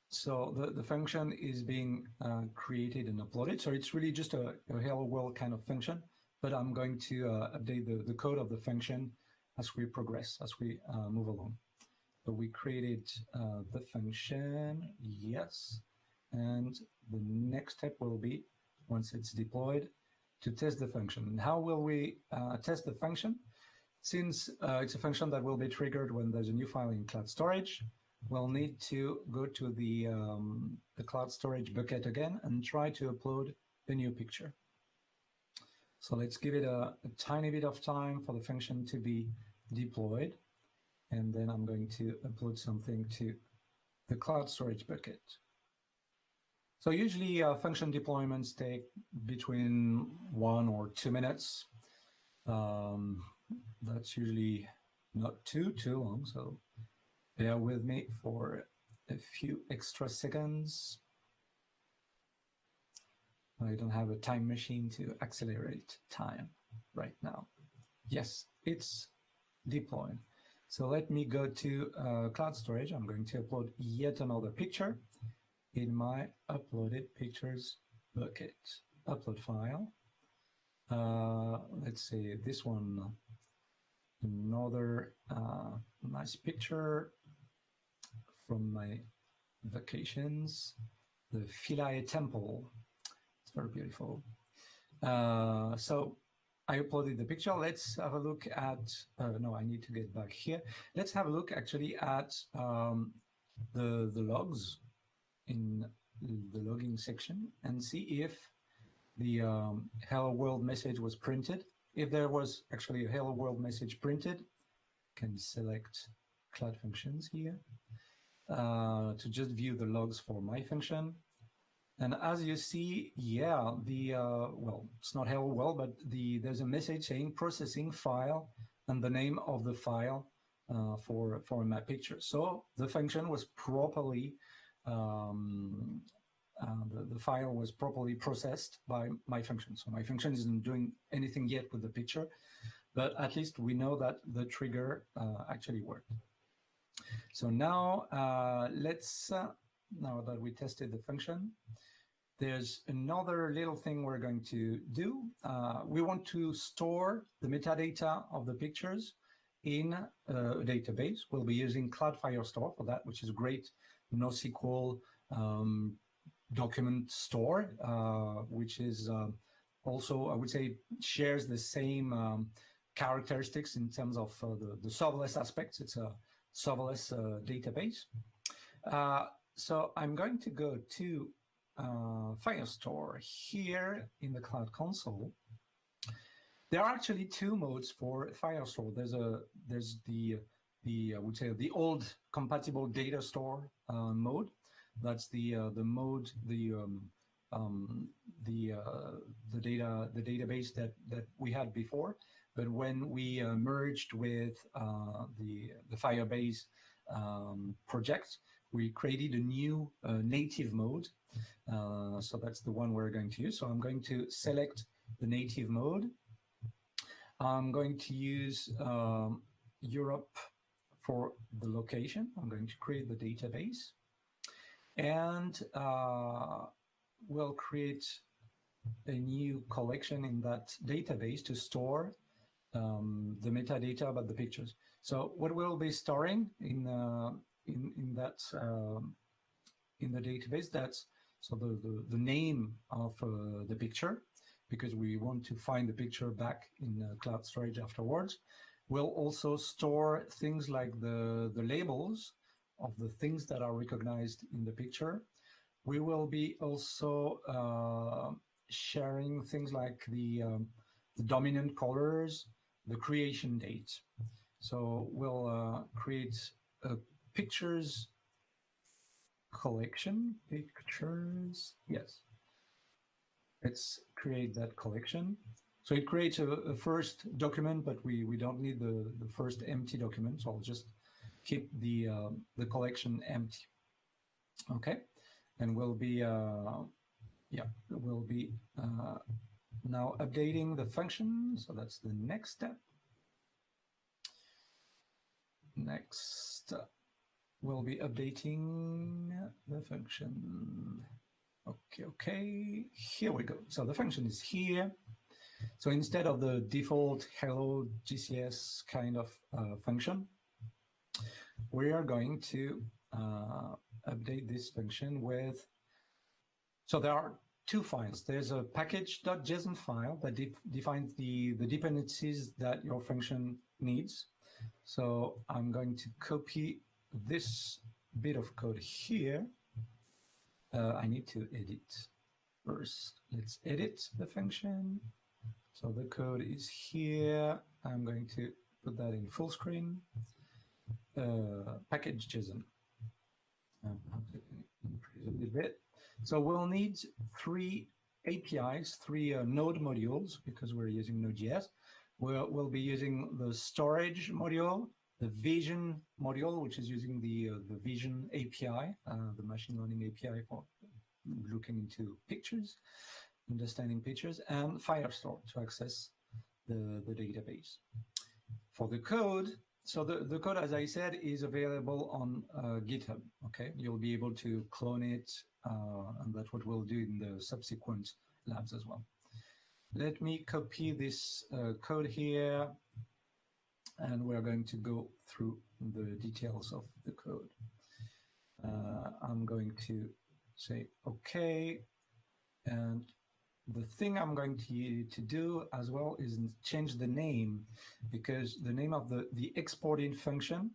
so the function is being created and uploaded. So it's really just a hello world kind of function, but I'm going to update the code of the function as we progress, as we move along. So we created the function, yes, and the next step will be, once it's deployed, to test the function. And how will we test the function? Since it's a function that will be triggered when there's a new file in cloud storage, we'll need to go to the cloud storage bucket again and try to upload a new picture. So let's give it a tiny bit of time for the function to be deployed. And then I'm going to upload something to the cloud storage bucket. So usually function deployments take between 1 or 2 minutes. That's usually not too long, so bear with me for a few extra seconds. I don't have a time machine to accelerate time right now. Yes, it's deployed. So let me go to cloud storage. I'm going to upload yet another picture in my uploaded pictures bucket. Upload file. Let's say this one, another nice picture from my vacations, the Philae Temple. It's very beautiful. So I uploaded the picture. Let's have a look at, no, I need to get back here. Let's have a look actually at the logs in the logging section and see if the hello world message was printed. If there was actually a hello world message printed, can select cloud functions here to just view the logs for my function. And as you see, yeah, well, it's not hello world, but there's a message saying processing file and the name of the file for my picture. So the function was properly, the file was properly processed by my function. So my function isn't doing anything yet with the picture, but at least we know that the trigger actually worked. So now let's, now that we tested the function, there's another little thing we're going to do. We want to store the metadata of the pictures in a database. We'll be using Cloud Firestore for that, which is great NoSQL document store, which is also, I would say, shares the same characteristics in terms of the serverless aspects. It's a serverless database. So I'm going to go to Firestore here in the Cloud Console. There are actually two modes for Firestore. There's the I would say the old compatible data store mode. That's the mode, the database that we had before. But when we merged with the Firebase project, we created a new native mode. So that's the one we're going to use. So I'm going to select the native mode. I'm going to use Europe for the location. I'm going to create the database. And we'll create a new collection in that database to store the metadata about the pictures. So what we'll be storing in that in the database, that's so the name of the picture, because we want to find the picture back in cloud storage afterwards. We'll also store things like the labels of the things that are recognized in the picture. We will be also sharing things like the dominant colors, the creation date. So we'll create a pictures collection. Pictures, yes. Let's create that collection. So it creates a first document, but we don't need the first empty document. So I'll just keep the collection empty. Okay, and we'll be now updating the function. So that's the next step. Next, we'll be updating the function. Okay, here we go. So the function is here. So instead of the default hello GCS kind of function, we are going to update this function with, so there are two files. There's a package.json file that defines the dependencies that your function needs. So I'm going to copy this bit of code here. I need to edit first. Let's edit the function. So the code is here. I'm going to put that in full screen. Package.json. Increase a little bit. So we'll need 3 APIs, 3 node modules, because we're using Node.js. We'll be using the storage module, the vision module, which is using the vision API, the machine learning API for looking into pictures, understanding pictures, and Firestore to access the database. For the code, so the code, as I said, is available on GitHub. Okay, you'll be able to clone it, and that's what we'll do in the subsequent labs as well. Let me copy this code here, and we're going to go through the details of the code. I'm going to say OK, and the thing I'm going to do as well is change the name, because the name of the exporting function,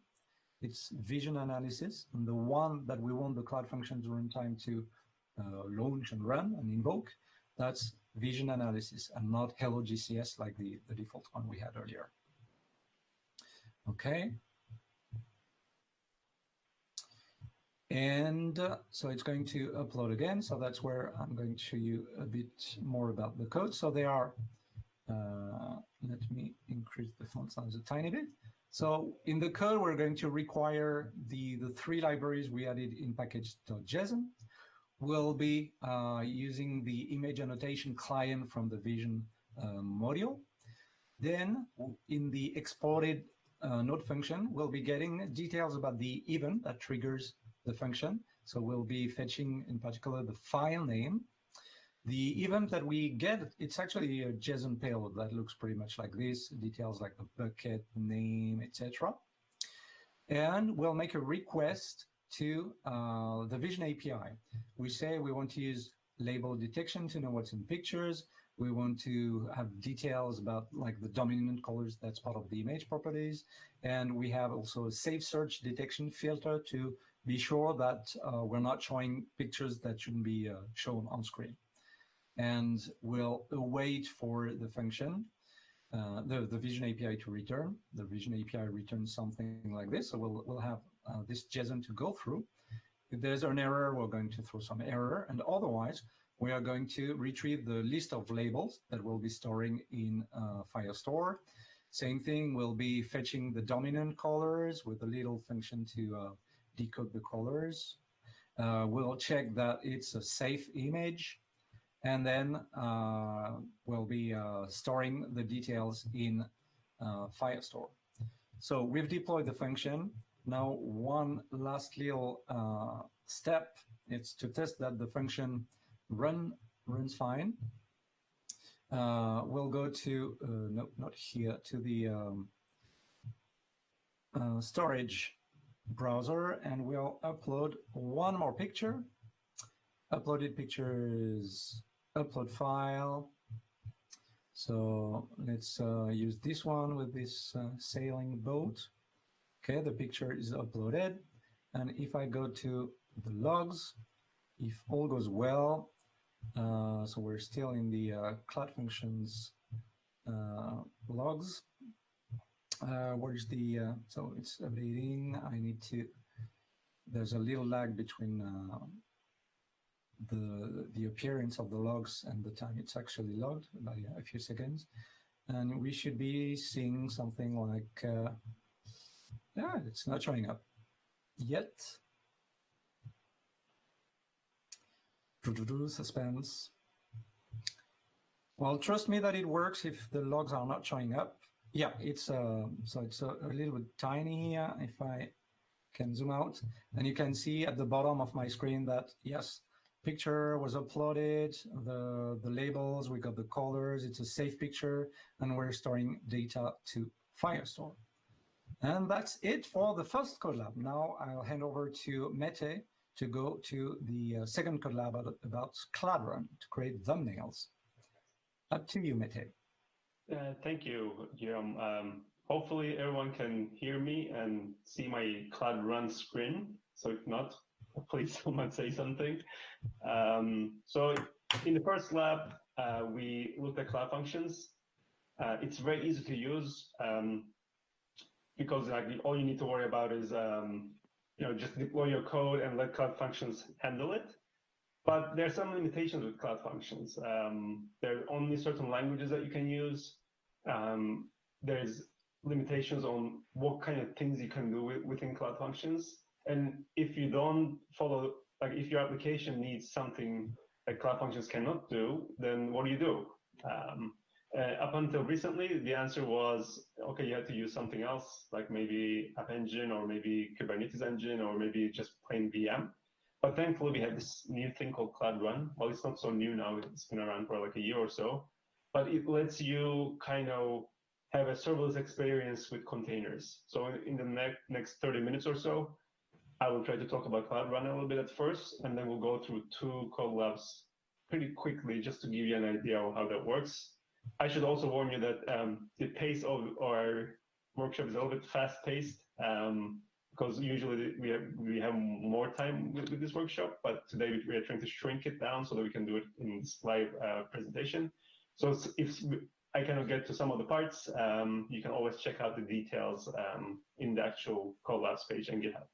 it's vision analysis, and the one that we want the Cloud Functions runtime to launch and run and invoke, that's vision analysis and not hello GCS like the default one we had earlier. Okay. And so it's going to upload again. So that's where I'm going to show you a bit more about the code. So they are, let me increase the font size a tiny bit. So in the code, we're going to require the 3 libraries we added in package.json. We'll be using the image annotation client from the vision module. Then in the exported node function, we'll be getting details about the event that triggers the function. So we'll be fetching in particular the file name. The event that we get, it's actually a JSON payload that looks pretty much like this, details like the bucket, name, etc. And we'll make a request to the Vision API. We say we want to use label detection to know what's in pictures. We want to have details about like the dominant colors, that's part of the image properties. And we have also a safe search detection filter to be sure that we're not showing pictures that shouldn't be shown on screen. And we'll await for the function, the Vision API to return. The Vision API returns something like this. So we'll have this JSON to go through. If there's an error, we're going to throw some error. And otherwise, we are going to retrieve the list of labels that we'll be storing in Firestore. Same thing, we'll be fetching the dominant colors with a little function to decode the colors. We'll check that it's a safe image. And then we'll be storing the details in Firestore. So we've deployed the function. Now, one last little step, it's to test that the function runs fine. We'll go to, no, not here, to the storage browser, and we'll upload one more picture. Uploaded pictures, upload file. So let's use this one with this sailing boat. Okay, the picture is uploaded. And if I go to the logs, if all goes well, so we're still in the Cloud Functions logs. Where's the, so it's updating. I need to, there's a little lag between the appearance of the logs and the time it's actually logged by a few seconds. And we should be seeing something like, yeah, it's not showing up yet. Suspense. Well, trust me that it works if the logs are not showing up. Yeah, it's so it's a little bit tiny here. If I can zoom out, and you can see at the bottom of my screen that yes, picture was uploaded, the labels, we got the colors, it's a safe picture, and we're storing data to Firestore. And that's it for the first code lab. Now I'll hand over to Mete to go to the second code lab about Cloud Run to create thumbnails. Up to you, Mete. Thank you, Jerome. Hopefully everyone can hear me and see my Cloud Run screen. So if not, please someone say something. So in the first lab, we looked at Cloud Functions. It's very easy to use because all you need to worry about is just deploy your code and let Cloud Functions handle it. But there are some limitations with Cloud Functions. There are only certain languages that you can use. There's limitations on what kind of things you can do within Cloud Functions. And if you don't follow, if your application needs something that Cloud Functions cannot do, then what do? Up until recently, the answer was, okay, you had to use something else, like maybe App Engine or maybe Kubernetes Engine or maybe just plain VM. But thankfully, we have this new thing called Cloud Run. Well, it's not so new now. It's been around for like a year or so. But it lets you kind of have a serverless experience with containers. So in the next 30 minutes or so, I will try to talk about Cloud Run a little bit at first, and then we'll go through 2 code labs pretty quickly just to give you an idea of how that works. I should also warn you that the pace of our workshop is a little bit fast-paced because usually we have more time with this workshop, but today we are trying to shrink it down so that we can do it in this live presentation. So if I cannot get to some of the parts, you can always check out the details in the actual code labs page on GitHub.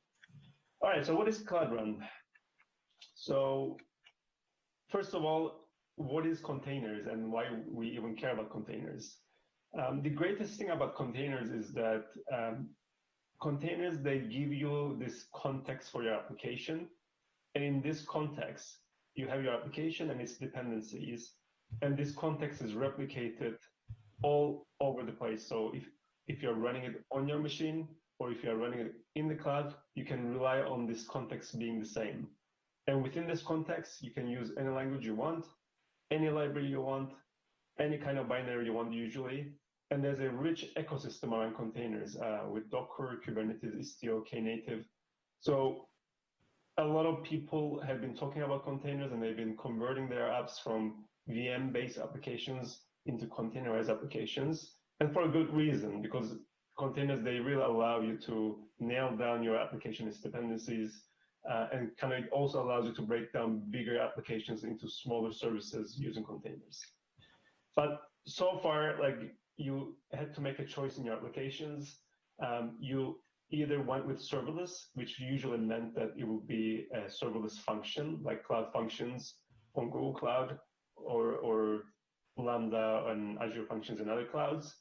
All right, so what is Cloud Run? So first of all, what is containers and why we even care about containers? The greatest thing about containers is that containers, they give you this context for your application. And in this context, you have your application and its dependencies. And this context is replicated all over the place. So if you're running it on your machine or if you're running it in the cloud, you can rely on this context being the same. And within this context, you can use any language you want, any library you want, any kind of binary you want usually. And there's a rich ecosystem around containers with Docker, Kubernetes, Istio, Knative. So a lot of people have been talking about containers and they've been converting their apps from VM-based applications into containerized applications. And for a good reason, because containers, they really allow you to nail down your application's dependencies and kind of also allows you to break down bigger applications into smaller services using containers. But so far, you had to make a choice in your applications. You either went with serverless, which usually meant that it would be a serverless function, like Cloud Functions on Google Cloud or Lambda and Azure Functions in other clouds.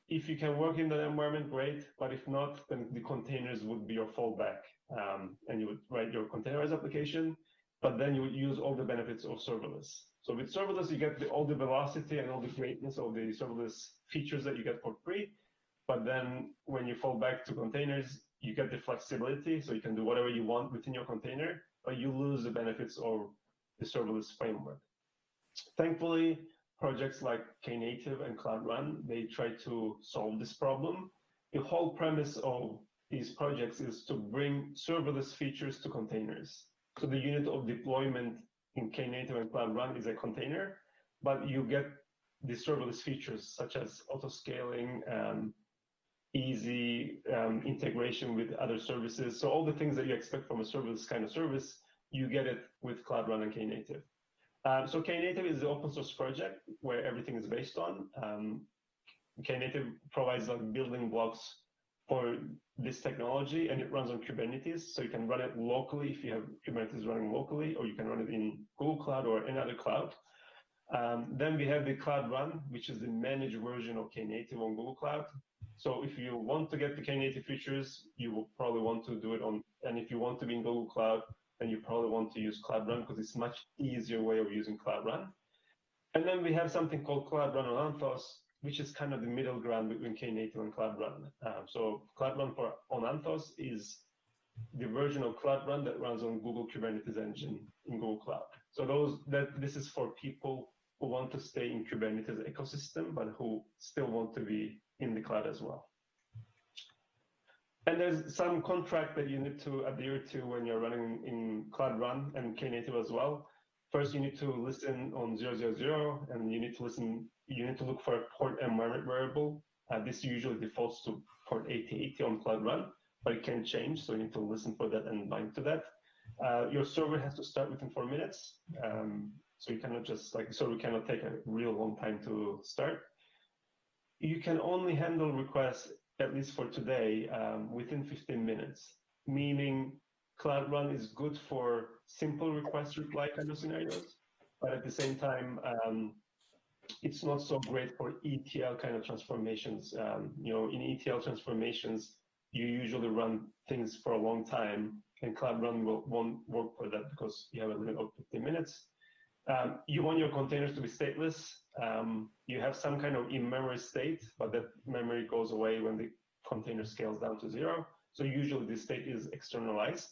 If you can work in that environment, great. But if not, then the containers would be your fallback. And you would write your containerized application, but then you would use all the benefits of serverless. So with serverless, you get all the velocity and all the greatness of the serverless features that you get for free. But then when you fall back to containers, you get the flexibility. So you can do whatever you want within your container, but you lose the benefits of the serverless framework. Thankfully, projects like Knative and Cloud Run, they try to solve this problem. The whole premise of these projects is to bring serverless features to containers. So the unit of deployment in Knative and Cloud Run is a container, but you get the serverless features such as auto-scaling, easy integration with other services. So all the things that you expect from a serverless kind of service, you get it with Cloud Run and Knative. So Knative is the open source project where everything is based on. Knative provides building blocks for this technology, and it runs on Kubernetes. So you can run it locally if you have Kubernetes running locally, or you can run it in Google Cloud or any other cloud. Then we have the Cloud Run, which is the managed version of Knative on Google Cloud. So if you want to get the Knative features, you will probably want to do it on, and if you want to be in Google Cloud, then you probably want to use Cloud Run because it's a much easier way of using Cloud Run. And then we have something called Cloud Run on Anthos, which is kind of the middle ground between Knative and Cloud Run. So Cloud Run on Anthos is the version of Cloud Run that runs on Google Kubernetes Engine in Google Cloud. So this is for people who want to stay in Kubernetes ecosystem, but who still want to be in the cloud as well. And there's some contract that you need to adhere to when you're running in Cloud Run and Knative as well. First, you need to listen on 000, and you need to look for a port environment variable. This usually defaults to port 8080 on Cloud Run, but it can change, so you need to listen for that and bind to that. Your server has to start within 4 minutes, so you cannot just server cannot take a real long time to start. You can only handle requests, at least for today, within 15 minutes, meaning Cloud Run is good for simple request reply kind of scenarios, but at the same time, it's not so great for ETL kind of transformations. In ETL transformations, you usually run things for a long time, and Cloud Run won't work for that because you have a limit of 15 minutes. You want your containers to be stateless. You have some kind of in-memory state, but that memory goes away when the container scales down to 0. So usually the state is externalized.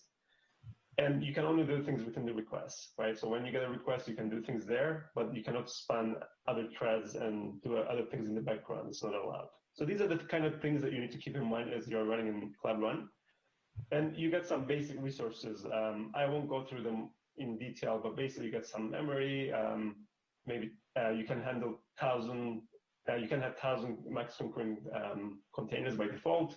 And you can only do things within the request, right? So when you get a request, you can do things there, but you cannot span other threads and do other things in the background. It's not allowed. So these are the kind of things that you need to keep in mind as you're running in Cloud Run. And you get some basic resources. I won't go through them in detail, but basically you get some memory. Maybe you can handle 1,000. You can have 1,000 max concurrent containers by default.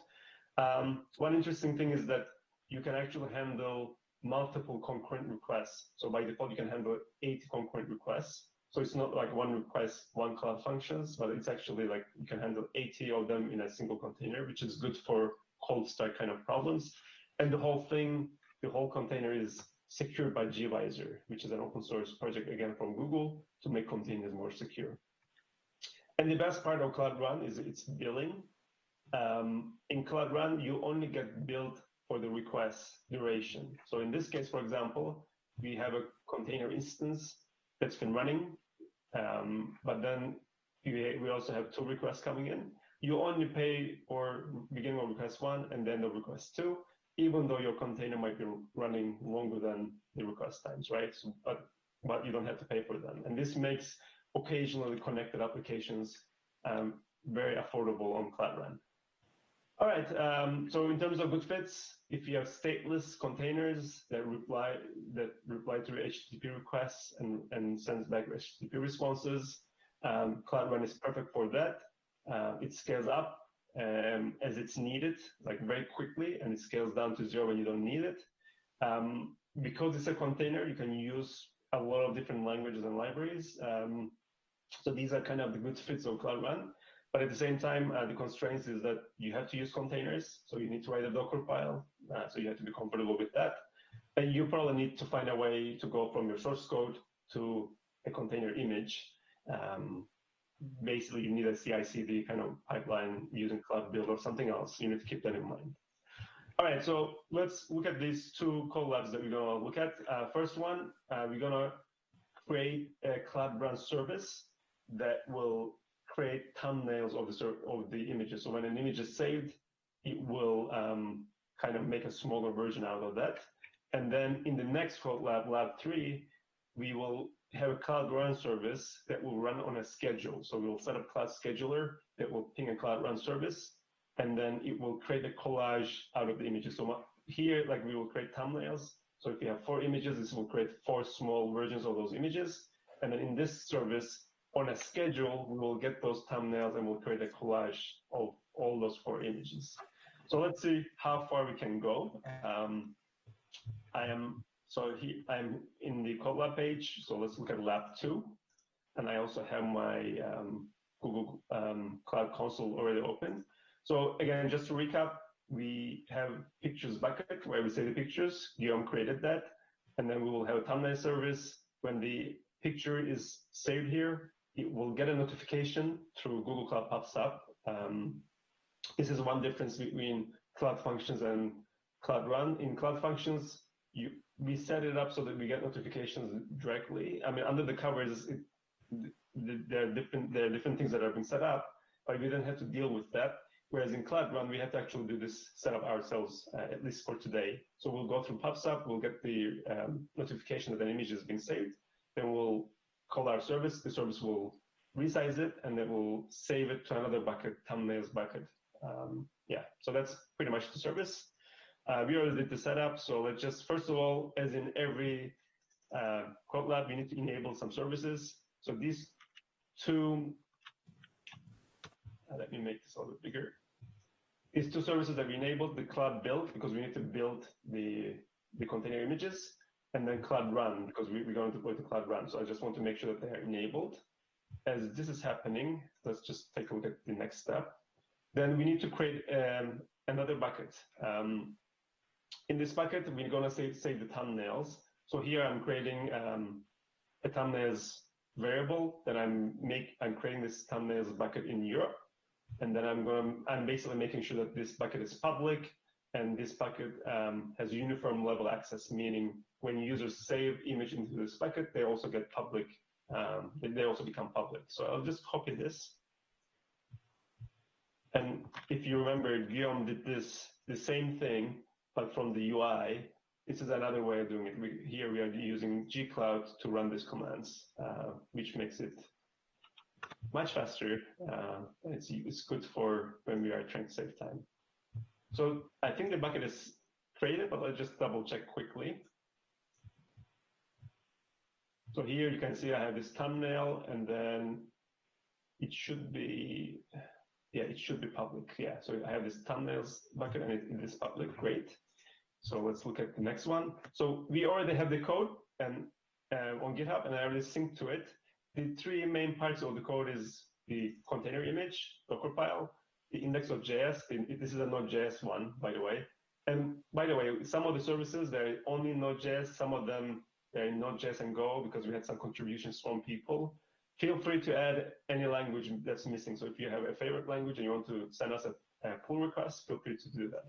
One interesting thing is that you can actually handle multiple concurrent requests. So by default, you can handle 80 concurrent requests. So it's not like one request, one Cloud Functions, but it's actually like you can handle 80 of them in a single container, which is good for cold start kind of problems. And the whole container is secured by gvisor, which is an open source project, again, from Google to make containers more secure. And the best part of Cloud Run is its billing. In Cloud Run, you only get billed for the request duration. So in this case, for example, we have a container instance that's been running, but then we also have 2 requests coming in. You only pay for beginning of request 1 and then the request 2, even though your container might be running longer than the request times, right? So, but you don't have to pay for them. And this makes occasionally connected applications very affordable on Cloud Run. All right, so in terms of good fits, if you have stateless containers that reply to HTTP requests and sends back HTTP responses, Cloud Run is perfect for that. It scales up as it's needed, like very quickly, and it scales down to 0 when you don't need it. Because it's a container, you can use a lot of different languages and libraries. So these are kind of the good fits of Cloud Run. But at the same time, the constraints is that you have to use containers. So you need to write a Docker file. So you have to be comfortable with that. And you probably need to find a way to go from your source code to a container image. Basically, you need a CI/CD kind of pipeline using Cloud Build or something else. You need to keep that in mind. All right, so let's look at these 2 collabs that we're going to look at. First one, we're going to create a Cloud Run service that will create thumbnails of the images. So when an image is saved, it will kind of make a smaller version out of that. And then in the next collab, lab 3, we will have a Cloud Run service that will run on a schedule. So we'll set up Cloud Scheduler that will ping a Cloud Run service, and then it will create a collage out of the images. So here, like, we will create thumbnails. So if you have 4 images, this will create 4 small versions of those images. And then in this service, on a schedule, we will get those thumbnails and we'll create a collage of all those 4 images. So let's see how far we can go. I'm in the Collab page, so let's look at lab 2. And I also have my Google Cloud Console already open. So again, just to recap, we have pictures bucket where we save the pictures. Guillaume created that. And then we will have a thumbnail service. When the picture is saved here, it will get a notification through Google Cloud pops up. This is one difference between Cloud Functions and Cloud Run. In Cloud Functions, we set it up so that we get notifications directly. I mean, under the covers, there are different things that have been set up, but we don't have to deal with that. Whereas in Cloud Run, we have to actually do this setup ourselves, at least for today. So we'll go through PubSub, we'll get the notification that an image has been saved, then we'll call our service, the service will resize it, and then we'll save it to another bucket, thumbnails bucket. Yeah, so that's pretty much the service. We already did the setup, so let's just, first of all, as in every Code Lab, we need to enable some services. So these two, let me make this a little bit bigger. These two services that we enabled, the Cloud Build, because we need to build the container images, and then Cloud Run, because we're going to deploy the Cloud Run. So I just want to make sure that they are enabled. As this is happening, let's just take a look at the next step. Then we need to create another bucket. In this bucket, we're going to save the thumbnails. So here I'm creating a thumbnails variable that I'm creating this thumbnails bucket in Europe. And then I'm basically making sure that this bucket is public, and this bucket has uniform level access, meaning when users save image into this bucket, they also get public, they also become public. So I'll just copy this. And if you remember, Guillaume did the same thing, but from the UI. This is another way of doing it. Here we are using gcloud to run these commands, which makes it much faster. It's good for when we are trying to save time. So I think the bucket is created, but let's just double check quickly. So here you can see I have this thumbnail, and then it should be, yeah, it should be public. Yeah, so I have this thumbnails bucket, and it is public. Great. So let's look at the next one. So we already have the code and on GitHub, and I already synced to it. The three main parts of the code is the container image, Docker file, the index.js. This is a Node.js one, by the way. And by the way, some of the services, they're only Node.js. Some of them, they're in Node.js and Go, because we had some contributions from people. Feel free to add any language that's missing. So if you have a favorite language and you want to send us a pull request, feel free to do that.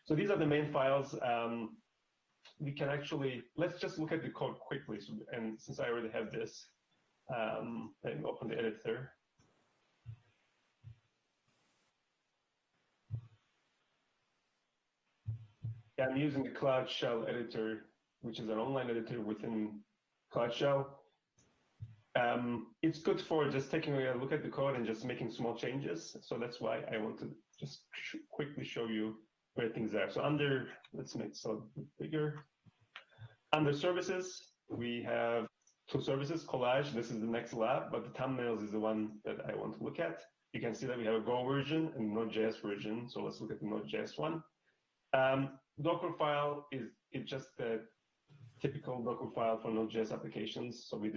So these are the main files. We can actually, let's just look at the code quickly. So, and since I already have this, let me open the editor. Yeah, I'm using the Cloud Shell editor, which is an online editor within Cloud Shell. It's good for just taking a look at the code and just making small changes. So that's why I want to just quickly show you where things are. So under, let's make it a bit bigger. Under services, we have two services, Collage. This is the next lab, but the thumbnails is the one that I want to look at. You can see that we have a Go version and Node.js version. So let's look at the Node.js one. Docker file is just a typical Docker file for Node.js applications. So we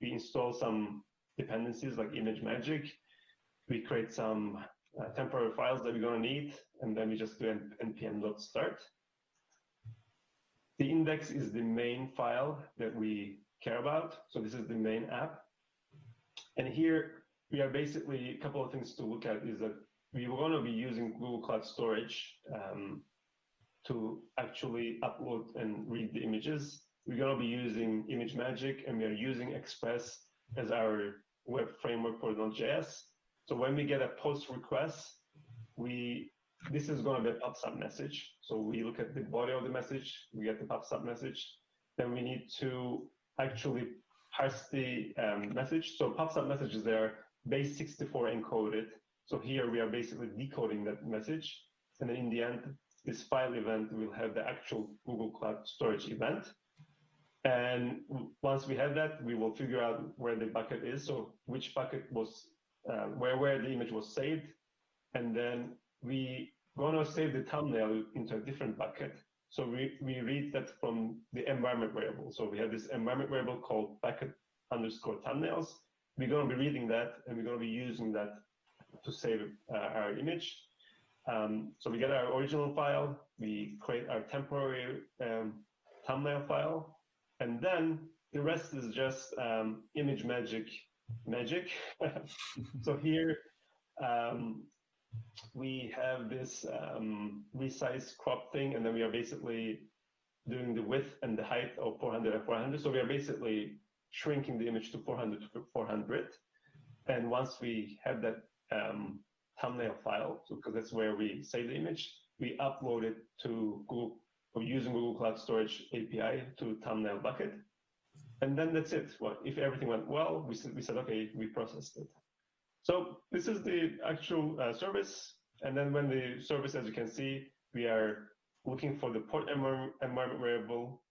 install some dependencies like ImageMagick. We create some temporary files that we're going to need, and then we just do npm.start. The index is the main file that we care about. So this is the main app. And here we are basically, a couple of things to look at is that we were going to be using Google Cloud Storage to actually upload and read the images. We're going to be using ImageMagick, and we are using Express as our web framework for Node.js. So when we get a post request, this is going to be a PubSub message. So we look at the body of the message, we get the PubSub message. Then we need to actually parse the message. So PubSub messages, they're base 64 encoded. So here we are basically decoding that message. And then in the end, this file event will have the actual Google Cloud Storage event. And once we have that, we will figure out where the bucket is. So which bucket was, where the image was saved. And then we going to save the thumbnail into a different bucket. So we read that from the environment variable. So we have this environment variable called bucket_thumbnails. We're going to be reading that, and we're going to be using that to save our image. So we get our original file, we create our temporary thumbnail file, and then the rest is just ImageMagick magic. So here we have this resize crop thing, and then we are basically doing the width and the height of 400 and 400. So we are basically shrinking the image to 400 to 400. And once we have that thumbnail file, because that's where we save the image. We upload it to Google, or using Google Cloud Storage API to thumbnail bucket. And then that's it. Well, if everything went well, we said, okay, we processed it. So this is the actual service. And then when the service, as you can see, we are looking for the port environment variable.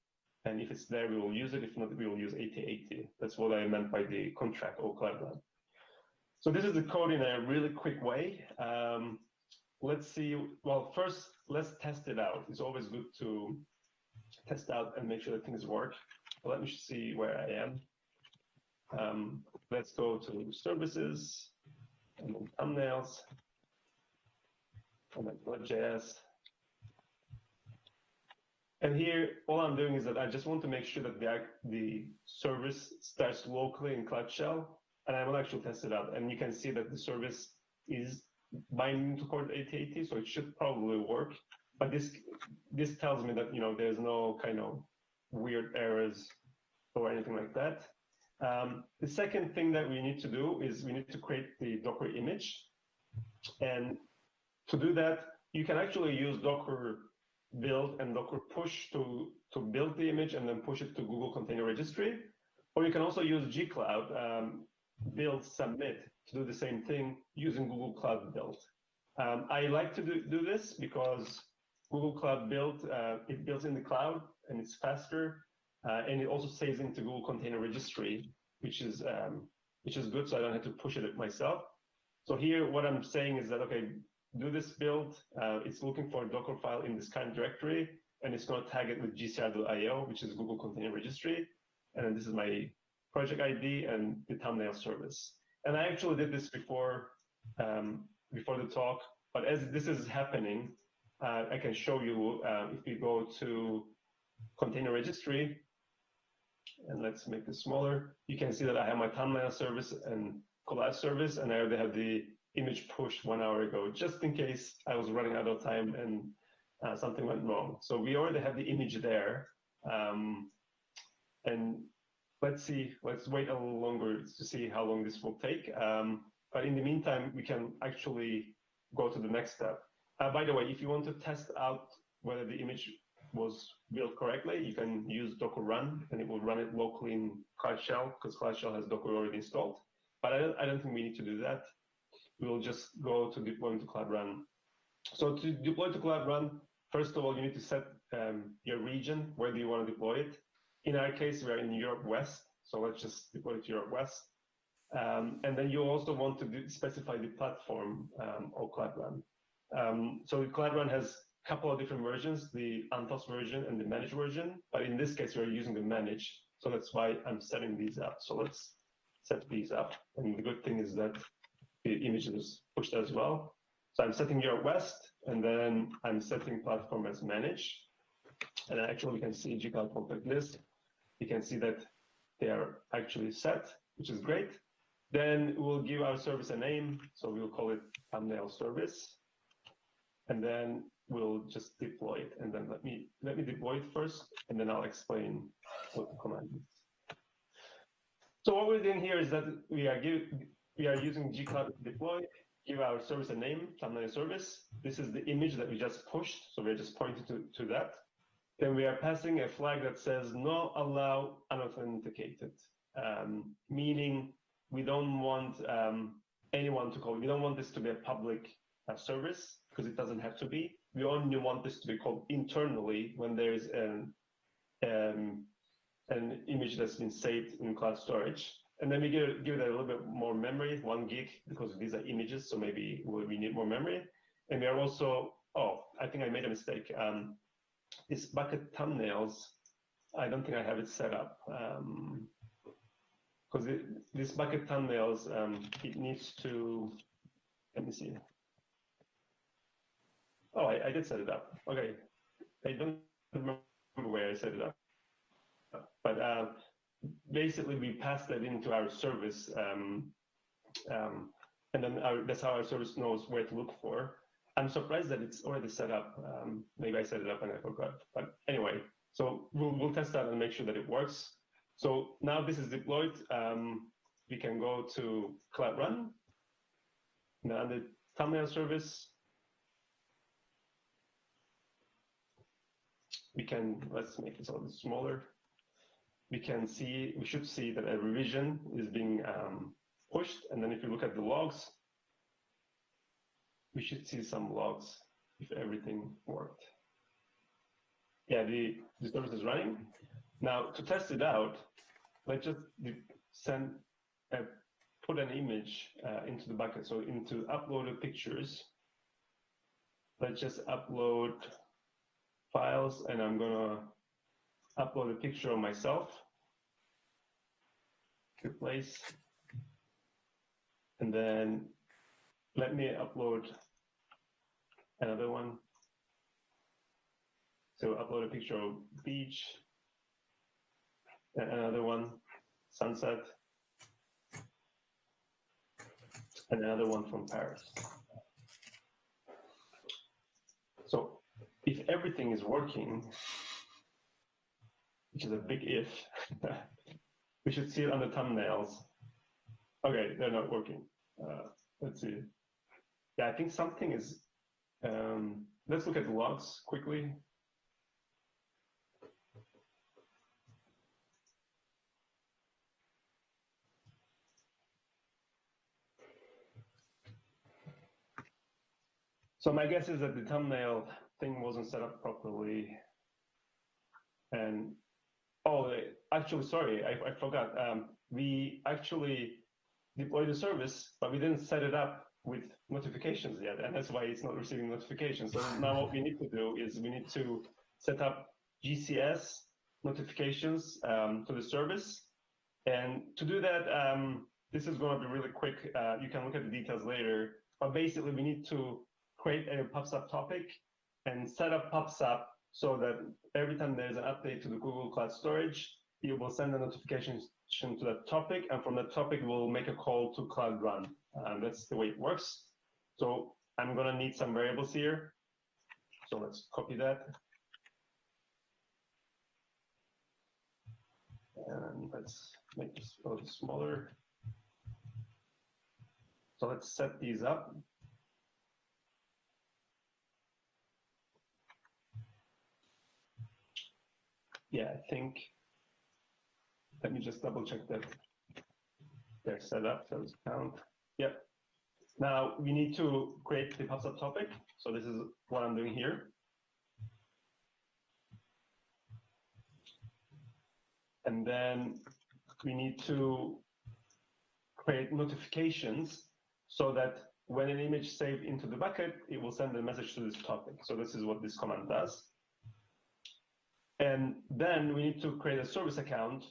And if it's there, we will use it. If not, we will use 8080. That's what I meant by the contract or Cloud Run. So this is the code in a really quick way. Let's see. Well, first, let's test it out. It's always good to test out and make sure that things work. Let me see where I am. Let's go to services and then thumbnails and then Node.js. And here, all I'm doing is that I just want to make sure that the service starts locally in Cloud Shell, and I will actually test it out. And you can see that the service is binding to port 8080, so it should probably work. But this tells me that there's no kind of weird errors or anything like that. The second thing that we need to do is we need to create the Docker image. And to do that, you can actually use Docker build and Docker push to build the image and then push it to Google Container Registry. Or you can also use gcloud build submit to do the same thing using Google Cloud Build. I like to do this because Google Cloud Build, it builds in the cloud and it's faster, and it also saves into Google Container Registry, which is good, so I don't have to push it myself. So here, what I'm saying is that, okay, do this build. It's looking for a Docker file in this current directory, and it's going to tag it with gcr.io, which is Google Container Registry. And then this is my project ID and the thumbnail service. And I actually did this before the talk, but as this is happening, I can show you if we go to Container Registry, and let's make this smaller, you can see that I have my thumbnail service and collage service, and I already have the image pushed 1 hour ago, just in case I was running out of time and something went wrong. So we already have the image there. And let's wait a little longer to see how long this will take. But in the meantime, we can actually go to the next step. By the way, if you want to test out whether the image was built correctly, you can use Docker run, and it will run it locally in Cloud Shell, because Cloud Shell has Docker already installed. But I don't think we need to do that. We will just go to deploy to Cloud Run. So to deploy to Cloud Run, first of all, you need to set your region. Where do you want to deploy it? In our case, we are in Europe West, so let's just deploy it to Europe West. And then you also want to specify the platform of Cloud Run. So Cloud Run has a couple of different versions, the Anthos version and the managed version. But in this case, we're using the managed. So that's why I'm setting these up. So let's set these up. And the good thing is that the image is pushed as well. So I'm setting Europe West, and then I'm setting platform as managed. And actually, we can see gcloud config list. You can see that they are actually set, which is great. Then we'll give our service a name. So we'll call it thumbnail service. And then we'll just deploy it. And then let me deploy it first, and then I'll explain what the command is. So what we're doing here is that we are using gcloud to deploy, give our service a name, thumbnail service. This is the image that we just pushed, so we're just pointing to that. Then we are passing a flag that says no allow unauthenticated, meaning we don't want anyone to call. We don't want this to be a public service, because it doesn't have to be. We only want this to be called internally when there is an image that's been saved in cloud storage. And then we give it a little bit more memory, 1 gig, because these are images, so maybe we need more memory. And we are also, I think I made a mistake. This bucket thumbnails, I don't think I have it set up. Because this bucket thumbnails, it needs to, let me see. Oh, I did set it up. Okay, I don't remember where I set it up. But basically, we pass that into our service, and then that's how our service knows where to look for. I'm surprised that it's already set up. Maybe I set it up and I forgot. But anyway, so we'll test that and make sure that it works. So now this is deployed. We can go to Cloud Run. Now thumbnail service. Let's make this a little smaller. We should see that a revision is being pushed. And then if you look at the logs, we should see some logs if everything worked. Yeah, the service is running. Now to test it out, let's just put an image into the bucket. So into uploaded pictures, let's just upload files, and I'm gonna upload a picture of myself. Replace, and then let me upload another one. So upload a picture of beach, and another one, sunset, and another one from Paris. So if everything is working, which is a big if, we should see it on the thumbnails. Okay, they're not working. Let's see. Yeah, I think something is, let's look at the logs quickly. So my guess is that the thumbnail thing wasn't set up properly. And, actually, sorry, I forgot. We actually deployed the service, but we didn't set it up with notifications yet. And that's why it's not receiving notifications. So now what we need to do is we need to set up GCS notifications to the service. And to do that, this is going to be really quick. You can look at the details later. But basically, we need to create a PubSub topic and set up PubSub so that every time there's an update to the Google Cloud Storage, it will send a notification to that topic, and from that topic, we'll make a call to Cloud Run. That's the way it works. So I'm going to need some variables here. So let's copy that. And let's make this a little smaller. So let's set these up. Yeah, I think, let me just double check that they're set up, so let's count. Yep. Now we need to create the PubSub topic. So this is what I'm doing here. And then we need to create notifications so that when an image is saved into the bucket, it will send a message to this topic. So this is what this command does. And then we need to create a service account.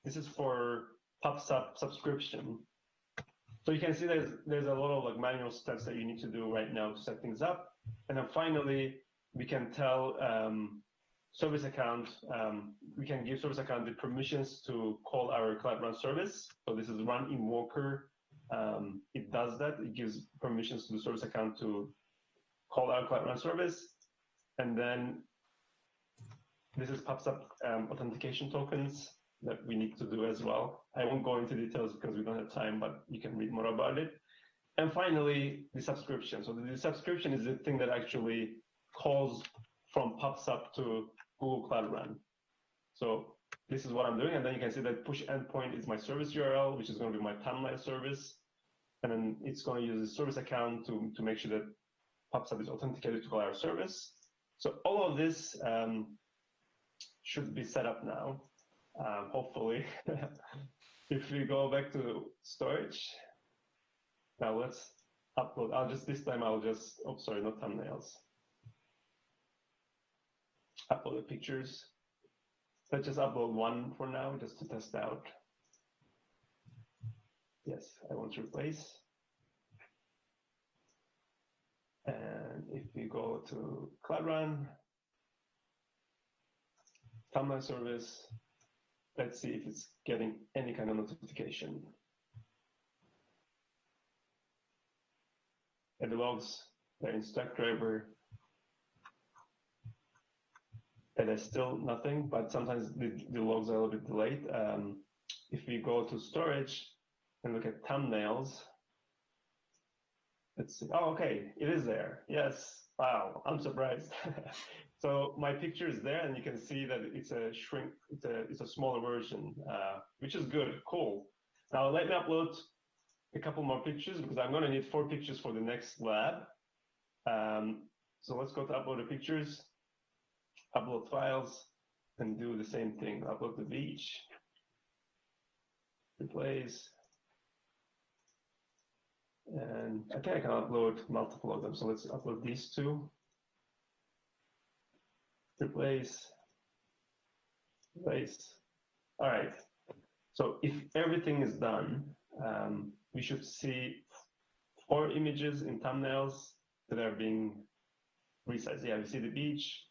This is for PubSub subscription. So you can see there's a lot of manual steps that you need to do right now to set things up. And then finally, we can tell service account, we can give service account the permissions to call our Cloud Run service. So this is run invoker. It does that. It gives permissions to the service account to call our Cloud Run service. And then this is PubSub authentication tokens that we need to do as well. I won't go into details because we don't have time, but you can read more about it. And finally, the subscription. So the subscription is the thing that actually calls from PubSub to Google Cloud Run. So this is what I'm doing. And then you can see that push endpoint is my service URL, which is going to be my thumbnail service. And then it's going to use the service account to make sure that PubSub is authenticated to call our service. So all of this should be set up now, hopefully. If we go back to storage, now let's upload. This time I'll just, oh, sorry, not thumbnails. Upload the pictures. Let's just upload one for now, just to test out. Yes, I want to replace. And if we go to Cloud Run, thumbnail service, let's see if it's getting any kind of notification. And the logs, they're in Stackdriver. And there's still nothing, but sometimes the logs are a little bit delayed. If we go to storage and look at thumbnails, let's see. Oh, okay, it is there. Yes. Wow, I'm surprised. So my picture is there, and you can see that it's a shrink. It's a smaller version, which is good. Cool. Now let me upload a couple more pictures because I'm going to need 4 pictures for the next lab. So let's go to upload the pictures, upload files, and do the same thing. Upload the beach, replace, and I think I can upload multiple of them. So let's upload these 2. Replace, replace. All right. So if everything is done, we should see 4 images in thumbnails that are being resized. Yeah, we see the beach,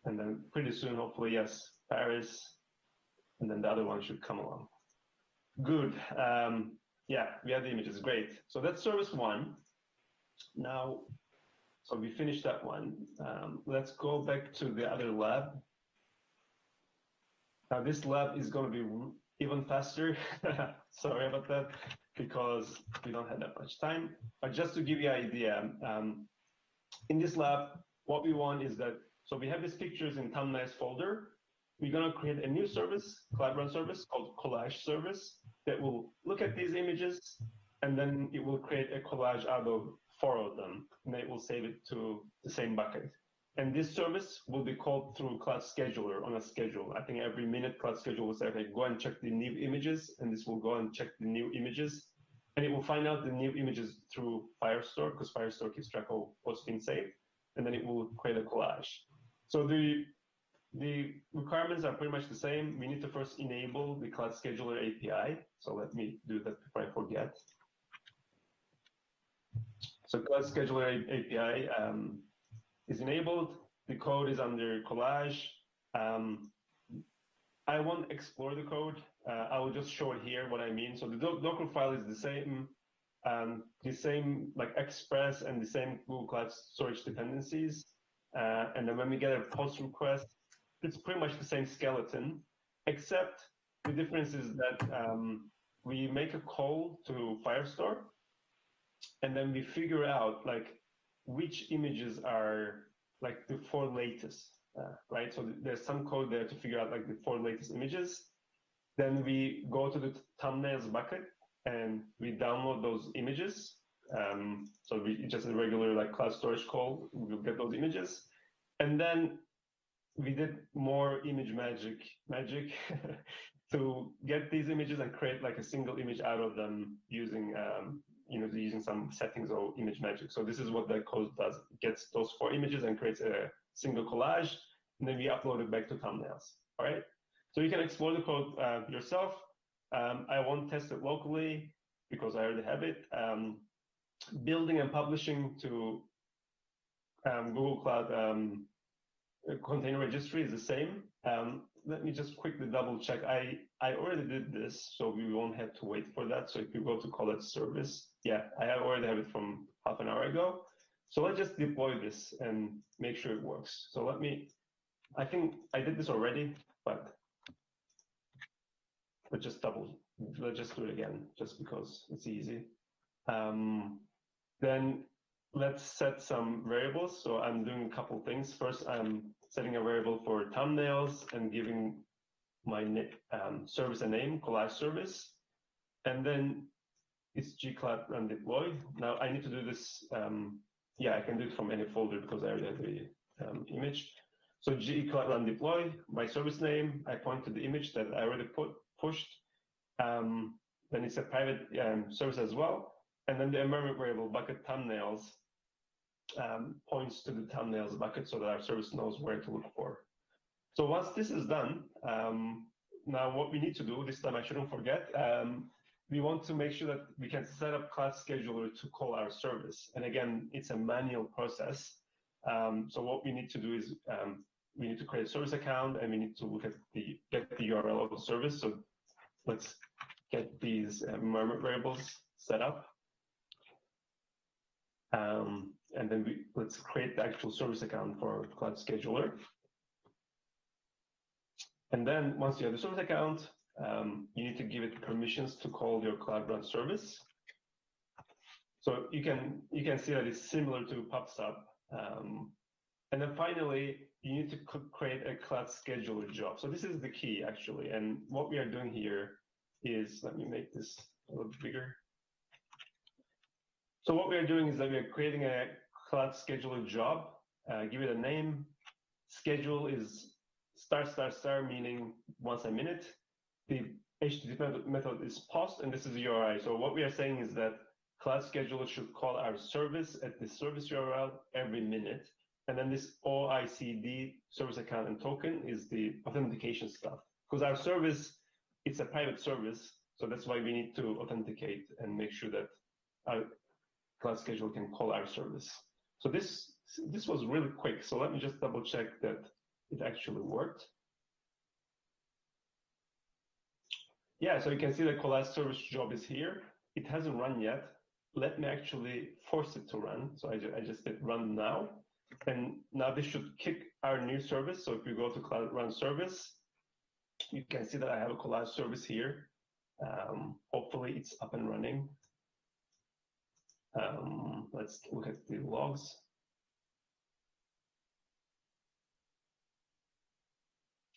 and then pretty soon, hopefully, yes, Paris, and then the other one should come along. Good. Yeah, we have the images. Great. So that's service 1. Now, so we finished that one. Let's go back to the other lab. Now, this lab is going to be even faster. Sorry about that, because we don't have that much time. But just to give you an idea, in this lab, what we want is that, so we have these pictures in thumbnails folder. We're going to create a new service, Cloud Run service called collage service that will look at these images, and then it will create a collage out of 4 of them, and it will save it to the same bucket. And this service will be called through Cloud Scheduler on a schedule. I think every minute Cloud Scheduler will say, okay, go and check the new images, and this will go and check the new images. And it will find out the new images through Firestore, because Firestore keeps track of what's been saved, and then it will create a collage. So the requirements are pretty much the same. We need to first enable the Cloud Scheduler API. So let me do that before I forget. So Cloud Scheduler API is enabled. The code is under collage. I won't explore the code. I will just show it here what I mean. So the Docker file is the same like Express and the same Google Cloud Storage dependencies. And then when we get a post request, it's pretty much the same skeleton, except the difference is that we make a call to Firestore, and then we figure out like which images are like the 4 latest, right? So there's some code there to figure out like the 4 latest images. Then we go to the thumbnails bucket and we download those images. So we just a regular like cloud storage call, we'll get those images. And then we did more image magic to get these images and create like a single image out of them using using some settings of image magic. So this is what that code does. It gets those 4 images and creates a single collage, and then we upload it back to thumbnails. All right. So you can explore the code yourself. I won't test it locally because I already have it. Building and publishing to Google Cloud container registry is the same. Let me just quickly double check. I already did this, so we won't have to wait for that. So if you go to college service, yeah, I already have it from half an hour ago. So let's just deploy this and make sure it works. So I think I did this already, but let's just do it again, just because it's easy. Then let's set some variables. So I'm doing a couple things. First, I'm setting a variable for thumbnails and giving my service a name, collage service. And then it's gcloud run deploy. Now I need to do this. Yeah, I can do it from any folder because I already have the image. So gcloud run deploy, my service name, I point to the image that I already pushed. Then it's a private service as well. And then the environment variable bucket thumbnails points to the thumbnails bucket so that our service knows where to look for. So once this is done, now what we need to do, this time I shouldn't forget, we want to make sure that we can set up Cloud Scheduler to call our service. And again, it's a manual process. So what we need to do is we need to create a service account and we need to look at get the URL of the service. So let's get these environment variables set up. And then let's create the actual service account for Cloud Scheduler. And then once you have the service account, you need to give it permissions to call your Cloud Run service. So you can see that it's similar to PubSub. And then finally, you need to create a Cloud Scheduler job. So this is the key, actually. And what we are doing here is, let me make this a little bigger. So what we are doing is that we are creating a Cloud Scheduler job, give it a name. Schedule is ****, meaning once a minute. The HTTP method is post, and this is the URI. So what we are saying is that Cloud Scheduler should call our service at the service URL every minute. And then this OICD, service account and token, is the authentication stuff. Because our service, it's a private service, so that's why we need to authenticate and make sure that our Cloud Scheduler can call our service. So this was really quick. So let me just double check that it actually worked. Yeah, so you can see the Cloud Service job is here. It hasn't run yet. Let me actually force it to run. So I just hit run now. And now this should kick our new service. So if you go to Cloud Run Service, you can see that I have a Cloud Service here. Hopefully it's up and running. Let's look at the logs.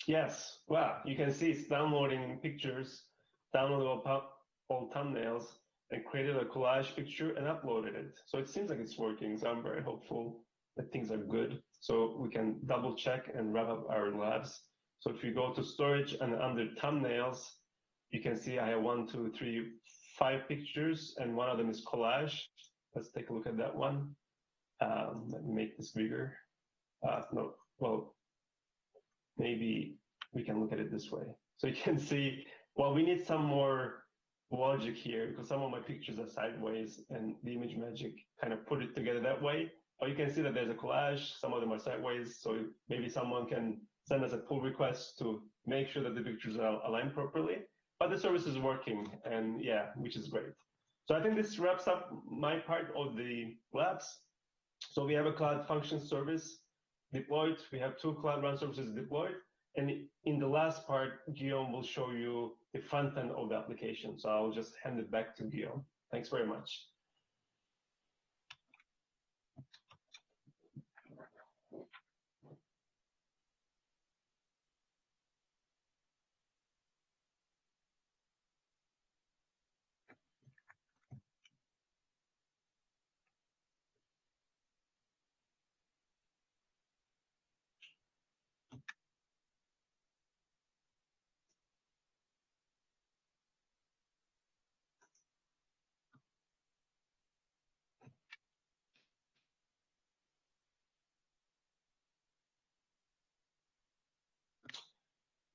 Yes, wow, you can see it's downloading pictures, downloaded all thumbnails, and created a collage picture and uploaded it. So it seems like it's working, so I'm very hopeful that things are good. So we can double check and wrap up our labs. So if you go to storage and under thumbnails, you can see I have 1, 2, 3, 5 pictures, and one of them is collage. Let's take a look at that one. Let me make this bigger. No, well, maybe we can look at it this way. So you can see, well, we need some more logic here because some of my pictures are sideways and the image magic kind of put it together that way. Or you can see that there's a collage, some of them are sideways. So maybe someone can send us a pull request to make sure that the pictures are aligned properly. But the service is working, and yeah, which is great. So I think this wraps up my part of the labs. So we have a Cloud Function service deployed. We have 2 Cloud Run services deployed. And in the last part, Guillaume will show you the front end of the application. So I'll just hand it back to Guillaume. Thanks very much.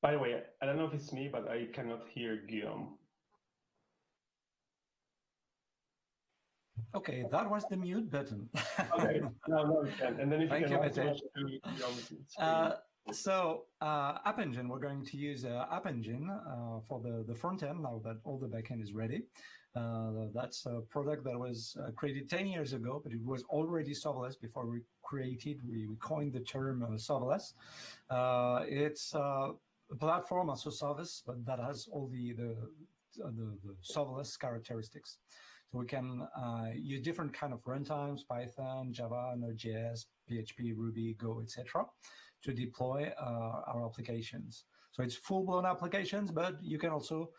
By the way, I don't know if it's me, but I cannot hear Guillaume. Okay, that was the mute button. Okay, no, we can. And then if Thank you you, can Mate. So App Engine, we're going to use App Engine for the front end now that all the backend is ready. That's a product that was created 10 years ago, but it was already serverless before we coined the term serverless. It's a platform as a service, but that has all the serverless characteristics. So we can use different kind of runtimes, Python, Java, Node.js, PHP, Ruby, Go, etc., to deploy our applications. So it's full-blown applications, but you can also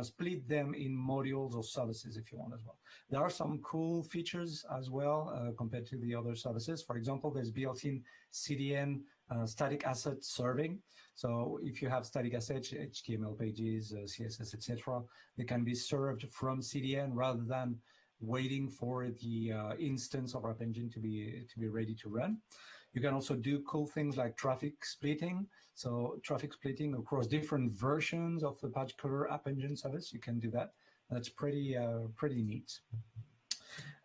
split them in modules or services if you want as well. There are some cool features as well compared to the other services. For example, there's built-in CDN static asset serving. So if you have static assets, HTML pages, CSS, etc., they can be served from CDN rather than waiting for the instance of App Engine to be ready to run. You can also do cool things like traffic splitting. So traffic splitting across different versions of a particular App Engine service, you can do that. That's pretty neat.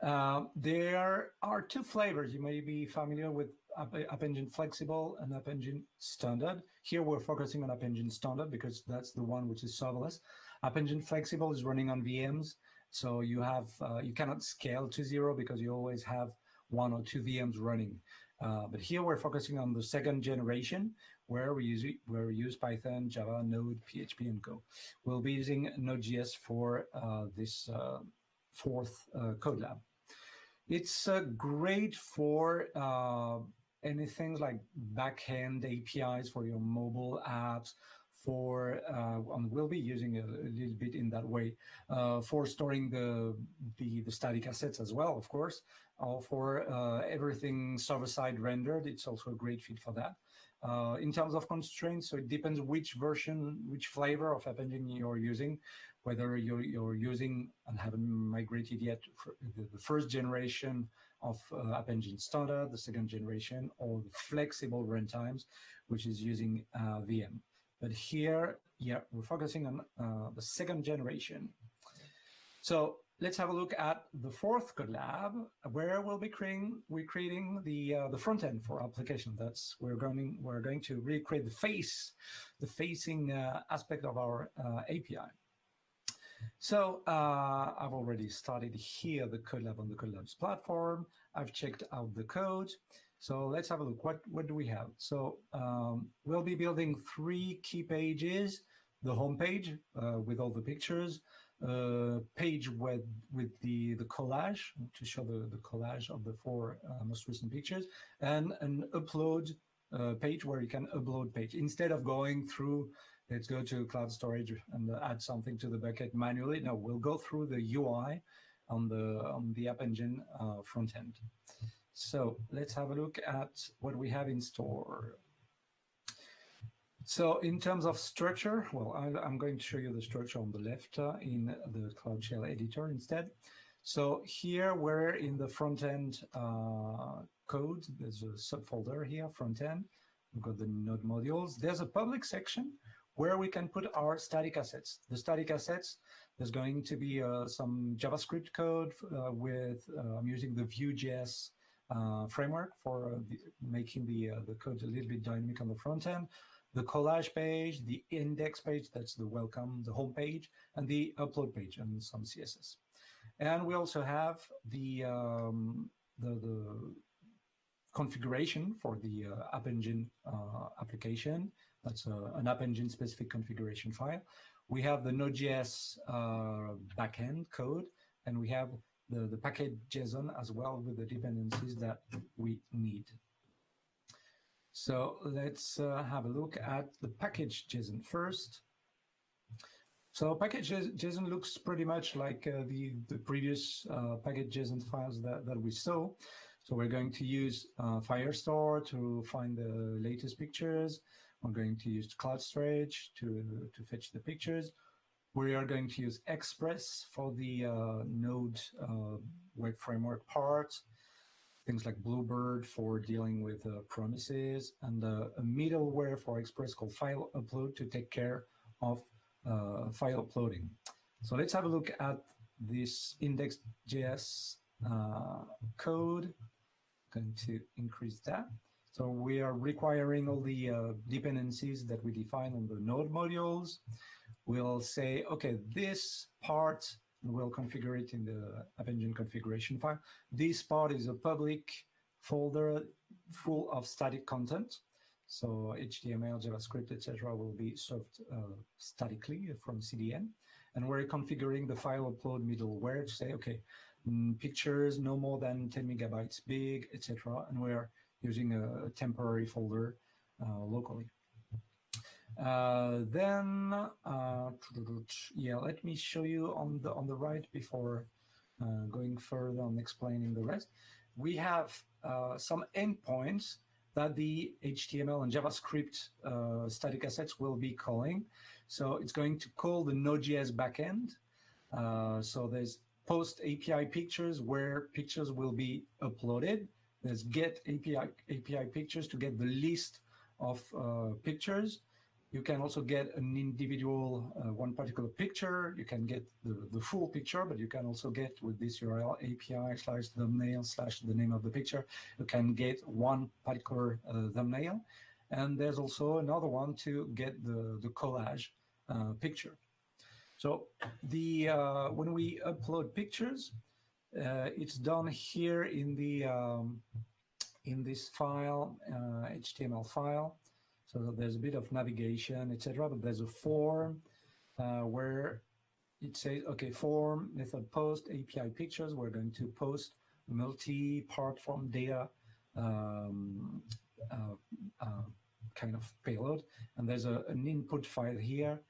There are 2 flavors. You may be familiar with App Engine Flexible and App Engine Standard. Here we're focusing on App Engine Standard because that's the one which is serverless. App Engine Flexible is running on VMs, so you have you cannot scale to 0 because you always have 1 or 2 VMs running. But here we're focusing on the 2nd generation, where we use Python, Java, Node, PHP, and Go. We'll be using Node.js for this 4th code lab. It's great for anything like backend APIs for your mobile apps, for and we'll be using a little bit in that way for storing the static assets as well, of course, or for everything server-side rendered. It's also a great fit for that. In terms of constraints, so it depends which version, which flavor of App Engine you're using, whether you're using and haven't migrated yet for the first generation of App Engine Standard, the second generation, or the flexible runtimes, which is using VM. But here, yeah, we're focusing on the second generation. So let's have a look at the fourth code lab, where we'll be creating the front end for application. That's we're going to recreate the facing aspect of our API. So I've already started here the code lab on the Code Labs platform. I've checked out the code. So let's have a look. What do we have? So we'll be building 3 key pages: the home page with all the pictures, page with the collage to show the collage of the 4 most recent pictures, and an upload page where you can upload page. Instead of going through, let's go to cloud storage and add something to the bucket manually. No, we'll go through the UI on the App Engine front end. So let's have a look at what we have in store. So in terms of structure, well, I'm going to show you the structure on the left in the Cloud Shell editor instead. So here we're in the front end code. There's a subfolder here, front end. We've got the node modules. There's a public section where we can put our static assets. The static assets, there's going to be some JavaScript code with I'm using the Vue.js framework for making the code a little bit dynamic on the front end. The collage page, the index page, that's the welcome, the home page, and the upload page, and some CSS. And we also have the configuration for the App Engine application. That's an App Engine specific configuration file. We have the Node.js backend code, and we have the package JSON as well with the dependencies that we need. So let's have a look at the package JSON first. So package JSON looks pretty much like the previous package JSON files that we saw. So we're going to use Firestore to find the latest pictures. We're going to use cloud storage to fetch the pictures. We are going to use Express for the Node web framework part, things like Bluebird for dealing with promises, and a middleware for Express called File Upload to take care of file uploading. So let's have a look at this index.js code. I'm going to increase that. So we are requiring all the dependencies that we define on the node modules. We'll say, okay, this part, we'll configure it in the App Engine configuration file. This part is a public folder full of static content. So HTML, JavaScript, etc. will be served statically from CDN. And we're configuring the file upload middleware to say, okay, pictures no more than 10 megabytes big, etc. And we're using a temporary folder locally. Yeah, let me show you on the right before going further on explaining the rest. We have some endpoints that the HTML and JavaScript static assets will be calling. So it's going to call the Node.js backend. So there's post API pictures where pictures will be uploaded. There's get API pictures to get the list of pictures. You can also get an individual one particular picture. You can get the full picture, but you can also get with this URL API/thumbnail/ the name of the picture. You can get one particular thumbnail. And there's also another one to get the collage picture. So when we upload pictures, it's done here in the in this file, HTML file. So there's a bit of navigation, etc. But there's a form where it says, okay, form method post API pictures. We're going to post multi-part form data kind of payload, and there's an input file here,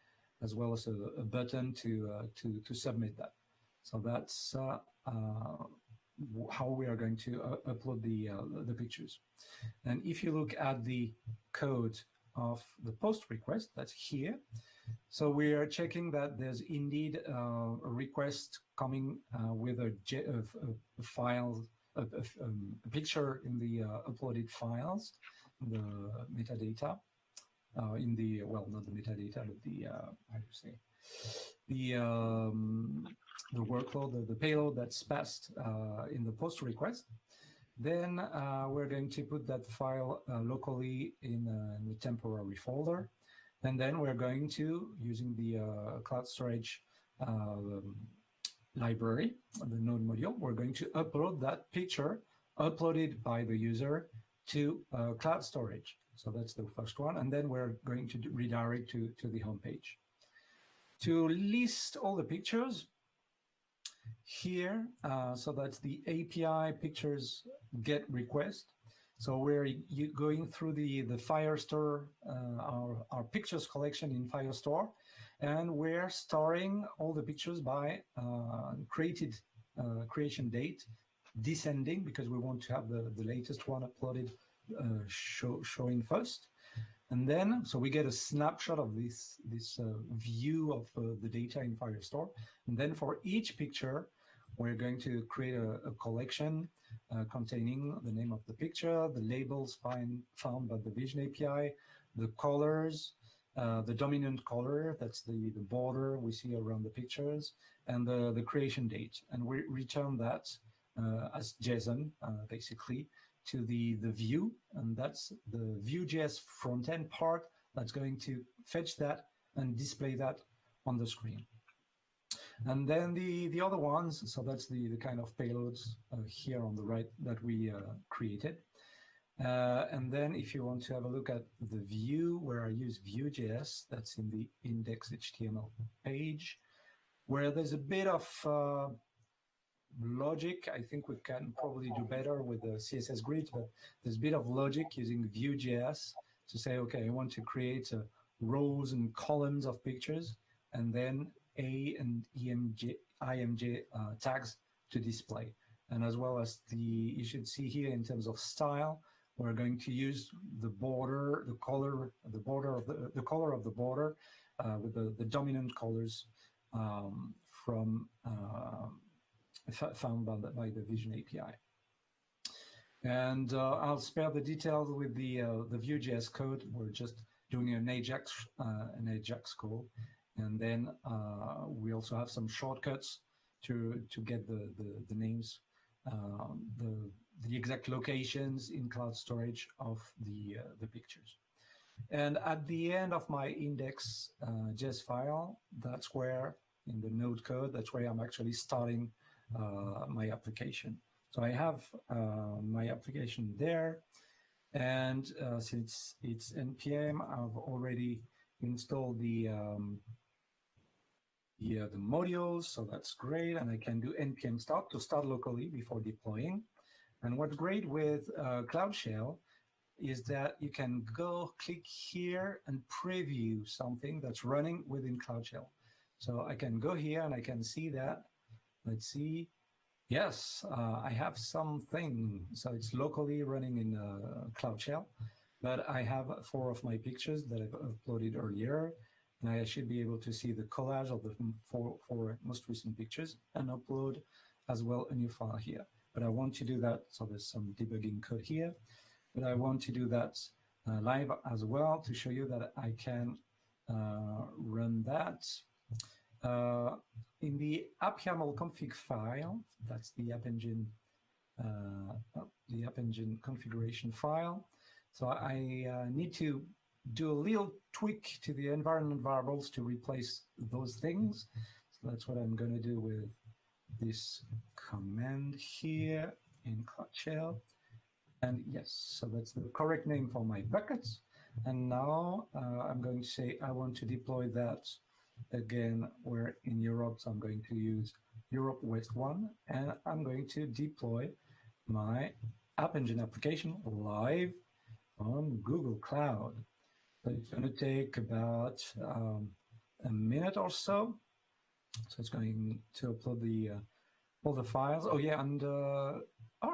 as well as a button to submit that. So that's how we are going to upload the pictures. And if you look at the code of the post request, that's here. So we are checking that there's indeed a request coming with a file, a picture in the uploaded files, the metadata, in the, well, not the metadata, but the, how do you say, the workload, the payload that's passed in the post request. Then we're going to put that file locally in the temporary folder. And then we're going to, using the cloud storage library, the node module, we're going to upload that picture uploaded by the user to cloud storage. So that's the first one. And then we're going to redirect to the home page. To list all the pictures here, so that's the API pictures get request. So we're going through the Firestore, our pictures collection in Firestore, and we're storing all the pictures by creation date, descending, because we want to have the latest one uploaded showing first. And then, so we get a snapshot of this view of the data in Firestore. And then for each picture, we're going to create a collection containing the name of the picture, the labels found by the Vision API, the colors, the dominant color, that's the border we see around the pictures, and the creation date. And we return that as JSON, basically, to the view, and that's the Vue.js front-end part that's going to fetch that and display that on the screen. And then the other ones, so that's the kind of payloads here on the right that we created. And then if you want to have a look at the view, where I use Vue.js, that's in the index.html page, where there's a bit of logic. I think we can probably do better with the CSS grid, but there's a bit of logic using Vue.js to say, okay, I want to create rows and columns of pictures, and then A and IMG tags to display. And as well as you should see here in terms of style, we're going to use the border, the color of the border with the dominant colors found by the Vision API. And I'll spare the details with the Vue.js code. We're just doing an Ajax call. And then we also have some shortcuts to get the names, the exact locations in cloud storage of the pictures. And at the end of my index.js file, that's where, in the node code, that's where I'm actually starting my application. So I have my application there, and since it's npm, I've already installed the modules, so that's great, and I can do npm start to start locally before deploying. And what's great with Cloud Shell is that you can go click here and preview something that's running within Cloud Shell. So I can go here and I can see that. Let's see. Yes, I have something. So it's locally running in Cloud Shell, but I have 4 of my pictures that I've uploaded earlier. And I should be able to see the collage of the 4 most recent pictures and upload as well a new file here. But I want to do that, so there's some debugging code here, but I want to do that live as well to show you that I can run that. In the app.yaml config file, that's the App Engine configuration file. So I need to do a little tweak to the environment variables to replace those things. So that's what I'm going to do with this command here in Cloud Shell. And yes, so that's the correct name for my buckets. And now I'm going to say I want to deploy that. Again, we're in Europe, so I'm going to use Europe West 1, and I'm going to deploy my App Engine application live on Google Cloud. So it's going to take about a minute or so. So it's going to upload all the files. Oh yeah, and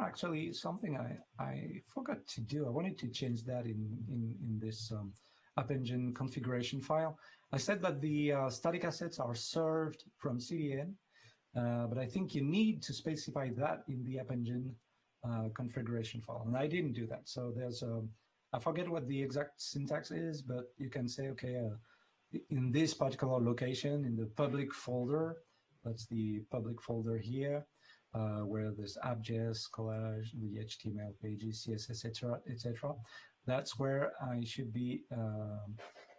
actually something I forgot to do. I wanted to change that in this App Engine configuration file. I said that the static assets are served from CDN, but I think you need to specify that in the App Engine configuration file, and I didn't do that. So there's I forget what the exact syntax is, but you can say, okay, in this particular location, in the public folder, that's the public folder here, where there's app.js, collage, the HTML pages, CSS, etc. That's where I should be.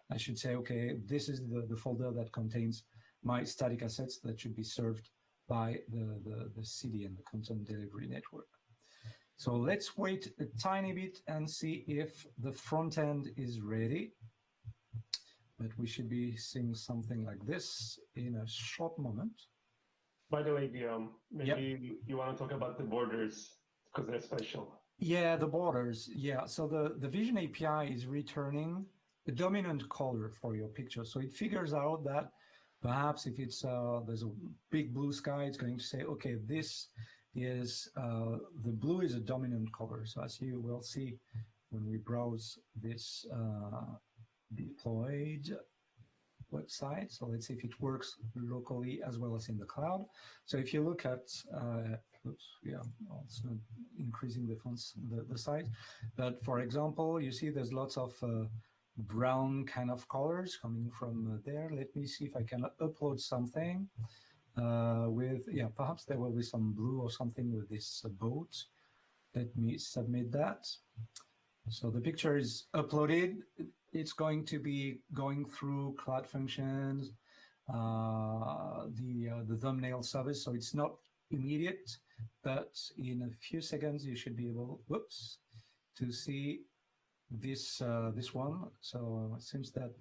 I should say, okay, this is the folder that contains my static assets that should be served by the CDN, the Content Delivery Network. So let's wait a tiny bit and see if the front end is ready. But we should be seeing something like this in a short moment. By the way, Guillaume, maybe you want to talk about the borders because they're special. Yeah, the borders. Yeah, so the Vision API is returning a dominant color for your picture. So it figures out that perhaps if it's there's a big blue sky, it's going to say, okay, this is the blue is a dominant color. So as you will see when we browse this deployed website. So let's see if it works locally as well as in the cloud. So if you look at, oops, yeah, also increasing the fonts, the size. But for example, you see there's lots of brown kind of colors coming from there. Let me see if I can upload something with, yeah, perhaps there will be some blue or something with this boat. Let me submit that. So the picture is uploaded. It's going to be going through Cloud Functions, the thumbnail service. So it's not immediate, but in a few seconds you should be able, whoops, to see this this one. So it seems that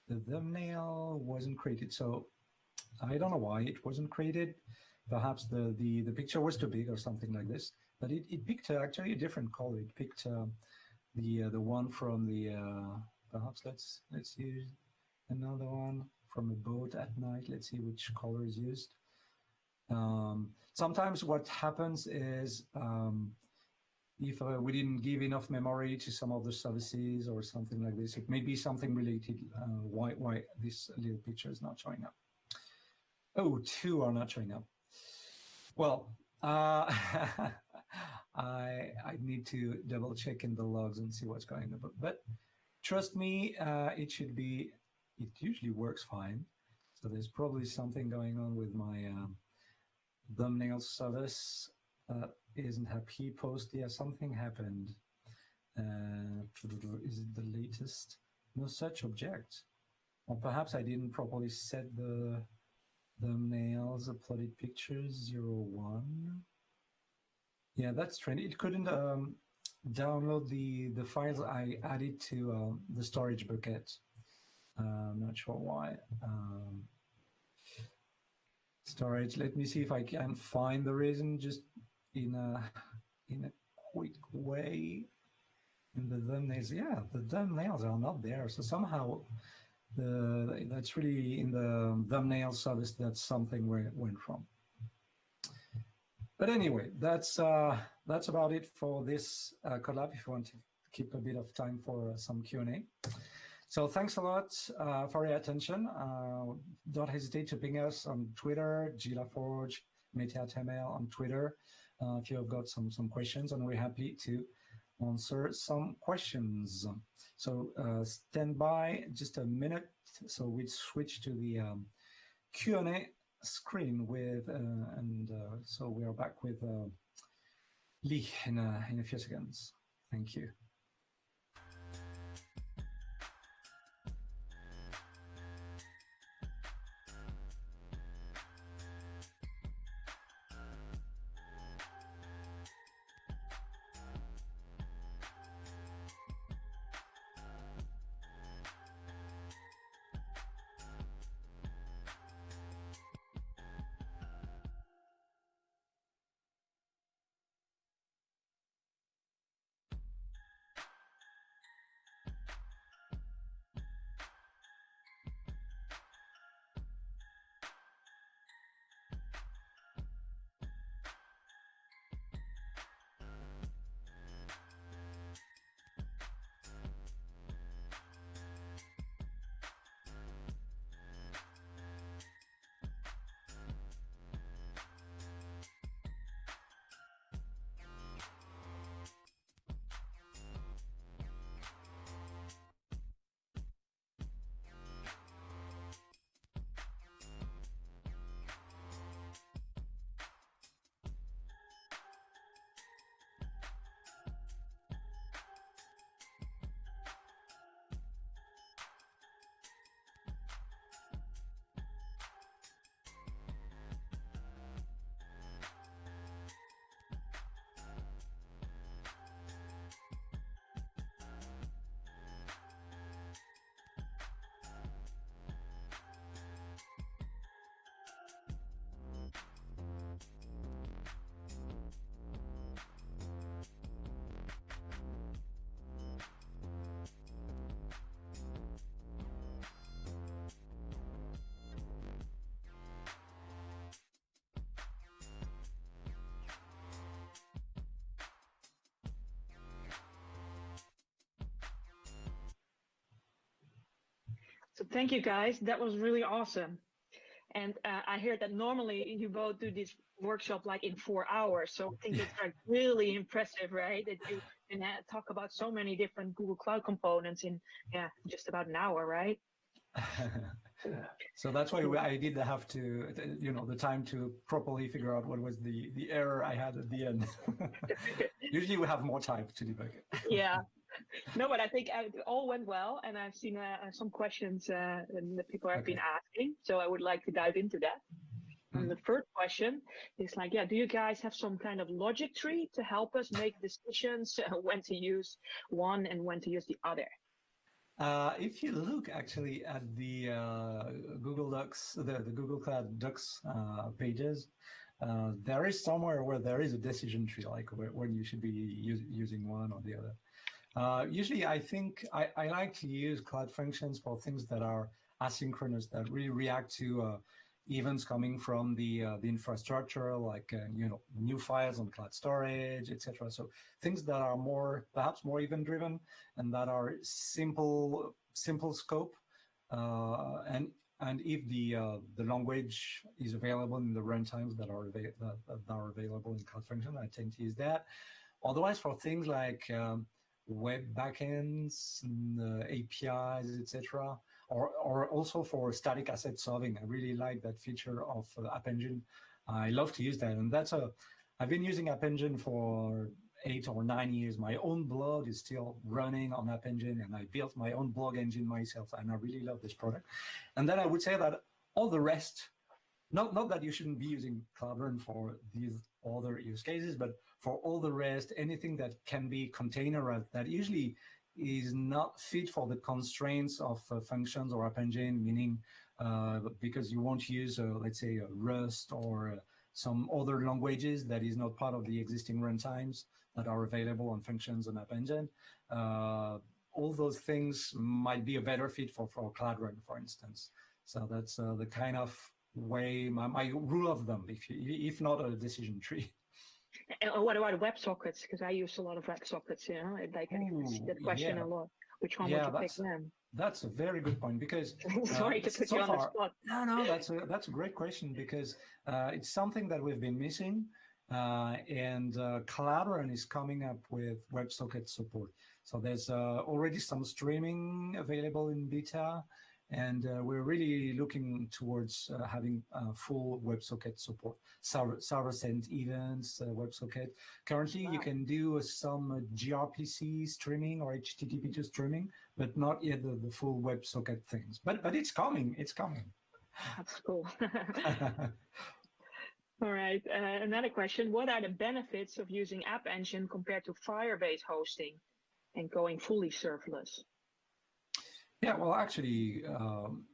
the thumbnail wasn't created. So I don't know why it wasn't created. Perhaps the picture was too big or something like this. But it picked actually a different color. It picked the one from the perhaps let's use another one from a boat at night. Let's see which color is used. Sometimes what happens is if we didn't give enough memory to some of the services or something like this, it may be something related why this little picture is not showing up. Oh, two are not showing up. Well, I need to double check in the logs and see what's going on. But trust me, it usually works fine. So there's probably something going on with my thumbnail service that isn't happy. Post, yeah, something happened. Is it the latest? No such object. Or perhaps I didn't properly set the thumbnails, uploaded pictures, 01. Yeah, that's strange. It couldn't download the files I added to the storage bucket. I'm not sure why. Storage. Let me see if I can find the reason. Just in a quick way. In the thumbnails, yeah, the thumbnails are not there. So somehow that's really in the thumbnail service. That's something where it went from. But anyway, that's about it for this collab. If you want to keep a bit of time for some Q&A. So thanks a lot for your attention. Don't hesitate to ping us on Twitter, GLaForge, MetaTML on Twitter if you have got some questions, and we're happy to answer some questions. So stand by just a minute. So we switch to the Q&A screen with, so we are back with Lee in a few seconds. Thank you. Thank you, guys. That was really awesome. And I hear that normally you both do this workshop like in 4 hours. So I think it's like really impressive, right? That you can talk about so many different Google Cloud components in just about an hour, right? So that's why I did have to, the time to properly figure out what was the error I had at the end. Usually we have more time to debug it. Yeah. No, but I think it all went well, and I've seen some questions that people have been asking, so I would like to dive into that. And the first question is like, do you guys have some kind of logic tree to help us make decisions when to use one and when to use the other? If you look actually at the Google Docs, the Google Cloud Docs pages, there is somewhere where there is a decision tree, like when you should be using one or the other. Usually, I think I like to use Cloud Functions for things that are asynchronous, that really react to events coming from the infrastructure, like new files on cloud storage, etc. So things that are perhaps more event-driven and that are simple scope. And if the language is available in the runtimes that are available in Cloud Function, I tend to use that. Otherwise, for things like web backends, and, APIs, etc., or also for static asset solving, I really like that feature of App Engine. I love to use that, and I've been using App Engine for 8 or 9 years. My own blog is still running on App Engine, and I built my own blog engine myself, and I really love this product. And then I would say that all the rest, not that you shouldn't be using Cloud Run for these other use cases, but for all the rest, anything that can be containerized, that usually is not fit for the constraints of functions or App Engine, meaning because you won't use, let's say, Rust or some other languages that is not part of the existing runtimes that are available on functions and App Engine. All those things might be a better fit for Cloud Run, for instance. So that's the kind of way, my rule of thumb, if not a decision tree. And what about WebSockets? Because I use a lot of WebSockets, like I see that question a lot. Which one would you pick then? That's a very good point, because sorry to put you on the spot. No, that's a great question, because it's something that we've been missing, and Cloud Run is coming up with WebSocket support. So there's already some streaming available in beta, and we're really looking towards having full WebSocket support, server-sent events, WebSocket. Currently, you can do some gRPC streaming or HTTP2 streaming, but not yet the full WebSocket things. But it's coming. It's coming. That's cool. All right. Another question: what are the benefits of using App Engine compared to Firebase hosting and going fully serverless? Yeah, well, actually,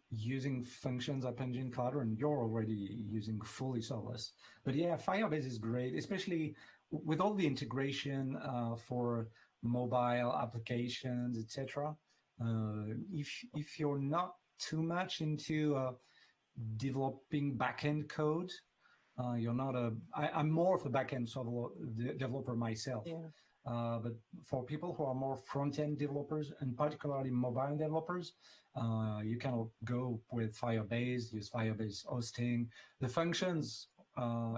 using functions, App Engine, Cloud Run, you're already using fully serverless. But yeah, Firebase is great, especially with all the integration for mobile applications, etc. If you're not too much into developing backend code, you're not I'm more of a backend developer myself. Yeah. But for people who are more front-end developers, and particularly mobile developers, you can go with Firebase, use Firebase hosting. The functions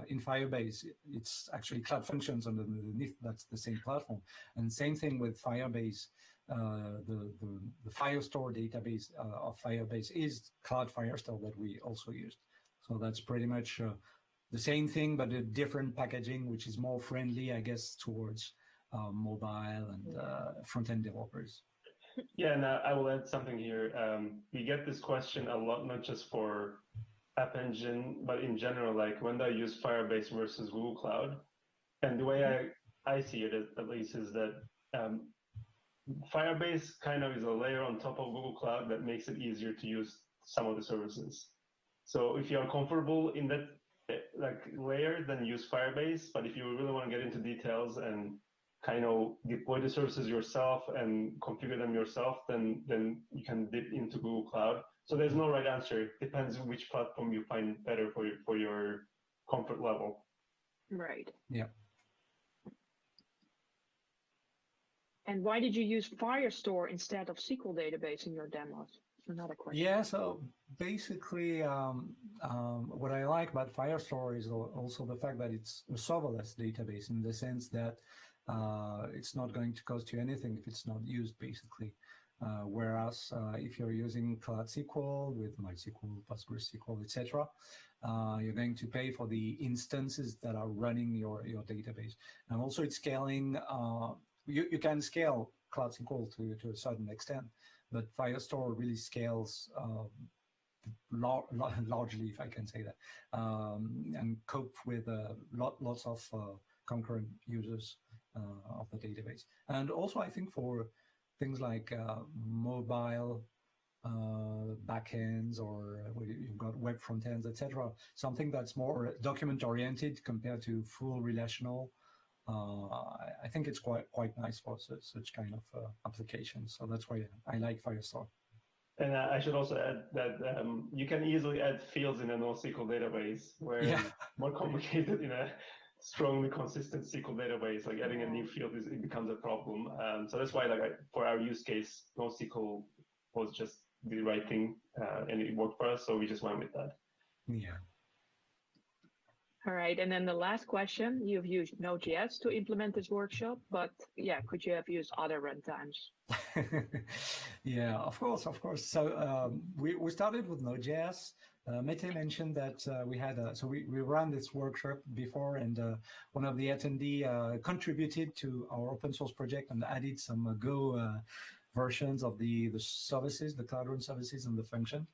in Firebase, it's actually Cloud Functions underneath, that's the same platform. And same thing with Firebase, the Firestore database of Firebase is Cloud Firestore that we also used. So that's pretty much the same thing, but a different packaging, which is more friendly, I guess, towards mobile and front-end developers. Yeah, and I will add something here. We get this question a lot, not just for App Engine, but in general, like when do I use Firebase versus Google Cloud? And the way I see it, at least, is that Firebase kind of is a layer on top of Google Cloud that makes it easier to use some of the services. So if you are comfortable in that layer, then use Firebase. But if you really want to get into details and kind of deploy the services yourself and configure them yourself, then you can dip into Google Cloud. So there's no right answer. It depends on which platform you find better for your comfort level. Right. Yeah. And why did you use Firestore instead of SQL database in your demos? another question. Yeah, so basically, what I like about Firestore is also the fact that it's a serverless database in the sense that it's not going to cost you anything if it's not used, basically. Whereas if you're using Cloud SQL with MySQL, PostgreSQL, etc., you're going to pay for the instances that are running your database. And also it's scaling, you can scale Cloud SQL to a certain extent, but Firestore really scales largely, if I can say that, and cope with lots of concurrent users of the database. And also I think for things like mobile backends, or you've got web front ends, etc. Something that's more document oriented compared to full relational. I think it's quite nice for such kind of applications. So that's why I like Firestore. And I should also add that you can easily add fields in a NoSQL database, where it's more complicated in a strongly consistent SQL database. Like adding a new field it becomes a problem. So that's why, for our use case, NoSQL was just the right thing, and it worked for us. So we just went with that. Yeah. All right, and then the last question: you've used Node.js to implement this workshop, but could you have used other runtimes? Yeah, of course. So we started with Node.js. Mete mentioned that we had we ran this workshop before, and one of the attendees contributed to our open source project and added some Go versions of the services, the Cloud Run services, and the function.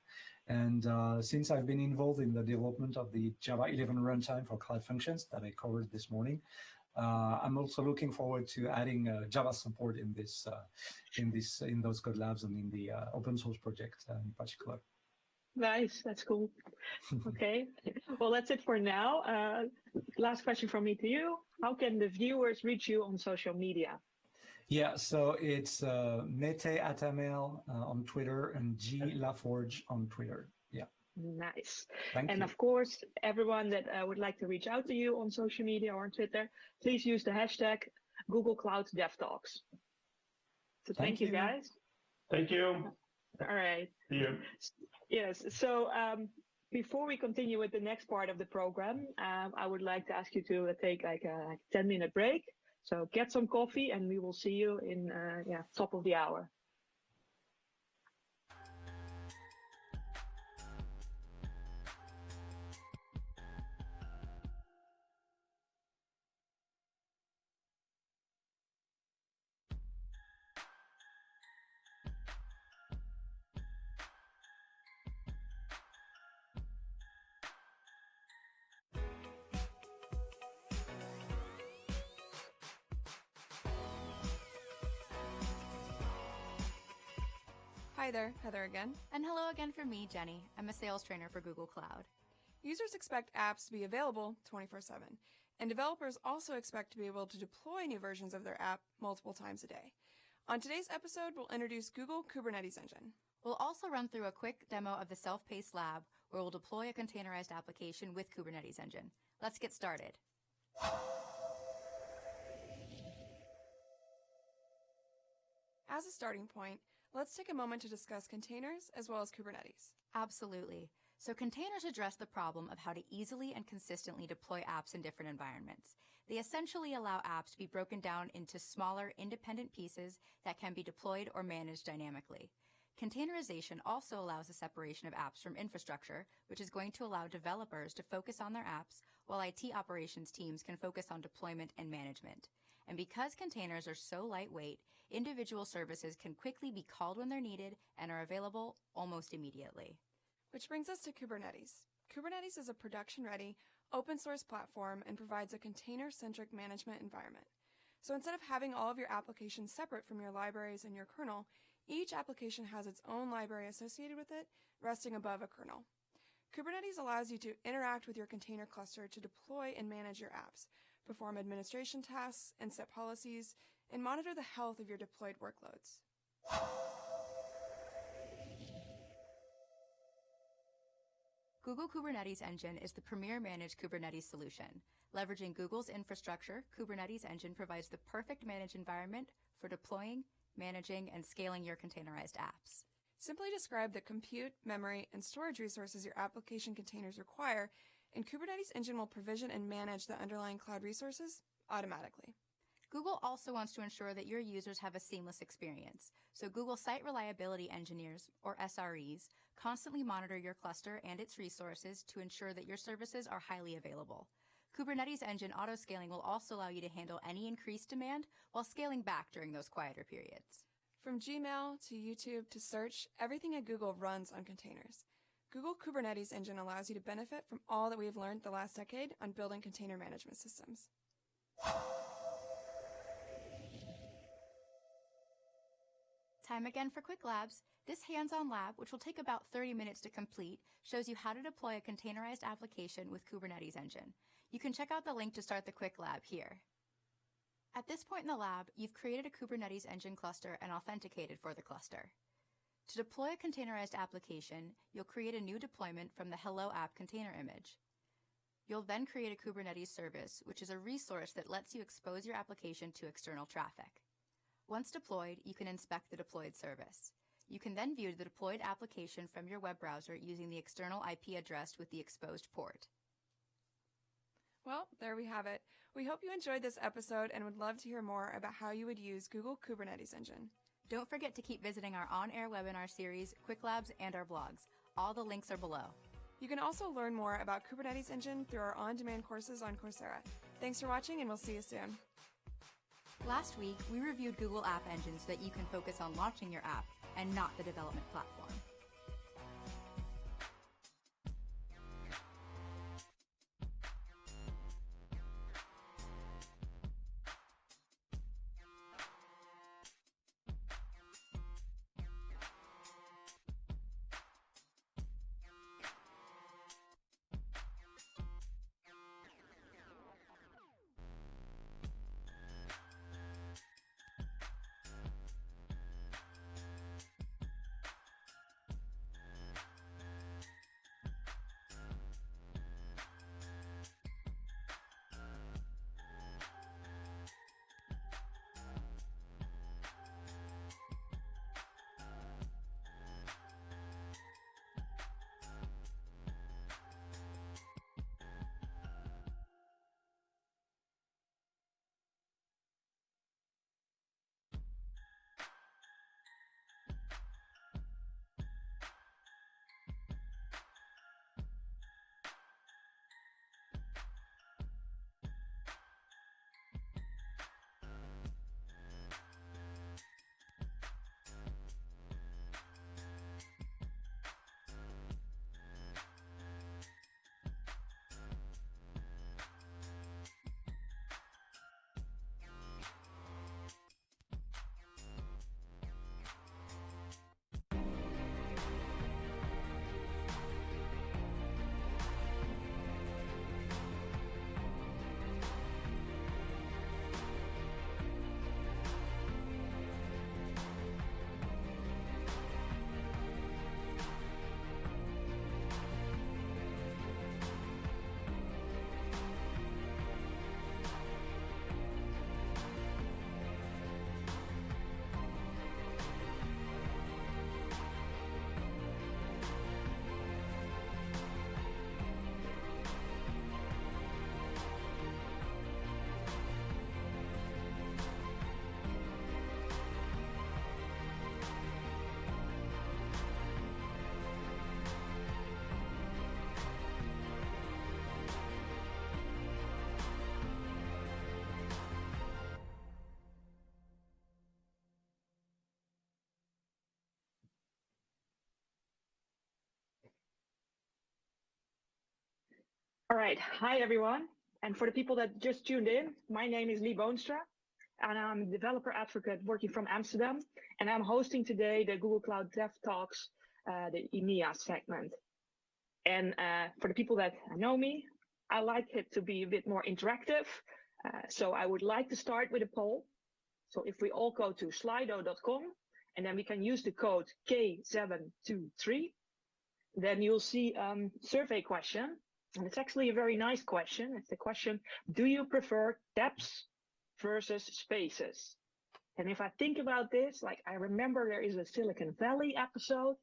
And since I've been involved in the development of the Java 11 runtime for Cloud Functions that I covered this morning, I'm also looking forward to adding Java support in those code labs and in the open source project in particular. Nice, that's cool. Okay, well, that's it for now. Last question from me to you: how can the viewers reach you on social media? Yeah, so it's Mete Atamel on Twitter and G Laforge on Twitter. Yeah. Nice. Thank you. And of course, everyone that would like to reach out to you on social media or on Twitter, please use the hashtag Google Cloud DevTalks. So thank you, guys. Thank you. All right. See you. Yes. So before we continue with the next part of the program, I would like to ask you to take like a 10-minute break. So get some coffee, and we will see you in top of the hour. Hi there, Heather again. And hello again from me, Jenny. I'm a sales trainer for Google Cloud. Users expect apps to be available 24/7, and developers also expect to be able to deploy new versions of their app multiple times a day. On today's episode, we'll introduce Google Kubernetes Engine. We'll also run through a quick demo of the self-paced lab where we'll deploy a containerized application with Kubernetes Engine. Let's get started. As a starting point, let's take a moment to discuss containers as well as Kubernetes. Absolutely. So containers address the problem of how to easily and consistently deploy apps in different environments. They essentially allow apps to be broken down into smaller, independent pieces that can be deployed or managed dynamically. Containerization also allows the separation of apps from infrastructure, which is going to allow developers to focus on their apps, while IT operations teams can focus on deployment and management. And because containers are so lightweight, individual services can quickly be called when they're needed and are available almost immediately. Which brings us to Kubernetes. Kubernetes is a production-ready, open-source platform and provides a container-centric management environment. So instead of having all of your applications separate from your libraries and your kernel, each application has its own library associated with it, resting above a kernel. Kubernetes allows you to interact with your container cluster to deploy and manage your apps, perform administration tasks, and set policies, and monitor the health of your deployed workloads. Google Kubernetes Engine is the premier managed Kubernetes solution. Leveraging Google's infrastructure, Kubernetes Engine provides the perfect managed environment for deploying, managing, and scaling your containerized apps. Simply describe the compute, memory, and storage resources your application containers require, and Kubernetes Engine will provision and manage the underlying cloud resources automatically. Google also wants to ensure that your users have a seamless experience, so Google Site Reliability Engineers, or SREs, constantly monitor your cluster and its resources to ensure that your services are highly available. Kubernetes Engine autoscaling will also allow you to handle any increased demand while scaling back during those quieter periods. From Gmail to YouTube to search, everything at Google runs on containers. Google Kubernetes Engine allows you to benefit from all that we have learned the last decade on building container management systems. Time again for Quick Labs. This hands-on lab, which will take about 30 minutes to complete, shows you how to deploy a containerized application with Kubernetes Engine. You can check out the link to start the Quick Lab here. At this point in the lab, you've created a Kubernetes Engine cluster and authenticated for the cluster. To deploy a containerized application, you'll create a new deployment from the Hello App container image. You'll then create a Kubernetes service, which is a resource that lets you expose your application to external traffic. Once deployed, you can inspect the deployed service. You can then view the deployed application from your web browser using the external IP address with the exposed port. Well, there we have it. We hope you enjoyed this episode and would love to hear more about how you would use Google Kubernetes Engine. Don't forget to keep visiting our on-air webinar series, Quick Labs, and our blogs. All the links are below. You can also learn more about Kubernetes Engine through our on-demand courses on Coursera. Thanks for watching, and we'll see you soon. Last week, we reviewed Google App Engine so that you can focus on launching your app and not the development platform. All right. Hi, everyone. And for the people that just tuned in, my name is Lee Boonstra, and I'm a developer advocate working from Amsterdam. And I'm hosting today the Google Cloud Dev Talks, the EMEA segment. And for the people that know me, I like it to be a bit more interactive. So I would like to start with a poll. So if we all go to slido.com, and then we can use the code K723, then you'll see survey question. And it's actually a very nice question. It's the question, do you prefer tabs versus spaces? And if I think about this, like I remember there is a Silicon Valley episode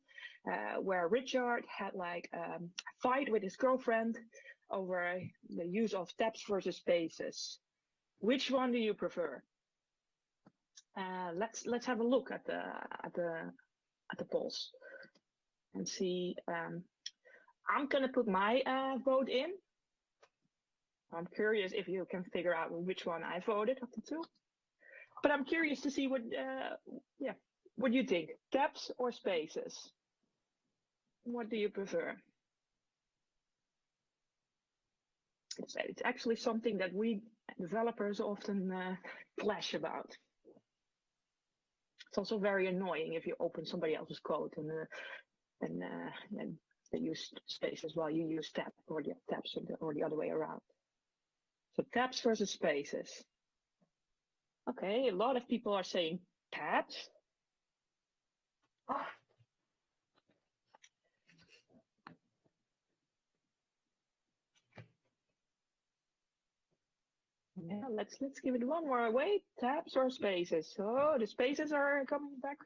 where Richard had like a fight with his girlfriend over the use of tabs versus spaces. Which one do you prefer? Let's have a look at the polls and see. I'm gonna put my vote in. I'm curious if you can figure out which one I voted of the two. But I'm curious to see what do you think? Tabs or spaces? What do you prefer? It's actually something that we developers often clash about. It's also very annoying if you open somebody else's code and they use spaces while you use tab or the tabs or the other way around. So tabs versus spaces. Okay, a lot of people are saying tabs. Yeah, let's give it one more away. Tabs or spaces? Oh, the spaces are coming back.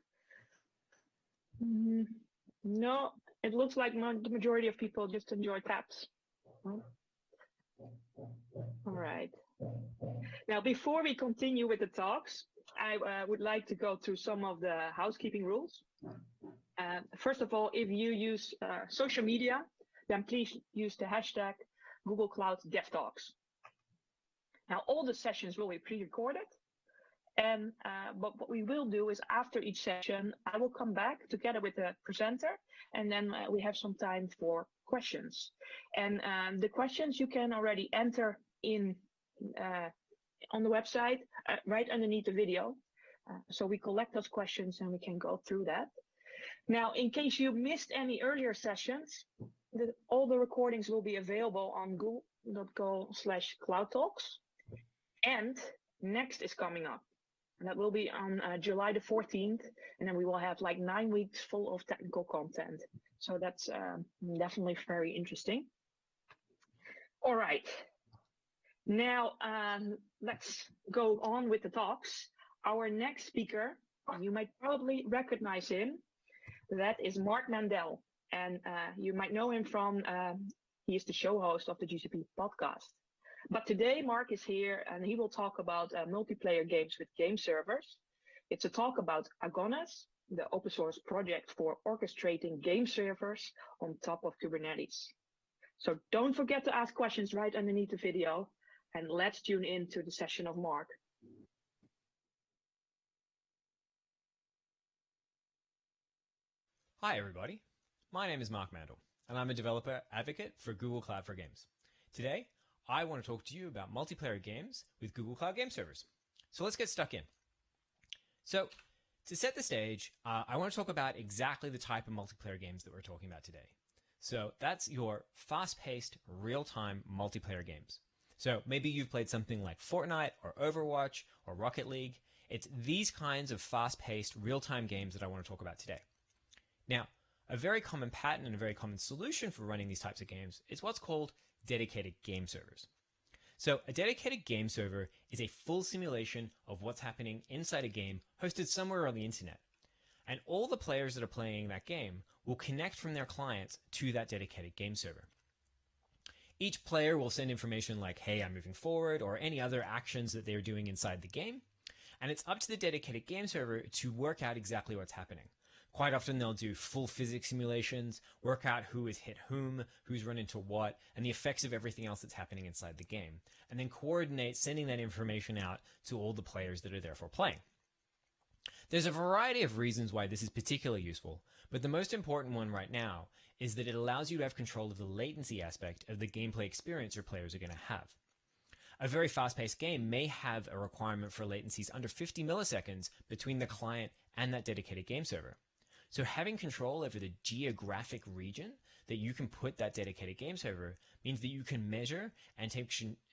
No, it looks like the majority of people just enjoy tabs. All right. Now, before we continue with the talks, I would like to go through some of the housekeeping rules. First of all, if you use social media, then please use the hashtag Google Cloud DevTalks. Now, all the sessions will be pre-recorded. And but what we will do is after each session, I will come back together with the presenter, and then we have some time for questions. And the questions you can already enter in on the website right underneath the video. So we collect those questions and we can go through that. Now, in case you missed any earlier sessions, all the recordings will be available on google.go/cloudtalks. And next is coming up. And that will be on July the 14th. And then we will have like 9 weeks full of technical content. So that's definitely very interesting. All right. Now, let's go on with the talks. Our next speaker, you might probably recognize him. That is Mark Mandel. And you might know him from, he is the show host of the GCP podcast. But today, Mark is here and he will talk about multiplayer games with game servers. It's a talk about Agones, the open source project for orchestrating game servers on top of Kubernetes. So don't forget to ask questions right underneath the video, and let's tune in to the session of Mark. Hi everybody, my name is Mark Mandel, and I'm a developer advocate for Google Cloud for Games. Today, I want to talk to you about multiplayer games with Google Cloud Game Servers. So let's get stuck in. So to set the stage, I want to talk about exactly the type of multiplayer games that we're talking about today. So that's your fast-paced, real-time multiplayer games. So maybe you've played something like Fortnite or Overwatch or Rocket League. It's these kinds of fast-paced, real-time games that I want to talk about today. Now, a very common pattern and a very common solution for running these types of games is what's called dedicated game servers. So a dedicated game server is a full simulation of what's happening inside a game hosted somewhere on the internet. And all the players that are playing that game will connect from their clients to that dedicated game server. Each player will send information like, hey, I'm moving forward, or any other actions that they're doing inside the game. And it's up to the dedicated game server to work out exactly what's happening. Quite often they'll do full physics simulations, work out who has hit whom, who's run into what, and the effects of everything else that's happening inside the game, and then coordinate sending that information out to all the players that are therefore playing. There's a variety of reasons why this is particularly useful, but the most important one right now is that it allows you to have control of the latency aspect of the gameplay experience your players are going to have. A very fast-paced game may have a requirement for latencies under 50 milliseconds between the client and that dedicated game server. So having control over the geographic region that you can put that dedicated game server means that you can measure and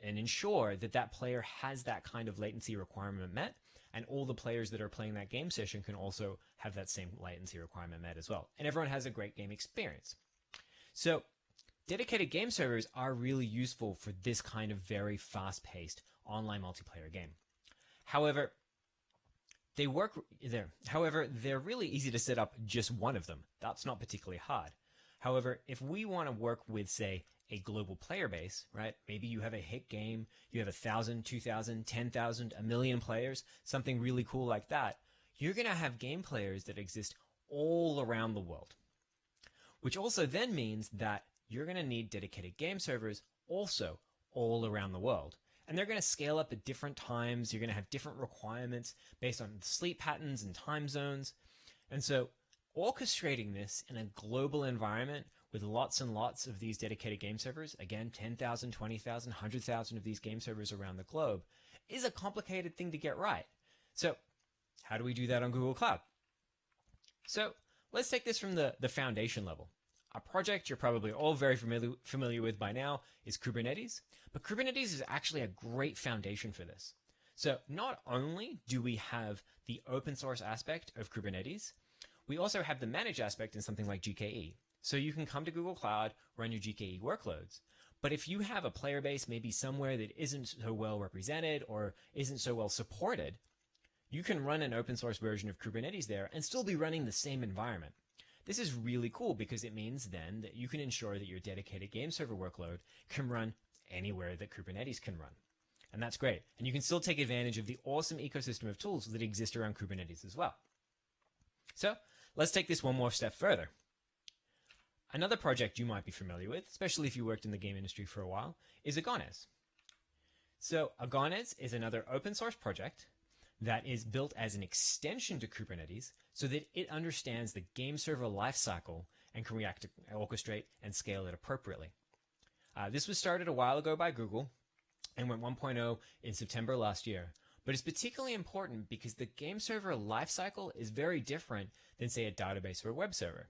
ensure that that player has that kind of latency requirement met, and all the players that are playing that game session can also have that same latency requirement met as well. And everyone has a great game experience. So dedicated game servers are really useful for this kind of very fast-paced online multiplayer game. However, They work there. However, they're really easy to set up just one of them. That's not particularly hard. However, if we want to work with, say, a global player base, right? Maybe you have a hit game, you have 1,000, 2,000, 10,000, 1,000,000 players, something really cool like that. You're going to have game players that exist all around the world, which also then means that you're going to need dedicated game servers also all around the world. And they're going to scale up at different times. You're going to have different requirements based on sleep patterns and time zones. And so orchestrating this in a global environment with lots and lots of these dedicated game servers, again, 10,000, 20,000, 100,000 of these game servers around the globe, is a complicated thing to get right. So how do we do that on Google Cloud? So let's take this from the foundation level. A project you're probably all very familiar with by now is Kubernetes, but Kubernetes is actually a great foundation for this. So not only do we have the open source aspect of Kubernetes, we also have the managed aspect in something like GKE. So you can come to Google Cloud, run your GKE workloads. But if you have a player base maybe somewhere that isn't so well represented or isn't so well supported, you can run an open source version of Kubernetes there and still be running the same environment. This is really cool because it means then that you can ensure that your dedicated game server workload can run anywhere that Kubernetes can run. And that's great. And you can still take advantage of the awesome ecosystem of tools that exist around Kubernetes as well. So let's take this one more step further. Another project you might be familiar with, especially if you worked in the game industry for a while, is Agones. So Agones is another open source project that is built as an extension to Kubernetes so that it understands the game server lifecycle and can react to orchestrate and scale it appropriately. This was started a while ago by Google and went 1.0 in September last year. But it's particularly important because the game server lifecycle is very different than, say, a database or a web server.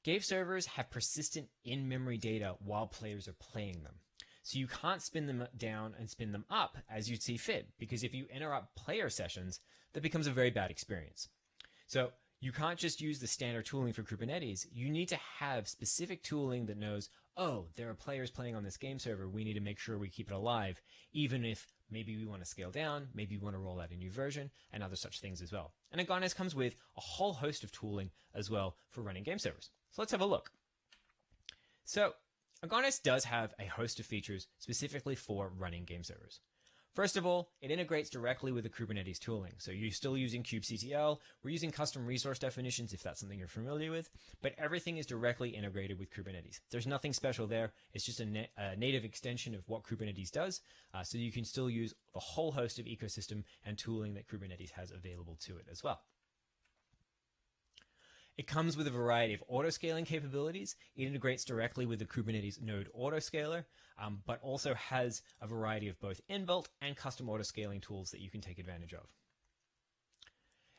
Game servers have persistent in-memory data while players are playing them. So you can't spin them down and spin them up as you see fit, because if you interrupt player sessions, that becomes a very bad experience. So you can't just use the standard tooling for Kubernetes. You need to have specific tooling that knows, oh, there are players playing on this game server. We need to make sure we keep it alive, even if maybe we want to scale down, maybe we want to roll out a new version, and other such things as well. And Agones comes with a whole host of tooling as well for running game servers. So let's have a look. So Agones does have a host of features specifically for running game servers. First of all, it integrates directly with the Kubernetes tooling. So you're still using kubectl. We're using custom resource definitions if that's something you're familiar with, but everything is directly integrated with Kubernetes. There's nothing special there. It's just a native extension of what Kubernetes does, so you can still use the whole host of ecosystem and tooling that Kubernetes has available to it as well. It comes with a variety of auto-scaling capabilities. It integrates directly with the Kubernetes node autoscaler, but also has a variety of both inbuilt and custom auto-scaling tools that you can take advantage of.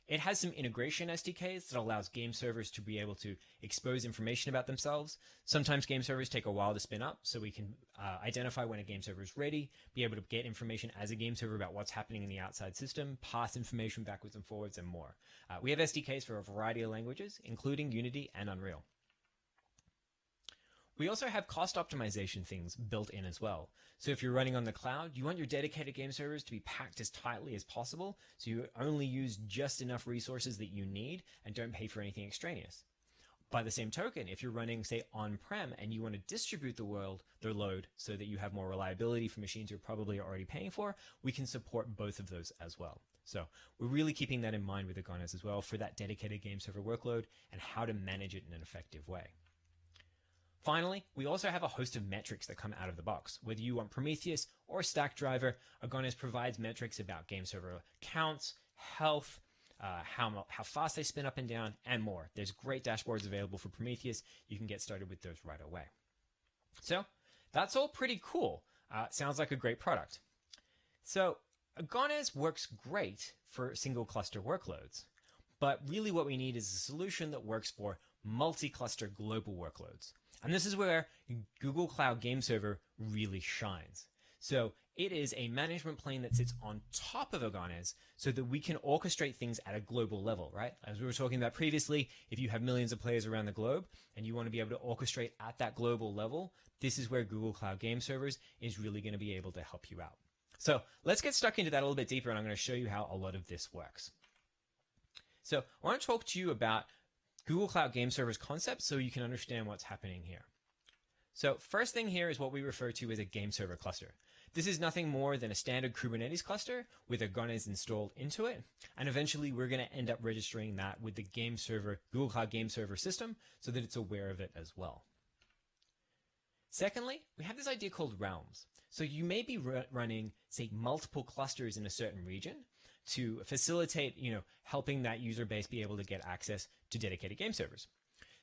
It has some integration SDKs that allows game servers to be able to expose information about themselves. Sometimes game servers take a while to spin up, so we can identify when a game server is ready, be able to get information as a game server about what's happening in the outside system, pass information backwards and forwards, and more. We have SDKs for a variety of languages, including Unity and Unreal. We also have cost optimization things built in as well. So if you're running on the cloud, you want your dedicated game servers to be packed as tightly as possible, so you only use just enough resources that you need and don't pay for anything extraneous. By the same token, if you're running, say, on-prem and you want to distribute the load so that you have more reliability for machines you're probably already paying for, we can support both of those as well. So we're really keeping that in mind with Agones as well for that dedicated game server workload and how to manage it in an effective way. Finally, we also have a host of metrics that come out of the box. Whether you want Prometheus or Stackdriver, Agones provides metrics about game server counts, health, how fast they spin up and down, and more. There's great dashboards available for Prometheus. You can get started with those right away. So that's all pretty cool. Sounds like a great product. So Agones works great for single cluster workloads, but really what we need is a solution that works for multi-cluster global workloads. And this is where Google Cloud Game Server really shines. So it is a management plane that sits on top of Agones so that we can orchestrate things at a global level, right? As we were talking about previously, if you have millions of players around the globe and you want to be able to orchestrate at that global level, this is where Google Cloud Game Servers is really going to be able to help you out. So let's get stuck into that a little bit deeper, and I'm going to show you how a lot of this works. So I want to talk to you about Google Cloud Game Server's concept so you can understand what's happening here. So first thing here is what we refer to as a game server cluster. This is nothing more than a standard Kubernetes cluster with Agones installed into it. And eventually we're going to end up registering that with the game server, Google Cloud Game Server system so that it's aware of it as well. Secondly, we have this idea called realms. So you may be running, say, multiple clusters in a certain region to facilitate, helping that user base be able to get access to dedicated game servers.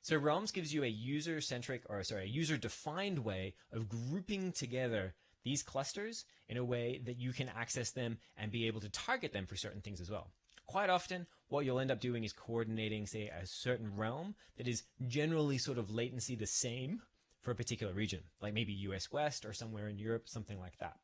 So realms gives you a user-defined way of grouping together these clusters in a way that you can access them and be able to target them for certain things as well. Quite often, what you'll end up doing is coordinating, say, a certain realm that is generally sort of latency the same for a particular region, like maybe US West or somewhere in Europe, something like that.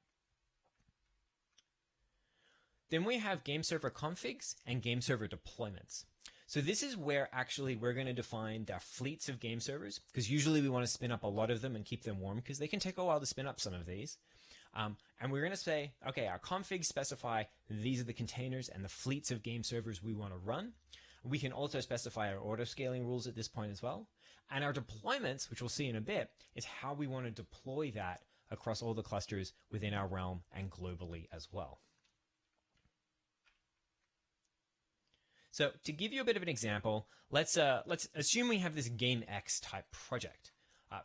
Then we have game server configs and game server deployments. So this is where actually we're going to define the fleets of game servers, because usually we want to spin up a lot of them and keep them warm because they can take a while to spin up some of these. And we're going to say, okay, our configs specify these are the containers and the fleets of game servers we want to run. We can also specify our auto scaling rules at this point as well. And our deployments, which we'll see in a bit, is how we want to deploy that across all the clusters within our realm and globally as well. So to give you a bit of an example, let's assume we have this GameX type project.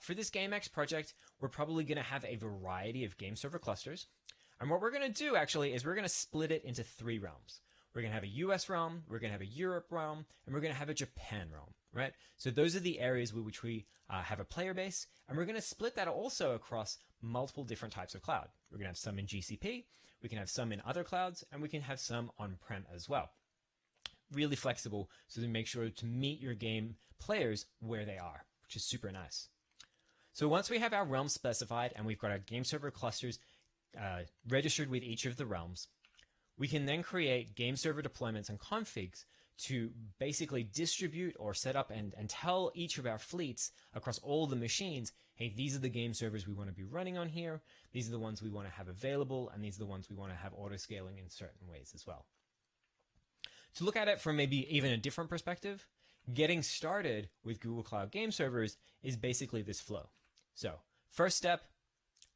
For this GameX project, we're probably going to have a variety of game server clusters. And what we're going to do actually is we're going to split it into 3 realms. We're going to have a US realm, we're going to have a Europe realm, and we're going to have a Japan realm, right? So those are the areas with which we have a player base, and we're going to split that also across multiple different types of cloud. We're going to have some in GCP, we can have some in other clouds, and we can have some on-prem as well. Really flexible, so to make sure to meet your game players where they are, which is super nice. So once we have our realms specified and we've got our game server clusters registered with each of the realms, we can then create game server deployments and configs to basically distribute or set up and tell each of our fleets across all the machines, hey, these are the game servers we want to be running on here, these are the ones we want to have available, and these are the ones we want to have auto-scaling in certain ways as well. To look at it from maybe even a different perspective, getting started with Google Cloud Game Servers is basically this flow. So first step,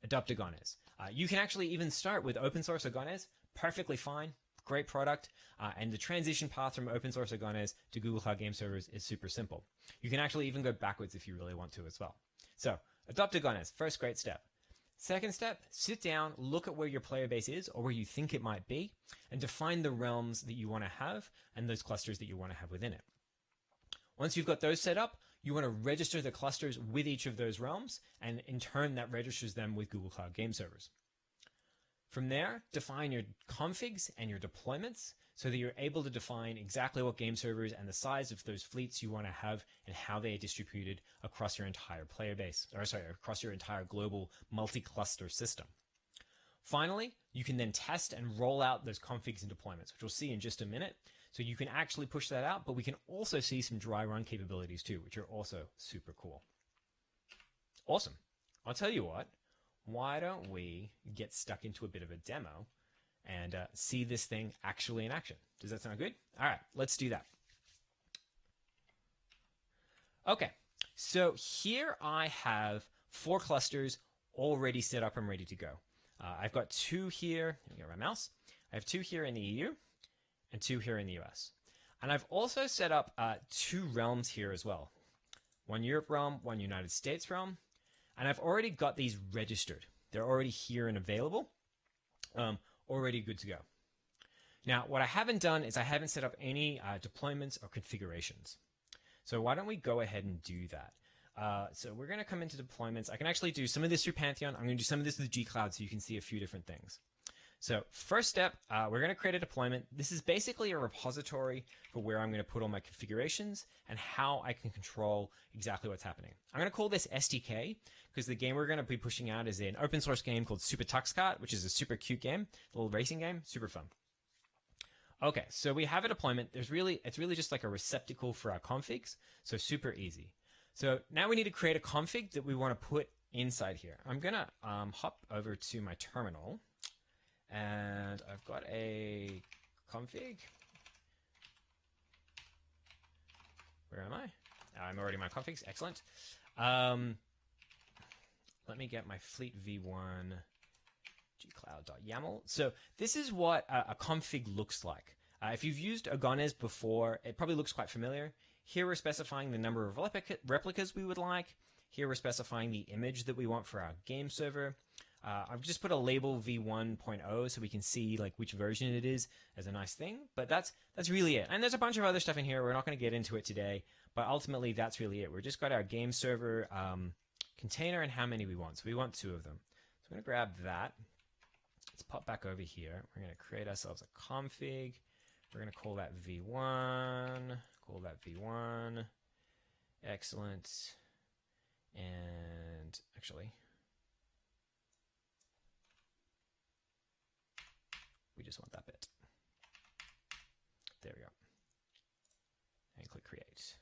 adopt Agones. You can actually even start with open source Agones, perfectly fine, great product, and the transition path from open source Agones to Google Cloud Game Servers is super simple. You can actually even go backwards if you really want to as well. So adopt Agones, first great step. Second step, sit down, look at where your player base is or where you think it might be, and define the realms that you want to have and those clusters that you want to have within it. Once you've got those set up, you want to register the clusters with each of those realms, and in turn that registers them with Google Cloud Game Servers. From there, define your configs and your deployments so that you're able to define exactly what game servers and the size of those fleets you want to have and how they are distributed across your entire player base, across your entire global multi-cluster system. Finally, you can then test and roll out those configs and deployments, which we'll see in just a minute. So you can actually push that out, but we can also see some dry run capabilities too, which are also super cool. Awesome. I'll tell you what, why don't we get stuck into a bit of a demo and see this thing actually in action. Does that sound good? All right, let's do that. Okay, so here I have 4 clusters already set up and ready to go. I've got 2 here, let me get my mouse. I have 2 here in the EU and 2 here in the US. And I've also set up 2 realms here as well. 1 Europe realm, 1 United States realm. And I've already got these registered. They're already here and available. Already good to go. Now, what I haven't done is I haven't set up any deployments or configurations. So why don't we go ahead and do that? So we're going to come into deployments. I can actually do some of this through Pantheon. I'm going to do some of this with G-Cloud so you can see a few different things. So first step, we're going to create a deployment. This is basically a repository for where I'm going to put all my configurations and how I can control exactly what's happening. I'm going to call this STK because the game we're going to be pushing out is an open source game called Super Tux Kart, which is a super cute game, a little racing game, super fun. Okay, so we have a deployment. It's really just like a receptacle for our configs, so super easy. So now we need to create a config that we want to put inside here. I'm going to hop over to my terminal. And I've got a config. Where am I? I'm already in my configs. Excellent. Let me get my fleet v1 gcloud.yaml. So this is what a config looks like. If you've used Agones before, it probably looks quite familiar. Here we're specifying the number of replicas we would like. Here we're specifying the image that we want for our game server. I've just put a label v1.0 so we can see like which version it is as a nice thing, but that's really it. And there's a bunch of other stuff in here. We're not going to get into it today, but ultimately that's really it. We've just got our game server container and how many we want. So we want 2 of them. So I'm going to grab that. Let's pop back over here. We're going to create ourselves a config. We're going to call that v1. Call that v1. Excellent. And actually, we just want that bit. There we go. And click create.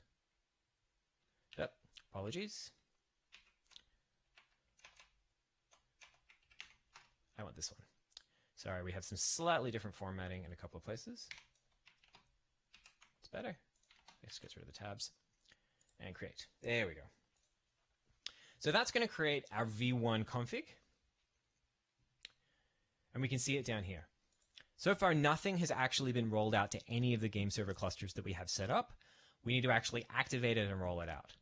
Yep. Apologies. I want this one. Sorry, we have some slightly different formatting in a couple of places. It's better. Let's get rid of the tabs. And create. There we go. So that's going to create our v1 config. And we can see it down here. So far, nothing has actually been rolled out to any of the game server clusters that we have set up. We need to actually activate it and roll it out.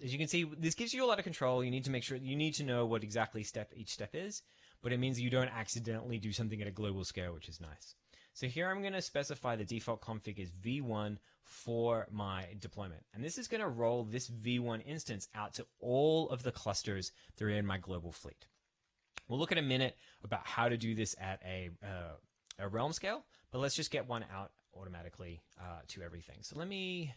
As you can see, this gives you a lot of control. You need to make sure, you need to know what exactly each step is, but it means you don't accidentally do something at a global scale, which is nice. So here I'm going to specify the default config is v1 for my deployment. And this is going to roll this v1 instance out to all of the clusters that are in my global fleet. We'll look in a minute about how to do this at a realm scale, but let's just get one out automatically to everything. So let me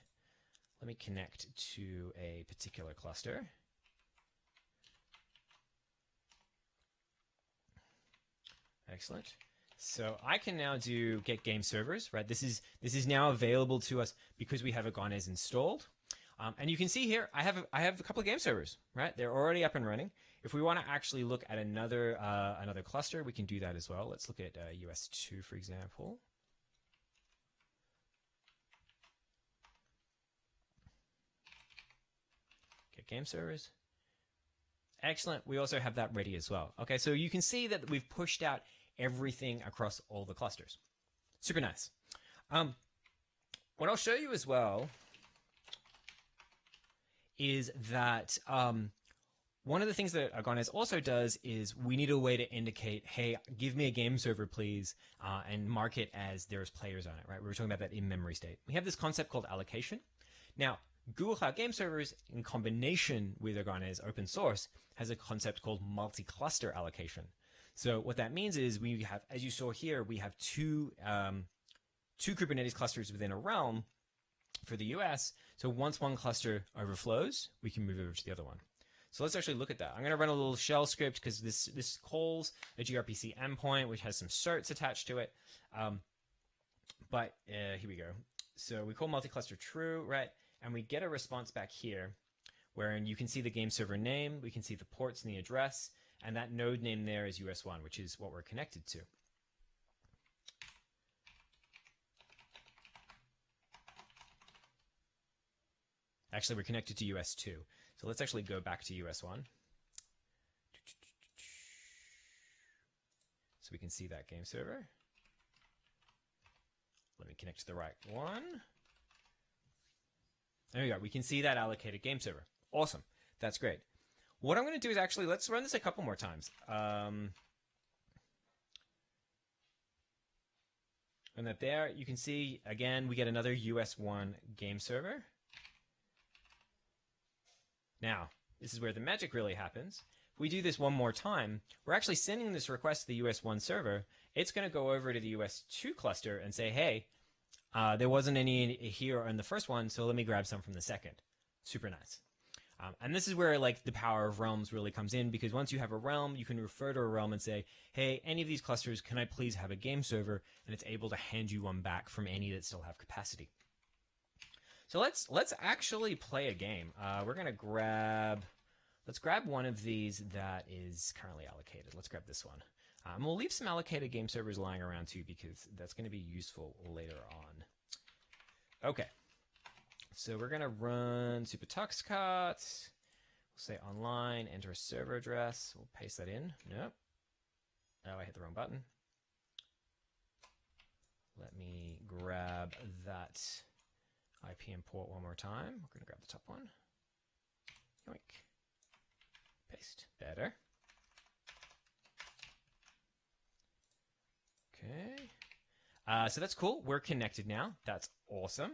connect to a particular cluster. Excellent. So I can now do get game servers, right? This is now available to us because we have Agones installed. And you can see here, I have a couple of game servers, right? They're already up and running. If we want to actually look at another cluster, we can do that as well. Let's look at US2, for example. Get game servers. Excellent. We also have that ready as well. Okay, so you can see that we've pushed out everything across all the clusters. Super nice. What I'll show you as well is that one of the things that Agones also does is we need a way to indicate, hey, give me a game server, please, and mark it as there's players on it, right? We were talking about that in-memory state. We have this concept called allocation. Now, Google Cloud Game Servers, in combination with Agones open source, has a concept called multi-cluster allocation. So what that means is we have, as you saw here, we have two Kubernetes clusters within a realm for the US. So once one cluster overflows, we can move over to the other one. So let's actually look at that. I'm going to run a little shell script because this calls a gRPC endpoint, which has some certs attached to it. But here we go. So we call multi-cluster true, right? And we get a response back here, wherein you can see the game server name, we can see the ports and the address, and that node name there is US1, which is what we're connected to. Actually, we're connected to US2. So let's actually go back to US1. So we can see that game server. Let me connect to the right one. There we go. We can see that allocated game server. Awesome. That's great. What I'm going to do is actually, let's run this a couple more times. And that there, you can see, again, we get another US1 game server. Now, this is where the magic really happens. If we do this one more time, we're actually sending this request to the US1 server. It's going to go over to the US2 cluster and say, hey, there wasn't any here in the first one, so let me grab some from the second. Super nice. And this is where like the power of realms really comes in, because once you have a realm, you can refer to a realm and say, hey, any of these clusters, can I please have a game server? And it's able to hand you one back from any that still have capacity. So let's actually play a game. We're gonna let's grab one of these that is currently allocated. Let's grab this one. And we'll leave some allocated game servers lying around too, because that's gonna be useful later on. Okay, So we're going to run SuperTuxCart. We'll say online, enter a server address. We'll paste that in. Nope. Oh, I hit the wrong button. Let me grab that IP import one more time. We're going to grab the top one. Yoink. Paste. Better. Okay. So that's cool. We're connected now. That's awesome.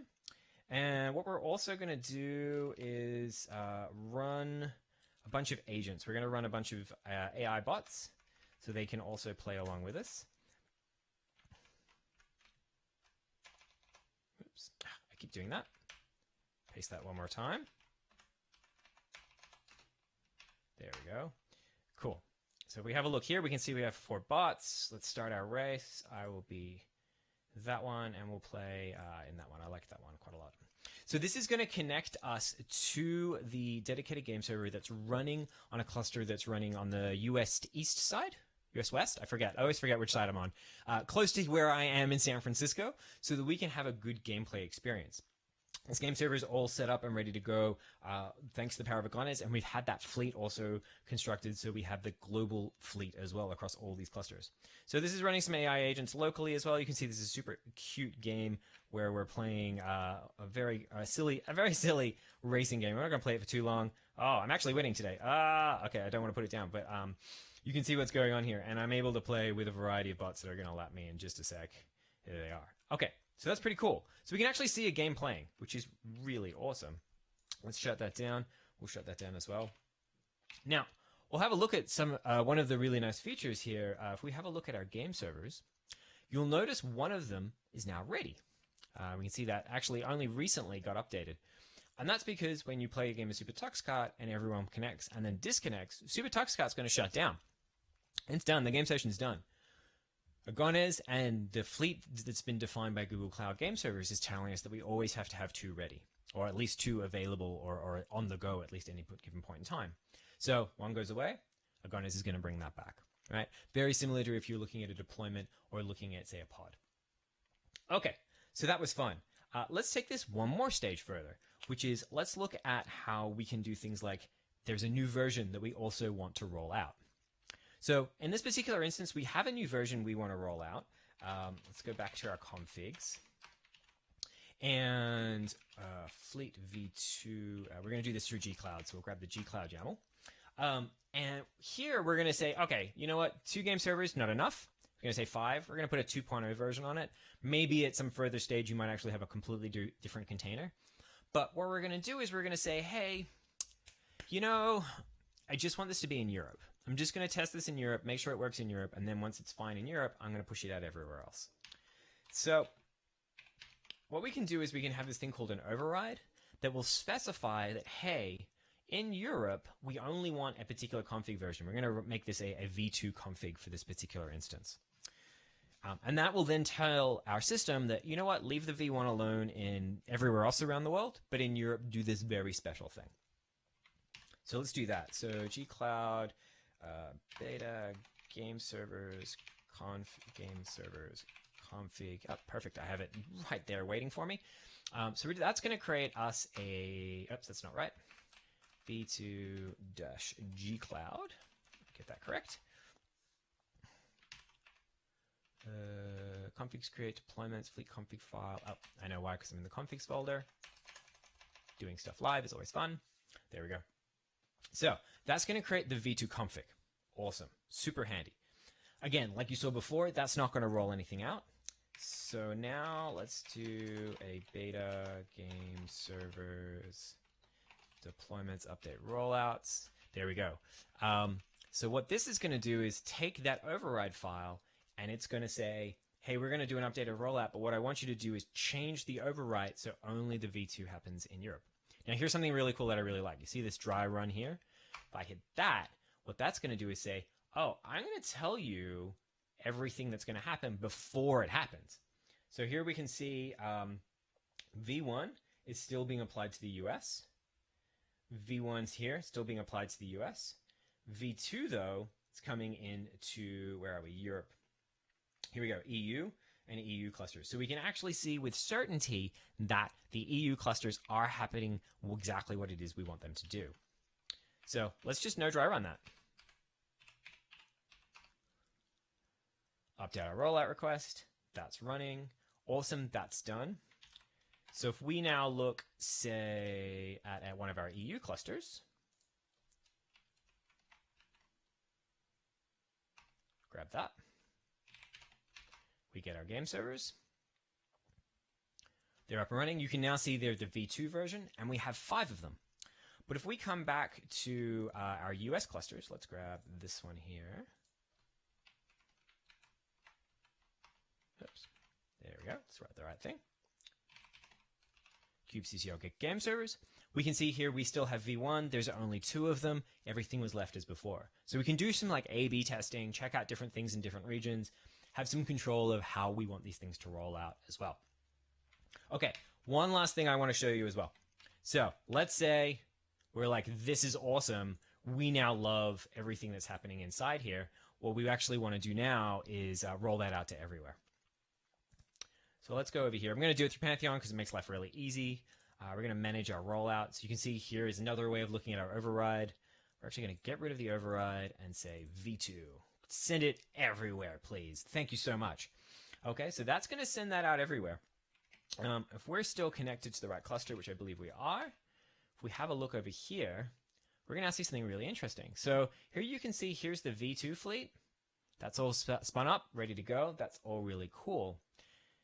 And what we're also going to do is run a bunch of agents. We're going to run a bunch of AI bots so they can also play along with us. Oops. I keep doing that. Paste that one more time. There we go. Cool. So if we have a look here, we can see we have 4 bots. Let's start our race. I will be that one, and we'll play in that one. I like that one quite a lot. So this is going to connect us to the dedicated game server that's running on a cluster that's running on the US East side. US West? I always forget which side I'm on. Close to where I am in San Francisco, so that we can have a good gameplay experience. This game server is all set up and ready to go thanks to the power of Agones, and we've had that fleet also constructed, so we have the global fleet as well across all these clusters. So this is running some AI agents locally as well. You can see this is a super cute game where we're playing a very silly racing game. We're not going to play it for too long. Oh, I'm actually winning today. Okay, I don't want to put it down, but you can see what's going on here, and I'm able to play with a variety of bots that are going to lap me in just a sec. Here they are. Okay. So that's pretty cool. So we can actually see a game playing, which is really awesome. Let's shut that down. We'll shut that down as well. Now, we'll have a look at one of the really nice features here. If we have a look at our game servers, you'll notice one of them is now ready. We can see that actually only recently got updated. And that's because when you play a game of SuperTuxCart and everyone connects and then disconnects, SuperTuxCart's going to shut down. It's done. The game session's done. Agones and the fleet that's been defined by Google Cloud Game Servers is telling us that we always have to have 2 ready, or at least 2 available or on the go at least at any given point in time. So one goes away, Agones is going to bring that back, right? Very similar to if you're looking at a deployment or looking at, say, a pod. Okay, so that was fun. Let's take this one more stage further, which is let's look at how we can do things like there's a new version that we also want to roll out. So in this particular instance, we have a new version we want to roll out. Let's go back to our configs. And Fleet V2, we're going to do this through gcloud, so we'll grab the gcloud YAML. And here we're going to say, okay, you know what? 2 game servers, not enough. We're going to say 5. We're going to put a 2.0 version on it. Maybe at some further stage, you might actually have a completely different container. But what we're going to do is we're going to say, hey, you know, I just want this to be in Europe. I'm just going to test this in Europe, make sure it works in Europe, and then once it's fine in Europe, I'm going to push it out everywhere else. So what we can do is we can have this thing called an override that will specify that, hey, in Europe, we only want a particular config version. We're going to make this a V2 config for this particular instance. And that will then tell our system that, you know what, leave the V1 alone in everywhere else around the world, but in Europe, do this very special thing. So let's do that. So gcloud beta game servers game servers config. Oh, perfect. I have it right there waiting for me. So that's going to create us a. Oops, that's not right. v2-gcloud. Get that correct. Configs create deployments, fleet config file. Oh, I know why, because I'm in the configs folder. Doing stuff live is always fun. There we go. So that's going to create the v2 config. Awesome. Super handy. Again, like you saw before, that's not going to roll anything out. So now let's do a beta game servers deployments update rollouts. There we go. So what this is going to do is take that override file and it's going to say, hey, we're going to do an updated rollout, but what I want you to do is change the override so only the v2 happens in Europe. Now here's something really cool that I really like. You see this dry run here? If I hit that, what that's going to do is say, oh, I'm going to tell you everything that's going to happen before it happens. So here we can see V1 is still being applied to the US. V1's here, still being applied to the US. V2, though, is coming into, where are we? Europe. Here we go, EU. and EU clusters. So we can actually see with certainty that the EU clusters are happening exactly what it is we want them to do. So let's just no dry run that. Update our rollout request. That's running. Awesome, that's done. So if we now look, say, at one of our EU clusters, grab that. We get our game servers. They're up and running. You can now see they're the V2 version, and we have 5 of them. But if we come back to our US clusters, let's grab this one here. Oops. There we go. Let's write the right thing. kubectl get game servers. We can see here we still have V1. There's only 2 of them. Everything was left as before. So we can do some like A/B testing, check out different things in different regions, have some control of how we want these things to roll out as well. Okay, one last thing I want to show you as well. So let's say we're like, this is awesome. We now love everything that's happening inside here. What we actually want to do now is roll that out to everywhere. So let's go over here. I'm going to do it through Pantheon because it makes life really easy. We're going to manage our rollout. So you can see here is another way of looking at our override. We're actually going to get rid of the override and say V2. Send it everywhere, please. Thank you so much. Okay, so that's going to send that out everywhere. If we're still connected to the right cluster, which I believe we are, if we have a look over here, we're going to see something really interesting. So here you can see here's the V2 fleet. That's all spun up, ready to go. That's all really cool.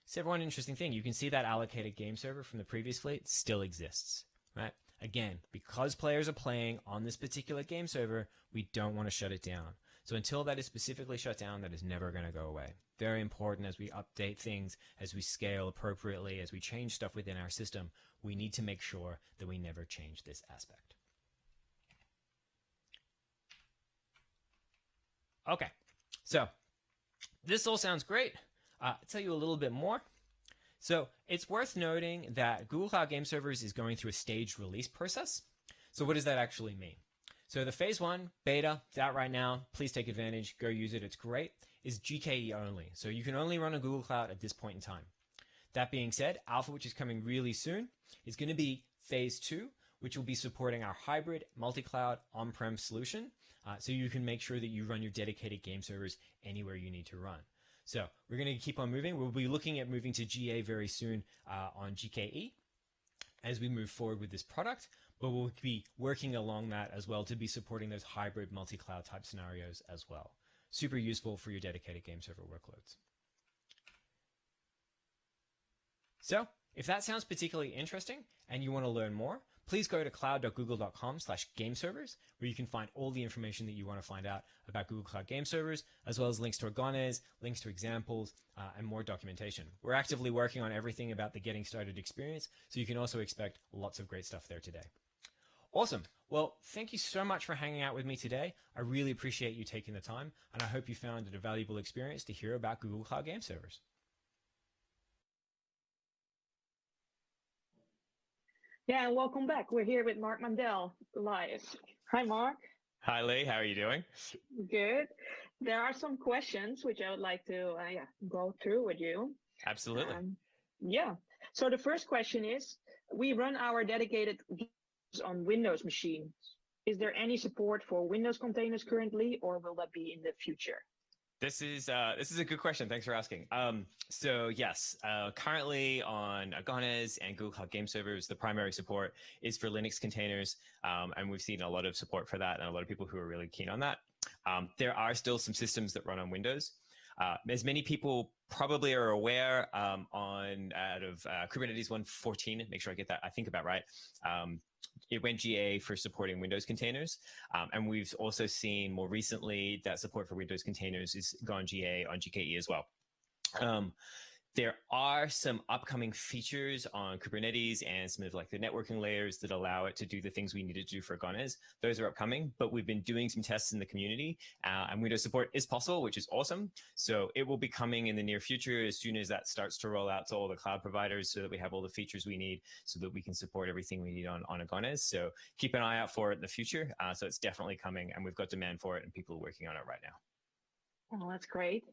So one interesting thing, you can see that allocated game server from the previous fleet still exists, right? Again, because players are playing on this particular game server, we don't want to shut it down. So until that is specifically shut down, that is never going to go away. Very important as we update things, as we scale appropriately, as we change stuff within our system, we need to make sure that we never change this aspect. Okay, so this all sounds great. I'll tell you a little bit more. So it's worth noting that Google Cloud Game Servers is going through a staged release process. So what does that actually mean? So the phase 1 beta, it's out right now. Please take advantage, go use it, it's great, is GKE only. So you can only run on Google Cloud at this point in time. That being said, Alpha, which is coming really soon, is going to be phase 2, which will be supporting our hybrid multi-cloud on-prem solution. So you can make sure that you run your dedicated game servers anywhere you need to run. So we're going to keep on moving. We'll be looking at moving to GA very soon on GKE as we move forward with this product, but we'll be working along that as well to be supporting those hybrid multi-cloud type scenarios as well. Super useful for your dedicated game server workloads. So if that sounds particularly interesting and you want to learn more, please go to cloud.google.com/gameservers, where you can find all the information that you want to find out about Google Cloud Game Servers, as well as links to Agones, links to examples, and more documentation. We're actively working on everything about the getting started experience, so you can also expect lots of great stuff there today. Awesome. Well, thank you so much for hanging out with me today. I really appreciate you taking the time, and I hope you found it a valuable experience to hear about Google Cloud Game Servers. Yeah, and welcome back. We're here with Mark Mandel live. Hi, Mark. Hi, Lee. How are you doing? Good. There are some questions which I would like to go through with you. Absolutely. Yeah. So the first question is, we run our dedicated on Windows machines. Is there any support for Windows containers currently, or will that be in the future? This is a good question. Thanks for asking. So yes, currently on Agones and Google Cloud Game Servers, the primary support is for Linux containers, and we've seen a lot of support for that and a lot of people who are really keen on that. There are still some systems that run on Windows. As many people probably are aware, out of Kubernetes 1.14, make sure I get that, I think about right, it went GA for supporting Windows containers. And we've also seen more recently that support for Windows containers is gone GA on GKE as well. There are some upcoming features on Kubernetes and some of like the networking layers that allow it to do the things we need to do for Agones. Those are upcoming, but we've been doing some tests in the community, and Windows support is possible, which is awesome. So it will be coming in the near future as soon as that starts to roll out to all the cloud providers so that we have all the features we need so that we can support everything we need on Agones. So keep an eye out for it in the future. So it's definitely coming, and we've got demand for it and people are working on it right now. Oh, that's great.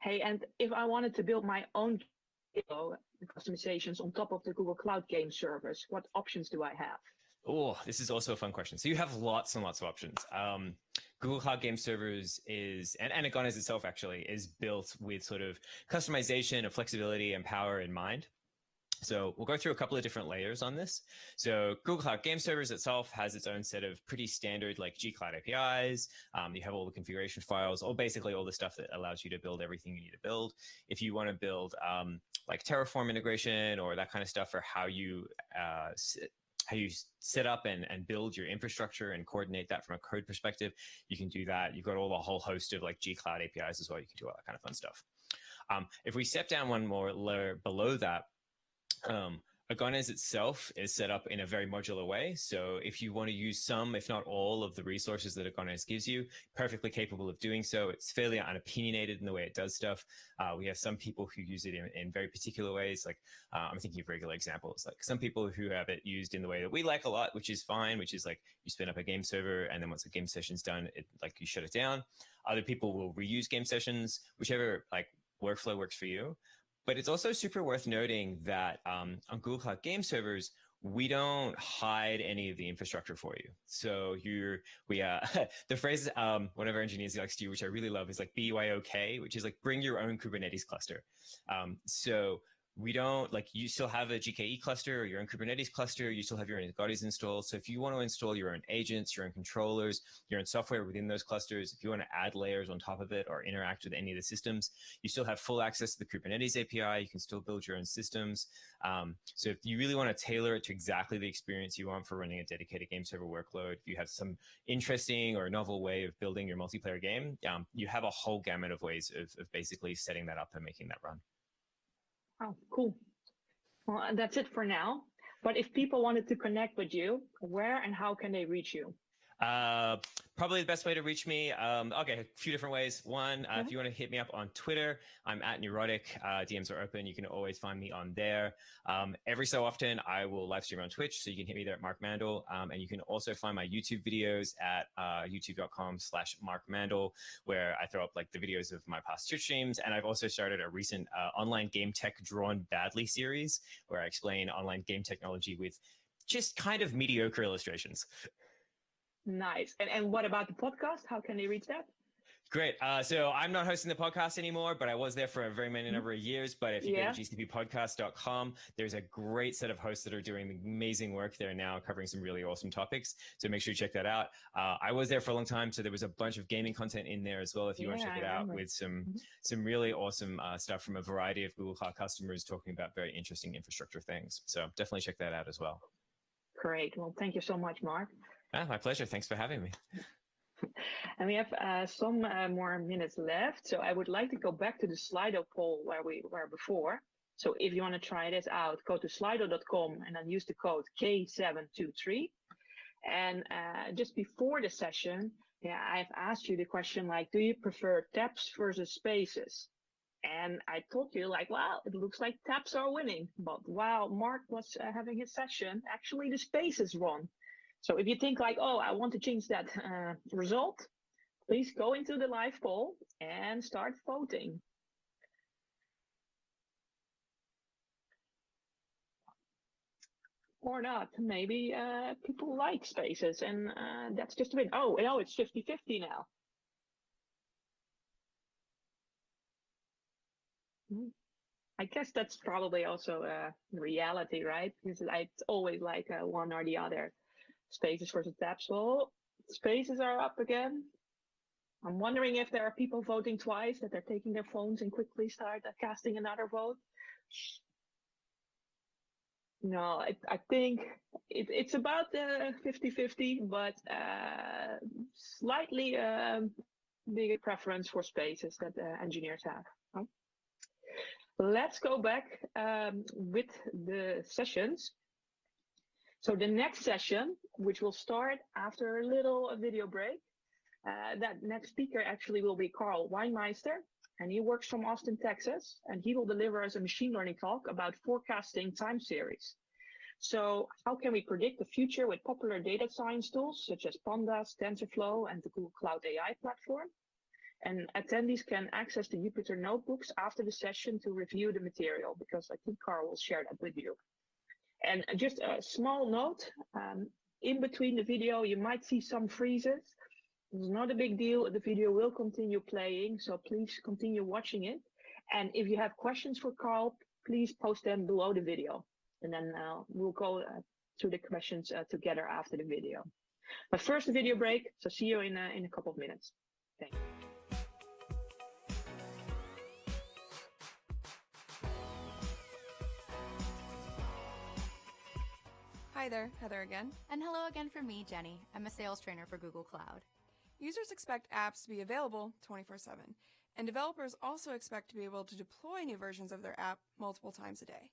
Hey, and if I wanted to build my own customizations on top of the Google Cloud Game Service, what options do I have? Oh, this is also a fun question. So you have lots and lots of options. Google Cloud Game Servers is, and Agones itself actually, is built with sort of customization and flexibility and power in mind. So we'll go through a couple of different layers on this. So Google Cloud Game Servers itself has its own set of pretty standard like G-Cloud APIs. You have all the configuration files, or basically all the stuff that allows you to build everything you need to build. If you want to build like Terraform integration or that kind of stuff for how you set up and build your infrastructure and coordinate that from a code perspective, you can do that. You've got a whole host of like G-Cloud APIs as well. You can do all that kind of fun stuff. If we step down one more layer below that, Agones itself is set up in a very modular way. So if you want to use some, if not all, of the resources that Agones gives you, perfectly capable of doing so. It's fairly unopinionated in the way it does stuff. We have some people who use it in very particular ways. Like I'm thinking of regular examples, like some people who have it used in the way that we like a lot, which is fine, which is like you spin up a game server and then once the game session's done, you shut it down. Other people will reuse game sessions, whichever like workflow works for you. But it's also super worth noting that on Google Cloud Game Servers, we don't hide any of the infrastructure for you. So the phrase one of our engineers likes to use, which I really love, is like BYOK, which is like bring your own Kubernetes cluster. So we don't you still have a GKE cluster or your own Kubernetes cluster. You still have your own Agones installed. So if you want to install your own agents, your own controllers, your own software within those clusters, if you want to add layers on top of it or interact with any of the systems, you still have full access to the Kubernetes API. You can still build your own systems. So if you really want to tailor it to exactly the experience you want for running a dedicated game server workload, if you have some interesting or novel way of building your multiplayer game, you have a whole gamut of ways of basically setting that up and making that run. Oh, cool. Well, that's it for now. But if people wanted to connect with you, where and how can they reach you? Probably the best way to reach me. Okay, a few different ways. One, if you want to hit me up on Twitter, I'm at Neurotic. DMs are open. You can always find me on there. Every so often, I will live stream on Twitch, so you can hit me there at Mark Mandel. And you can also find my YouTube videos at youtube.com/Mark Mandel, where I throw up like the videos of my past Twitch streams. And I've also started a recent online game tech drawn badly series, where I explain online game technology with just kind of mediocre illustrations. Nice. And what about the podcast? How can they reach that? Great. So I'm not hosting the podcast anymore, but I was there for a very many number of years. But if you go to gcppodcast.com, there's a great set of hosts that are doing amazing work there now, covering some really awesome topics. So make sure you check that out. I was there for a long time, so there was a bunch of gaming content in there as well. If you want to check it out, with some really awesome stuff from a variety of Google Cloud customers talking about very interesting infrastructure things. So definitely check that out as well. Great. Well, thank you so much, Mark. My pleasure. Thanks for having me. And we have some more minutes left. So I would like to go back to the Slido poll where we were before. So if you want to try this out, go to slido.com and then use the code K723. And just before the session, I've asked you the question like, do you prefer tabs versus spaces? And I told you like, well, it looks like tabs are winning. But while Mark was having his session, actually the spaces won. So if you think like, oh, I want to change that result, please go into the live poll and start voting. Or not. Maybe people like spaces and that's just a win. Oh, it's 50-50 now. I guess that's probably also reality, right? Because I always like one or the other. Spaces versus tabs. Well, spaces are up again. I'm wondering if there are people voting twice, that they're taking their phones and quickly start casting another vote. No, I think it's about 50-50, but slightly bigger preference for spaces that engineers have. Huh? Let's go back with the sessions. So the next session, which will start after a little video break, that next speaker actually will be Carl Weinmeister, and he works from Austin, Texas, and he will deliver us a machine learning talk about forecasting time series. So how can we predict the future with popular data science tools such as Pandas, TensorFlow, and the Google Cloud AI platform? And attendees can access the Jupyter notebooks after the session to review the material, because I think Carl will share that with you. And just a small note, in between the video, you might see some freezes. It's not a big deal. The video will continue playing, so please continue watching it. And if you have questions for Carl, please post them below the video. And then we'll go through the questions together after the video. But first, the video break, so see you in a couple of minutes. Thanks. Hi there, Heather again. And hello again from me, Jenny. I'm a sales trainer for Google Cloud. Users expect apps to be available 24/7, and developers also expect to be able to deploy new versions of their app multiple times a day.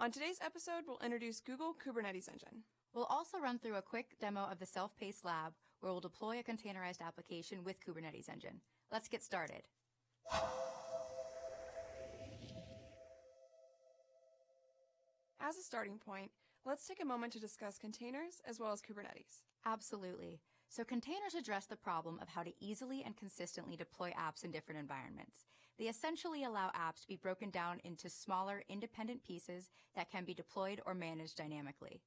On today's episode, we'll introduce Google Kubernetes Engine. We'll also run through a quick demo of the self-paced lab where we'll deploy a containerized application with Kubernetes Engine. Let's get started. As a starting point, let's take a moment to discuss containers as well as Kubernetes. Absolutely. So containers address the problem of how to easily and consistently deploy apps in different environments. They essentially allow apps to be broken down into smaller, independent pieces that can be deployed or managed dynamically.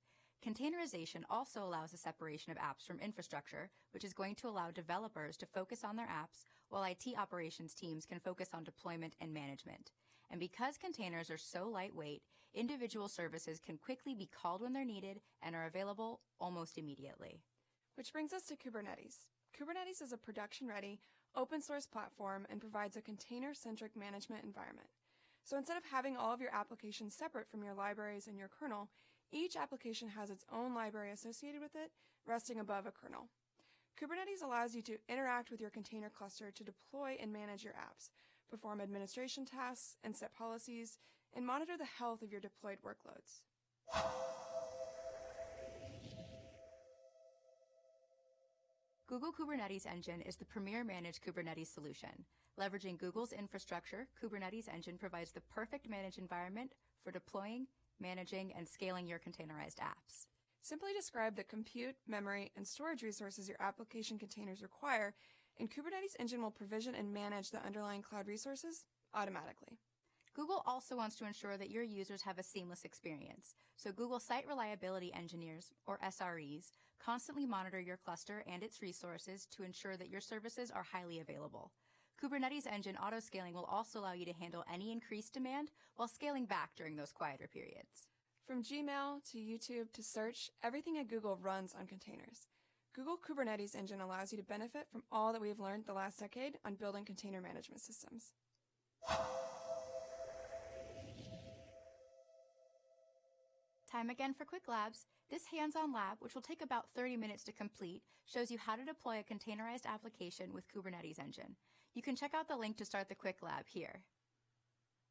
Containerization also allows the separation of apps from infrastructure, which is going to allow developers to focus on their apps, while IT operations teams can focus on deployment and management. And because containers are so lightweight, individual services can quickly be called when they're needed and are available almost immediately. Which brings us to Kubernetes. Kubernetes is a production-ready, open-source platform and provides a container-centric management environment. So instead of having all of your applications separate from your libraries and your kernel, each application has its own library associated with it, resting above a kernel. Kubernetes allows you to interact with your container cluster to deploy and manage your apps, perform administration tasks and set policies, and monitor the health of your deployed workloads. Google Kubernetes Engine is the premier managed Kubernetes solution. Leveraging Google's infrastructure, Kubernetes Engine provides the perfect managed environment for deploying, managing, and scaling your containerized apps. Simply describe the compute, memory, and storage resources your application containers require, and Kubernetes Engine will provision and manage the underlying cloud resources automatically. Google also wants to ensure that your users have a seamless experience, so Google Site Reliability Engineers, or SREs, constantly monitor your cluster and its resources to ensure that your services are highly available. Kubernetes Engine autoscaling will also allow you to handle any increased demand while scaling back during those quieter periods. From Gmail to YouTube to search, everything at Google runs on containers. Google Kubernetes Engine allows you to benefit from all that we have learned the last decade on building container management systems. Time again for quick labs. This hands-on lab, which will take about 30 minutes to complete, shows you how to deploy a containerized application with Kubernetes Engine. You can check out the link to start the quick lab here.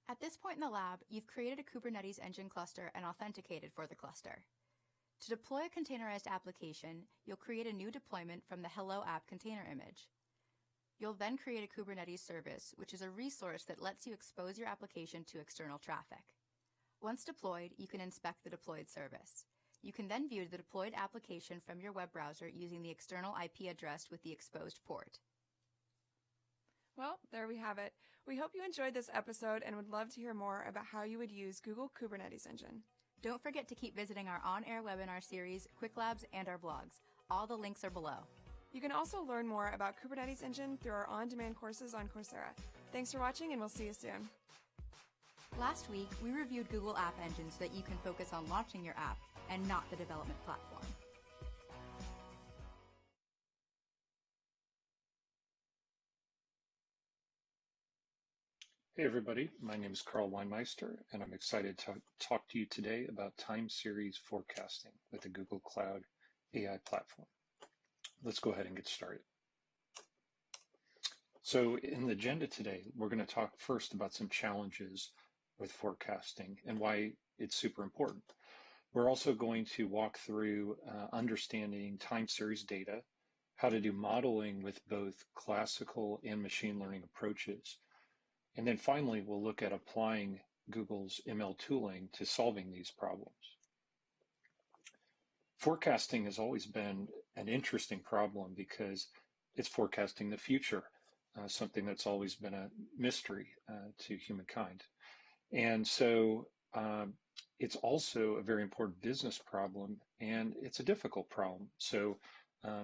At this point in the lab, you've created a Kubernetes Engine cluster and authenticated for the cluster. To deploy a containerized application, you'll create a new deployment from the Hello App container image. You'll then create a Kubernetes service, which is a resource that lets you expose your application to external traffic. Once deployed, you can inspect the deployed service. You can then view the deployed application from your web browser using the external IP address with the exposed port. Well, there we have it. We hope you enjoyed this episode and would love to hear more about how you would use Google Kubernetes Engine. Don't forget to keep visiting our on-air webinar series, Quick Labs, and our blogs. All the links are below. You can also learn more about Kubernetes Engine through our on-demand courses on Coursera. Thanks for watching, and we'll see you soon. Last week, we reviewed Google App Engine so that you can focus on launching your app and not the development platform. Hey everybody, my name is Carl Weinmeister, and I'm excited to talk to you today about time series forecasting with the Google Cloud AI platform. Let's go ahead and get started. So in the agenda today, we're going to talk first about some challenges with forecasting and why it's super important. We're also going to walk through understanding time series data, how to do modeling with both classical and machine learning approaches. And then finally, we'll look at applying Google's ML tooling to solving these problems. Forecasting has always been an interesting problem because it's forecasting the future. something that's always been a mystery to humankind. And so it's also a very important business problem, and it's a difficult problem. So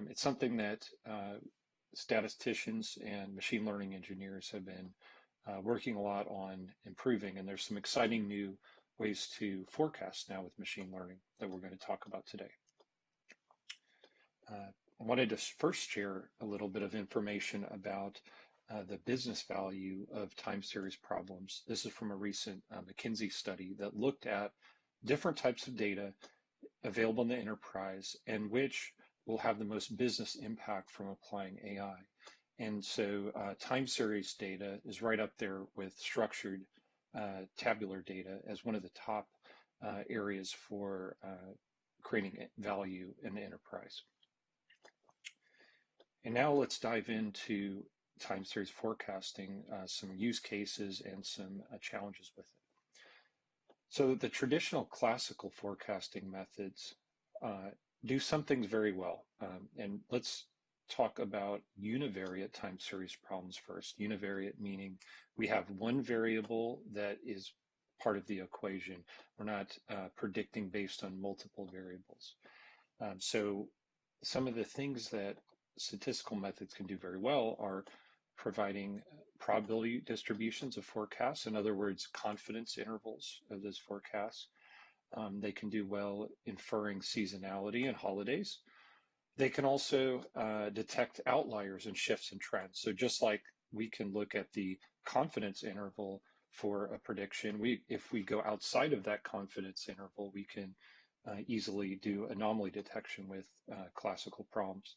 it's something that statisticians and machine learning engineers have been working a lot on improving, and there's some exciting new ways to forecast now with machine learning that we're going to talk about today. I wanted to first share a little bit of information about the business value of time series problems. This is from a recent McKinsey study that looked at different types of data available in the enterprise and which will have the most business impact from applying AI. And so time series data is right up there with structured tabular data as one of the top areas for creating value in the enterprise. And now let's dive into time series forecasting, some use cases and some challenges with it. So the traditional classical forecasting methods do some things very well. And let's talk about univariate time series problems first. Univariate meaning we have one variable that is part of the equation. We're not predicting based on multiple variables. So some of the things that statistical methods can do very well are providing probability distributions of forecasts, in other words, confidence intervals of those forecasts. They can do well inferring seasonality and holidays. They can also detect outliers and shifts in trends. So just like we can look at the confidence interval for a prediction, if we go outside of that confidence interval, we can easily do anomaly detection with classical problems.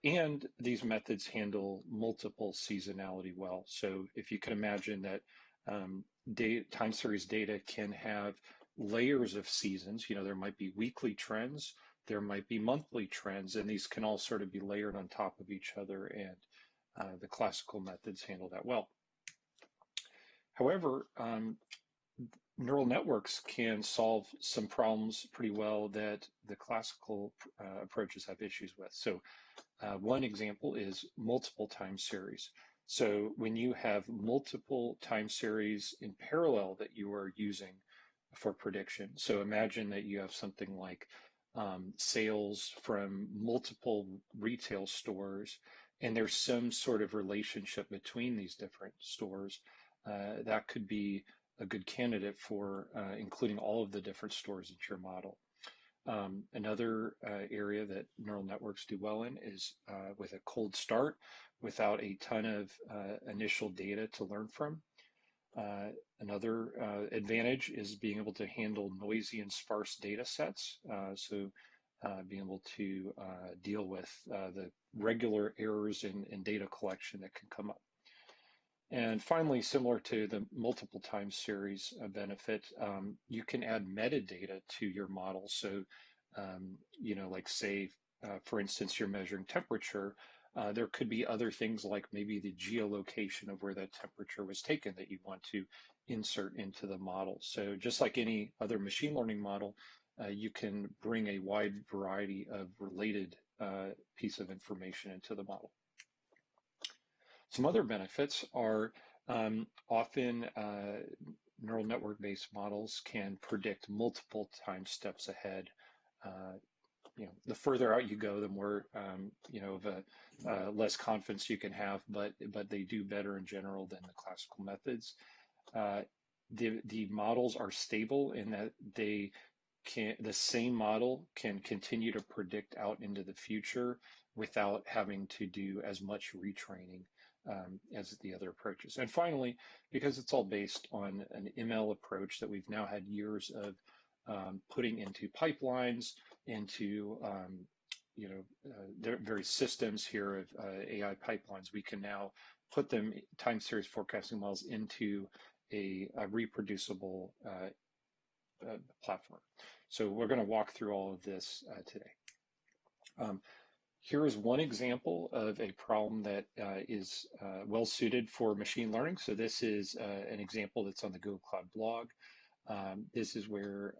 And these methods handle multiple seasonality well. So if you can imagine that time series data can have layers of seasons, there might be weekly trends, there might be monthly trends, and these can all sort of be layered on top of each other, and the classical methods handle that well. However, neural networks can solve some problems pretty well that the classical approaches have issues with. So one example is multiple time series. So when you have multiple time series in parallel that you are using for prediction, so imagine that you have something like sales from multiple retail stores, and there's some sort of relationship between these different stores, that could be a good candidate for including all of the different stores into your model. Another area that neural networks do well in is with a cold start without a ton of initial data to learn from. Another advantage is being able to handle noisy and sparse data sets. So being able to deal with the regular errors in data collection that can come up. And finally, similar to the multiple time series benefit, you can add metadata to your model. So, like say, for instance, you're measuring temperature, there could be other things like maybe the geolocation of where that temperature was taken that you want to insert into the model. So just like any other machine learning model, you can bring a wide variety of related piece of information into the model. Some other benefits are often neural network-based models can predict multiple time steps ahead. The further out you go, the more less confidence you can have, but they do better in general than the classical methods. The models are stable in that the same model can continue to predict out into the future without having to do as much retraining as the other approaches. And finally, because it's all based on an ML approach that we've now had years of putting into pipelines, into various systems here of AI pipelines, we can now put them, time series forecasting models, into a reproducible platform. So we're going to walk through all of this today. Here is one example of a problem that is well suited for machine learning. So this is an example that's on the Google Cloud blog. This is where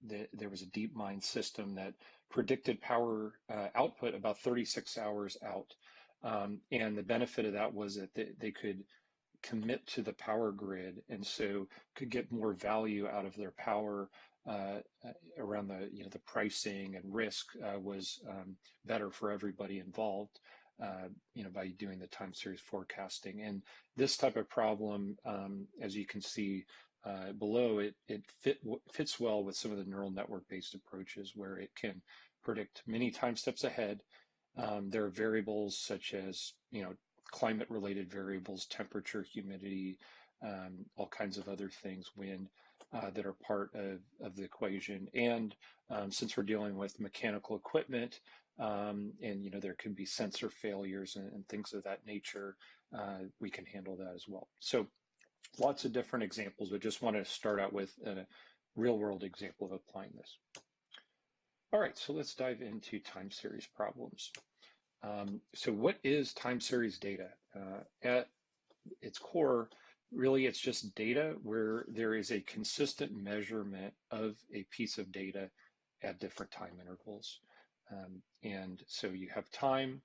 there was a DeepMind system that predicted power output about 36 hours out. And the benefit of that was that they could commit to the power grid, and so could get more value out of their power around the pricing and risk was better for everybody involved. By doing the time series forecasting. And this type of problem, as you can see below, it fits well with some of the neural network-based approaches where it can predict many time steps ahead. There are variables such as, climate-related variables, temperature, humidity, all kinds of other things, wind, that are part of the equation. And since we're dealing with mechanical equipment, and there could be sensor failures and things of that nature, we can handle that as well. So lots of different examples, but just want to start out with a real-world example of applying this. All right, so let's dive into time series problems. So what is time series data? At its core, really it's just data where there is a consistent measurement of a piece of data at different time intervals. And so you have time,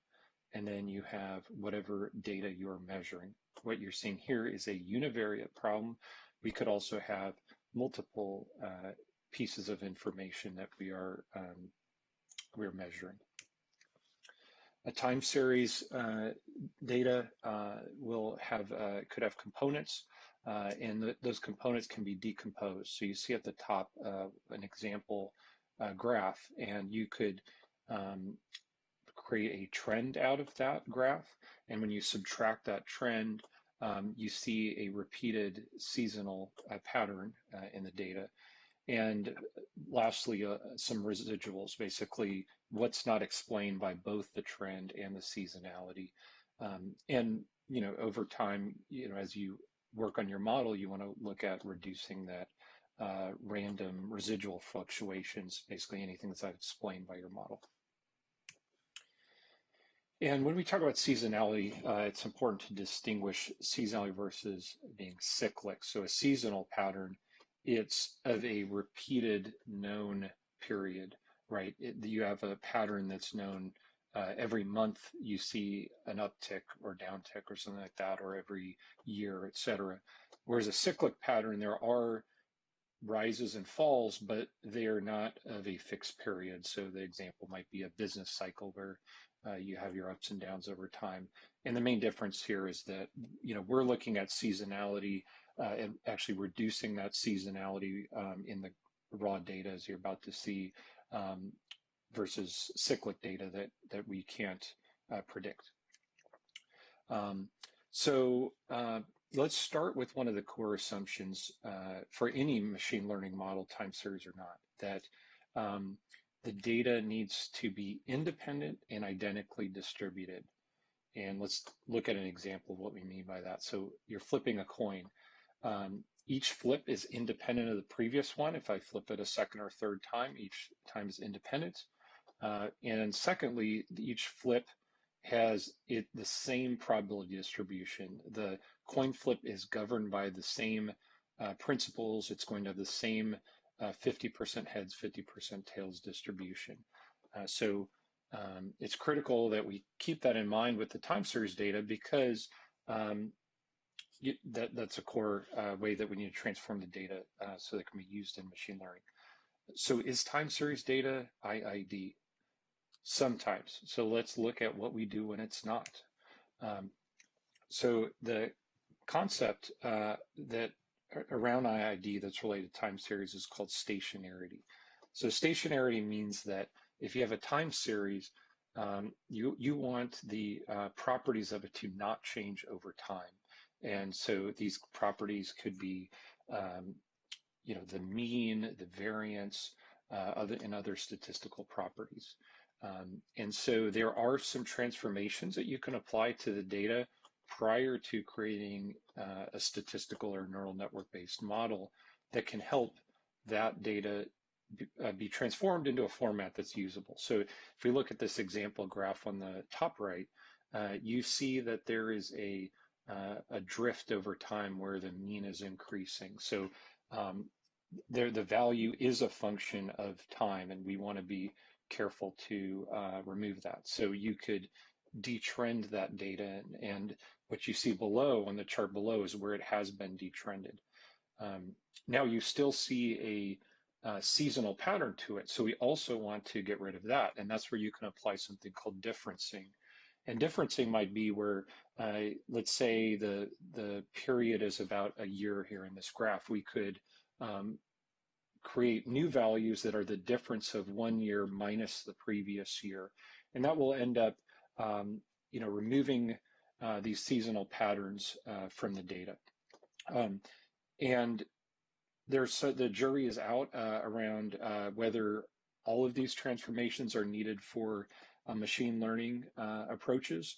and then you have whatever data you're measuring. What you're seeing here is a univariate problem. We could also have multiple pieces of information that we're measuring. A time series data could have components, and those components can be decomposed. So you see at the top an example graph, and you could create a trend out of that graph. And when you subtract that trend, you see a repeated seasonal pattern in the data. And lastly, some residuals, basically what's not explained by both the trend and the seasonality. And over time, as you work on your model, you want to look at reducing that random residual fluctuations, basically anything that's not explained by your model. And when we talk about seasonality, it's important to distinguish seasonality versus being cyclic. So a seasonal pattern, it's of a repeated known period, right? You have a pattern that's known every month. You see an uptick or downtick or something like that, or every year, et cetera. Whereas a cyclic pattern, there are rises and falls, but they are not of a fixed period. So the example might be a business cycle where you have your ups and downs over time. And the main difference here is that, we're looking at seasonality and actually reducing that seasonality in the raw data, as you're about to see, versus cyclic data that we can't predict. Let's start with one of the core assumptions for any machine learning model, time series or not, that the data needs to be independent and identically distributed. And let's look at an example of what we mean by that. So you're flipping a coin. Each flip is independent of the previous one. If I flip it a second or third time, each time is independent. And secondly, each flip has the same probability distribution. The coin flip is governed by the same principles. It's going to have the same 50% heads, 50% tails distribution. So it's critical that we keep that in mind with the time series data, because that's a core way that we need to transform the data so that it can be used in machine learning. So is time series data IID? Sometimes. So let's look at what we do when it's not. So the concept that around IID that's related to time series is called stationarity. So stationarity means that if you have a time series, you want the properties of it to not change over time. And so these properties could be, the mean, the variance, and other statistical properties. And so there are some transformations that you can apply to the data prior to creating a statistical or neural network-based model that can help that data be transformed into a format that's usable. So if we look at this example graph on the top right, you see that there is a drift over time where the mean is increasing. So the value is a function of time, and we want to be careful to remove that. So you could detrend that data. And what you see below on the chart below is where it has been detrended. Now you still see a seasonal pattern to it. So we also want to get rid of that. And that's where you can apply something called differencing. And differencing might be where, let's say the period is about a year here in this graph. We could create new values that are the difference of 1 year minus the previous year. And that will end up removing these seasonal patterns from the data. And the jury is out around whether all of these transformations are needed for machine learning approaches.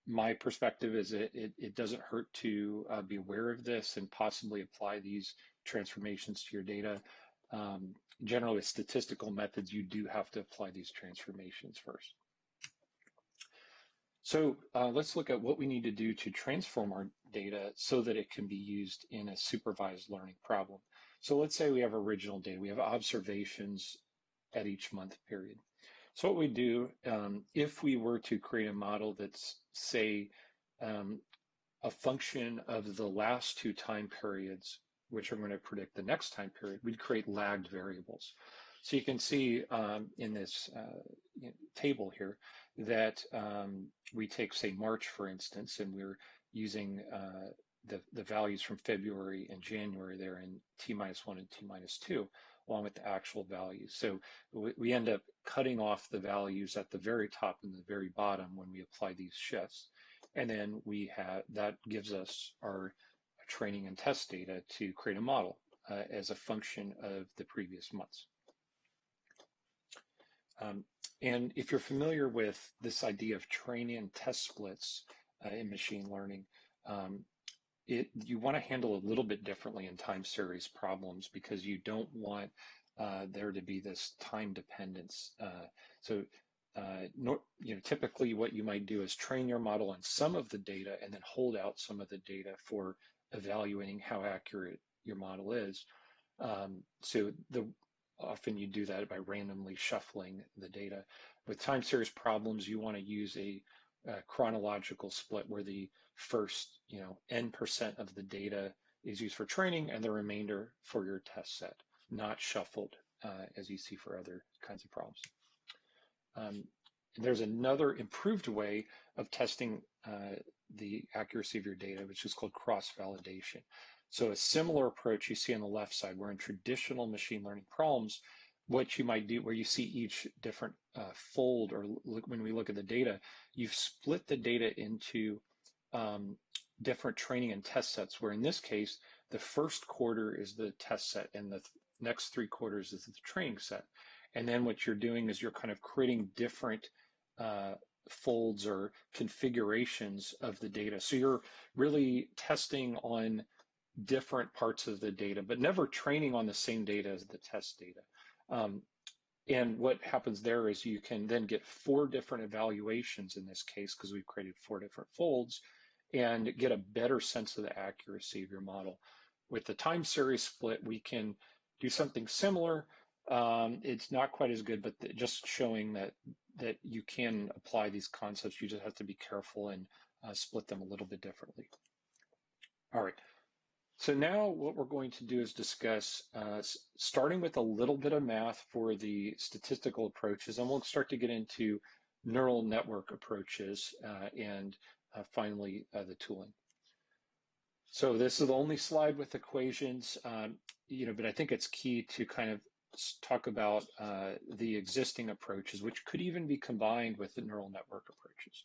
My perspective is it doesn't hurt to be aware of this and possibly apply these transformations to your data. Generally, with statistical methods, you do have to apply these transformations first. So let's look at what we need to do to transform our data so that it can be used in a supervised learning problem. So let's say we have original data. We have observations at each month period. So what we do, if we were to create a model that's, say, a function of the last 2 time periods, which are going to predict the next time period, we'd create lagged variables. So you can see in this table here that we take, say, March, for instance, and we're using the values from February and January there in T-1 and T-2, along with the actual values. So we end up cutting off the values at the very top and the very bottom when we apply these shifts. And then that gives us our training and test data to create a model as a function of the previous months. And if you're familiar with this idea of training and test splits in machine learning, you want to handle a little bit differently in time series problems because you don't want there to be this time dependence. Typically what you might do is train your model on some of the data and then hold out some of the data for evaluating how accurate your model is. Often you do that by randomly shuffling the data. With time series problems, you want to use a chronological split where the first, N% of the data is used for training and the remainder for your test set, not shuffled as you see for other kinds of problems. There's another improved way of testing the accuracy of your data, which is called cross-validation. So a similar approach you see on the left side, where in traditional machine learning problems, what you might do, where you see each different fold, or when we look at the data, you've split the data into different training and test sets, where in this case, the first quarter is the test set and the next 3 quarters is the training set. And then what you're doing is you're kind of creating different folds or configurations of the data. So you're really testing on different parts of the data, but never training on the same data as the test data. And what happens there is you can then get 4 different evaluations in this case, because we've created 4 different folds, and get a better sense of the accuracy of your model. With the time series split, we can do something similar. It's not quite as good, but just showing that you can apply these concepts. You just have to be careful and split them a little bit differently. All right. So now what we're going to do is discuss, starting with a little bit of math for the statistical approaches, and we'll start to get into neural network approaches and finally the tooling. So this is the only slide with equations, but I think it's key to kind of talk about the existing approaches, which could even be combined with the neural network approaches.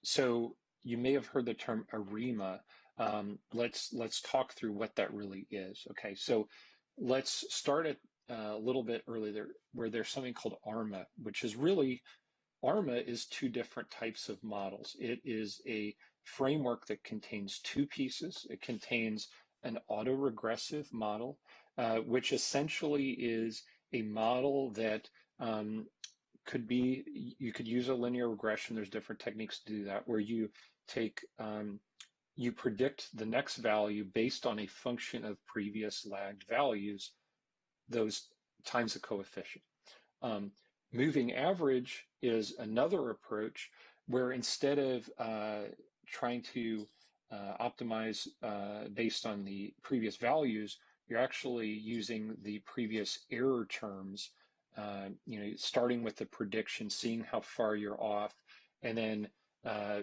So you may have heard the term ARIMA. Let's talk through what that really is. Okay, so let's start at a little bit earlier where there's something called ARMA, which is really, ARMA is 2 different types of models. It is a framework that contains 2 pieces. It contains an autoregressive model, which essentially is a model that you could use a linear regression. There's different techniques to do that, where you take you predict the next value based on a function of previous lagged values, those times the coefficient. Moving average is another approach where instead of trying to optimize based on the previous values, you're actually using the previous error terms, starting with the prediction, seeing how far you're off, and then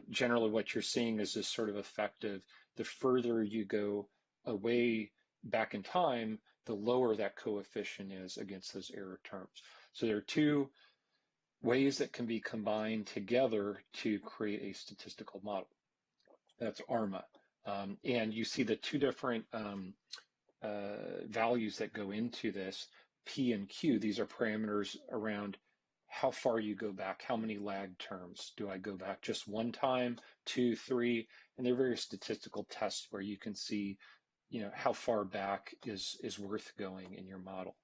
generally what you're seeing is this sort of effect of the further you go away back in time, the lower that coefficient is against those error terms. So there are two ways that can be combined together to create a statistical model. That's ARMA. And you see the two different values that go into this, P and Q. These are parameters around how far you go back, how many lag terms. Do I go back just one time, 2, 3? And there are various statistical tests where you can see how far back is worth going in your model.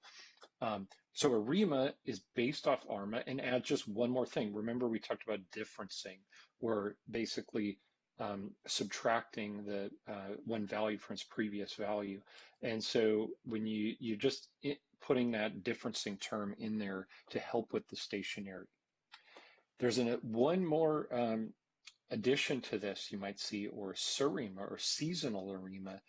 So ARIMA is based off ARMA and adds just one more thing. Remember, we talked about differencing, or basically subtracting the one value from its previous value. And so when you just putting that differencing term in there to help with the stationarity. There's one more addition to this you might see, or SARIMA, or seasonal ARIMA,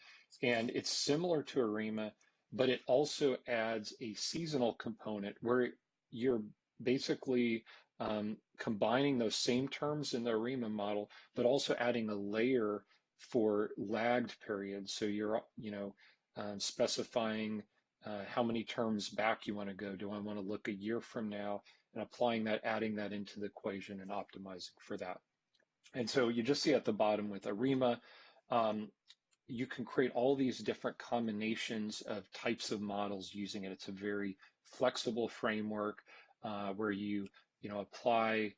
and it's similar to ARIMA, but it also adds a seasonal component where you're basically combining those same terms in the ARIMA model, but also adding a layer for lagged periods. So you're specifying how many terms back you want to go. Do I want to look a year from now? And applying that, adding that into the equation and optimizing for that. And so you just see at the bottom with ARIMA, you can create all these different combinations of types of models using it. It's a very flexible framework where you apply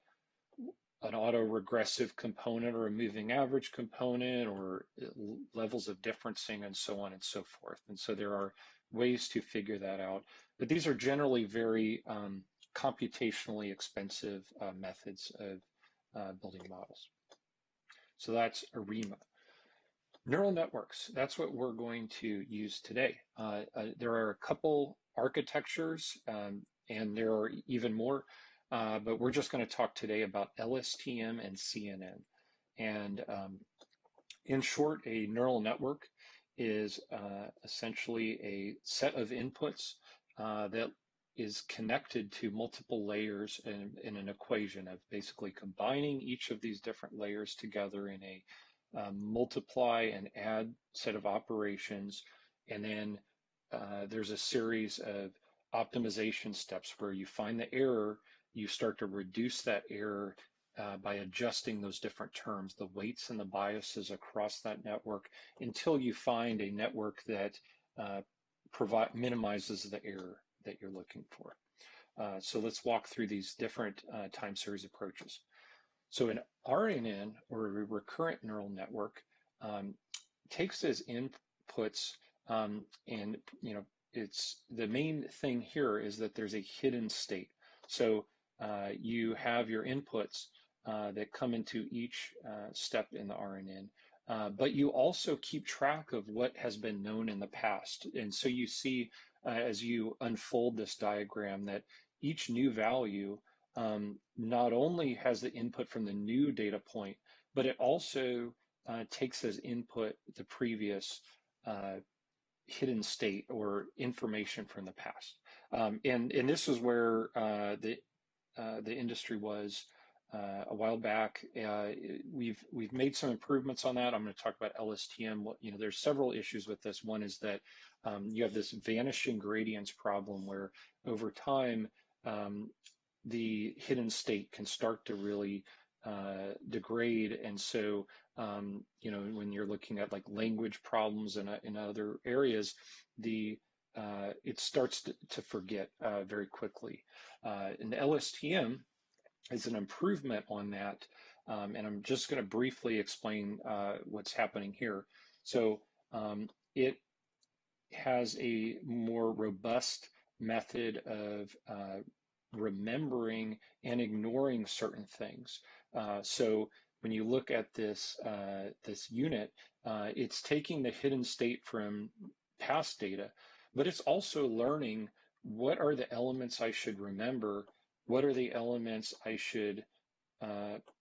an autoregressive component or a moving average component or levels of differencing and so on and so forth. And so there are ways to figure that out. But these are generally very computationally expensive methods of building models. So that's ARIMA. Neural networks, that's what we're going to use today. There are a couple architectures, and there are even more, but we're just going to talk today about LSTM and CNN. And in short, a neural network is essentially a set of inputs that is connected to multiple layers in an equation of basically combining each of these different layers together in a multiply and add set of operations. And then there's a series of optimization steps where you find the error, you start to reduce that error by adjusting those different terms, the weights and the biases across that network, until you find a network that minimizes the error that you're looking for. So let's walk through these different time series approaches. So an RNN, or a recurrent neural network, takes as inputs, and it's the main thing here is that there's a hidden state. So you have your inputs that come into each step in the RNN, but you also keep track of what has been known in the past. And so you see as you unfold this diagram that each new value not only has the input from the new data point, but it also takes as input the previous hidden state or information from the past. And this is where the industry was a while back. We've made some improvements on that. I'm going to talk about LSTM. There's several issues with this. One is that you have this vanishing gradients problem where over time the hidden state can start to really degrade. And so, when you're looking at like language problems and in other areas, it starts to forget very quickly. And the LSTM is an improvement on that. And I'm just going to briefly explain what's happening here. So it has a more robust method of remembering and ignoring certain things. So when you look at this unit, it's taking the hidden state from past data, but it's also learning what are the elements I should remember what are the elements I should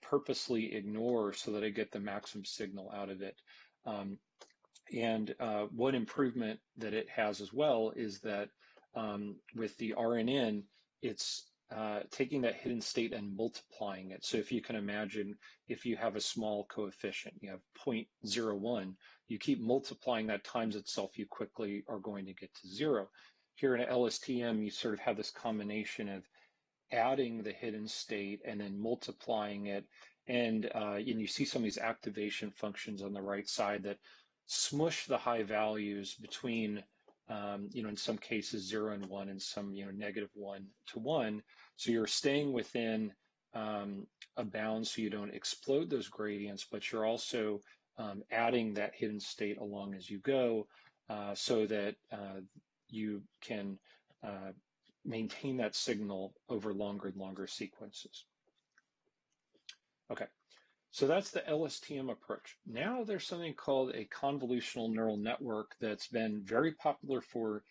purposely ignore so that I get the maximum signal out of it. And one improvement that it has as well is that with the RNN, it's taking that hidden state and multiplying it. So if you can imagine, if you have a small coefficient, you have 0.01, you keep multiplying that times itself, you quickly are going to get to 0. Here in LSTM, you sort of have this combination of adding the hidden state and then multiplying it. And you see some of these activation functions on the right side that smush the high values between, in some cases 0 and 1, and some, -1 to 1. So you're staying within a bound so you don't explode those gradients, but you're also adding that hidden state along as you go so that you can maintain that signal over longer and longer sequences. Okay, so that's the LSTM approach. Now there's something called a convolutional neural network that's been very popular for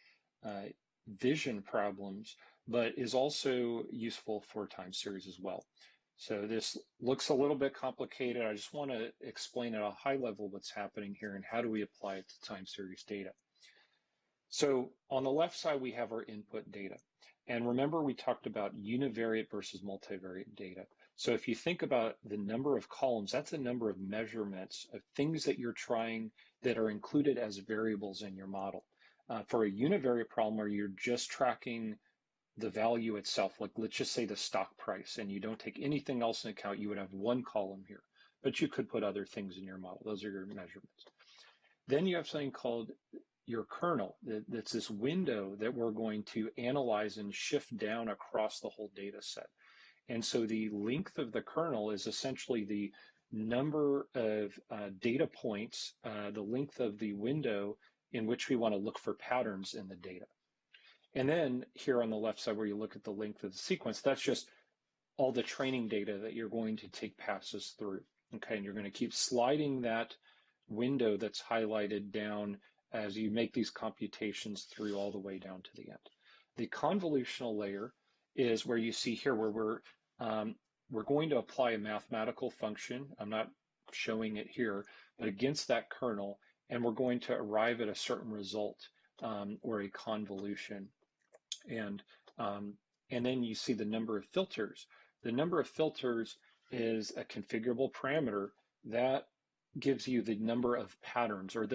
vision problems, but is also useful for time series as well. So this looks a little bit complicated. I just want to explain at a high level what's happening here and how do we apply it to time series data. So on the left side, we have our input data. And remember, we talked about univariate versus multivariate data. So if you think about the number of columns, that's a number of measurements of things that you're trying that are included as variables in your model. For a univariate problem where you're just tracking the value itself, like let's just say the stock price, and you don't take anything else in account, you would have one column here. But you could put other things in your model. Those are your measurements. Then you have something called your kernel. That's this window that we're going to analyze and shift down across the whole data set. And so the length of the kernel is essentially the number of data points, the length of the window in which we want to look for patterns in the data. And then here on the left side where you look at the length of the sequence, that's just all the training data that you're going to take passes through. Okay, and you're going to keep sliding that window that's highlighted down as you make these computations through all the way down to the end. The convolutional layer is where you see here where we're going to apply a mathematical function. I'm not showing it here, but against that kernel, and we're going to arrive at a certain result or a convolution. And then you see the number of filters. The number of filters is a configurable parameter that gives you the number of patterns, or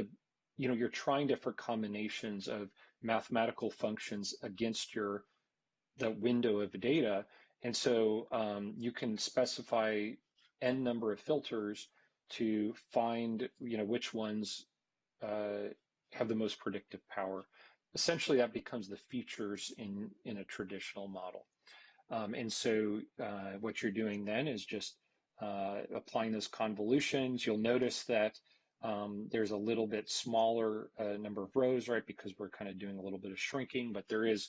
you're trying different combinations of mathematical functions against the window of data. And so you can specify n number of filters to find which ones have the most predictive power. Essentially, that becomes the features in a traditional model. And so what you're doing then is just applying those convolutions. You'll notice that there's a little bit smaller number of rows, right, because we're kind of doing a little bit of shrinking, but there is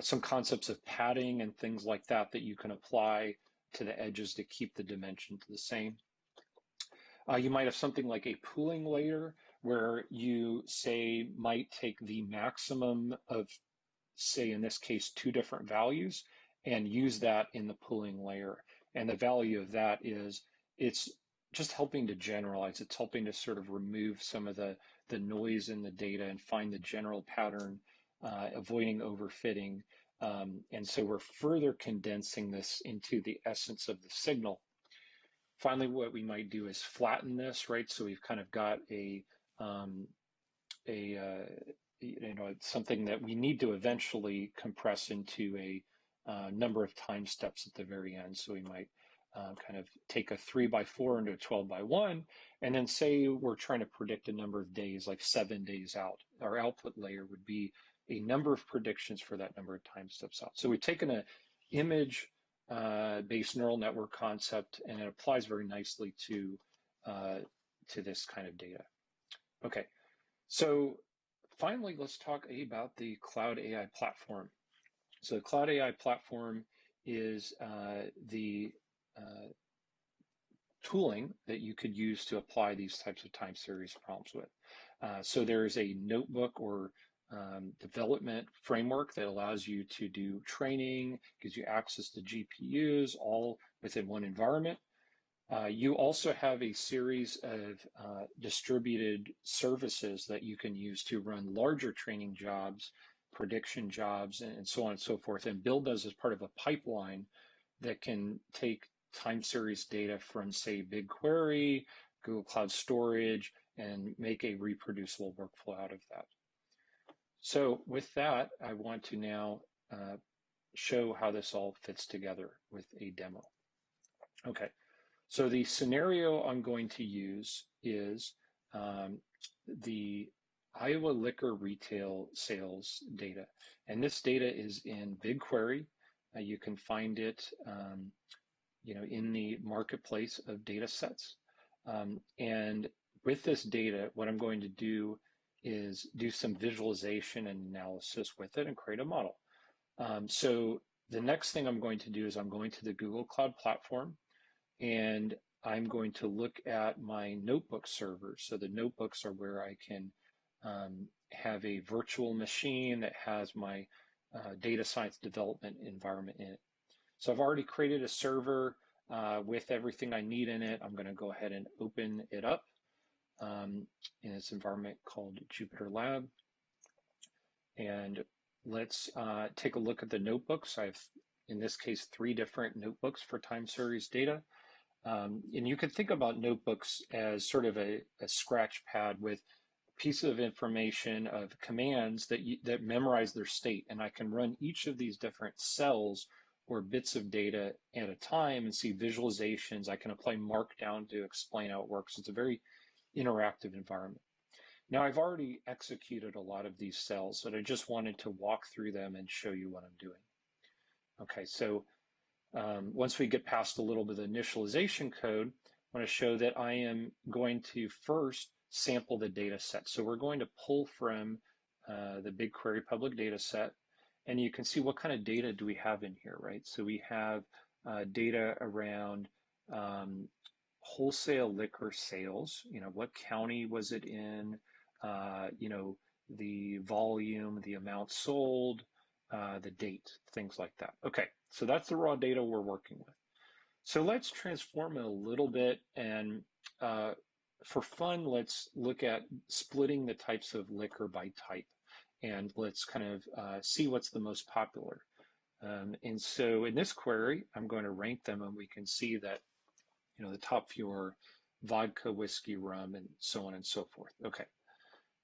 some concepts of padding and things like that that you can apply to the edges to keep the dimensions the same. You might have something like a pooling layer where you might take the maximum of, say in this case, 2 different values and use that in the pooling layer. And the value of that is it's just helping to generalize. It's helping to sort of remove some of the noise in the data and find the general pattern, avoiding overfitting. And so we're further condensing this into the essence of the signal. Finally, what we might do is flatten this, right? So we've kind of got something that we need to eventually compress into a number of time steps at the very end. So we might kind of take a 3x4 into a 12x1, and then say we're trying to predict a number of days, like 7 days out. Our output layer would be a number of predictions for that number of time steps out. So we've taken an image based neural network concept, and it applies very nicely to this kind of data. Okay, so finally, let's talk about the Cloud AI platform. So the Cloud AI platform is the tooling that you could use to apply these types of time series problems with. So there is a notebook or development framework that allows you to do training, gives you access to GPUs, all within one environment. You also have a series of distributed services that you can use to run larger training jobs, prediction jobs, and so on and so forth, and build those as part of a pipeline that can take time series data from, say, BigQuery, Google Cloud Storage, and make a reproducible workflow out of that. So with that, I want to now show how this all fits together with a demo. Okay. So the scenario I'm going to use is the Iowa liquor retail sales data. And this data is in BigQuery. You can find it in the marketplace of data sets. And with this data, what I'm going to do is do some visualization and analysis with it and create a model. So the next thing I'm going to do is I'm going to the Google Cloud Platform, and I'm going to look at my notebook servers. So the notebooks are where I can have a virtual machine that has my data science development environment in it. So I've already created a server with everything I need in it. I'm going to go ahead and open it up in this environment called Jupyter Lab. And let's take a look at the notebooks. I have, in this case, 3 different notebooks for time series data. And you can think about notebooks as sort of a scratch pad with pieces of information of commands that memorize their state. And I can run each of these different cells or bits of data at a time and see visualizations. I can apply Markdown to explain how it works. It's a very interactive environment. Now, I've already executed a lot of these cells, but I just wanted to walk through them and show you what I'm doing. Okay, so once we get past a little bit of initialization code, I want to show that I am going to first sample the data set. So we're going to pull from the BigQuery public data set, and you can see what kind of data do we have in here, right? So we have data around wholesale liquor sales, what county was it in, the volume, the amount sold, the date, things like that. Okay, so that's the raw data we're working with. So let's transform it a little bit, and for fun, let's look at splitting the types of liquor by type, and let's kind of see what's the most popular. And so in this query, I'm going to rank them, and we can see that the top few are vodka, whiskey, rum, and so on and so forth. Okay,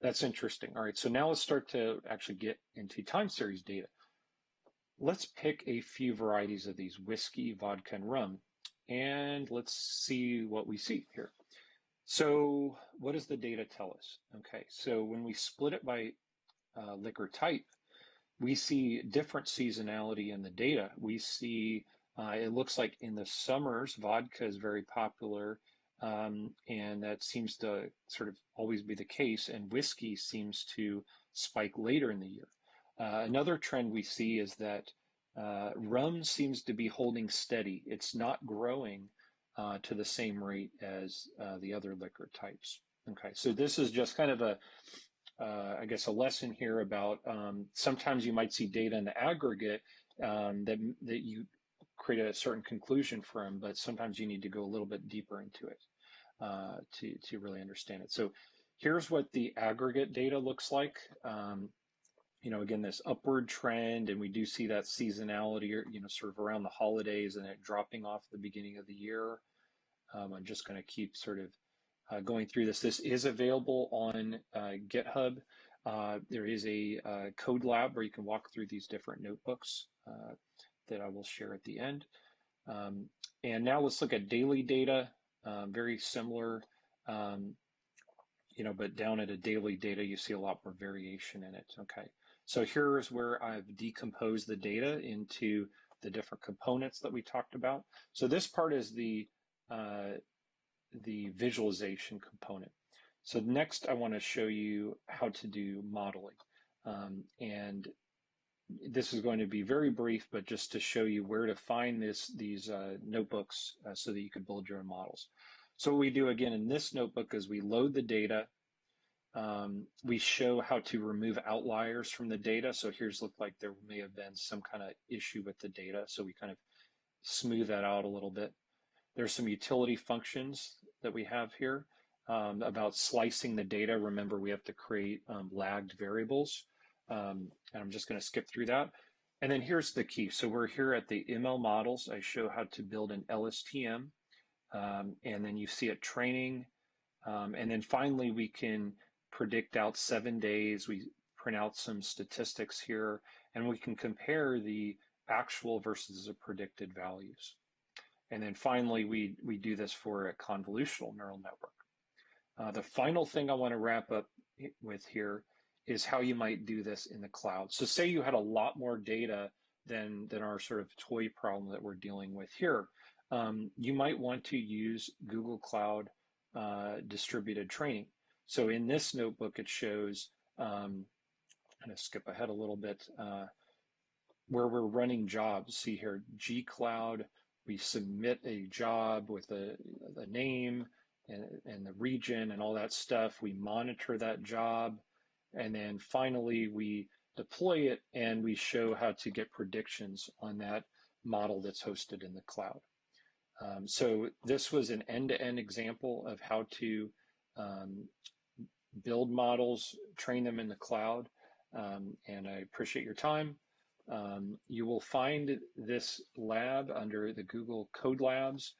that's interesting. All right, so now let's start to actually get into time series data. Let's pick a few varieties of these: whiskey, vodka, and rum, and let's see what we see here. So what does the data tell us? Okay, so when we split it by liquor type, we see different seasonality in the data. We see it looks like in the summers, vodka is very popular, and that seems to sort of always be the case, and whiskey seems to spike later in the year. Another trend we see is that rum seems to be holding steady. It's not growing to the same rate as the other liquor types. Okay, so this is just kind of I guess a lesson here about sometimes you might see data in the aggregate that you create a certain conclusion from, but sometimes you need to go a little bit deeper into it to really understand it. So here's what the aggregate data looks like. Again, this upward trend, and we do see that seasonality, sort of around the holidays and it dropping off at the beginning of the year. I'm just going to keep sort of going through this. This is available on GitHub. There is a code lab where you can walk through these different notebooks that I will share at the end. And now let's look at daily data, very similar, but down at a daily data, you see a lot more variation in it. Okay, so here's where I've decomposed the data into the different components that we talked about. So this part is the visualization component. So next, I want to show you how to do modeling. And this is going to be very brief, but just to show you where to find these notebooks so that you can build your own models. So what we do again in this notebook is we load the data, We show how to remove outliers from the data. So here's looked like there may have been some kind of issue with the data. So we kind of smooth that out a little bit. There's some utility functions that we have here about slicing the data. Remember, we have to create lagged variables. And I'm just going to skip through that. And then here's the key. So we're here at the ML models. I show how to build an LSTM. And then you see it training. And then finally, we can predict out 7 days. We print out some statistics here, and we can compare the actual versus the predicted values. And then finally, we do this for a convolutional neural network. The final thing I want to wrap up with here is how you might do this in the cloud. So say you had a lot more data than our sort of toy problem that we're dealing with here. You might want to use Google Cloud distributed training. So in this notebook, it shows, I'm going to skip ahead a little bit, where we're running jobs. See here, G-Cloud, we submit a job with the name and the region and all that stuff. We monitor that job. And then finally, we deploy it and we show how to get predictions on that model that's hosted in the cloud. So this was an end-to-end example of how to build models, train them in the cloud, and I appreciate your time. You will find this lab under the Google Code Labs,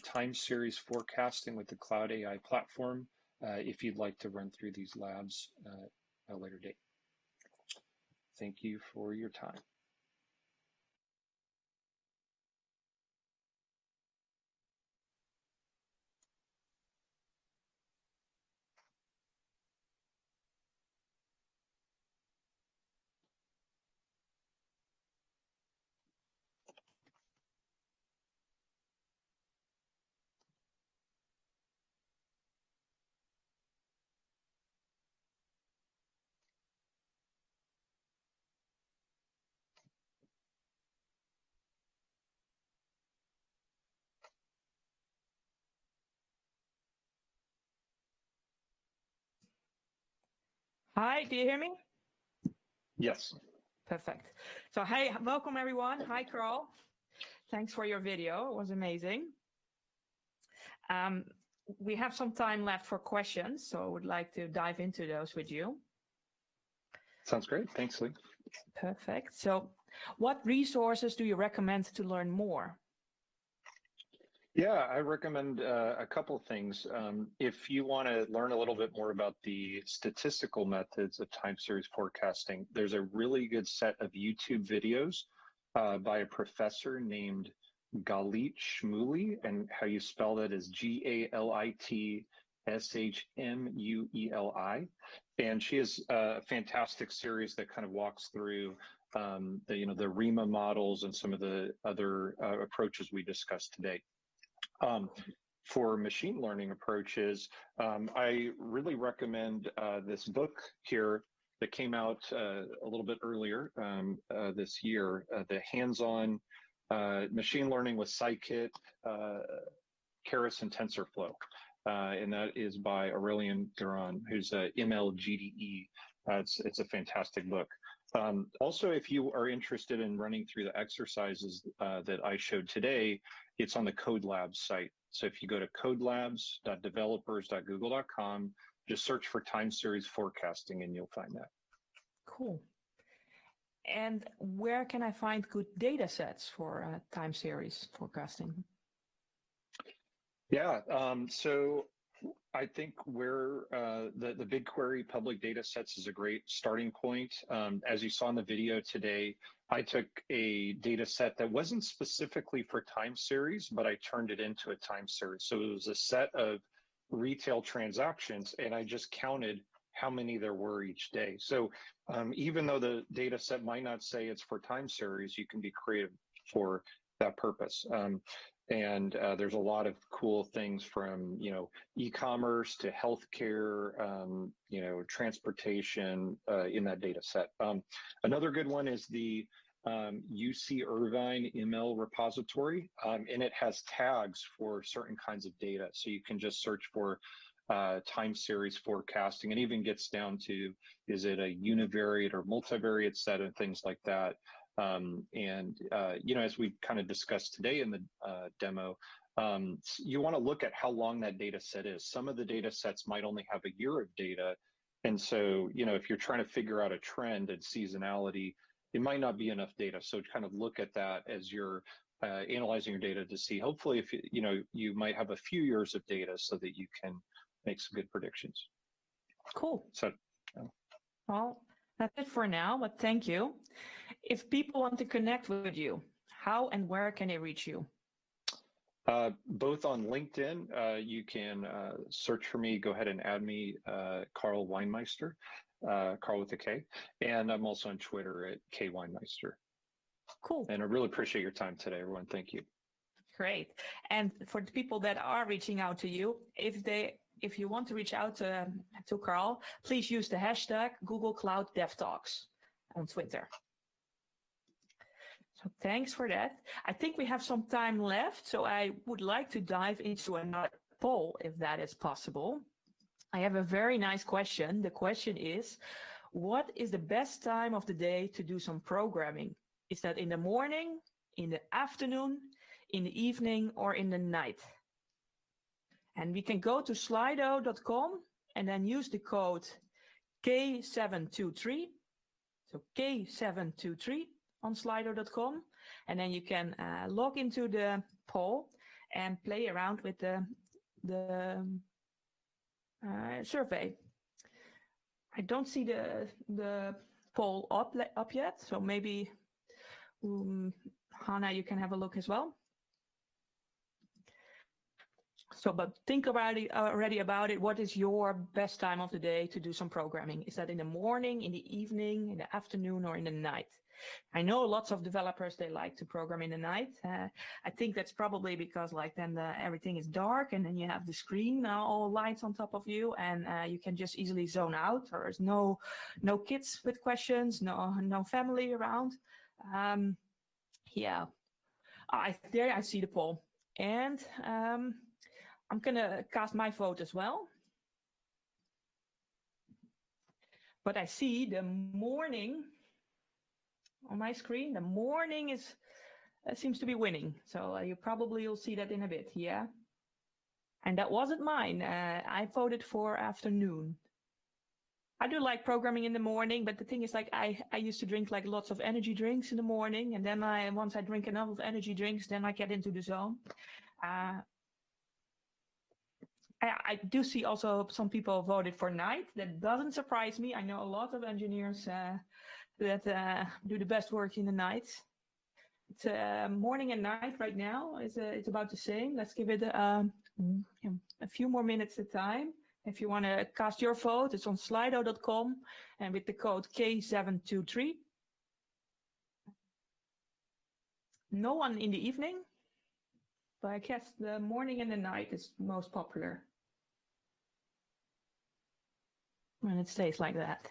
time series forecasting with the Cloud AI platform, if you'd like to run through these labs at a later date. Thank you for your time. Hi, do you hear me? Yes. Perfect. So, hey, welcome everyone. Hi, Carl. Thanks for your video. It was amazing. We have some time left for questions, so I would like to dive into those with you. Sounds great. Thanks, Lee. Perfect. So, what resources do you recommend to learn more? Yeah, I recommend a couple things. If you want to learn a little bit more about the statistical methods of time series forecasting, there's a really good set of YouTube videos by a professor named Galit Shmuley, and how you spell that is Galitsshmueli. And she has a fantastic series that kind of walks through the EMEA models and some of the other approaches we discussed today. For machine learning approaches, I really recommend this book here that came out a little bit earlier this year, the hands-on machine learning with Scikit, Keras, and TensorFlow. And that is by Aurélien Guérin, who's a MLGDE. It's a fantastic book. Also, if you are interested in running through the exercises that I showed today, it's on the Code Labs site. So if you go to codelabs.developers.google.com, just search for time series forecasting and you'll find that. Cool. And where can I find good data sets for time series forecasting? Yeah, so I think where the BigQuery public data sets is a great starting point. As you saw in the video today, I took a data set that wasn't specifically for time series, but I turned it into a time series. So it was a set of retail transactions, and I just counted how many there were each day. So even though the data set might not say it's for time series, you can be creative for that purpose. And there's a lot of cool things from, e-commerce to healthcare, transportation in that data set. Another good one is the UC Irvine ML repository, and it has tags for certain kinds of data. So you can just search for time series forecasting, and even gets down to, is it a univariate or multivariate set and things like that. As we kind of discussed today in the demo, you want to look at how long that data set is. Some of the data sets might only have a year of data. And so, if you're trying to figure out a trend and seasonality, it might not be enough data. So kind of look at that as you're analyzing your data to see, hopefully, if you might have a few years of data so that you can make some good predictions. Cool. So, well, that's it for now, but thank you. If people want to connect with you, how and where can they reach you? Both on LinkedIn, you can search for me, go ahead and add me, Carl Weinmeister, Carl with a K, and I'm also on Twitter at kweinmeister. Cool. And I really appreciate your time today, everyone. Thank you. Great. And for the people that are reaching out to you, if you want to reach out to Carl, please use the hashtag Google Cloud DevTalks on Twitter. So thanks for that. I think we have some time left, so I would like to dive into another poll, if that is possible. I have a very nice question. The question is, what is the best time of the day to do some programming? Is that in the morning, in the afternoon, in the evening, or in the night? And we can go to slido.com and then use the code K723. So K723 on slido.com. And then you can log into the poll and play around with the survey. I don't see the poll up yet, so maybe Hannah, you can have a look as well. So, but think already about it. What is your best time of the day to do some programming? Is that in the morning, in the evening, in the afternoon, or in the night? I know lots of developers, they like to program in the night. I think that's probably because then everything is dark and then you have the screen, all lights on top of you, and you can just easily zone out. There's no kids with questions, no family around. Yeah, there I see the poll. And I'm going to cast my vote as well. But I see the morning on my screen. The morning seems to be winning. So you probably will see that in a bit, yeah? And that wasn't mine. I voted for afternoon. I do like programming in the morning, but the thing is, I used to drink lots of energy drinks in the morning, and then once I drink enough of energy drinks, then I get into the zone. I do see also some people voted for night. That doesn't surprise me. I know a lot of engineers that do the best work in the night. It's morning and night right now. It's about the same. Let's give it a few more minutes of time. If you want to cast your vote, it's on slido.com and with the code K723. No one in the evening, but I guess the morning and the night is most popular. And it stays like that.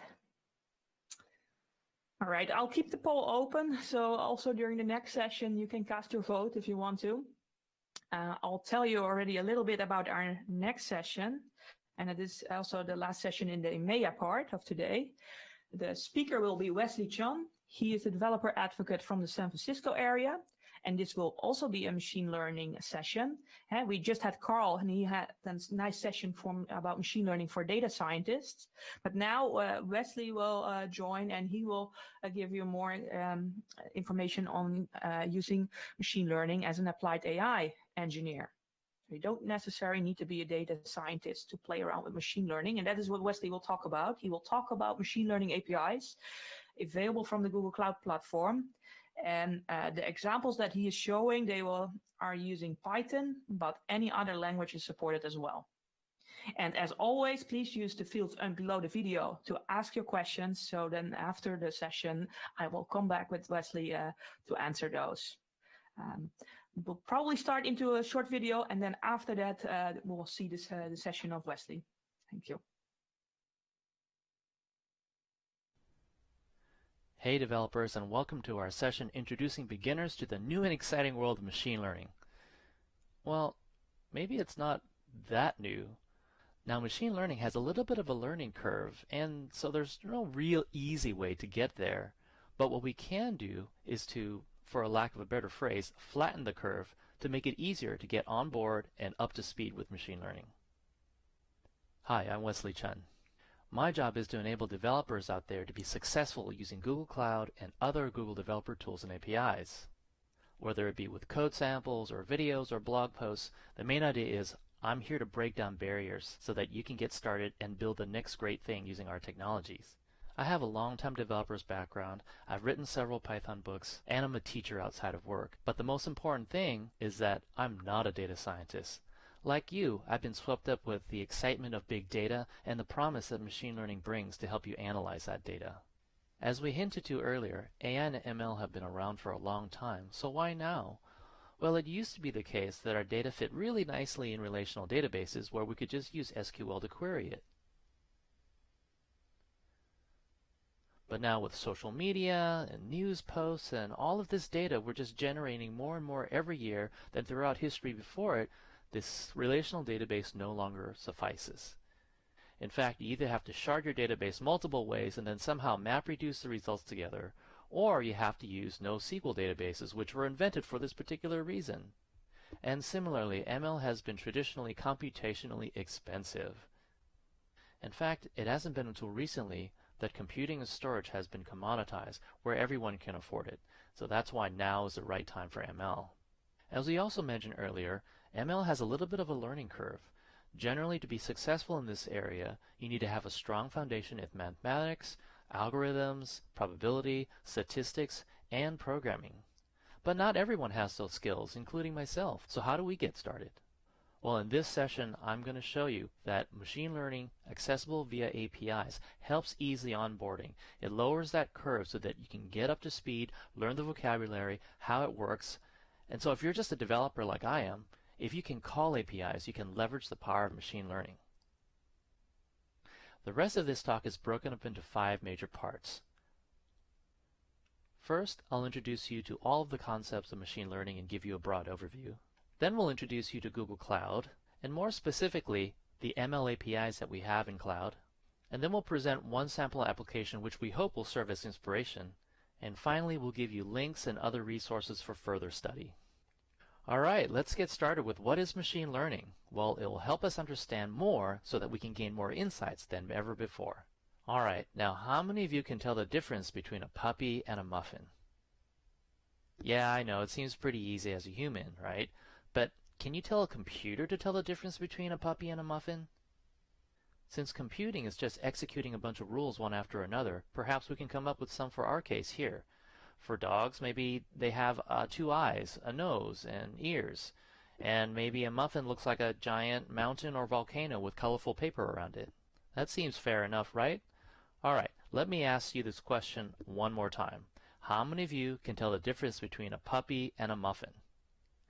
All right, I'll keep the poll open. So also during the next session, you can cast your vote if you want to. I'll tell you already a little bit about our next session. And it is also the last session in the EMEA part of today. The speaker will be Wesley Chun. He is a developer advocate from the San Francisco area. And this will also be a machine learning session. And we just had Carl, and he had a nice session about machine learning for data scientists. But now Wesley will join, and he will give you more information on using machine learning as an applied AI engineer. You don't necessarily need to be a data scientist to play around with machine learning, and that is what Wesley will talk about. He will talk about machine learning APIs available from the Google Cloud Platform. And the examples that he is showing, are using Python, but any other language is supported as well. And as always, please use the fields below the video to ask your questions. So then after the session, I will come back with Wesley to answer those. We'll probably start into a short video, and then after that, we'll see the session of Wesley. Thank you. Hey developers, and welcome to our session introducing beginners to the new and exciting world of machine learning. Well, maybe it's not that new. Now, machine learning has a little bit of a learning curve, and so there's no real easy way to get there. But what we can do is to, for a lack of a better phrase, flatten the curve to make it easier to get on board and up to speed with machine learning. Hi, I'm Wesley Chen. My job is to enable developers out there to be successful using Google Cloud and other Google developer tools and APIs. Whether it be with code samples or videos or blog posts, the main idea is I'm here to break down barriers so that you can get started and build the next great thing using our technologies. I have a long-time developer's background, I've written several Python books, and I'm a teacher outside of work. But the most important thing is that I'm not a data scientist. Like you, I've been swept up with the excitement of big data and the promise that machine learning brings to help you analyze that data. As we hinted to earlier, AI and ML have been around for a long time, so why now? Well, it used to be the case that our data fit really nicely in relational databases where we could just use SQL to query it. But now with social media and news posts and all of this data we're just generating more and more every year than throughout history before it, this relational database no longer suffices. In fact, you either have to shard your database multiple ways and then somehow map-reduce the results together, or you have to use NoSQL databases, which were invented for this particular reason. And similarly, ML has been traditionally computationally expensive. In fact, it hasn't been until recently that computing and storage has been commoditized, where everyone can afford it. So that's why now is the right time for ML. As we also mentioned earlier, ML has a little bit of a learning curve. Generally, to be successful in this area, you need to have a strong foundation in mathematics, algorithms, probability, statistics, and programming. But not everyone has those skills, including myself. So how do we get started? Well, in this session, I'm going to show you that machine learning accessible via APIs helps ease the onboarding. It lowers that curve so that you can get up to speed, learn the vocabulary, how it works. And so if you're just a developer like I am, if you can call APIs, you can leverage the power of machine learning. The rest of this talk is broken up into 5 major parts. First, I'll introduce you to all of the concepts of machine learning and give you a broad overview. Then we'll introduce you to Google Cloud, and more specifically, the ML APIs that we have in Cloud. And then we'll present one sample application which we hope will serve as inspiration. And finally, we'll give you links and other resources for further study. Alright, let's get started with what is machine learning. Well, it will help us understand more so that we can gain more insights than ever before. Alright, now how many of you can tell the difference between a puppy and a muffin? Yeah, I know, it seems pretty easy as a human, right? But can you tell a computer to tell the difference between a puppy and a muffin? Since computing is just executing a bunch of rules one after another, perhaps we can come up with some for our case here. For dogs, maybe they have 2 eyes, a nose, and ears. And maybe a muffin looks like a giant mountain or volcano with colorful paper around it. That seems fair enough, right? Alright, let me ask you this question one more time. How many of you can tell the difference between a puppy and a muffin?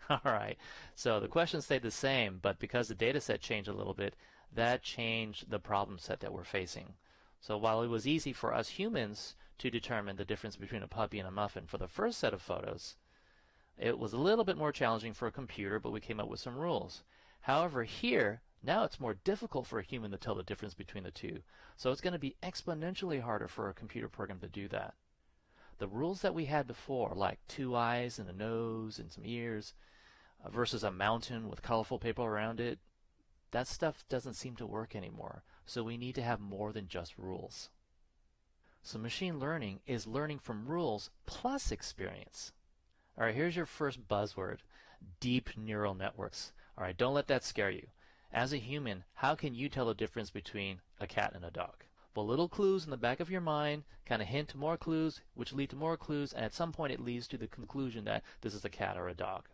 Alright, so the question stayed the same, but because the data set changed a little bit, that changed the problem set that we're facing. So while it was easy for us humans to determine the difference between a puppy and a muffin for the first set of photos, it was a little bit more challenging for a computer, but we came up with some rules. However, here, now it's more difficult for a human to tell the difference between the two. So it's going to be exponentially harder for a computer program to do that. The rules that we had before, like 2 eyes and a nose and some ears, versus a mountain with colorful paper around it, that stuff doesn't seem to work anymore. So we need to have more than just rules. So machine learning is learning from rules plus experience. Alright, here's your first buzzword, deep neural networks. Alright, don't let that scare you. As a human, how can you tell the difference between a cat and a dog? Well, little clues in the back of your mind kind of hint to more clues, which lead to more clues, and at some point it leads to the conclusion that this is a cat or a dog.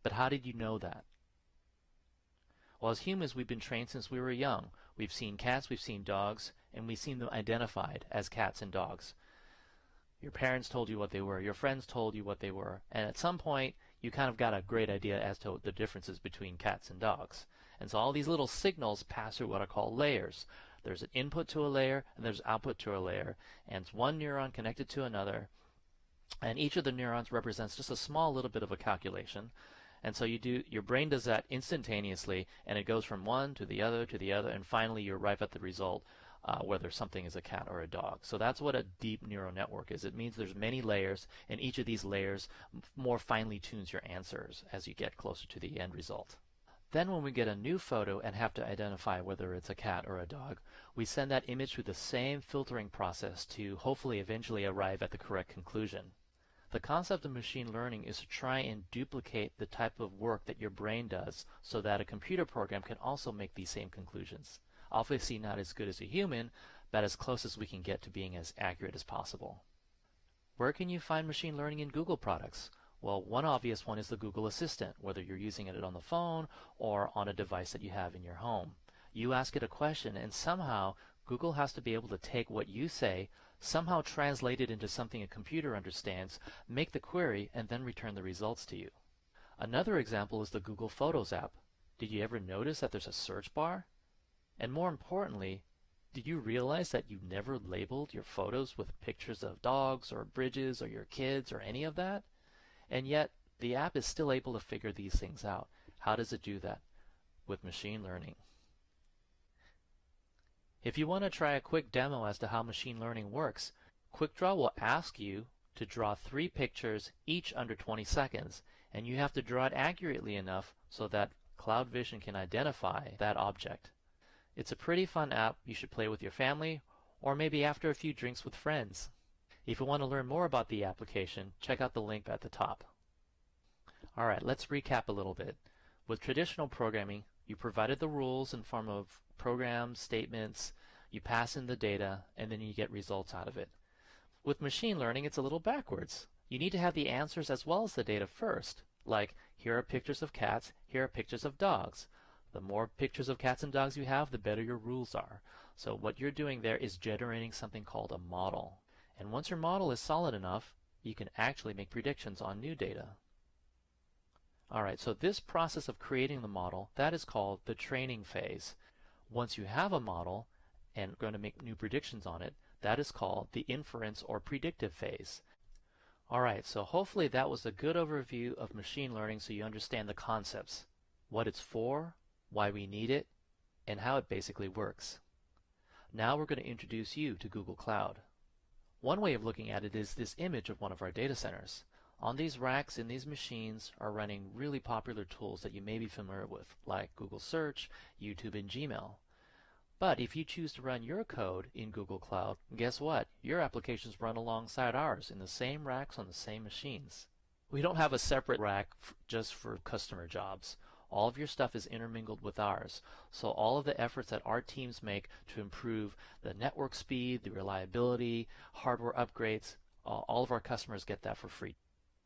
But how did you know that? Well, as humans, we've been trained since we were young. We've seen cats, we've seen dogs, and we've seen them identified as cats and dogs. Your parents told you what they were, your friends told you what they were, and at some point, you kind of got a great idea as to the differences between cats and dogs. And so all these little signals pass through what are called layers. There's an input to a layer, and there's output to a layer, and it's one neuron connected to another, and each of the neurons represents just a small little bit of a calculation. And so your brain does that instantaneously, and it goes from one to the other, and finally you arrive at the result, whether something is a cat or a dog. So that's what a deep neural network is. It means there's many layers, and each of these layers more finely tunes your answers as you get closer to the end result. Then when we get a new photo and have to identify whether it's a cat or a dog, we send that image through the same filtering process to hopefully eventually arrive at the correct conclusion. The concept of machine learning is to try and duplicate the type of work that your brain does so that a computer program can also make these same conclusions. Obviously not as good as a human, but as close as we can get to being as accurate as possible. Where can you find machine learning in Google products? Well, one obvious one is the Google Assistant, whether you're using it on the phone or on a device that you have in your home. You ask it a question, and somehow Google has to be able to take what you say, somehow translate it into something a computer understands, make the query, and then return the results to you. Another example is the Google Photos app. Did you ever notice that there's a search bar? And more importantly, did you realize that you never labeled your photos with pictures of dogs or bridges or your kids or any of that? And yet, the app is still able to figure these things out. How does it do that? With machine learning. If you want to try a quick demo as to how machine learning works, QuickDraw will ask you to draw 3 pictures, each under 20 seconds, and you have to draw it accurately enough so that Cloud Vision can identify that object. It's a pretty fun app you should play with your family, or maybe after a few drinks with friends. If you want to learn more about the application, check out the link at the top. Alright, let's recap a little bit. With traditional programming, you provided the rules in form of programs, statements, you pass in the data, and then you get results out of it. With machine learning, it's a little backwards. You need to have the answers as well as the data first. Like, here are pictures of cats, here are pictures of dogs. The more pictures of cats and dogs you have, the better your rules are. So what you're doing there is generating something called a model. And once your model is solid enough, you can actually make predictions on new data. Alright, so this process of creating the model, that is called the training phase. Once you have a model and are going to make new predictions on it, that is called the inference or predictive phase. Alright, so hopefully that was a good overview of machine learning so you understand the concepts, what it's for, why we need it, and how it basically works. Now we're going to introduce you to Google Cloud. One way of looking at it is this image of one of our data centers. On these racks in these machines are running really popular tools that you may be familiar with, like Google Search, YouTube, and Gmail. But if you choose to run your code in Google Cloud, guess what? Your applications run alongside ours in the same racks on the same machines. We don't have a separate rack just for customer jobs. All of your stuff is intermingled with ours. So all of the efforts that our teams make to improve the network speed, the reliability, hardware upgrades, all of our customers get that for free.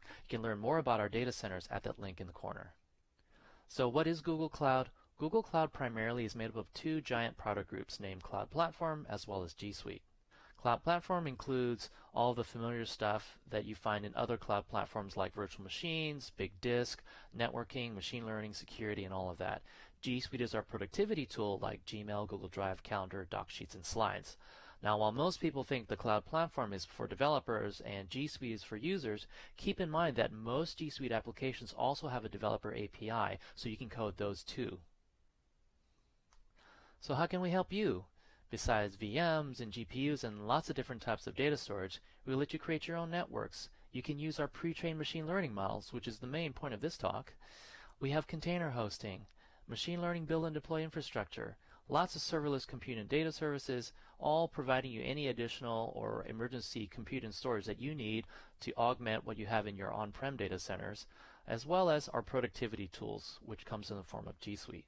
You can learn more about our data centers at that link in the corner. So what is Google Cloud? Google Cloud primarily is made up of 2 giant product groups named Cloud Platform as well as G Suite. Cloud Platform includes all the familiar stuff that you find in other cloud platforms like virtual machines, big disk, networking, machine learning, security, and all of that. G Suite is our productivity tool like Gmail, Google Drive, Calendar, Doc Sheets, and Slides. Now, while most people think the Cloud Platform is for developers and G Suite is for users, keep in mind that most G Suite applications also have a developer API, so you can code those too. So how can we help you? Besides VMs and GPUs and lots of different types of data storage, we let you create your own networks. You can use our pre-trained machine learning models, which is the main point of this talk. We have container hosting, machine learning build and deploy infrastructure, lots of serverless compute and data services, all providing you any additional or emergency compute and storage that you need to augment what you have in your on-prem data centers, as well as our productivity tools, which comes in the form of G Suite.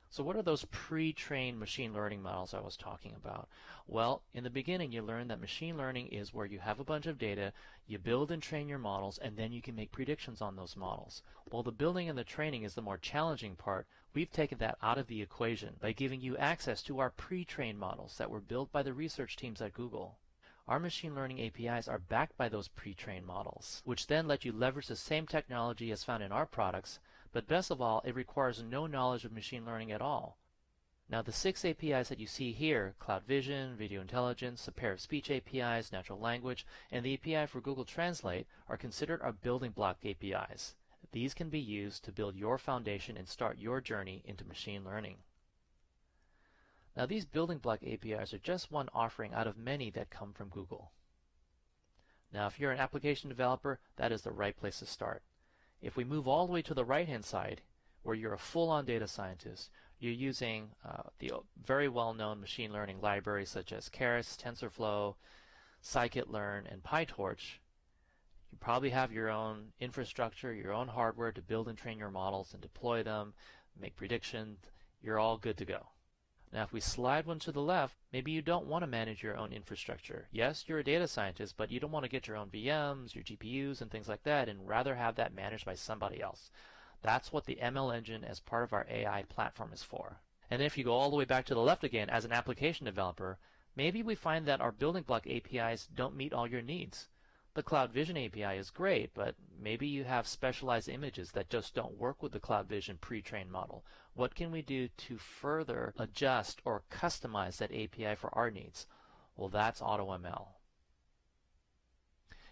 So what are those pre-trained machine learning models I was talking about? Well, in the beginning you learned that machine learning is where you have a bunch of data, you build and train your models, and then you can make predictions on those models. While the building and the training is the more challenging part, we've taken that out of the equation by giving you access to our pre-trained models that were built by the research teams at Google. Our machine learning APIs are backed by those pre-trained models, which then let you leverage the same technology as found in our products, but best of all, it requires no knowledge of machine learning at all. Now the 6 APIs that you see here, Cloud Vision, Video Intelligence, a pair of speech APIs, natural language, and the API for Google Translate are considered our building block APIs. These can be used to build your foundation and start your journey into machine learning. Now these building block APIs are just one offering out of many that come from Google. Now if you're an application developer, that is the right place to start. If we move all the way to the right-hand side, where you're a full-on data scientist, you're using the very well-known machine learning libraries such as Keras, TensorFlow, scikit-learn, and PyTorch. You probably have your own infrastructure, your own hardware to build and train your models and deploy them, make predictions. You're all good to go. Now if we slide one to the left, maybe you don't want to manage your own infrastructure. Yes, you're a data scientist, but you don't want to get your own VMs, your GPUs, and things like that, and rather have that managed by somebody else. That's what the ML engine as part of our AI platform is for. And if you go all the way back to the left again as an application developer, maybe we find that our building block APIs don't meet all your needs. The Cloud Vision API is great, but maybe you have specialized images that just don't work with the Cloud Vision pre-trained model. What can we do to further adjust or customize that API for our needs? Well, that's AutoML.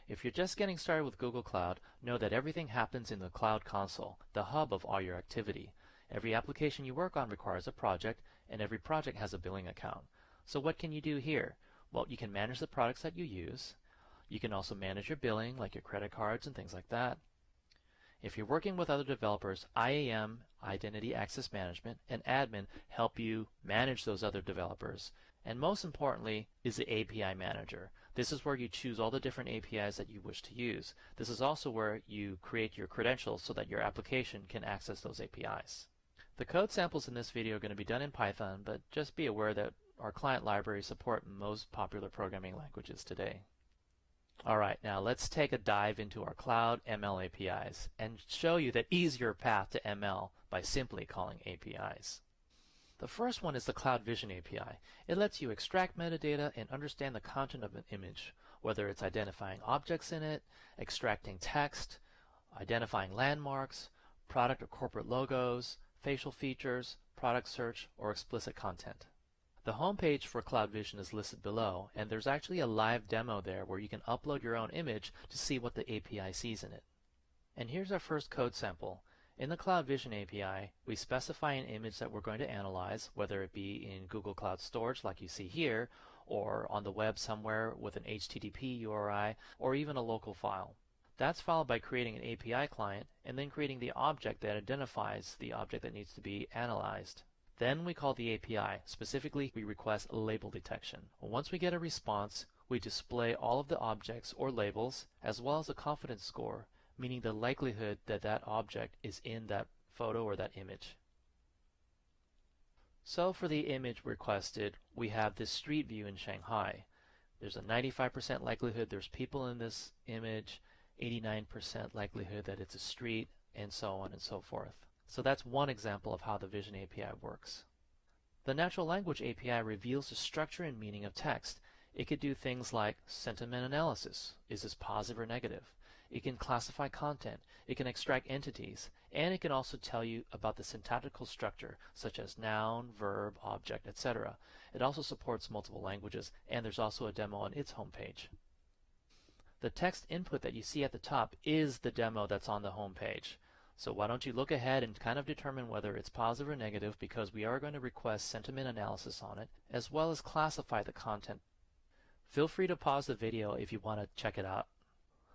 If you're just getting started with Google Cloud, know that everything happens in the Cloud Console, the hub of all your activity. Every application you work on requires a project, and every project has a billing account. So what can you do here? Well, you can manage the products that you use. You can also manage your billing, like your credit cards and things like that. If you're working with other developers, IAM, Identity Access Management, and Admin help you manage those other developers. And most importantly is the API Manager. This is where you choose all the different APIs that you wish to use. This is also where you create your credentials so that your application can access those APIs. The code samples in this video are going to be done in Python, but just be aware that our client libraries support most popular programming languages today. Alright, now let's take a dive into our Cloud ML APIs and show you the easier path to ML by simply calling APIs. The first one is the Cloud Vision API. It lets you extract metadata and understand the content of an image, whether it's identifying objects in it, extracting text, identifying landmarks, product or corporate logos, facial features, product search, or explicit content. The homepage for Cloud Vision is listed below, and there's actually a live demo there where you can upload your own image to see what the API sees in it. And here's our first code sample. In the Cloud Vision API, we specify an image that we're going to analyze, whether it be in Google Cloud Storage like you see here, or on the web somewhere with an HTTP URI, or even a local file. That's followed by creating an API client, and then creating the object that identifies the object that needs to be analyzed. Then we call the API. Specifically, we request label detection. Once we get a response, we display all of the objects or labels, as well as a confidence score, meaning the likelihood that that object is in that photo or that image. So for the image requested, we have this street view in Shanghai. There's a 95% likelihood there's people in this image, 89% likelihood that it's a street, and so on and so forth. So that's one example of how the Vision API works. The Natural Language API reveals the structure and meaning of text. It could do things like sentiment analysis. Is this positive or negative? It can classify content. It can extract entities. And it can also tell you about the syntactical structure, such as noun, verb, object, etc. It also supports multiple languages, and there's also a demo on its homepage. The text input that you see at the top is the demo that's on the homepage. So why don't you look ahead and kind of determine whether it's positive or negative, because we are going to request sentiment analysis on it, as well as classify the content. Feel free to pause the video if you want to check it out.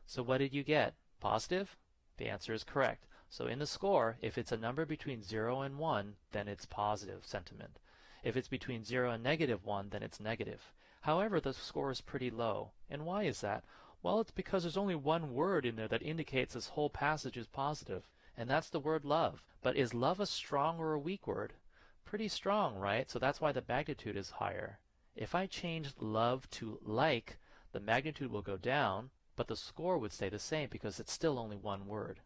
So what did you get? Positive? The answer is correct. So in the score, if it's a number between 0 and 1, then it's positive sentiment. If it's between 0 and -1, then it's negative. However, the score is pretty low. And why is that? Well, it's because there's only one word in there that indicates this whole passage is positive. And that's the word love. But is love a strong or a weak word? Pretty strong, right? So that's why the magnitude is higher. If I change love to like, the magnitude will go down, but the score would stay the same because it's still only one word.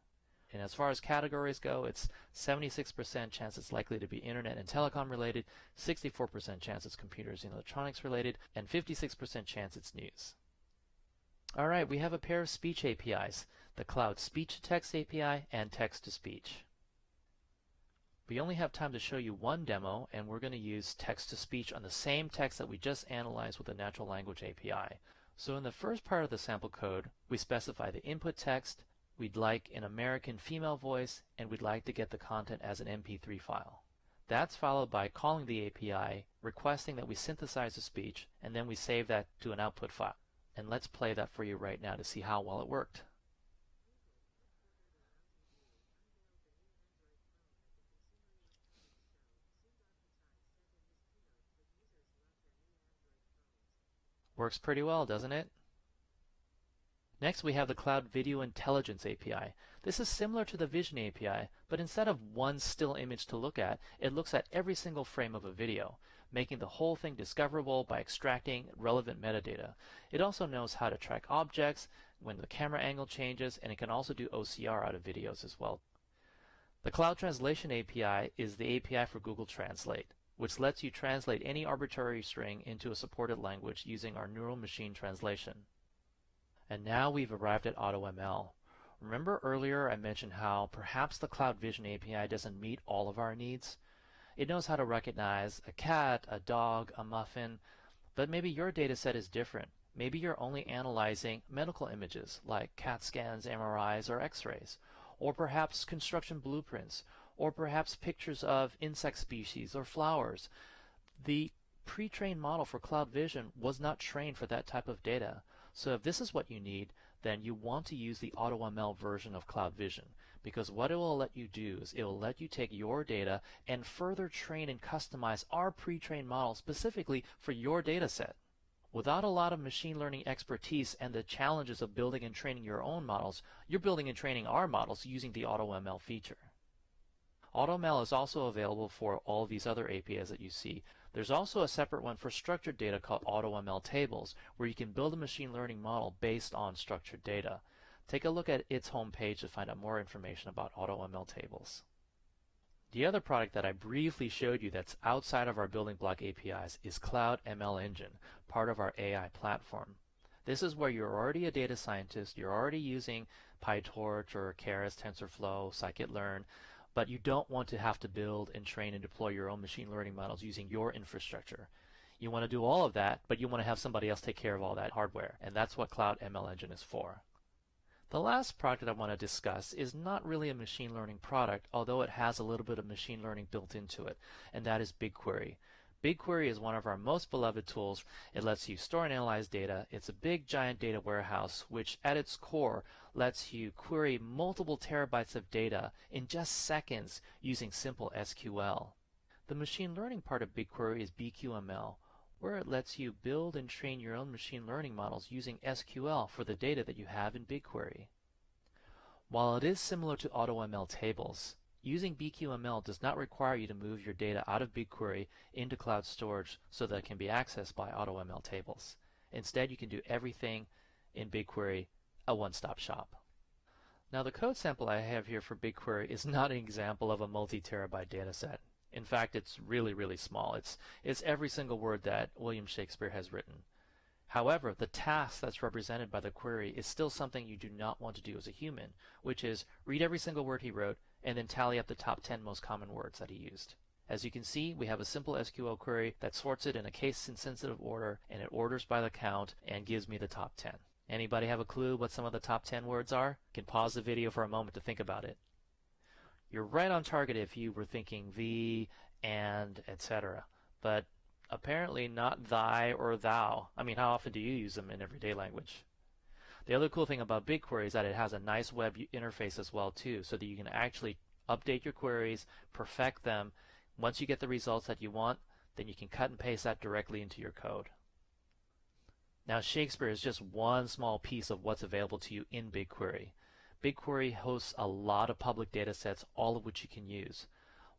And as far as categories go, it's 76% chance it's likely to be internet and telecom related, 64% chance it's computers and electronics related, and 56% chance it's news. Alright, we have a pair of speech APIs, the Cloud Speech-to-Text API and Text-to-Speech. We only have time to show you one demo, and we're going to use text-to-speech on the same text that we just analyzed with the Natural Language API. So in the first part of the sample code, we specify the input text, we'd like an American female voice, and we'd like to get the content as an MP3 file. That's followed by calling the API, requesting that we synthesize the speech, and then we save that to an output file. And let's play that for you right now to see how well it worked. Works pretty well, doesn't it? Next, we have the Cloud Video Intelligence API. This is similar to the Vision API, but instead of one still image to look at, it looks at every single frame of a video, making the whole thing discoverable by extracting relevant metadata. It also knows how to track objects, when the camera angle changes, and it can also do OCR out of videos as well. The Cloud Translation API is the API for Google Translate, which lets you translate any arbitrary string into a supported language using our neural machine translation. And now we've arrived at AutoML. Remember earlier I mentioned how perhaps the Cloud Vision API doesn't meet all of our needs? It knows how to recognize a cat, a dog, a muffin, but maybe your data set is different. Maybe you're only analyzing medical images like CAT scans, MRIs, or X-rays, or perhaps construction blueprints, or perhaps pictures of insect species or flowers. The pre-trained model for Cloud Vision was not trained for that type of data. So if this is what you need, then you want to use the AutoML version of Cloud Vision, because what it will let you do is it will let you take your data and further train and customize our pre-trained model specifically for your data set. Without a lot of machine learning expertise and the challenges of building and training your own models, you're building and training our models using the AutoML feature. AutoML is also available for all these other APIs that you see. There's also a separate one for structured data called AutoML Tables, where you can build a machine learning model based on structured data. Take a look at its homepage to find out more information about AutoML Tables. The other product that I briefly showed you that's outside of our building block APIs is Cloud ML Engine, part of our AI platform. This is where you're already a data scientist, you're already using PyTorch or Keras, TensorFlow, Scikit-learn, but you don't want to have to build and train and deploy your own machine learning models using your infrastructure. You want to do all of that, but you want to have somebody else take care of all that hardware, and that's what Cloud ML Engine is for. The last product that I want to discuss is not really a machine learning product, although it has a little bit of machine learning built into it, and that is BigQuery. BigQuery is one of our most beloved tools. It lets you store and analyze data. It's a big giant data warehouse which at its core lets you query multiple terabytes of data in just seconds using simple SQL. The machine learning part of BigQuery is BQML, where it lets you build and train your own machine learning models using SQL for the data that you have in BigQuery. While it is similar to AutoML tables, using BQML does not require you to move your data out of BigQuery into cloud storage so that it can be accessed by AutoML tables. Instead, you can do everything in BigQuery, a one-stop shop. Now, the code sample I have here for BigQuery is not an example of a multi-terabyte data set. In fact, it's really, really small. It's every single word that William Shakespeare has written. However, the task that's represented by the query is still something you do not want to do as a human, which is read every single word he wrote and then tally up the top 10 most common words that he used. As you can see, we have a simple SQL query that sorts it in a case-sensitive order, and it orders by the count and gives me the top 10. Anybody have a clue what some of the top 10 words are? You can pause the video for a moment to think about it. You're right on target if you were thinking the, and, etc. But apparently not thy or thou. I mean, how often do you use them in everyday language? The other cool thing about BigQuery is that it has a nice web interface as well too, so that you can actually update your queries, perfect them. Once you get the results that you want, then you can cut and paste that directly into your code. Now, Shakespeare is just one small piece of what's available to you in BigQuery. BigQuery hosts a lot of public data sets, all of which you can use.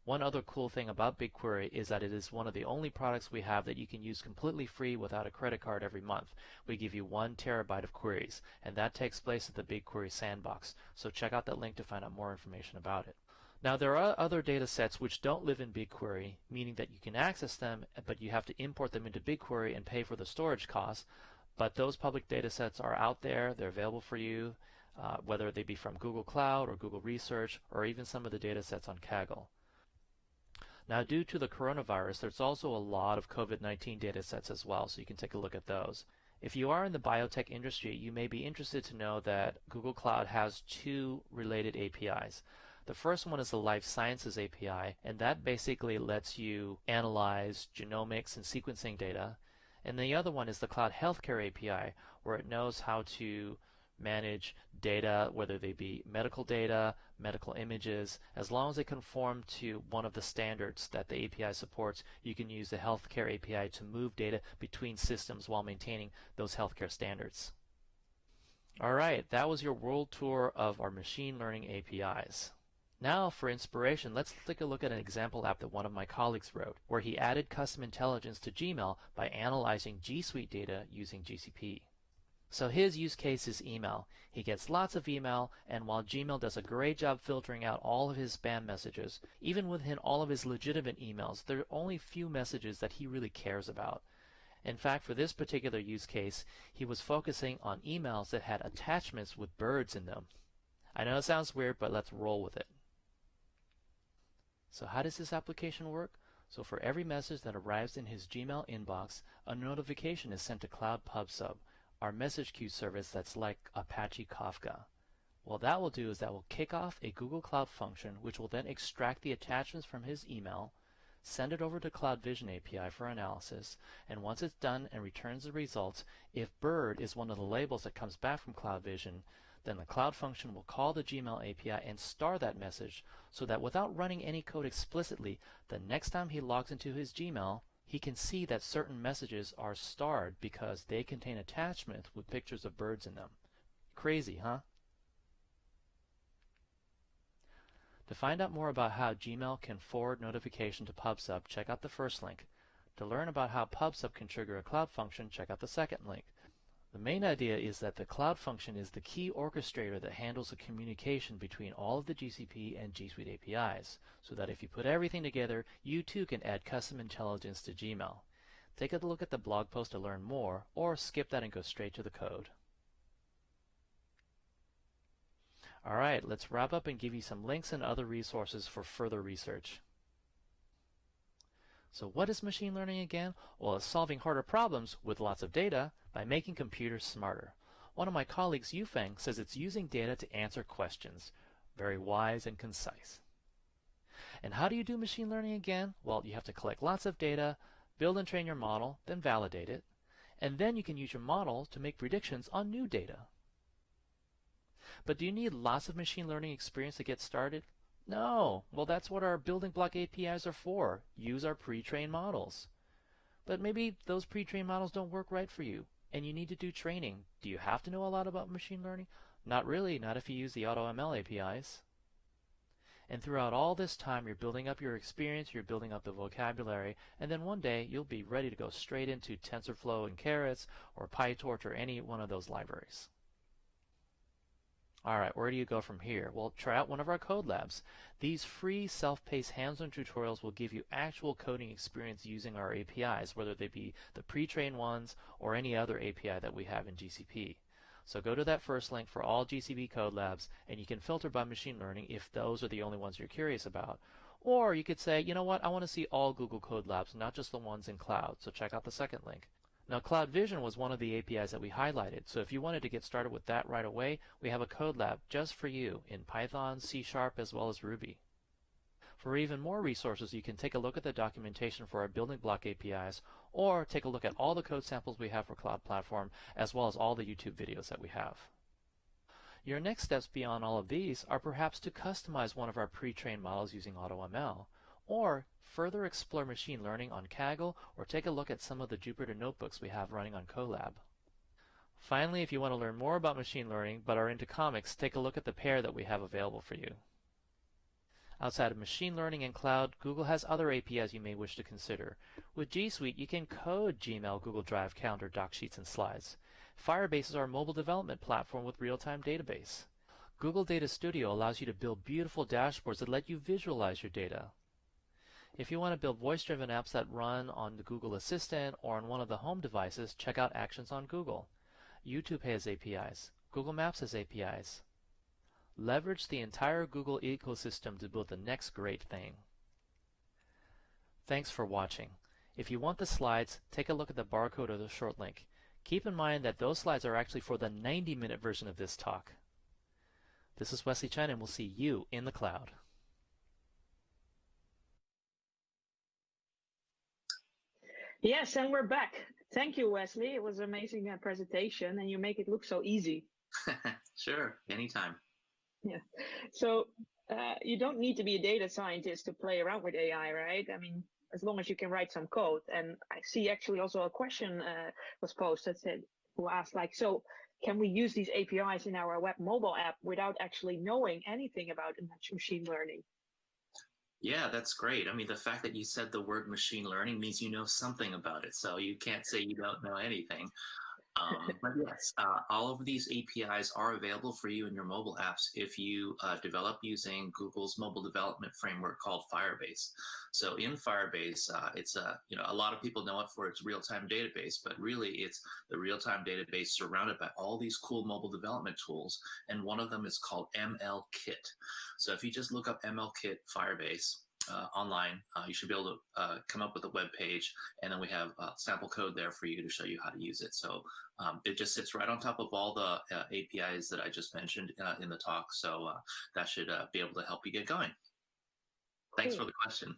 One other cool thing about BigQuery is that it is one of the only products we have that you can use completely free without a credit card every month. We give you 1 terabyte of queries, and that takes place at the BigQuery sandbox. So check out that link to find out more information about it. Now, there are other data sets which don't live in BigQuery, meaning that you can access them, but you have to import them into BigQuery and pay for the storage costs. But those public data sets are out there. They're available for you, whether they be from Google Cloud or Google Research or even some of the data sets on Kaggle. Now, due to the coronavirus, there's also a lot of COVID-19 data sets as well, so you can take a look at those. If you are in the biotech industry, you may be interested to know that Google Cloud has two related APIs. The first one is the Life Sciences API, and that basically lets you analyze genomics and sequencing data. And the other one is the Cloud Healthcare API, where it knows how to manage data, whether they be medical data, medical images. As long as they conform to one of the standards that the API supports, you can use the Healthcare API to move data between systems while maintaining those healthcare standards. Alright, that was your world tour of our machine learning APIs. Now, for inspiration, let's take a look at an example app that one of my colleagues wrote, where he added custom intelligence to Gmail by analyzing G Suite data using GCP. So his use case is email. He gets lots of email, and while Gmail does a great job filtering out all of his spam messages, even within all of his legitimate emails, there are only few messages that he really cares about. In fact, for this particular use case, he was focusing on emails that had attachments with birds in them. I know it sounds weird, but let's roll with it. So how does this application work? So for every message that arrives in his Gmail inbox, a notification is sent to Cloud PubSub, our message queue service that's like Apache Kafka. What that will do is that will kick off a Google Cloud function, which will then extract the attachments from his email, send it over to Cloud Vision API for analysis, and once it's done and returns the results, if bird is one of the labels that comes back from Cloud Vision, then the Cloud function will call the Gmail API and star that message so that without running any code explicitly, the next time he logs into his Gmail, he can see that certain messages are starred because they contain attachments with pictures of birds in them. Crazy, huh? To find out more about how Gmail can forward notification to PubSub, check out the first link. To learn about how PubSub can trigger a Cloud function, check out the second link. The main idea is that the Cloud function is the key orchestrator that handles the communication between all of the GCP and G Suite APIs, so that if you put everything together, you too can add custom intelligence to Gmail. Take a look at the blog post to learn more, or skip that and go straight to the code. Alright, let's wrap up and give you some links and other resources for further research. So what is machine learning again? Well, it's solving harder problems with lots of data by making computers smarter. One of my colleagues, Yufeng, says it's using data to answer questions. Very wise and concise. And how do you do machine learning again? Well, you have to collect lots of data, build and train your model, then validate it, and then you can use your model to make predictions on new data. But do you need lots of machine learning experience to get started? No. Well, that's what our building block APIs are for. Use our pre-trained models. But maybe those pre-trained models don't work right for you, and you need to do training. Do you have to know a lot about machine learning? Not really, not if you use the AutoML APIs. And throughout all this time, you're building up your experience, you're building up the vocabulary, and then one day you'll be ready to go straight into TensorFlow and Keras, or PyTorch, or any one of those libraries. Alright, where do you go from here? Well, try out one of our code labs. These free self-paced hands-on tutorials will give you actual coding experience using our APIs, whether they be the pre-trained ones or any other API that we have in GCP. So go to that first link for all GCP code labs, and you can filter by machine learning if those are the only ones you're curious about. Or you could say, you know what, I want to see all Google code labs, not just the ones in cloud, so check out the second link. Now, Cloud Vision was one of the APIs that we highlighted, so if you wanted to get started with that right away, we have a code lab just for you in Python, C#, as well as Ruby. For even more resources, you can take a look at the documentation for our building block APIs, or take a look at all the code samples we have for Cloud Platform, as well as all the YouTube videos that we have. Your next steps beyond all of these are perhaps to customize one of our pre-trained models using AutoML, or further explore machine learning on Kaggle, or take a look at some of the Jupyter notebooks we have running on Colab. Finally, if you want to learn more about machine learning but are into comics, take a look at the pair that we have available for you. Outside of machine learning and cloud, Google has other APIs you may wish to consider. With G Suite, you can code Gmail, Google Drive, Calendar, Doc Sheets, and Slides. Firebase is our mobile development platform with real-time database. Google Data Studio allows you to build beautiful dashboards that let you visualize your data. If you want to build voice-driven apps that run on the Google Assistant or on one of the home devices, check out Actions on Google. YouTube has APIs. Google Maps has APIs. Leverage the entire Google ecosystem to build the next great thing. Thanks for watching. If you want the slides, take a look at the barcode or the short link. Keep in mind that those slides are actually for the 90-minute version of this talk. This is Wesley Chen, and we'll see you in the cloud. Yes, and we're back. Thank you, Wesley. It was an amazing presentation, and you make it look so easy. Sure, anytime. Yeah. So you don't need to be a data scientist to play around with AI, right? I mean, as long as you can write some code. And I see actually also a question was posted who asked like, so can we use these APIs in our web mobile app without actually knowing anything about machine learning? Yeah, that's great. I mean, the fact that you said the word machine learning means you know something about it. So you can't say you don't know anything. But yes, all of these APIs are available for you in your mobile apps if you develop using Google's mobile development framework called Firebase. So in Firebase, it's a lot of people know it for its real-time database, but really it's the real-time database surrounded by all these cool mobile development tools, and one of them is called ML Kit. So if you just look up ML Kit Firebase, online, you should be able to come up with a web page, and then we have sample code there for you to show you how to use it. So it just sits right on top of all the APIs that I just mentioned in the talk. So that should be able to help you get going. Thanks for the question.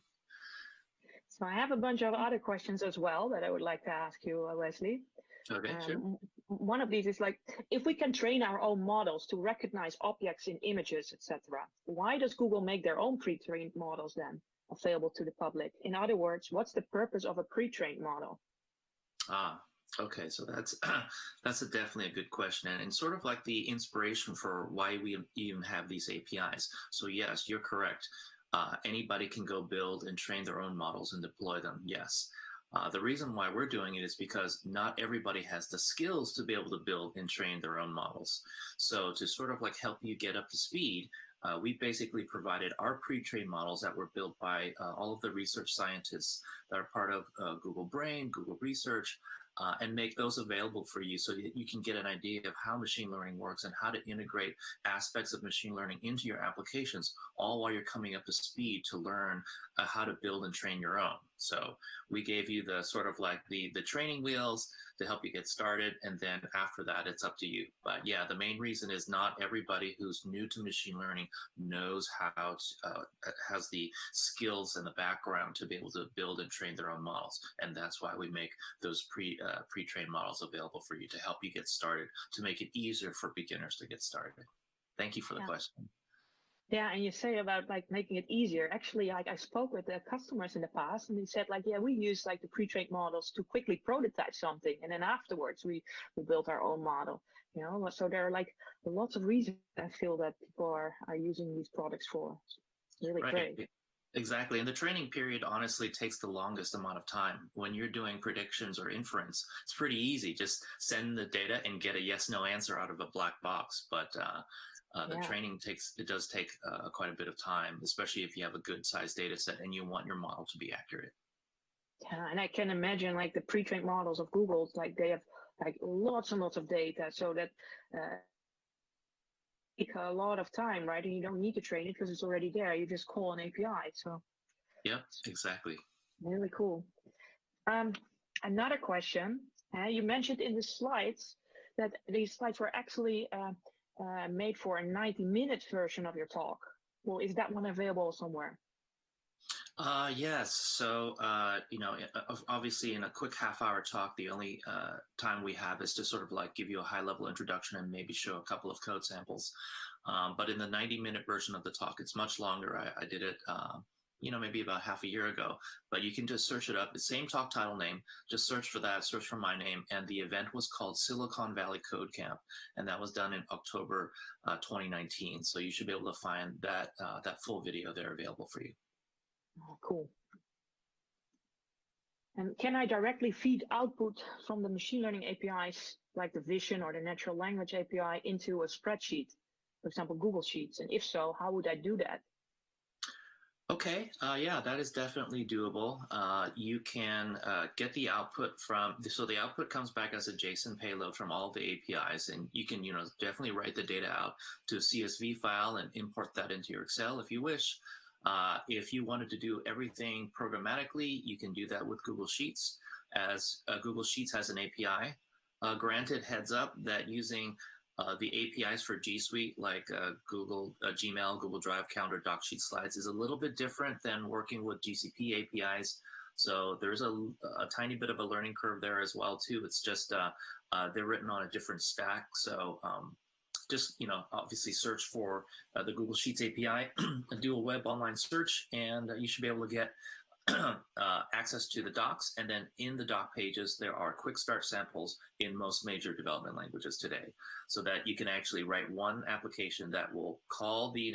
So I have a bunch of other questions as well that I would like to ask you, Wesley. Okay, sure. One of these is like, if we can train our own models to recognize objects in images, etc., why does Google make their own pre-trained models then available to the public? In other words, what's the purpose of a pre-trained model? Okay, so that's definitely a good question, and sort of like the inspiration for why we even have these APIs. So yes, you're correct. Anybody can go build and train their own models and deploy them. Yes. The reason why we're doing it is because not everybody has the skills to be able to build and train their own models. So to sort of like help you get up to speed, we basically provided our pre-trained models that were built by all of the research scientists that are part of Google Brain, Google Research, and make those available for you so that you can get an idea of how machine learning works and how to integrate aspects of machine learning into your applications, all while you're coming up to speed to learn how to build and train your own. So we gave you the sort of like the training wheels to help you get started, and then after that, it's up to you. But yeah, the main reason is not everybody who's new to machine learning knows how to, has the skills and the background to be able to build and train their own models, and that's why we make those pre-trained models available for you to help you get started, to make it easier for beginners to get started. Thank you for the question. Yeah, and you say about like making it easier. Actually, like I spoke with the customers in the past, and they said like, yeah, we use like the pre-trained models to quickly prototype something, and then afterwards we built our own model. You know, so there are like lots of reasons I feel that people are using these products for. It's really great. Exactly, and the training period honestly takes the longest amount of time. When you're doing predictions or inference, it's pretty easy. Just send the data and get a yes/no answer out of a black box. But the training does take quite a bit of time, especially if you have a good sized data set and you want your model to be accurate. Yeah, and I can imagine like the pre-trained models of Google, like they have like lots and lots of data, so that take a lot of time, right? And you don't need to train it because it's already there. You just call an API. So yep, exactly. Really cool. Another question. You mentioned in the slides that these slides were actually made for a 90-minute version of your talk. Well, is that one available somewhere? Yes. So, obviously in a quick half-hour talk, the only time we have is to sort of like give you a high-level introduction and maybe show a couple of code samples. But in the 90-minute version of the talk, it's much longer. I did it, maybe about half a year ago. But you can just search it up. The same talk title name. Just search for that. Search for my name. And the event was called Silicon Valley Code Camp, and that was done in October 2019. So you should be able to find that full video there available for you. Oh, cool. And can I directly feed output from the machine learning APIs, like the Vision or the natural language API, into a spreadsheet, for example, Google Sheets? And if so, how would I do that? Okay, yeah, that is definitely doable. You can get the output so the output comes back as a JSON payload from all of the APIs, and you can, definitely write the data out to a CSV file and import that into your Excel if you wish. If you wanted to do everything programmatically, you can do that with Google Sheets, as Google Sheets has an API granted heads up that using the APIs for G Suite, like Google Gmail, Google Drive, Calendar, Docsheet, Slides, is a little bit different than working with GCP APIs. So there's a tiny bit of a learning curve there as well too. It's just they're written on a different stack. So just obviously search for the Google Sheets API and do a web online search, and you should be able to get access to the docs. And then in the doc pages, there are quick start samples in most major development languages today, so that you can actually write one application that will call the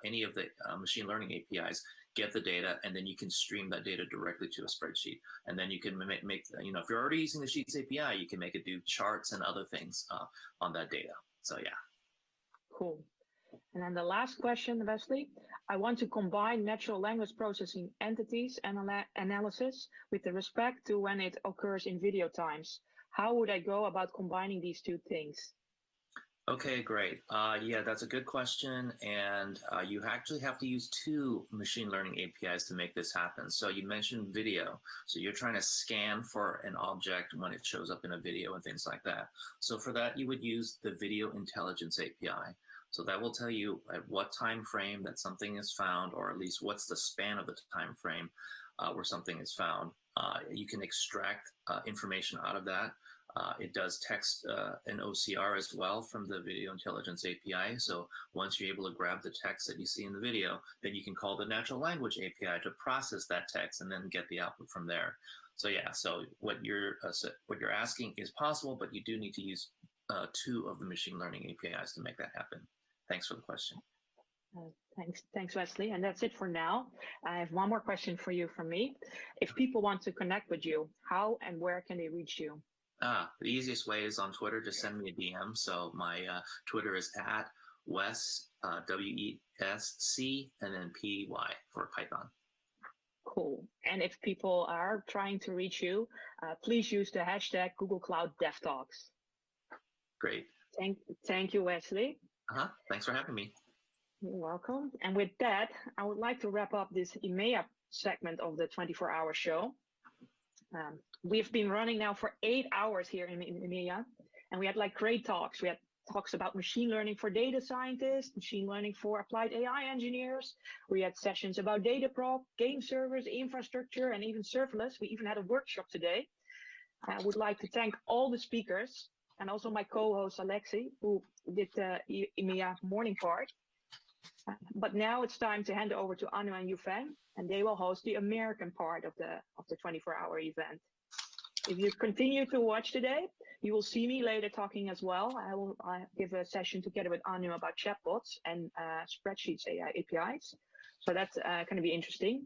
any of the machine learning APIs, get the data, and then you can stream that data directly to a spreadsheet. And then you can make if you're already using the Sheets API, you can make it do charts and other things on that data. So yeah. Cool. And then the last question, Wesley. I want to combine natural language processing entities analysis with the respect to when it occurs in video times. How would I go about combining these two things? Okay, great. Yeah, that's a good question. And you actually have to use two machine learning APIs to make this happen. So you mentioned video. So you're trying to scan for an object when it shows up in a video and things like that. So for that, you would use the Video Intelligence API. So that will tell you at what time frame that something is found, or at least what's the span of the time frame where something is found. You can extract information out of that. It does text and OCR as well from the Video Intelligence API. So once you're able to grab the text that you see in the video, then you can call the Natural Language API to process that text and then get the output from there. So yeah, so what you're asking is possible, but you do need to use two of the machine learning APIs to make that happen. Thanks for the question. Thanks, Wesley. And that's it for now. I have one more question for you from me. If people want to connect with you, how and where can they reach you? The easiest way is on Twitter. Just send me a DM. So my Twitter is @Wes, WESC, and then PY for Python. Cool. And if people are trying to reach you, please use the hashtag Google Cloud DevTalks. Great. Thank you, Wesley. Thanks for having me. You're welcome. And with that, I would like to wrap up this EMEA segment of the 24-hour show. We've been running now for 8 hours here in EMEA, and we had great talks. We had talks about machine learning for data scientists, machine learning for applied AI engineers. We had sessions about data prop, game servers, infrastructure, and even serverless. We even had a workshop today. I would like to thank all the speakers and also my co-host Alexi, who did the EMEA morning part. But now it's time to hand over to Anu and Yufeng, and they will host the American part of the 24-hour event. If you continue to watch today, you will see me later talking as well. I will give a session together with Anu about chatbots and spreadsheets APIs. So that's going to be interesting.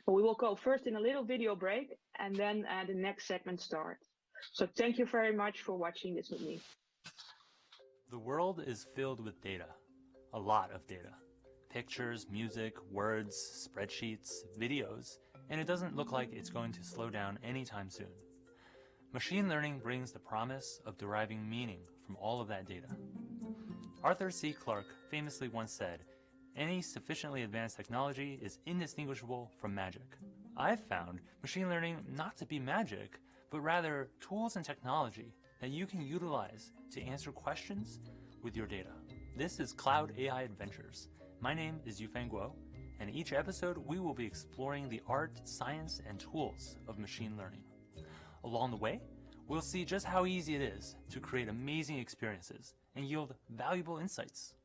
But we will go first in a little video break, and then the next segment starts. So thank you very much for watching this with me. The world is filled with data. A lot of data. Pictures, music, words, spreadsheets, videos, and it doesn't look like it's going to slow down anytime soon. Machine learning brings the promise of deriving meaning from all of that data. Arthur C. Clarke famously once said, "Any sufficiently advanced technology is indistinguishable from magic." I've found machine learning not to be magic, but rather tools and technology that you can utilize to answer questions with your data. This is Cloud AI Adventures. My name is Yufeng Guo, and each episode we will be exploring the art, science, and tools of machine learning. Along the way, we'll see just how easy it is to create amazing experiences and yield valuable insights.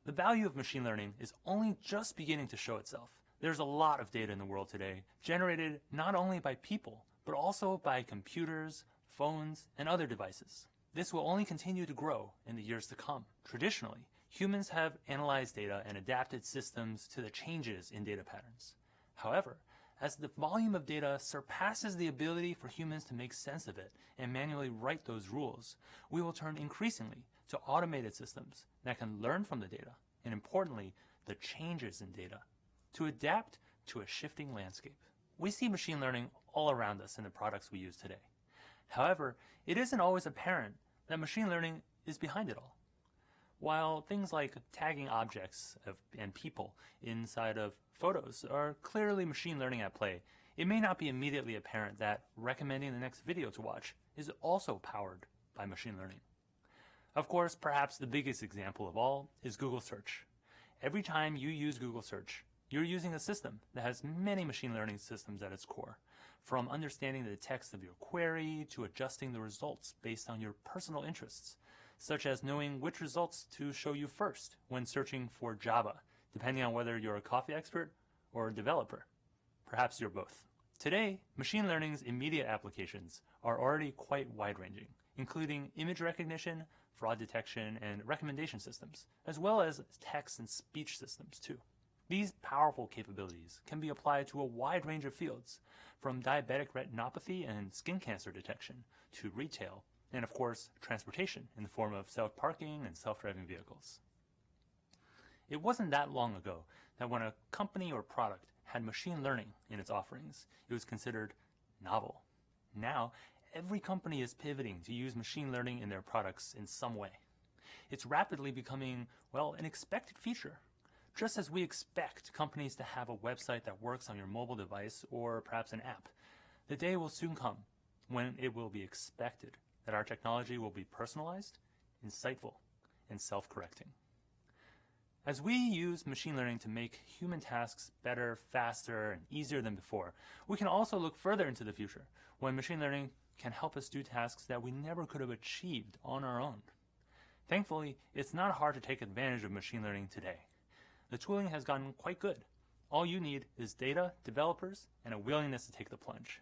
The value of machine learning is only just beginning to show itself. There's a lot of data in the world today, generated not only by people, but also by computers, phones, and other devices. This will only continue to grow in the years to come. Traditionally, humans have analyzed data and adapted systems to the changes in data patterns. However, as the volume of data surpasses the ability for humans to make sense of it and manually write those rules, we will turn increasingly to automated systems that can learn from the data, and importantly, the changes in data, to adapt to a shifting landscape. We see machine learning all around us in the products we use today. However, it isn't always apparent that machine learning is behind it all. While things like tagging objects and people inside of photos are clearly machine learning at play, it may not be immediately apparent that recommending the next video to watch is also powered by machine learning. Of course, perhaps the biggest example of all is Google Search. Every time you use Google Search, you're using a system that has many machine learning systems at its core, from understanding the text of your query to adjusting the results based on your personal interests, such as knowing which results to show you first when searching for Java, depending on whether you're a coffee expert or a developer. Perhaps you're both. Today, machine learning's immediate applications are already quite wide-ranging, including image recognition, fraud detection, and recommendation systems, as well as text and speech systems too. These powerful capabilities can be applied to a wide range of fields, from diabetic retinopathy and skin cancer detection to retail, and of course, transportation in the form of self-parking and self-driving vehicles. It wasn't that long ago that when a company or product had machine learning in its offerings, it was considered novel. Now, every company is pivoting to use machine learning in their products in some way. It's rapidly becoming, well, an expected feature. Just as we expect companies to have a website that works on your mobile device or perhaps an app, the day will soon come when it will be expected that our technology will be personalized, insightful, and self-correcting. As we use machine learning to make human tasks better, faster, and easier than before, we can also look further into the future when machine learning can help us do tasks that we never could have achieved on our own. Thankfully, it's not hard to take advantage of machine learning today. The tooling has gotten quite good. All you need is data, developers, and a willingness to take the plunge.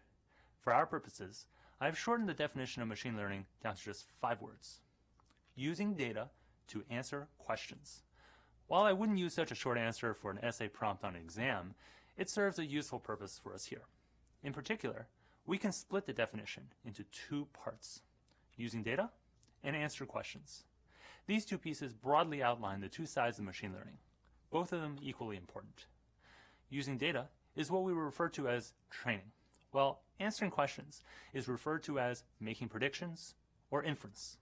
For our purposes, I've shortened the definition of machine learning down to just 5 words. Using data to answer questions. While I wouldn't use such a short answer for an essay prompt on an exam, it serves a useful purpose for us here. In particular, we can split the definition into 2 parts, using data and answer questions. These 2 pieces broadly outline the 2 sides of machine learning, both of them equally important. Using data is what we refer to as training, while answering questions is referred to as making predictions or inference.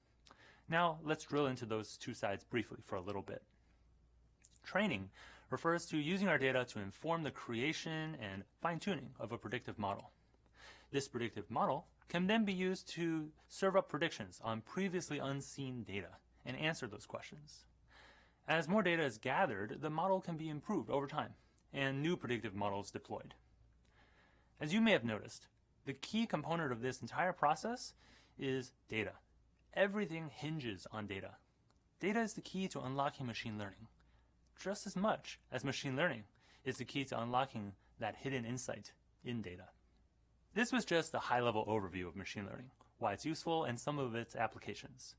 Now let's drill into those 2 sides briefly for a little bit. Training refers to using our data to inform the creation and fine-tuning of a predictive model. This predictive model can then be used to serve up predictions on previously unseen data and answer those questions. As more data is gathered, the model can be improved over time and new predictive models deployed. As you may have noticed, the key component of this entire process is data. Everything hinges on data. Data is the key to unlocking machine learning, just as much as machine learning is the key to unlocking that hidden insight in data. This was just a high-level overview of machine learning, why it's useful, and some of its applications.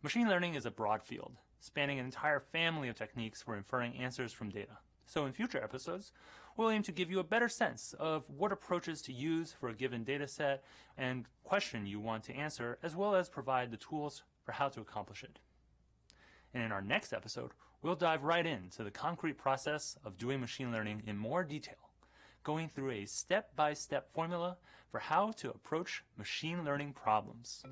Machine learning is a broad field, spanning an entire family of techniques for inferring answers from data. So in future episodes, we'll aim to give you a better sense of what approaches to use for a given data set and question you want to answer, as well as provide the tools for how to accomplish it. And in our next episode, we'll dive right into the concrete process of doing machine learning in more detail, going through a step-by-step formula for how to approach machine learning problems.